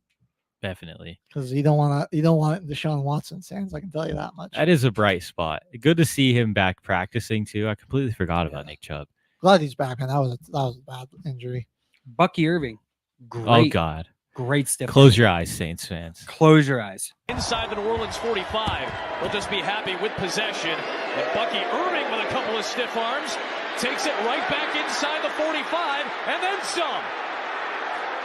Speaker 5: Definitely,
Speaker 7: because you don't want Deshaun Watson stands. I can tell you that much.
Speaker 5: That is a bright spot. Good to see him back practicing too. I completely forgot about Nick Chubb.
Speaker 7: Glad he's back, man. That was a bad injury.
Speaker 10: Bucky Irving, great.
Speaker 5: Oh God,
Speaker 10: great stiff.
Speaker 5: Close your eyes, Saints fans.
Speaker 10: Close your eyes.
Speaker 9: Inside the New Orleans 45, we'll just be happy with possession. And Bucky Irving with a couple of stiff arms takes it right back inside the 45, and then some.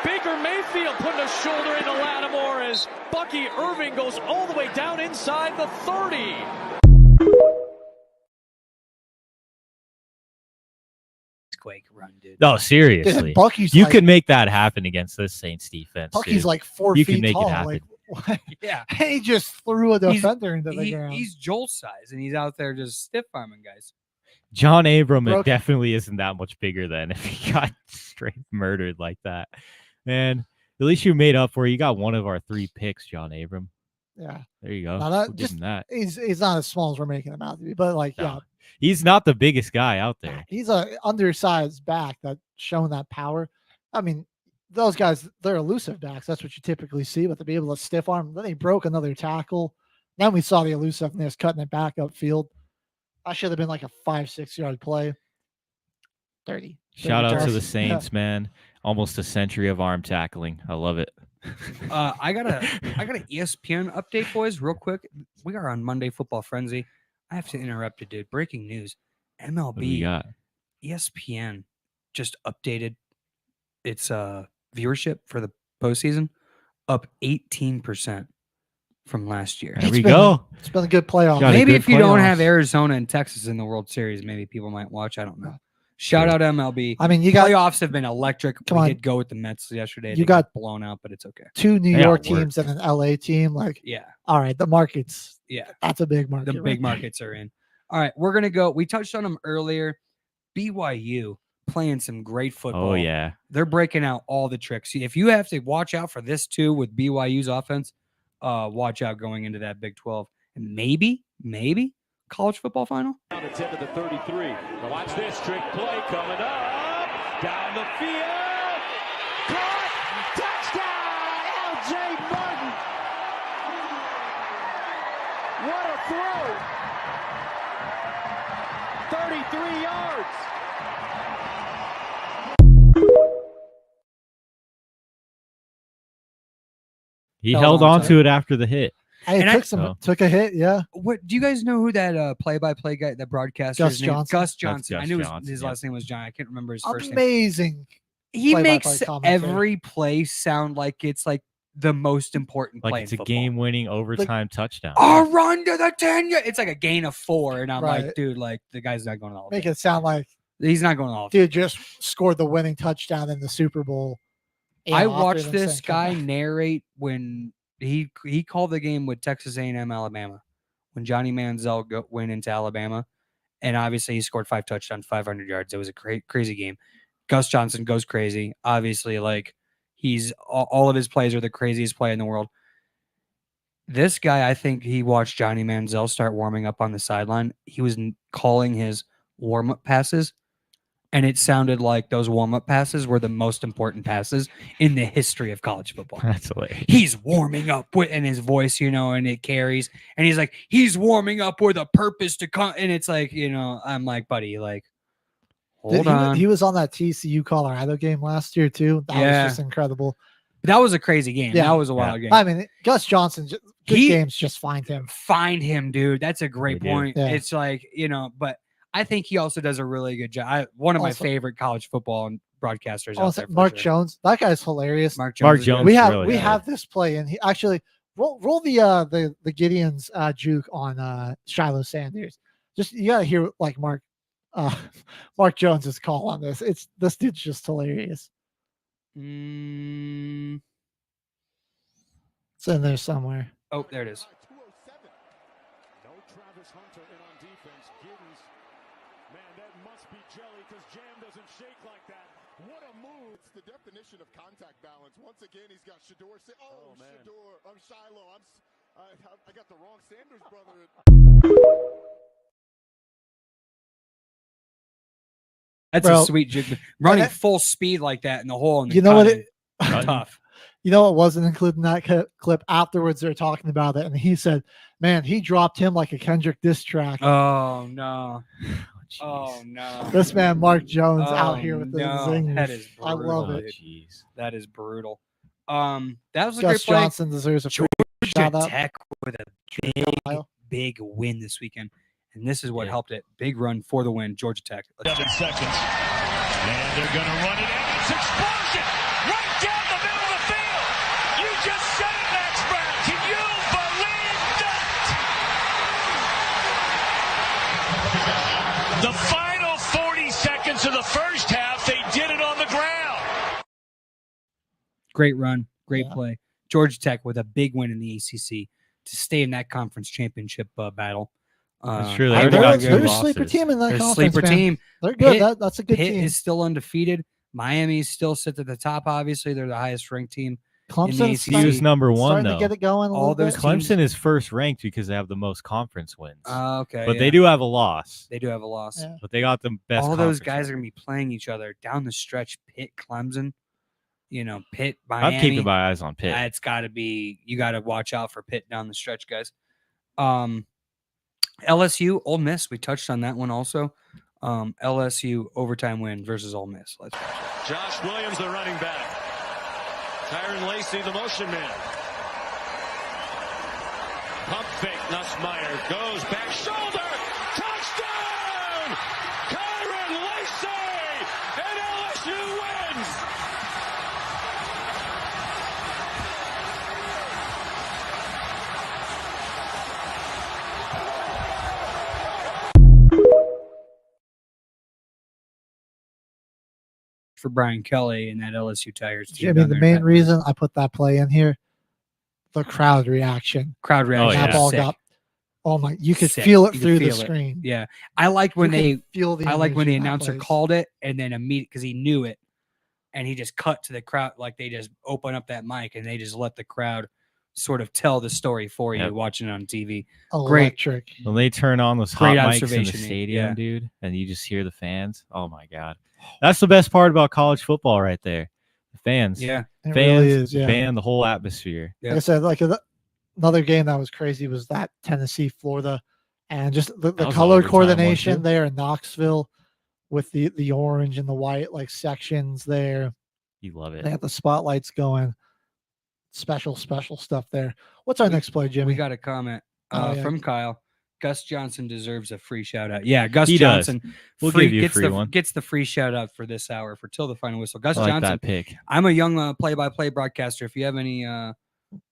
Speaker 9: Baker Mayfield putting a shoulder into Lattimore as Bucky Irving goes all the way down inside the 30.
Speaker 10: Quake run, dude.
Speaker 5: No, seriously.
Speaker 7: Dude, Bucky's
Speaker 5: you
Speaker 7: like,
Speaker 5: can make that happen against this Saints defense.
Speaker 7: Bucky's
Speaker 5: dude.
Speaker 7: like 4
Speaker 5: you
Speaker 7: feet
Speaker 5: can make
Speaker 7: tall.
Speaker 5: It happen.
Speaker 7: Like,
Speaker 10: yeah.
Speaker 7: He just threw a defender into the ground.
Speaker 10: He's Joel size, and he's out there just stiff arming guys.
Speaker 5: John Abram definitely isn't that much bigger than if he got straight murdered like that. Man, at least you made up for it. You got one of our 3 picks, John Abram.
Speaker 7: Yeah.
Speaker 5: There you go.
Speaker 7: Now
Speaker 5: We'll give him that.
Speaker 7: He's not as small as we're making him out to be, but like,
Speaker 5: No.
Speaker 7: yeah.
Speaker 5: He's not the biggest guy out there.
Speaker 7: He's a undersized back that's showing that power. I mean, those guys, they're elusive backs. That's what you typically see, but to be able to stiff arm, then he broke another tackle. Then we saw the elusiveness cutting it back upfield. I should have been like a 5-6 yard play. 30.
Speaker 5: Shout out to the
Speaker 7: yards.
Speaker 5: Saints, man. Almost a century of arm tackling. I love it.
Speaker 10: I got an ESPN update, boys, real quick. We are on Monday Football Frenzy. I have to interrupt it, dude. Breaking news.
Speaker 5: What do we
Speaker 10: MLB
Speaker 5: got?
Speaker 10: ESPN just updated its viewership for the postseason, up 18% from last year.
Speaker 5: There we go.
Speaker 7: It's been a good playoff.
Speaker 10: Maybe if you don't have Arizona and Texas in the World Series, maybe people might watch. I don't know. Shout out MLB.
Speaker 7: I mean, you got
Speaker 10: playoffs have been electric.
Speaker 7: Come
Speaker 10: We
Speaker 7: on.
Speaker 10: did go with the Mets yesterday.
Speaker 7: You
Speaker 10: They
Speaker 7: got
Speaker 10: blown out, but it's okay.
Speaker 7: 2 New
Speaker 10: They
Speaker 7: York
Speaker 10: outworked.
Speaker 7: teams and an LA team. Like,
Speaker 10: Yeah.
Speaker 7: all right, the markets.
Speaker 10: Yeah.
Speaker 7: That's a big market.
Speaker 10: The
Speaker 7: right
Speaker 10: big
Speaker 7: there.
Speaker 10: markets are in. All right, we're gonna go. We touched on them earlier. BYU playing some great football.
Speaker 5: Oh, yeah.
Speaker 10: They're breaking out all the tricks. If you have to watch out for this too with BYU's offense, watch out going into that Big 12 and maybe college football final.
Speaker 18: Down to 10 to the 33. Now watch this trick play coming up. Down the field. Caught. Touchdown. L.J. Martin. What a throw. 33 yards.
Speaker 5: He held on to it after the hit.
Speaker 7: Hey,
Speaker 10: And
Speaker 7: took a hit. Yeah.
Speaker 10: What do you guys know who that play-by-play guy, that broadcaster?
Speaker 7: Gus
Speaker 10: is named?
Speaker 7: Johnson.
Speaker 10: Gus
Speaker 7: That's
Speaker 10: Johnson. I
Speaker 7: Gus
Speaker 10: knew
Speaker 7: Johnson,
Speaker 10: his
Speaker 7: yeah.
Speaker 10: last name was John. I can't remember his first name.
Speaker 7: Amazing.
Speaker 10: He
Speaker 7: play-by-play
Speaker 10: makes
Speaker 7: commentary.
Speaker 10: every play sound like it's like the most important play
Speaker 5: Like
Speaker 10: in
Speaker 5: it's a
Speaker 10: football.
Speaker 5: game-winning overtime touchdown.
Speaker 10: A run to the 10. It's like a gain of 4, and I'm
Speaker 7: Right.
Speaker 10: like, dude, like the guy's not going to all.
Speaker 7: Make it sound like
Speaker 10: He's not going all.
Speaker 7: dude just scored the winning touchdown in the Super Bowl.
Speaker 10: I
Speaker 7: after
Speaker 10: watched
Speaker 7: them
Speaker 10: this
Speaker 7: saying, "Come
Speaker 10: guy
Speaker 7: on."
Speaker 10: narrate when he called the game with Texas A&M Alabama when Johnny Manziel went into Alabama, and obviously he scored 5 touchdowns, 500 yards. It was a crazy game. Gus Johnson goes crazy. Obviously, like he's all of his plays are the craziest play in the world. This guy, I think he watched Johnny Manziel start warming up on the sideline. He was calling his warm-up passes, and it sounded like those warm-up passes were the most important passes in the history of college football.
Speaker 5: That's hilarious.
Speaker 10: He's warming up with, and his voice, and it carries, and he's like, he's warming up with a purpose to come, and it's like, I'm like, buddy, like, hold on.
Speaker 7: He was on that TCU Colorado game last year too. That
Speaker 10: Yeah.
Speaker 7: was just incredible.
Speaker 10: That was a crazy game.
Speaker 7: Yeah.
Speaker 10: That was a wild game.
Speaker 7: I mean, Gus Johnson, good games, just find him.
Speaker 10: Find him, dude. That's a great
Speaker 7: They do.
Speaker 10: point.
Speaker 7: Yeah.
Speaker 10: It's like, but I think he also does a really good job. One of my
Speaker 7: Also-
Speaker 10: favorite college football broadcasters out
Speaker 7: Also,
Speaker 10: there. for
Speaker 7: Mark
Speaker 10: sure.
Speaker 7: Jones, that guy's hilarious.
Speaker 10: Mark Jones is good.
Speaker 7: We have
Speaker 5: really
Speaker 7: we
Speaker 5: good.
Speaker 7: have this play, and he actually roll the Gideon's juke on Shiloh Sanders. Just you gotta hear like Mark Jones's call on this. This dude's just hilarious. It's in there somewhere.
Speaker 10: Oh, there it is.
Speaker 18: No Travis Hunter in on defense. Giddens, man, that must be jelly because Jam doesn't shake like that. What a move.
Speaker 1: It's the definition of contact balance. Once again, he's got Shador. Oh, man. Shador. I'm Shiloh. I got the wrong Sanders brother.
Speaker 10: That's
Speaker 7: Bro.
Speaker 10: a sweet juke. Running
Speaker 7: And
Speaker 10: full speed like that in the hole. In the
Speaker 7: You know what?
Speaker 10: cut, tough.
Speaker 7: You know what wasn't included in that clip? Afterwards, they're talking about it, and he said, "Man, he dropped him like a Kendrick diss track."
Speaker 10: Oh no! Oh no!
Speaker 7: This man, Mark Jones,
Speaker 10: Oh,
Speaker 7: out here with the
Speaker 10: no.
Speaker 7: zingers.
Speaker 10: That is
Speaker 7: I love
Speaker 10: brutal,
Speaker 7: it.
Speaker 10: dude. That is brutal. That was a
Speaker 7: Gus
Speaker 10: great play.
Speaker 7: Johnson deserves a free
Speaker 10: Georgia
Speaker 7: shout out.
Speaker 10: Tech with a big win this weekend, and this is what helped it. Big run for the win, Georgia Tech.
Speaker 18: 7 seconds. And they're going to run it out. It's explosion right down the middle of the field. You just said it, Max Brown. Can you believe that? The final 40 seconds of the first half, they did it on the ground.
Speaker 10: Great run, great play. Georgia Tech with a big win in the ACC to stay in that conference championship battle.
Speaker 5: That's true.
Speaker 7: They're a sleeper team in that
Speaker 10: They're a
Speaker 7: conference,
Speaker 10: sleeper
Speaker 7: man.
Speaker 10: team.
Speaker 7: They're good.
Speaker 10: Pitt-
Speaker 7: That's a good
Speaker 10: Pitt
Speaker 7: team.
Speaker 10: is still undefeated. Miami still sits at the top. Obviously, they're the highest ranked team.
Speaker 7: Clemson's
Speaker 10: in the ACC.
Speaker 5: Who's number one
Speaker 7: starting
Speaker 5: though?
Speaker 7: to get it going.
Speaker 10: All those
Speaker 5: Clemson is first ranked because they have the most conference wins.
Speaker 10: Okay,
Speaker 5: but
Speaker 10: yeah.
Speaker 5: they do have a loss.
Speaker 10: They do have a loss.
Speaker 7: Yeah.
Speaker 5: But they got the best.
Speaker 10: All those
Speaker 5: conference
Speaker 10: guys
Speaker 5: record.
Speaker 10: are going to be playing each other down the stretch. Pitt, Clemson, Pitt, Miami.
Speaker 5: I'm keeping my eyes on Pitt.
Speaker 10: It's got to be. You got to watch out for Pitt down the stretch, guys. LSU, Ole Miss. We touched on that one also. LSU overtime win versus Ole Miss. Let's watch it.
Speaker 21: Josh Williams, the running back. Tyron Lacey, the motion man. Pump fake, Nussmeier goes back shoulder. Touchdown! Tyron Lacey!
Speaker 18: LSU wins.
Speaker 10: For Brian Kelly and that LSU Tigers team.
Speaker 7: Jimmy, the main reason I put that play in here, the crowd reaction.
Speaker 10: Crowd reaction.
Speaker 7: That ball
Speaker 10: Sick.
Speaker 7: got. Oh my! You could
Speaker 10: Sick.
Speaker 7: feel it
Speaker 10: You could
Speaker 7: through the
Speaker 10: feel it.
Speaker 7: screen.
Speaker 10: Yeah, I liked when
Speaker 7: You could feel the
Speaker 10: I like when the
Speaker 7: energy in that
Speaker 10: announcer
Speaker 7: place.
Speaker 10: called it and then immediately because he knew it, and he just cut to the crowd like they just open up that mic and they just let the crowd sort of tell the story for you
Speaker 5: Yep.
Speaker 10: watching it on TV.
Speaker 7: Electric.
Speaker 5: When they turn on those
Speaker 10: Great
Speaker 5: hot mics in the
Speaker 10: observation,
Speaker 5: stadium,
Speaker 10: yeah.
Speaker 5: dude, and you just hear the fans. Oh my god, that's the best part about college football, right there. The fans,
Speaker 10: Yeah.
Speaker 7: It
Speaker 5: fans,
Speaker 7: really is,
Speaker 5: the
Speaker 7: yeah.
Speaker 5: band, the whole atmosphere.
Speaker 7: Like I said, like another game that was crazy was that Tennessee Florida, and just the
Speaker 5: was
Speaker 7: color
Speaker 5: overtime,
Speaker 7: coordination
Speaker 5: wasn't it?
Speaker 7: there in Knoxville with the orange and the white like sections there.
Speaker 5: You love it.
Speaker 7: They have the spotlights going. Special stuff there. What's our next play, Jimmy?
Speaker 10: We got a comment
Speaker 7: Oh, yeah.
Speaker 10: from Kyle. Gus Johnson deserves a free shout out. Yeah, Gus
Speaker 5: He does.
Speaker 10: Johnson.
Speaker 5: We'll give you a
Speaker 10: gets
Speaker 5: free one.
Speaker 10: Gets the free shout out for this hour for Till the Final Whistle. Gus
Speaker 5: I like
Speaker 10: Johnson.
Speaker 5: that pick.
Speaker 10: I'm a young play-by-play broadcaster. If you have any,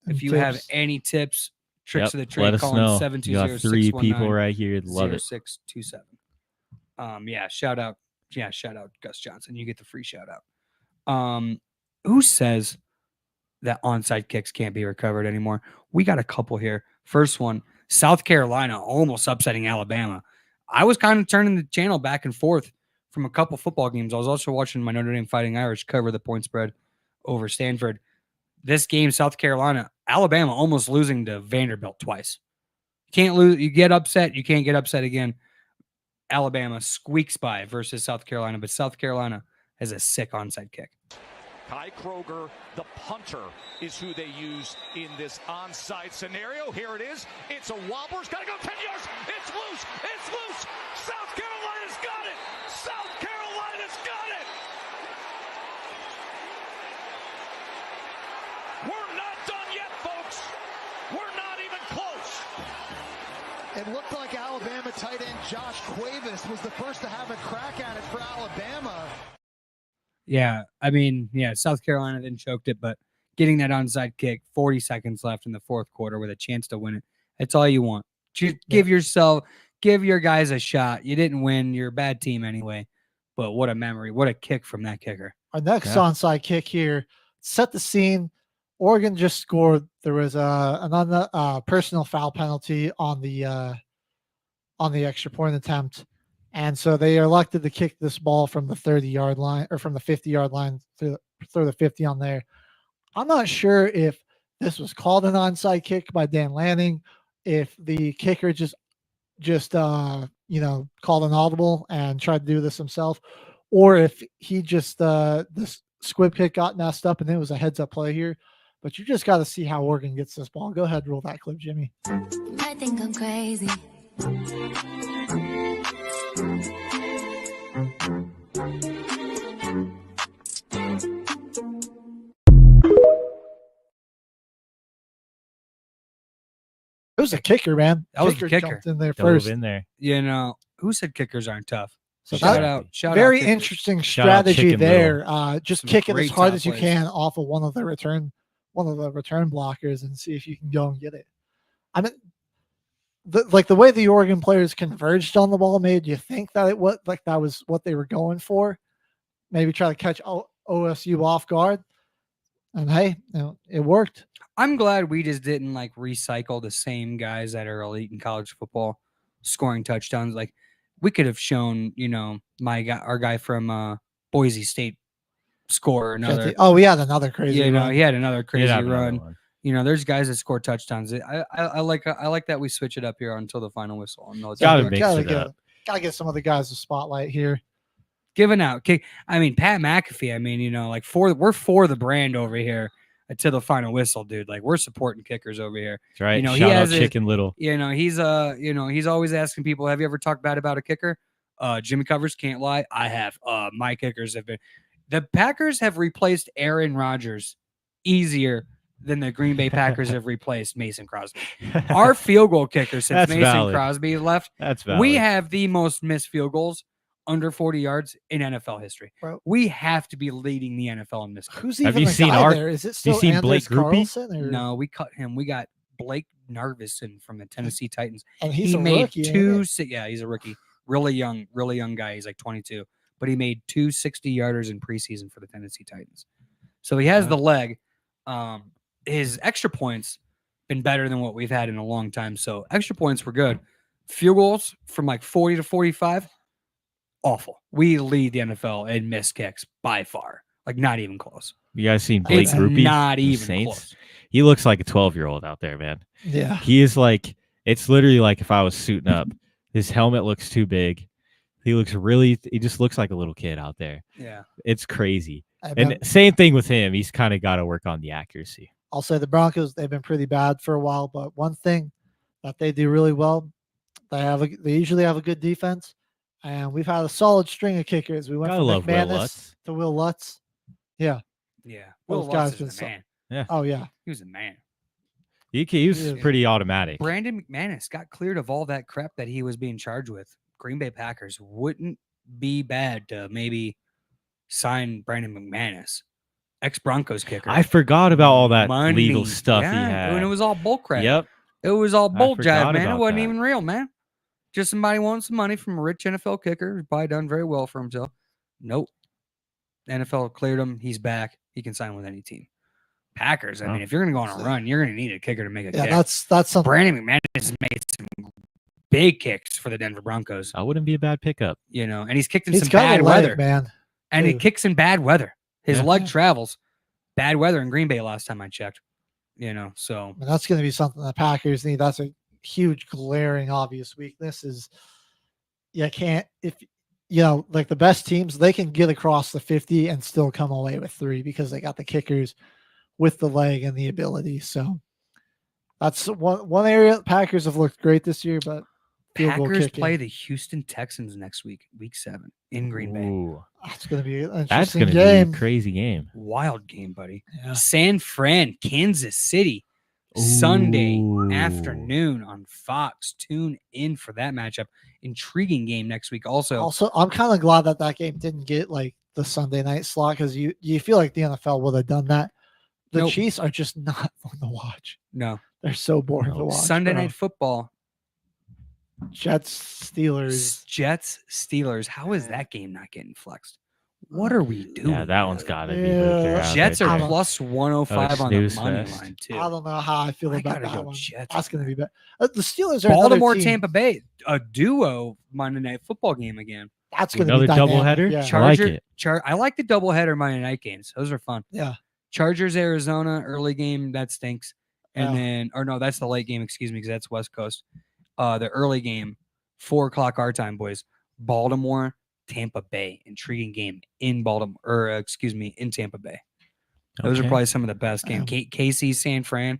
Speaker 10: if you have
Speaker 7: tips?
Speaker 10: any tips, tricks
Speaker 5: Yep,
Speaker 10: of the trade,
Speaker 5: let us
Speaker 10: call
Speaker 5: know.
Speaker 10: in
Speaker 5: You got 3 people right here. Love it.
Speaker 10: 0627. Yeah, shout out. Yeah, shout out Gus Johnson. You get the free shout out. Who says that onside kicks can't be recovered anymore? We got a couple here. First one, South Carolina almost upsetting Alabama. I was kind of turning the channel back and forth from a couple football games. I was also watching my Notre Dame Fighting Irish cover the point spread over Stanford. This game, South Carolina, Alabama almost losing to Vanderbilt twice. Can't lose. You get upset. You can't get upset again. Alabama squeaks by versus South Carolina, but South Carolina has a sick onside kick.
Speaker 18: Kai Kroger, the punter, is who they use in this onside scenario. Here it is. It's a wobbler. It's got to go 10 yards. It's loose. It's loose. South Carolina's got it. South Carolina's got it. We're not done yet, folks. We're not even close.
Speaker 1: It looked like Alabama tight end Josh Cuevas was the first to have a crack at it for Alabama.
Speaker 10: Yeah, I mean, yeah, South Carolina then choked it, but getting that onside kick, 40 seconds left in the fourth quarter with a chance to win it. That's all you want. Just give your guys a shot. You didn't win. You're a bad team anyway. But what a memory. What a kick from that kicker.
Speaker 7: Our next onside kick here, set the scene. Oregon just scored. There was another personal foul penalty on the extra point attempt. And so they are elected to kick this ball from the 30-yard line or from the 50-yard line through the 50 on there. I'm not sure if this was called an onside kick by Dan Lanning, if the kicker just called an audible and tried to do this himself, or if he just this squib kick got messed up and it was a heads-up play here. But you just got to see how Oregon gets this ball. Go ahead, roll that clip, Jimmy.
Speaker 4: I think I'm crazy.
Speaker 7: It was a kicker, man.
Speaker 10: That was the kicker.
Speaker 7: Jumped in there
Speaker 5: Dove
Speaker 7: first.
Speaker 5: in there.
Speaker 10: You know, who said kickers aren't tough?
Speaker 7: So
Speaker 10: shout
Speaker 7: that-
Speaker 10: out.
Speaker 7: Very
Speaker 10: kickers.
Speaker 7: interesting
Speaker 5: Shout out
Speaker 7: strategy
Speaker 5: Chicken
Speaker 7: there. Just
Speaker 10: Some
Speaker 7: kick it as
Speaker 10: great
Speaker 7: hard
Speaker 10: top
Speaker 7: as you
Speaker 10: plays.
Speaker 7: can off of one of the return blockers and see if you can go and get it. I mean, the way the Oregon players converged on the ball made you think that that was what they were going for. Maybe try to catch OSU off guard. And hey, it worked.
Speaker 10: I'm glad we just didn't like recycle the same guys that are elite in college football scoring touchdowns. Like we could have shown, our guy from Boise State score another.
Speaker 7: Oh, we had another crazy. run.
Speaker 10: He had another crazy
Speaker 5: have another
Speaker 10: run.
Speaker 5: one.
Speaker 10: There's guys that score touchdowns. I like that we switch it up here until the final whistle. On those
Speaker 5: Gotta mix it up.
Speaker 7: Gotta get some of the guys a spotlight here.
Speaker 10: Giving out. I mean, Pat McAfee. I mean, we're for the brand over here until the final whistle, dude. Like we're supporting kickers over here.
Speaker 5: That's right.
Speaker 10: He
Speaker 5: Shout out
Speaker 10: has
Speaker 5: Chicken Little.
Speaker 10: He's always asking people, have you ever talked bad about a kicker? Jimmy Covers, can't lie. I have. My kickers have been. The Packers have replaced Aaron Rodgers easier than the Green Bay Packers have replaced Mason Crosby. Our field goal kicker since
Speaker 5: That's
Speaker 10: Mason
Speaker 5: valid.
Speaker 10: Crosby left.
Speaker 5: That's valid.
Speaker 10: We have the most missed field goals under 40 yards in NFL history.
Speaker 7: Bro.
Speaker 10: We have to be leading the NFL in this.
Speaker 7: Who's
Speaker 5: Have
Speaker 7: even
Speaker 5: you
Speaker 7: the
Speaker 5: seen
Speaker 7: guy
Speaker 5: our-
Speaker 7: there? Is it
Speaker 5: you
Speaker 7: still
Speaker 5: seen
Speaker 7: Anders
Speaker 5: Blake Grupe?
Speaker 7: Carlson? Or?
Speaker 10: No, we cut him. We got Blake Narvison from the Tennessee Titans.
Speaker 7: And he's
Speaker 10: he
Speaker 7: a
Speaker 10: made
Speaker 7: rookie, ain't
Speaker 10: two.
Speaker 7: he?
Speaker 10: Yeah, he's a rookie. Really young guy. He's like 22, but he made 2 60-yarders in preseason for the Tennessee Titans. So he has the leg. His extra points been better than what we've had in a long time. So extra points were good. Field goals from like 40 to 45, awful. We lead the NFL in missed kicks by far. Like not even close.
Speaker 5: You guys seen Blake
Speaker 10: It's
Speaker 5: Grupe?
Speaker 10: not
Speaker 5: from
Speaker 10: even
Speaker 5: Saints?
Speaker 10: close.
Speaker 5: He looks like a 12-year-old out there, man.
Speaker 7: Yeah.
Speaker 5: He is like, it's literally like if I was suiting up. His helmet looks too big. He just looks like a little kid out there.
Speaker 10: Yeah.
Speaker 5: It's crazy.
Speaker 7: I
Speaker 5: And
Speaker 7: bet-
Speaker 5: same thing with him. He's kind of got to work on the accuracy.
Speaker 7: I'll say the Broncos, they've been pretty bad for a while, but one thing that they do really well, they usually have a good defense, and we've had a solid string of kickers. We went
Speaker 5: Gotta
Speaker 7: from
Speaker 5: love Will
Speaker 7: McManus
Speaker 5: Lutz.
Speaker 7: to Will Lutz. Yeah.
Speaker 10: Yeah.
Speaker 7: Those
Speaker 10: Will
Speaker 7: guys
Speaker 10: Lutz
Speaker 7: been
Speaker 10: is a
Speaker 7: so-
Speaker 10: man.
Speaker 5: Yeah.
Speaker 7: Oh yeah.
Speaker 10: He was a man.
Speaker 5: He was
Speaker 7: Yeah.
Speaker 5: pretty automatic.
Speaker 10: Brandon McManus got cleared of all that crap that he was being charged with. Green Bay Packers wouldn't be bad to maybe sign Brandon McManus, ex-Broncos kicker.
Speaker 5: I forgot about all that
Speaker 10: Money.
Speaker 5: legal stuff he
Speaker 10: Yeah,
Speaker 5: had.
Speaker 10: and it was all bull crap.
Speaker 5: Yep.
Speaker 10: It was all bull
Speaker 5: forgot
Speaker 10: jive, man. It
Speaker 5: about
Speaker 10: wasn't
Speaker 5: that.
Speaker 10: even real, man. Just somebody wanting some money from a rich NFL kicker who's probably done very well for himself. Nope. NFL cleared him. He's back. He can sign with any team. Packers, I
Speaker 5: Oh.
Speaker 10: mean, if you're going to go on a run, you're going to need a kicker to make a
Speaker 7: Yeah,
Speaker 10: kick.
Speaker 7: that's something.
Speaker 10: Brandon McManus has made some big kicks for the Denver Broncos,
Speaker 5: I wouldn't be a bad pickup.
Speaker 10: you know, and he's kicked in
Speaker 7: He's
Speaker 10: some
Speaker 7: got
Speaker 10: bad
Speaker 7: a leg,
Speaker 10: weather.
Speaker 7: man.
Speaker 10: And he
Speaker 7: too.
Speaker 10: kicks in bad weather. His
Speaker 5: Yeah.
Speaker 10: leg travels. Bad weather in Green Bay last time I checked. You know, so
Speaker 7: And that's going to be something the Packers need. That's a huge, glaring, obvious weakness. Is you can't if like the best teams, they can get across the 50 and still come away with 3 because they got the kickers with the leg and the ability. So that's one area. Packers have looked great this year, but field goal
Speaker 10: Packers
Speaker 7: kicking,
Speaker 10: play the Houston Texans next week, week 7 in Green Bay.
Speaker 5: Ooh,
Speaker 7: that's going to be an
Speaker 5: that's
Speaker 7: interesting
Speaker 5: going to
Speaker 7: game.
Speaker 5: be a crazy game.
Speaker 10: Wild game, buddy.
Speaker 7: Yeah.
Speaker 10: San Fran, Kansas City, Sunday
Speaker 5: Ooh.
Speaker 10: afternoon on Fox. Tune in for that matchup. Intriguing game next week. Also,
Speaker 7: I'm kind of glad that game didn't get like the Sunday night slot because you feel like the NFL would have done that. The
Speaker 10: Nope.
Speaker 7: Chiefs are just not fun to watch.
Speaker 10: no.
Speaker 7: They're so boring to watch.
Speaker 10: Sunday
Speaker 7: bro.
Speaker 10: night football.
Speaker 7: Jets, Steelers.
Speaker 10: Jets, Steelers. How is that game not getting flexed? What are we doing?
Speaker 5: Yeah, that one's got to be.
Speaker 7: Yeah.
Speaker 5: moved around
Speaker 10: Jets
Speaker 5: right
Speaker 10: are
Speaker 5: there.
Speaker 10: plus 105 on the
Speaker 5: snooze
Speaker 10: money
Speaker 5: fest.
Speaker 10: line, too.
Speaker 7: I don't know how I feel
Speaker 10: I
Speaker 7: about
Speaker 10: gotta
Speaker 7: that
Speaker 10: go
Speaker 7: one.
Speaker 10: Jets
Speaker 7: That's
Speaker 10: on
Speaker 7: going to be bad. The Steelers are another
Speaker 10: Baltimore,
Speaker 7: team.
Speaker 10: Tampa Bay, a duo Monday night football game again.
Speaker 7: That's going to be
Speaker 5: Another
Speaker 7: dynamic.
Speaker 5: doubleheader?
Speaker 7: Yeah.
Speaker 5: I like it.
Speaker 10: I like the doubleheader Monday night games. Those are fun.
Speaker 7: Yeah.
Speaker 10: Chargers, Arizona, early game, that stinks. And
Speaker 7: Yeah.
Speaker 10: then, or no, that's the late game, excuse me, because that's West Coast. The early game, 4 o'clock our time, boys. Baltimore, Tampa Bay. Intriguing game in Baltimore, or in Tampa Bay. Those are
Speaker 5: Okay.
Speaker 10: probably some of the best games. KC, San Fran,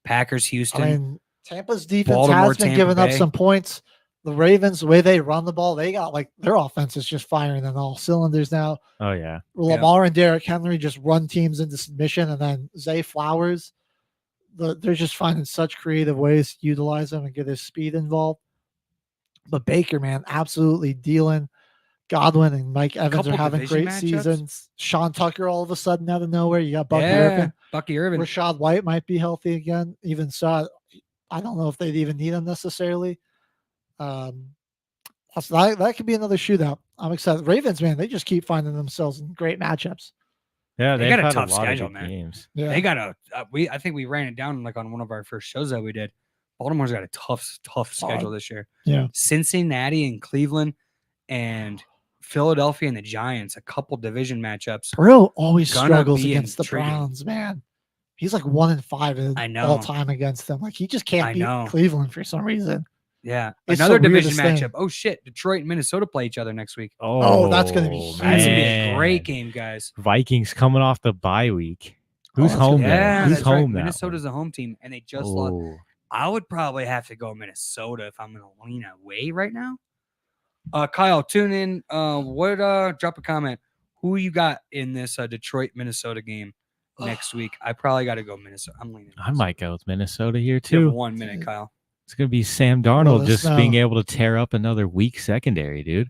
Speaker 10: Packers, Houston.
Speaker 7: I mean, Tampa's defense
Speaker 10: Baltimore,
Speaker 7: has been
Speaker 10: Tampa
Speaker 7: giving up
Speaker 10: Bay.
Speaker 7: some points. The Ravens, the way they run the ball, they got like their offense is just firing on all cylinders now.
Speaker 5: Oh yeah.
Speaker 7: Lamar and Derrick Henry just run teams into submission, and then Zay Flowers, they're just finding such creative ways to utilize him and get his speed involved. But Baker, man, absolutely dealing. Godwin and Mike Evans
Speaker 10: Couple
Speaker 7: are having
Speaker 10: division
Speaker 7: great
Speaker 10: matchups.
Speaker 7: seasons. Sean Tucker, all of a sudden, out of nowhere, you got Bucky
Speaker 10: Yeah,
Speaker 7: Irvin.
Speaker 10: Bucky Irvin.
Speaker 7: Rashad White might be healthy again. Even so, I don't know if they'd even need him necessarily. That could be another shootout. I'm excited. Ravens, man, they just keep finding themselves in great matchups.
Speaker 5: Yeah,
Speaker 10: They
Speaker 5: they've
Speaker 10: got a
Speaker 5: had
Speaker 10: tough
Speaker 5: lot of
Speaker 10: schedule,
Speaker 5: good
Speaker 10: man.
Speaker 5: games.
Speaker 7: Yeah.
Speaker 10: They got I think we ran it down like on one of our first shows that we did. Baltimore's got a tough schedule this year.
Speaker 7: Yeah.
Speaker 10: Cincinnati and Cleveland and Philadelphia and the Giants, a couple division matchups.
Speaker 7: Burrow always
Speaker 10: Gonna
Speaker 7: struggles
Speaker 10: be
Speaker 7: against the
Speaker 10: intriguing.
Speaker 7: Browns, man. He's like 1-5
Speaker 10: I know.
Speaker 7: all time against them. Like he just can't
Speaker 10: I
Speaker 7: beat
Speaker 10: know.
Speaker 7: Cleveland for some reason.
Speaker 10: Yeah.
Speaker 7: It's
Speaker 10: Another
Speaker 7: the
Speaker 10: division
Speaker 7: weirdest
Speaker 10: matchup.
Speaker 7: thing.
Speaker 10: Oh shit. Detroit and Minnesota play each other next week.
Speaker 7: Oh, that's gonna be
Speaker 10: That's gonna be a
Speaker 5: man.
Speaker 10: great game, guys.
Speaker 5: Vikings coming off the bie week. Who's
Speaker 7: that's gonna
Speaker 5: home
Speaker 7: be-
Speaker 5: there?
Speaker 10: Yeah,
Speaker 5: Who's
Speaker 10: that's right.
Speaker 5: home now?
Speaker 10: Minnesota's a home team, and they just lost.
Speaker 5: Oh.
Speaker 10: I would probably have to go Minnesota if I'm gonna lean away right now. Kyle, tune in. Drop a comment. Who you got in this Detroit Minnesota game next week? I probably got to go Minnesota. I'm leaning.
Speaker 5: I might go with Minnesota here
Speaker 10: You have
Speaker 5: too.
Speaker 10: 1 minute, Kyle.
Speaker 5: It's gonna be Sam Darnold
Speaker 7: us
Speaker 5: just
Speaker 7: know.
Speaker 5: being able to tear up another weak secondary, dude.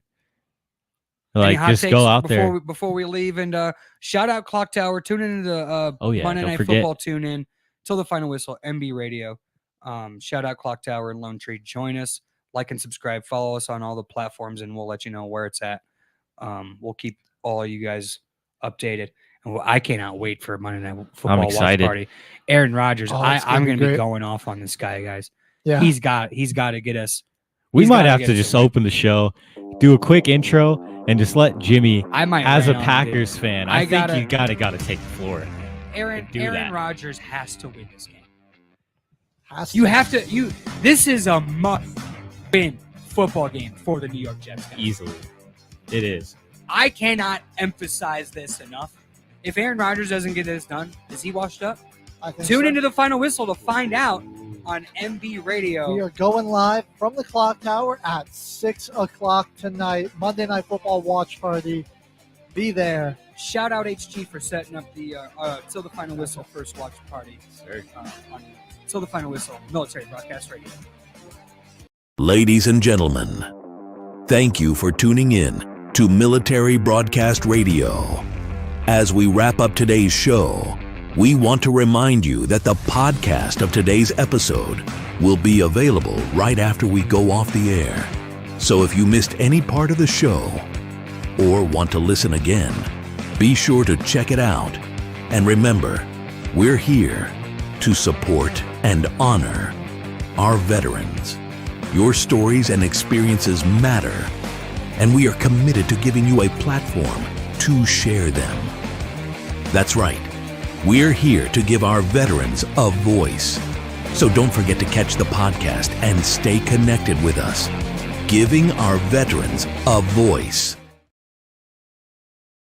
Speaker 10: Any hot
Speaker 5: just
Speaker 10: takes
Speaker 5: go out there.
Speaker 10: before we leave, and shout out Clock Tower. Tune in to the Monday Night Football. Tune in till the final whistle. MB Radio. Shout out Clock Tower and Lone Tree. Join us, like and subscribe. Follow us on all the platforms, and we'll let you know where it's at. We'll keep all of you guys updated. And I cannot wait for Monday Night Football
Speaker 5: I'm excited.
Speaker 10: watch party. Aaron Rodgers. I'm going to be
Speaker 7: great.
Speaker 10: going off on this guy, guys.
Speaker 7: Yeah.
Speaker 10: He's got to get us.
Speaker 5: We
Speaker 10: he's
Speaker 5: might
Speaker 10: gotta
Speaker 5: have
Speaker 10: get
Speaker 5: to
Speaker 10: us
Speaker 5: just
Speaker 10: a win.
Speaker 5: open the show, do a quick intro, and just let Jimmy,
Speaker 10: I might
Speaker 5: as a
Speaker 10: rant on him,
Speaker 5: Packers
Speaker 10: dude.
Speaker 5: fan,
Speaker 10: I
Speaker 5: I think
Speaker 10: gotta-
Speaker 5: you gotta take the floor.
Speaker 10: Aaron
Speaker 5: do that.
Speaker 10: Rodgers has to win this game.
Speaker 7: Has
Speaker 10: This is a must-win football game for the New York Jets. Guys.
Speaker 5: Easily. It is.
Speaker 10: I cannot emphasize this enough. If Aaron Rodgers doesn't get this done, is he washed up?
Speaker 7: I think
Speaker 10: Tune
Speaker 7: so.
Speaker 10: into the final whistle to find out on MB Radio.
Speaker 7: We are going live from the Clock Tower at 6 o'clock tonight. Monday Night Football watch party. Be there.
Speaker 10: Shout out HG for setting up the Till the Final Whistle first watch party. On Till the Final Whistle Military Broadcast Radio.
Speaker 2: Ladies and gentlemen, thank you for tuning in to Military Broadcast Radio. As we wrap up today's show, we want to remind you that the podcast of today's episode will be available right after we go off the air. So if you missed any part of the show or want to listen again, be sure to check it out. And remember, we're here to support and honor our veterans. Your stories and experiences matter, and we are committed to giving you a platform to share them. That's right. We're here to give our veterans a voice. So don't forget to catch the podcast and stay connected with us. Giving our veterans a voice.